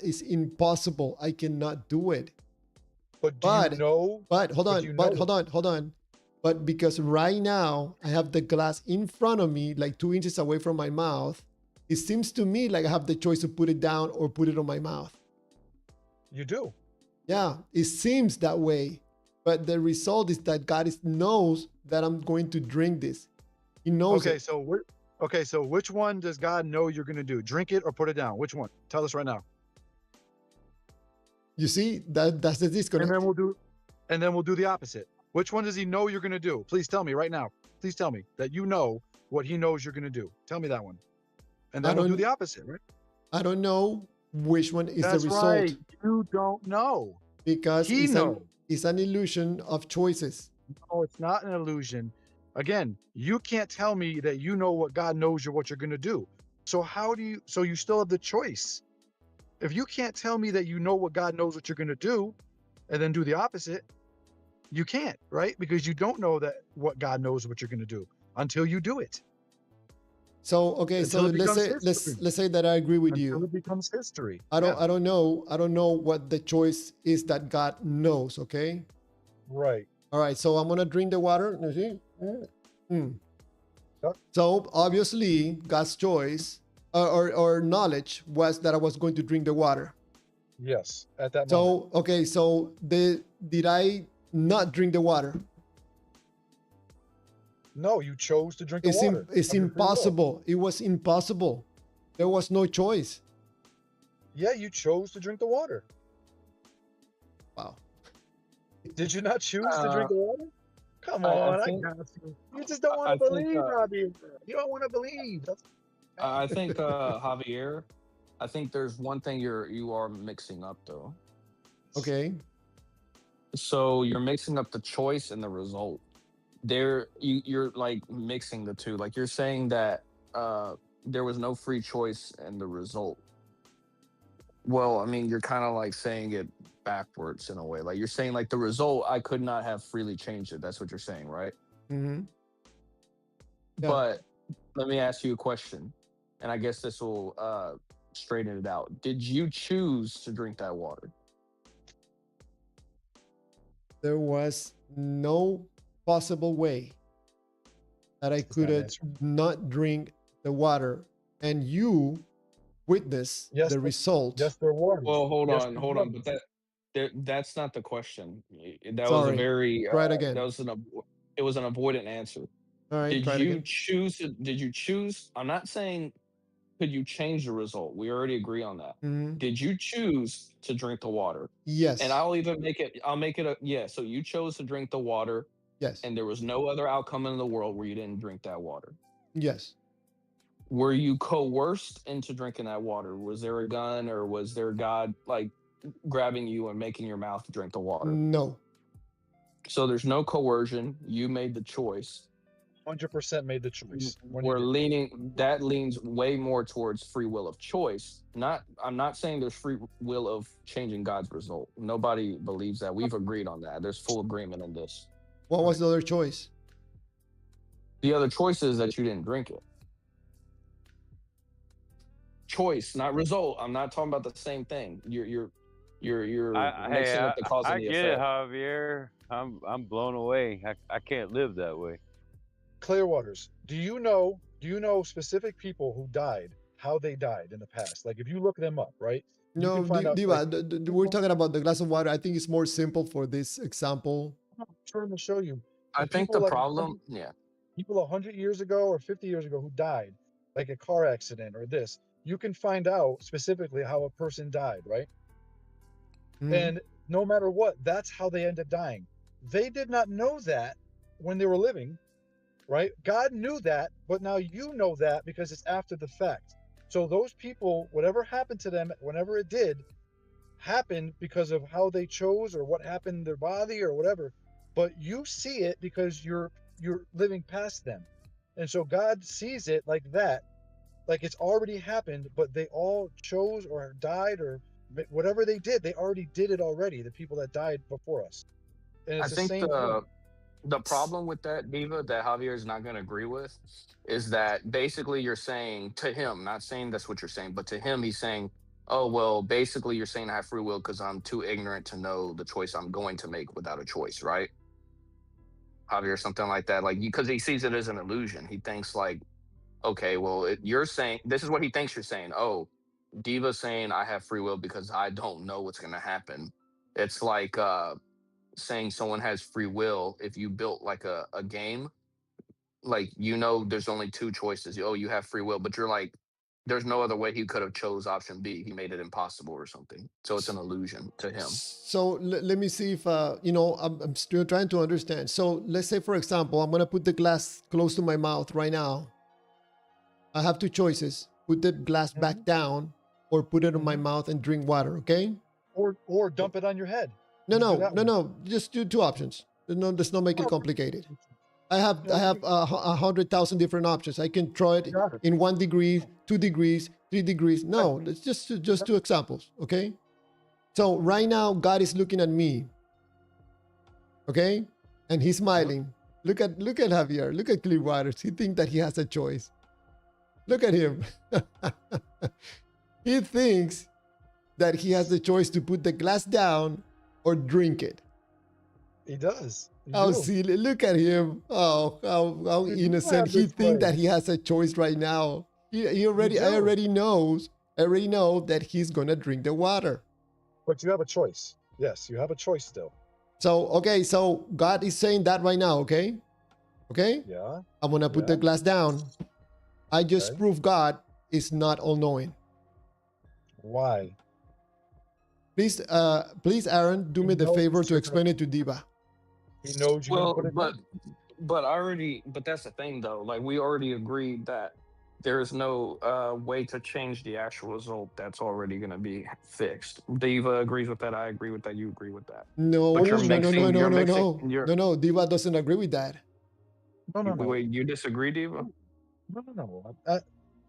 It's impossible. I cannot do it. But do But- you know? But hold But on, you but know hold on. But because right now I have the glass in front of me, like 2 inches away from my mouth, it seems to me like I have the choice to put it down or put it on my mouth. You do. Yeah, it seems that way. But the result is that God knows that I'm going to drink this. He knows Okay, it. so which one does God know you're going to do? Drink it or put it down? Which one? Tell us right now. You see, that's the disconnect. And then we'll do the opposite. Which one does he know you're going to do? Please tell me right now. Please tell me that you know what he knows you're going to do. Tell me that one. And I then we'll do don't- the opposite, right? I don't know which one is That's the result right. You don't know. because He knows. it's an illusion of choices. No, it's not an illusion. Again, you can't tell me that you know what God knows what you're going to do. So so you still have the choice. If you can't tell me that you know what God knows what you're going to do and then do the opposite, you can't, right? Because you don't know that what God knows what you're going to do until you do it. So okay, Until so it let's becomes say history. let's say that I agree with Until you. it becomes history. I don't Yeah, I don't know what the choice is that God knows, okay? right. All right, so I'm gonna drink the water. You see? Mm. Yep. So obviously God's choice or knowledge was that I was going to drink the water. Yes, at that moment. So okay, so did I not drink the water? No, you chose to drink the water. It's of your free will. impossible. It was impossible. There was no choice. Yeah, you chose to drink the water. Wow. Did you not choose to drink the water? Come I on, I think- got you. You just don't I want to think, believe, Robbie. You don't want to believe. That's I think Javier, I think there's one thing you are mixing up though. Okay. So you're mixing up the choice and the result. You're like mixing the two. Like you're saying that there was no free choice in the result. Well, I mean, you're kind of like saying it backwards in a way. Like you're saying like the result I could not have freely changed it. That's what you're saying, right? Mm-hmm. Yeah. But let me ask you a question, and I guess this will straighten it out. Did you choose to drink that water? There was no possible way that I could have answer. not drink the water, and you witness Yes, the but- result. Yes, there was. Well, hold Yes, on, there hold on. was. But that's not the question. That was a Sorry. very Try it again. That was it was an avoidant answer. All right, Did try it you again. choose? Did you choose? I'm not saying could you change the result. We already agree on that. Mhm. Did you choose to drink the water? Yes. And I'll even make it. I'll make it a yeah. So you chose to drink the water, yes. and there was no other outcome in the world where you didn't drink that water. Yes. Were you coerced into drinking that water? Was there a gun, or was there God like grabbing you and making your mouth drink the water? No. So there's no coercion. You made the choice. 100% made the choice. When you We're did. leaning, that leans way more towards free will of choice. I'm not saying there's free will of changing God's result. Nobody believes that. We've agreed on that. There's full agreement in this. What was the other choice? The other choice is that you didn't drink it. Choice, not result. I'm not talking about the same thing. You're mixing up the cause I and the get it, effect. Javier. I'm blown away. I can't live that way. Clearwaters, do you know specific people who died, how they died in the past? Like if you look them up, right? You No, can find out. Diva, Like, we're talking about the glass of water. I think it's more simple for this example. I'm trying to show you. I Like think people the like problem, yeah. people 100 years ago or 50 years ago who died, like a car accident or this, you can find out specifically how a person died, right? Mhm. And no matter what, that's how they end up dying. They did not know that when they were living, right? God knew that, but now you know that because it's after the fact. So those people, whatever happened to them, whenever it did, happened because of how they chose or what happened in their body or whatever. But you see it because you're living past them. And so God sees it like that, like it's already happened, but they all chose or died or whatever they did, they already did it already, the people that died before us. And I it's the think same thing. the problem with that, Diva, that Javier is not going to agree with, is that basically you're saying to him, not saying that's what you're saying, but to him, he's saying, oh, well, basically you're saying I have free will because I'm too ignorant to know the choice I'm going to make without a choice, right? Javier, something like that. Like, because he sees it as an illusion. He thinks, like, okay, well, you're saying, this is what he thinks you're saying. Oh, Diva's saying I have free will because I don't know what's going to happen. It's like, saying someone has free will if you built like a game, like there's only two choices. Oh, you have free will, but you're like, there's no other way he could have chose option B. He made it impossible or something. So it's an illusion to him. So let me see if I'm still trying to understand. So let's say, for example, I'm gonna put the glass close to my mouth right now. I have two choices: put the glass back down, or put it in my mouth and drink water. Okay? Or dump it on your head. No, You do no, that no, one. no. Just do two options. Let's not make it Oh, complicated. I have Yeah, 100,000 different options. I can try it got it. in 1 degree, 2 degrees, 3 degrees. No, it's just two examples. Okay. So right now, God is looking at me. Okay, and he's smiling. Look at Javier. Look at Clearwater. He thinks that he has a choice. Look at him. He thinks that he has the choice to put the glass down or drink it. He does. You Oh, do. silly. Look at him. Oh, how You do innocent. have He this thinks that choice. he has a choice right now. He already, do. I already know that he's going to drink the water. But you have a choice. Yes, you have a choice still. So, okay, so God is saying that right now, okay? Okay? Yeah. I'm going to put the Yeah. glass down. I just Okay. proved God is not all-knowing. Why? Please, Aaron, do He me the knows favor to you're explain it to Diva. He knows you're gonna Well, put it but down. but that's the thing though. Like we already agreed that there is no way to change the actual result that's already going to be fixed. Diva agrees with that. I agree with that. You agree with that. No, But you're no, no, no, mixing. no, You're no, mixing. no. You're No, Diva doesn't agree with that. No. wait. You disagree, Diva? No.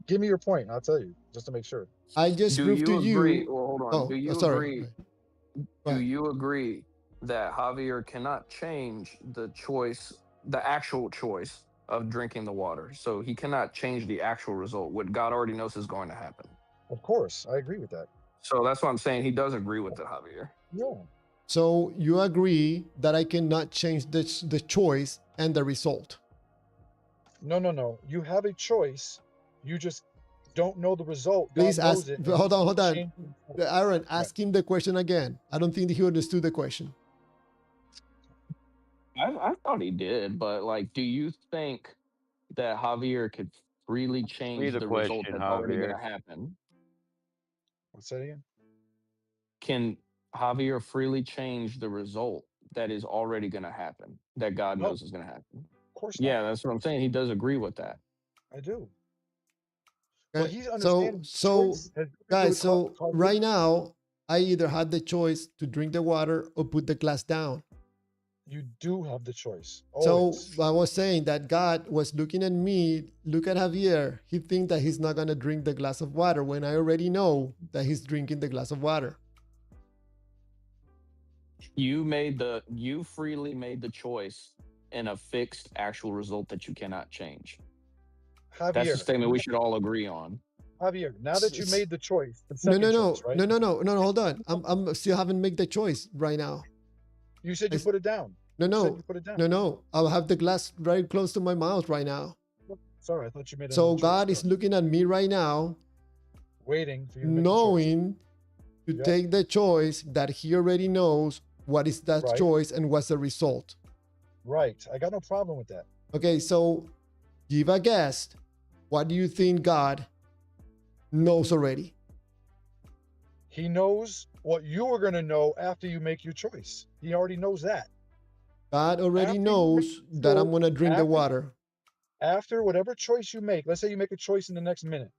Give me your point. I'll tell you just to make sure. I just Do proved to you agree? you. Well, hold on. Oh, Do you sorry. agree? Go Do ahead. you agree that Javier cannot change the choice, the actual choice of drinking the water? So he cannot change the actual result. What God already knows is going to happen. Of course, I agree with that. So that's what I'm saying. He does agree with it, Javier. Yeah. So you agree that I cannot change the choice and the result. No. You have a choice. You just don't know the result. Please God knows ask. it. Hold on. Change it. Aaron, ask him the question again. I don't think he understood the question. I thought he did, but like, do you think that Javier could freely Me change the the result question, that's already going Javier. to happen? What's that again? Can Javier freely change the result that is already going to happen, that God No, knows is going to happen? of course Yeah, not. that's what I'm saying. He does agree with that. I do. But Okay? he's So, understanding choice has guys, so causation. right now, I either had the choice to drink the water or put the glass down. You do have the choice. So Always. I was saying that God was looking at me, look at Javier. He think that he's not gonna drink the glass of water when I already know that he's drinking the glass of water. You freely made the choice in a fixed actual result that you cannot change. That's a Javier, statement we should all agree on. Javier, now that you made the choice, the No, second no, no, choice, right? no. Hold on. I'm still haven't made the choice right now. You said you I- put it down. No, You said no, you put it down. no. I'll have the glass right close to my mouth right now. Sorry, I thought you made So another choice. God is Sorry. looking at me right now, Waiting for you to make the choice. knowing to Yep. take the choice that He already knows what is that Right. choice and what's the result. Right. I got no problem with that. Okay, so give a guess. What do you think God knows already? He knows what you are going to know after you make your choice. He already knows that. God already After you knows make that I'm your- gonna drink the after- water. After whatever choice you make, let's say you make a choice in the next minute,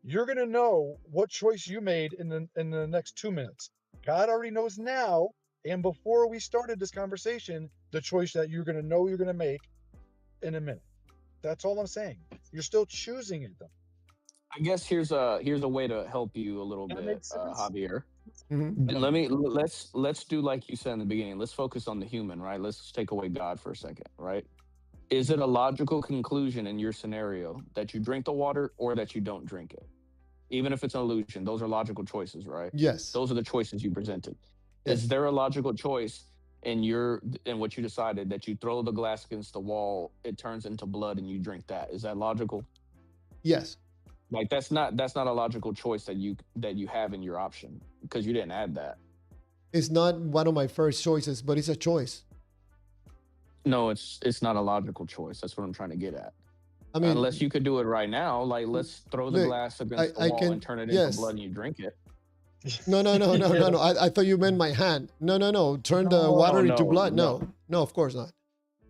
you're going to know what choice you made in the next 2 minutes. God already knows now, and before we started this conversation, the choice that you're going to know you're going to make in a minute. That's all I'm saying. You're still choosing it though. I guess here's a way to help you a little That bit, makes sense. Javier. Mhm. Let's do like you said in the beginning. Let's focus on the human, right? Let's take away God for a second, right? Is it a logical conclusion in your scenario that you drink the water or that you don't drink it? Even if it's an illusion, those are logical choices, right? Yes. Those are the choices you presented. Yes. Is there a logical choice in what you decided that you throw the glass against the wall, it turns into blood, and you drink that? Is that logical? Yes. Like that's not a logical choice that you have in your option because you didn't add that. It's not one of my first choices, but it's a choice. No, it's not a logical choice. That's what I'm trying to get at. I mean, Unless you could do it right now, like let's throw the look, glass against the I wall can- and turn it yes. into blood and you drink it. no. Yeah. I thought you meant my hand. No. Turn the No, water into no, blood. no. No, of course not.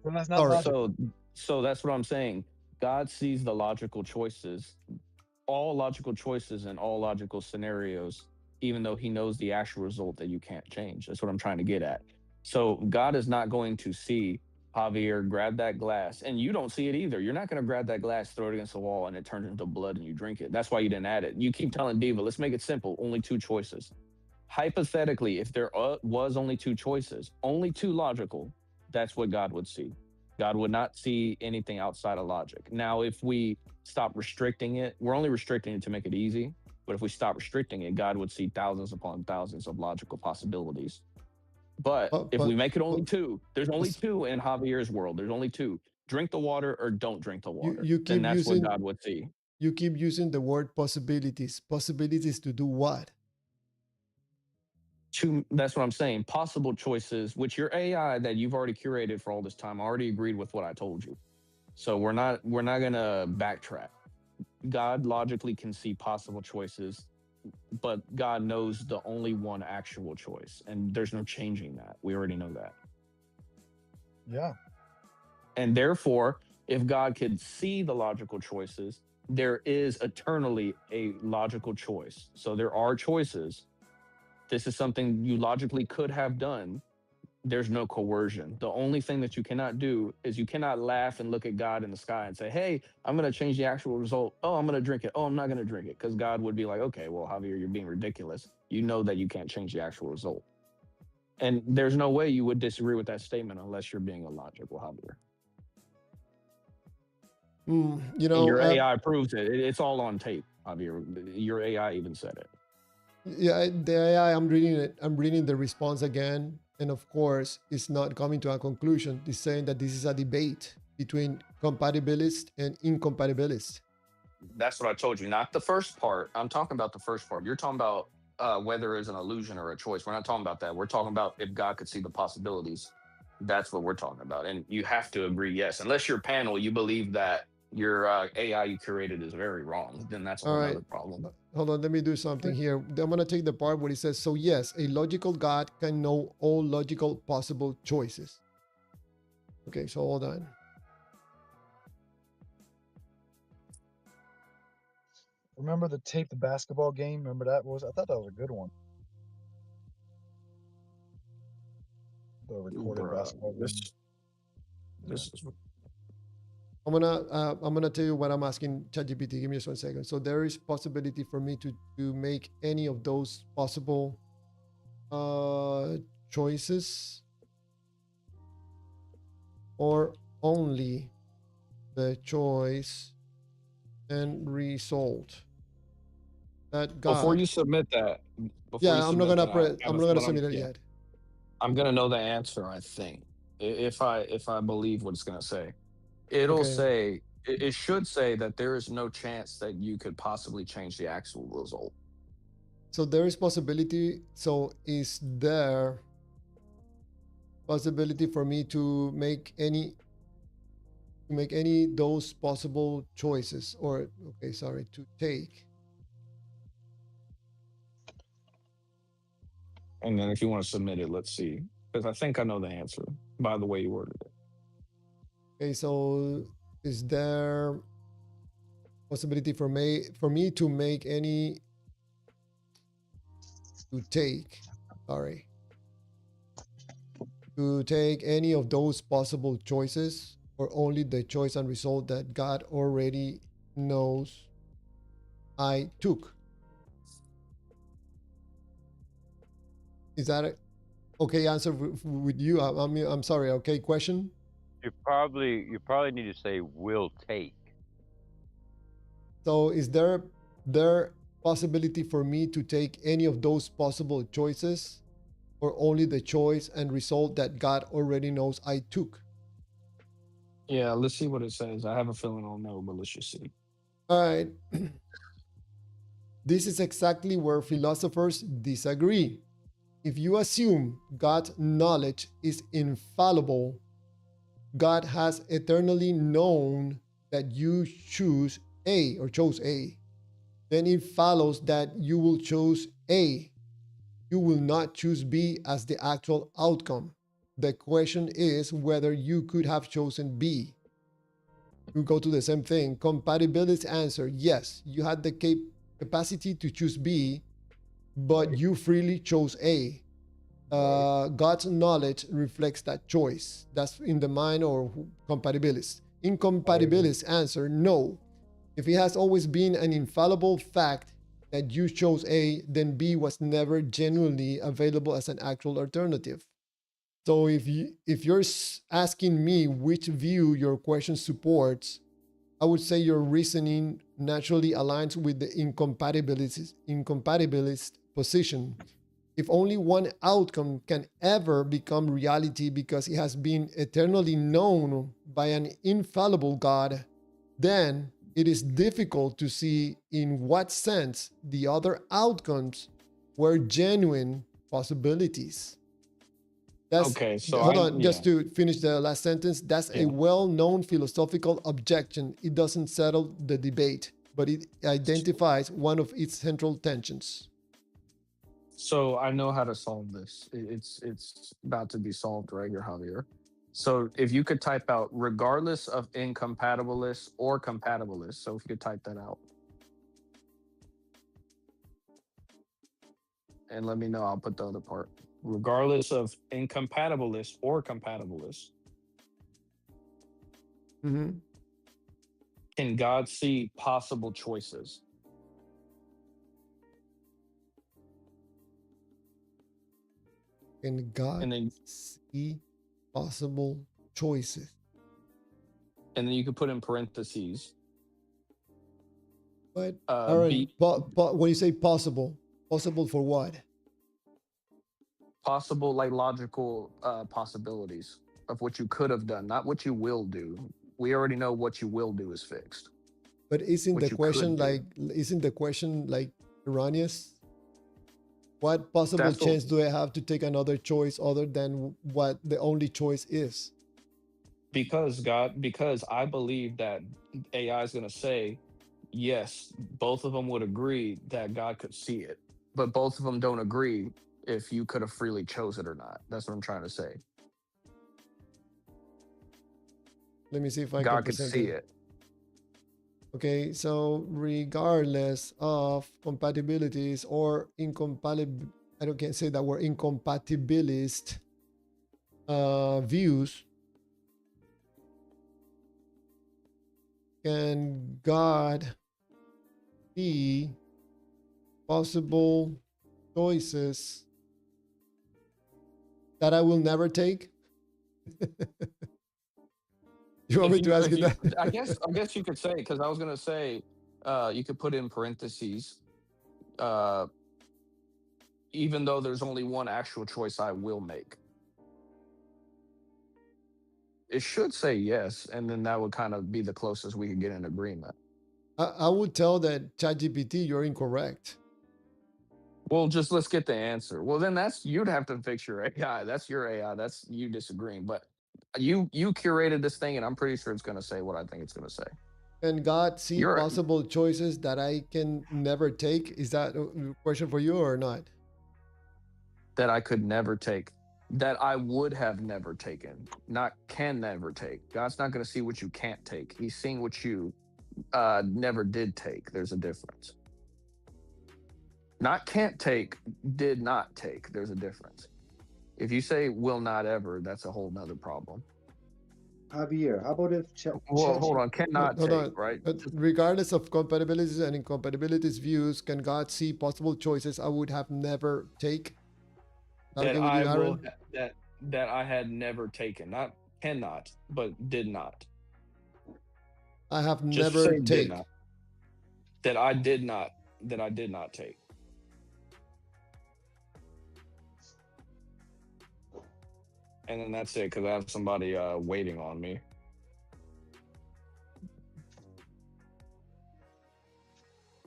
Well, that's not Sorry. logical. So that's what I'm saying. God sees the logical choices, all logical choices in all logical scenarios, even though he knows the actual result that you can't change. That's what I'm trying to get at. So God is not going to see Javier grab that glass, and you don't see it either. You're not going to grab that glass, throw it against the wall, and it turns into blood and you drink it. That's why you didn't add it. You keep telling Diva, let's make it simple. Only two choices. Hypothetically, if there was only two choices, only two logical, that's what God would see. God would not see anything outside of logic. Now, if we stop restricting it, we're only restricting it to make it easy. But if we stop restricting it, God would see thousands upon thousands of logical possibilities. But if we make it only two, there's only two in Javier's world. There's only two. Drink the water or don't drink the water. You Then keep that's using what God would see. you keep using the word possibilities. Possibilities to do what? That's what I'm saying. Possible choices, which your AI that you've already curated for all this time already agreed with what I told you. So we're not gonna backtrack. God logically can see possible choices, but God knows the only one actual choice, and there's no changing that. We already know that. Yeah. And therefore, if God could see the logical choices, there is eternally a logical choice. So there are choices. This is something you logically could have done. There's no coercion. The only thing that you cannot do is you cannot laugh and look at God in the sky and say, hey, I'm going to change the actual result. Oh, I'm going to drink it. Oh, I'm not going to drink it. Because God would be like, okay, well, Javier, you're being ridiculous. You know that you can't change the actual result. And there's no way you would disagree with that statement unless you're being illogical, Javier. You And know, your AI proves it. It's all on tape, Javier. Your AI even said it. yeah, the AI, I'm reading it. I'm reading the response again. And of course, it's not coming to a conclusion. It's saying that this is a debate between compatibilists and incompatibilists. That's what I told you. Not the first part. I'm talking about the first part. You're talking about whether it's an illusion or a choice. We're not talking about that. We're talking about if God could see the possibilities. That's what we're talking about. And you have to agree, yes. Unless your panel, you believe that your AI you curated is very wrong, then that's a All whole right. other problem. Hold on, let me do something here. I'm going to take the part where it says, so yes, a logical God can know all logical possible choices. Okay, so hold on. Remember the tape, the basketball game? Remember that was? I thought that was a good one. The recorded Bruh, basketball game. this is I'm gonna tell you what I'm asking ChatGPT. Give me just 1 second. So there is possibility for me to make any of those possible choices, or only the choice and result that before God. you submit that. Before you Yeah, I'm not submit gonna that, press. I have I'm a not gonna feeling. submit it Yeah, yet. I'm gonna know the answer. I think if I believe what it's gonna say, it'll Okay. say it should say that there is no chance that you could possibly change the actual result. So there is possibility. So is there possibility for me to make any those possible choices, or okay, sorry, to take. And then if you want to submit it, let's see, because I think I know the answer by the way you worded it. Okay, so is there possibility for me to make any to take sorry to take any of those possible choices, or only the choice and result that God already knows I took? Is that a okay answer with you? I'm sorry. Okay, question. You probably need to say will take. So is there possibility for me to take any of those possible choices, or only the choice and result that God already knows I took? Yeah, let's see what it says. I have a feeling I'll know, but let's just see. All right. This is exactly where philosophers disagree. If you assume God's knowledge is infallible, God has eternally known that you chose A, then it follows that you will choose A. You will not choose B as the actual outcome. The question is whether you could have chosen B. We go to the same thing. Compatibilist answer: yes, you had the capacity to choose B, but you freely chose A. God's knowledge reflects that choice. That's in the mind or compatibilist. Incompatibilist answer: no. If it has always been an infallible fact that you chose A, then B was never genuinely available as an actual alternative. So if you're asking me which view your question supports, I would say your reasoning naturally aligns with the incompatibilist position. If only one outcome can ever become reality because it has been eternally known by an infallible God, then it is difficult to see in what sense the other outcomes were genuine possibilities. That's Okay, so hold I on, just to finish the last sentence. That's a Yeah. well-known philosophical objection. It doesn't settle the debate, but it identifies one of its central tensions. So I know how to solve this. It's about to be solved right here, Javier. So if you could type out regardless of incompatibilist or compatibilist. So if you could type that out. And let me know, I'll put the other part. Regardless of incompatibilist or compatibilist, Mm-hmm. can God see possible choices? Can God And then see possible choices? you could put in parentheses. But Aaron, B, when you say possible for what? possible, like logical possibilities of what you could have done, not what you will do. We already know what you will do is fixed. But isn't What the you question could do. like erroneous? What possible That's what, chance do I have to take another choice other than what the only choice is? because I believe that AI is going to say, yes, both of them would agree that God could see it, but both of them don't agree if you could have freely chose it or not. That's what I'm trying to say. Let me see if I can God could present see it. it. Okay, so regardless of compatibilities or incompatible, I don't can't say that word, incompatibilist views, can God see possible choices that I will never take? You want me to ask you that? I guess you could say, because I was gonna say, you could put in parentheses, uh, even though there's only one actual choice I will make. It should say yes, and then that would kind of be the closest we could get in agreement. I would tell that ChatGPT you're incorrect. Well, just let's get the answer. Well, then you'd have to fix your AI. That's your AI. That's you disagreeing. But you curated this thing, and I'm pretty sure it's going to say what I think it's going to say. Can God see You're possible choices that I can never take? Is that a question for you or not? that I could never take, that I would have never taken, not can never take. God's not going to see what you can't take. He's seeing what you never did take. There's a difference. Not can't take, did not take. There's a difference. If you say will not ever, that's a whole nother problem. Javier, how about if Well, hold on, cannot Hold take, on. right? But regardless of compatibilities and incompatibilities views, can God see possible choices I would have never take? That Okay with I you, will Aaron? that I had never taken, not cannot, but did not. I have Just never say did take. not. That I did not. That I did not take. And then that's it, because I have somebody waiting on me.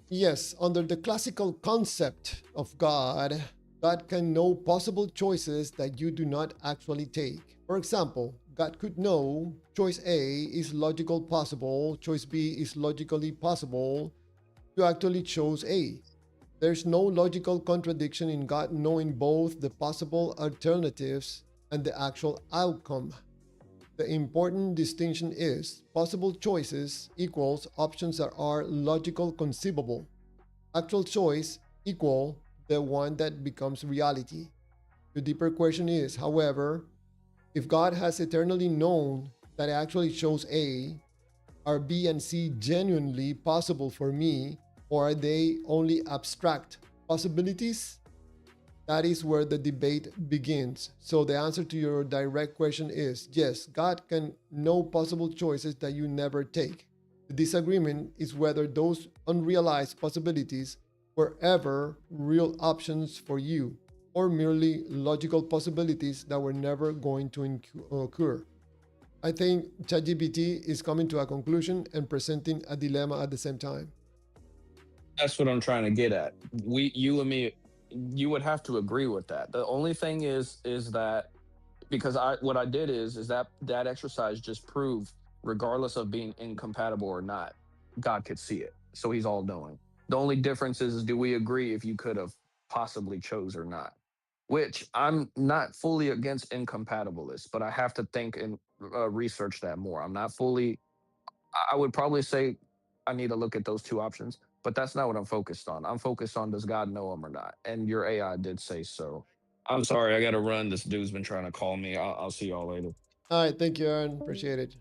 Yes, under the classical concept of God, God can know possible choices that you do not actually take. For example, God could know choice A is logical possible, choice B is logically possible. You actually chose A. There's no logical contradiction in God knowing both the possible alternatives and the actual outcome. The important distinction is possible choices equals options that are logical conceivable. Actual choice equal the one that becomes reality. The deeper question is, however, if God has eternally known that I actually chose A, are B and C genuinely possible for me, or are they only abstract possibilities? That is where the debate begins. So the answer to your direct question is yes, God can know possible choices that you never take. The disagreement is whether those unrealized possibilities were ever real options for you, or merely logical possibilities that were never going to occur. I think ChatGPT is coming to a conclusion and presenting a dilemma at the same time. That's what I'm trying to get at. You and me, you would have to agree with that. The only thing is that because what I did is that exercise just proved, regardless of being incompatible or not, God could see it. So he's all knowing. The only difference is do we agree if you could have possibly chose or not? Which I'm not fully against incompatibilists, but I have to think and research that more. I'm not fully. I would probably say I need to look at those two options, but that's not what I'm focused on. I'm focused on does God know them or not? And your AI did say so. I'm sorry, I got to run. This dude's been trying to call me. I'll see y'all later. All right, thank you, Aaron. Appreciate it.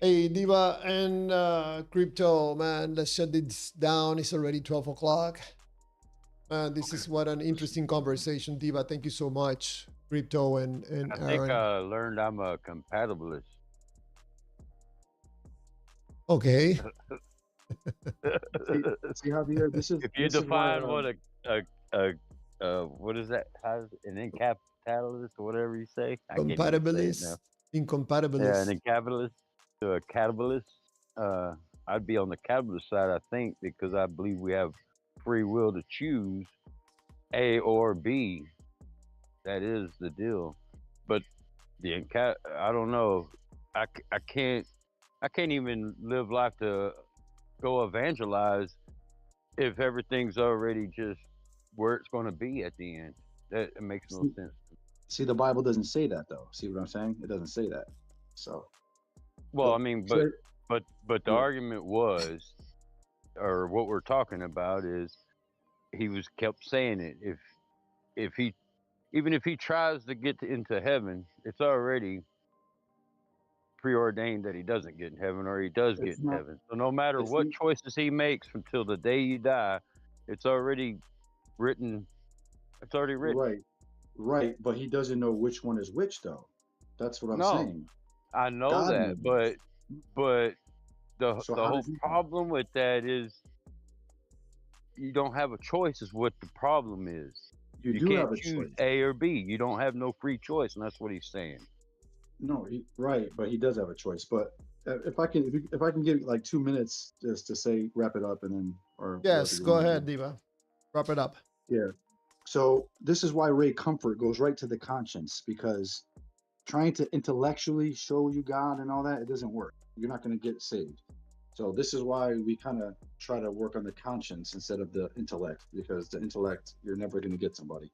Hey, Diva and Crypto, man, let's shut this down. It's already 12 o'clock. Man, this is what an interesting conversation, Diva. Thank you so much, Crypto and I Aaron. think I learned I'm a compatibilist. Okay. See, Javier, this is If you this is why, define what what is that? How's an incompatibilist or whatever you say? I can't even say it Compatibilist, now. incompatibilist. Yeah, an incompatibilist to a catalyst. I'd be on the catalyst side, I think, because I believe we have free will to choose A or B. That is the deal. But I don't know. I can't even live life to go evangelize if everything's already just where it's going to be at the end. That it makes no sense. see, the Bible doesn't say that though. See what I'm saying? It doesn't say that. So, Well, but, I mean, so- but the Yeah. argument was, or what we're talking about is, he was kept saying it. If he even if he tries to get into heaven, it's already preordained that he doesn't get in heaven or he does get It's in not. heaven. So no matter It's what choices he makes until the day you die, it's already written. It's already written. right, right. But he doesn't know which one is which, though. That's what I'm No, saying. I know God that, knows. but the So the how whole does he know? problem with that is you don't have a choice. Is what the problem is. You You do can't have a choose choice. A or B. You don't have no free choice, and that's what he's saying. No, right, but he does have a choice. But if I can give you like 2 minutes just to say wrap it up and then or whatever Yes, you go want to ahead, do. Diva. Wrap it up. Yeah. So this is why Ray Comfort goes right to the conscience, because trying to intellectually show you God and all that, it doesn't work. You're not going to get saved. So this is why we kind of try to work on the conscience instead of the intellect, because the intellect, you're never going to get somebody.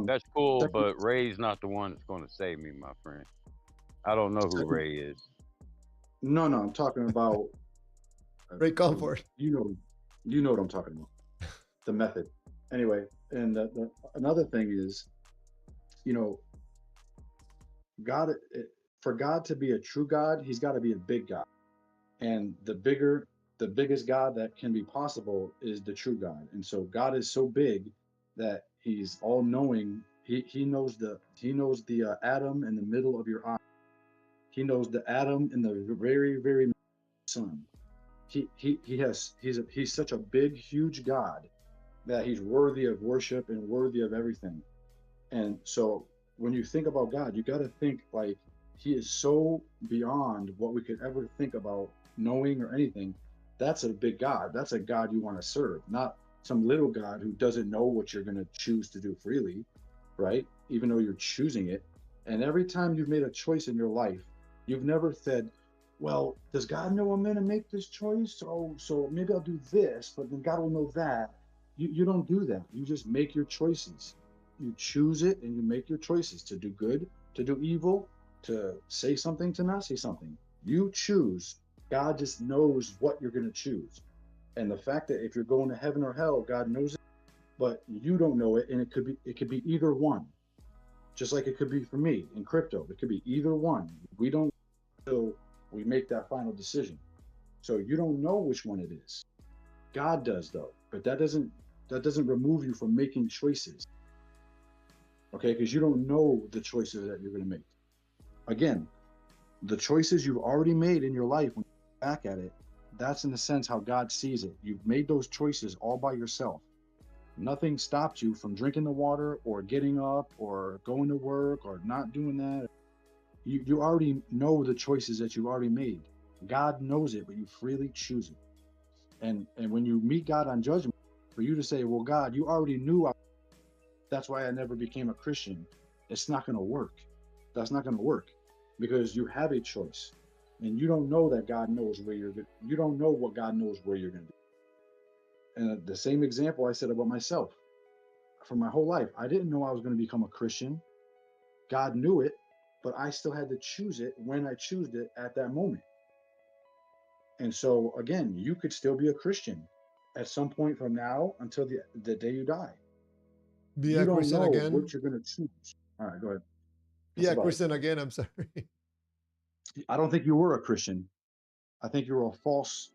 That's cool, Second, but Ray's not the one that's going to save me, my friend. I don't know who second, Ray is. no, I'm talking about Great comfort. you know what I'm talking about. The method. Anyway, and another thing is, you know, God, for God to be a true God, he's got to be a big God. And the biggest God that can be possible is the true God. And so God is so big that he's all knowing. He knows the atom in the middle of your eye. He knows the atom in the very, very sun. He's such a big, huge God that he's worthy of worship and worthy of everything. And so when you think about God, you got to think like he is so beyond what we could ever think about knowing or anything. That's a big God. That's a God you want to serve, not some little God who doesn't know what you're going to choose to do freely, right? Even though you're choosing it. And every time you've made a choice in your life, you've never said, well, does God know I'm going to make this choice? So maybe I'll do this, but then God will know that. You don't do that. You just make your choices. You choose it and you make your choices to do good, to do evil, to say something, to not say something. You choose. God just knows what you're going to choose. And the fact that if you're going to heaven or hell, God knows it, but you don't know it, and it could be either one. Just like it could be for me in crypto, it could be either one. We don't until we make that final decision. So you don't know which one it is. God does though, but that doesn't remove you from making choices. Okay, because you don't know the choices that you're going to make. Again, the choices you've already made in your life, when you look back at it, that's in a sense how God sees it. You've made those choices all by yourself. Nothing stopped you from drinking the water or getting up or going to work or not doing that. You already know the choices that you've already made. God knows it, but you freely choose it. And when you meet God on judgment, for you to say, well, God, you already knew that's why I never became a Christian, it's not going to work. That's not going to work, because you have a choice, and you don't know that God knows where you're going. You don't know what God knows where you're going to be. And the same example I said about myself, for my whole life, I didn't know I was going to become a Christian. God knew it, but I still had to choose it when I chose it at that moment. And so again, you could still be a Christian at some point from now until the day you die. Be You a don't Christian know again. what you're going to choose. All right, go ahead. Be That's a about it. Christian again. I'm sorry. I don't think you were a Christian. I think you were a false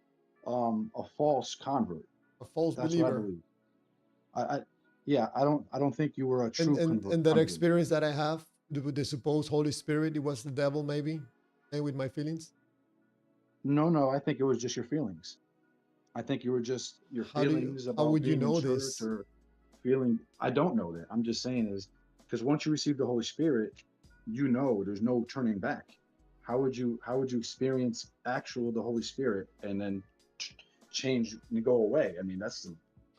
convert. A false That's what I believer. believe. I don't think you were a true And that convert. experience that I have with the supposed Holy Spirit, it was the devil maybe, and with my feelings. No, I think it was just your feelings. I think you were just your feelings How about would you being in know church this? or feeling. I don't know that. I'm just saying is because once you receive the Holy Spirit, you know there's no turning back. How would you experience the Holy Spirit and then change and go away? I mean,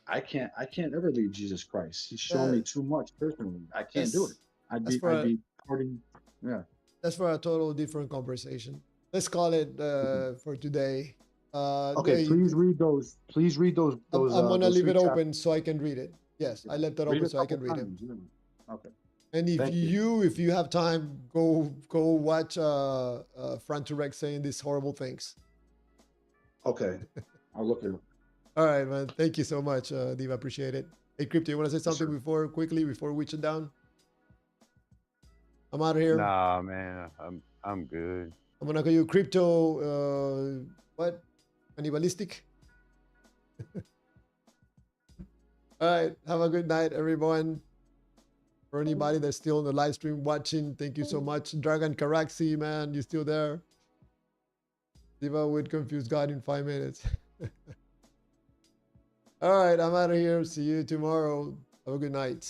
I can't ever leave Jesus Christ. He's shown Uh, me too much personally. I can't do it. that's that's for I'd a, be parting. Yeah. that's for a total different conversation. Let's call it Okay. for today. Okay. Please read those. Please read I'm gonna those leave three it chapters. open so I can read it. Yes, Yeah. I left it Read open a so I couple can read it. times. Yeah. Okay. And Thank you. if you have time, go watch Fran Turek saying these horrible things. Okay. I'll look at it. All right, man. Thank you so much, Diva. Appreciate it. Hey, Crypto, you want to say something sir. before we shut down? I'm out of here. Nah, man, I'm good. I'm gonna call you Crypto. What? Cannibalistic. All right. Have a good night, everyone. For anybody that's still on the live stream watching, thank you so much. Dragon Karaxi, man, you still there? Diva would confuse God in 5 minutes. All right, I'm out of here. See you tomorrow. Have a good night.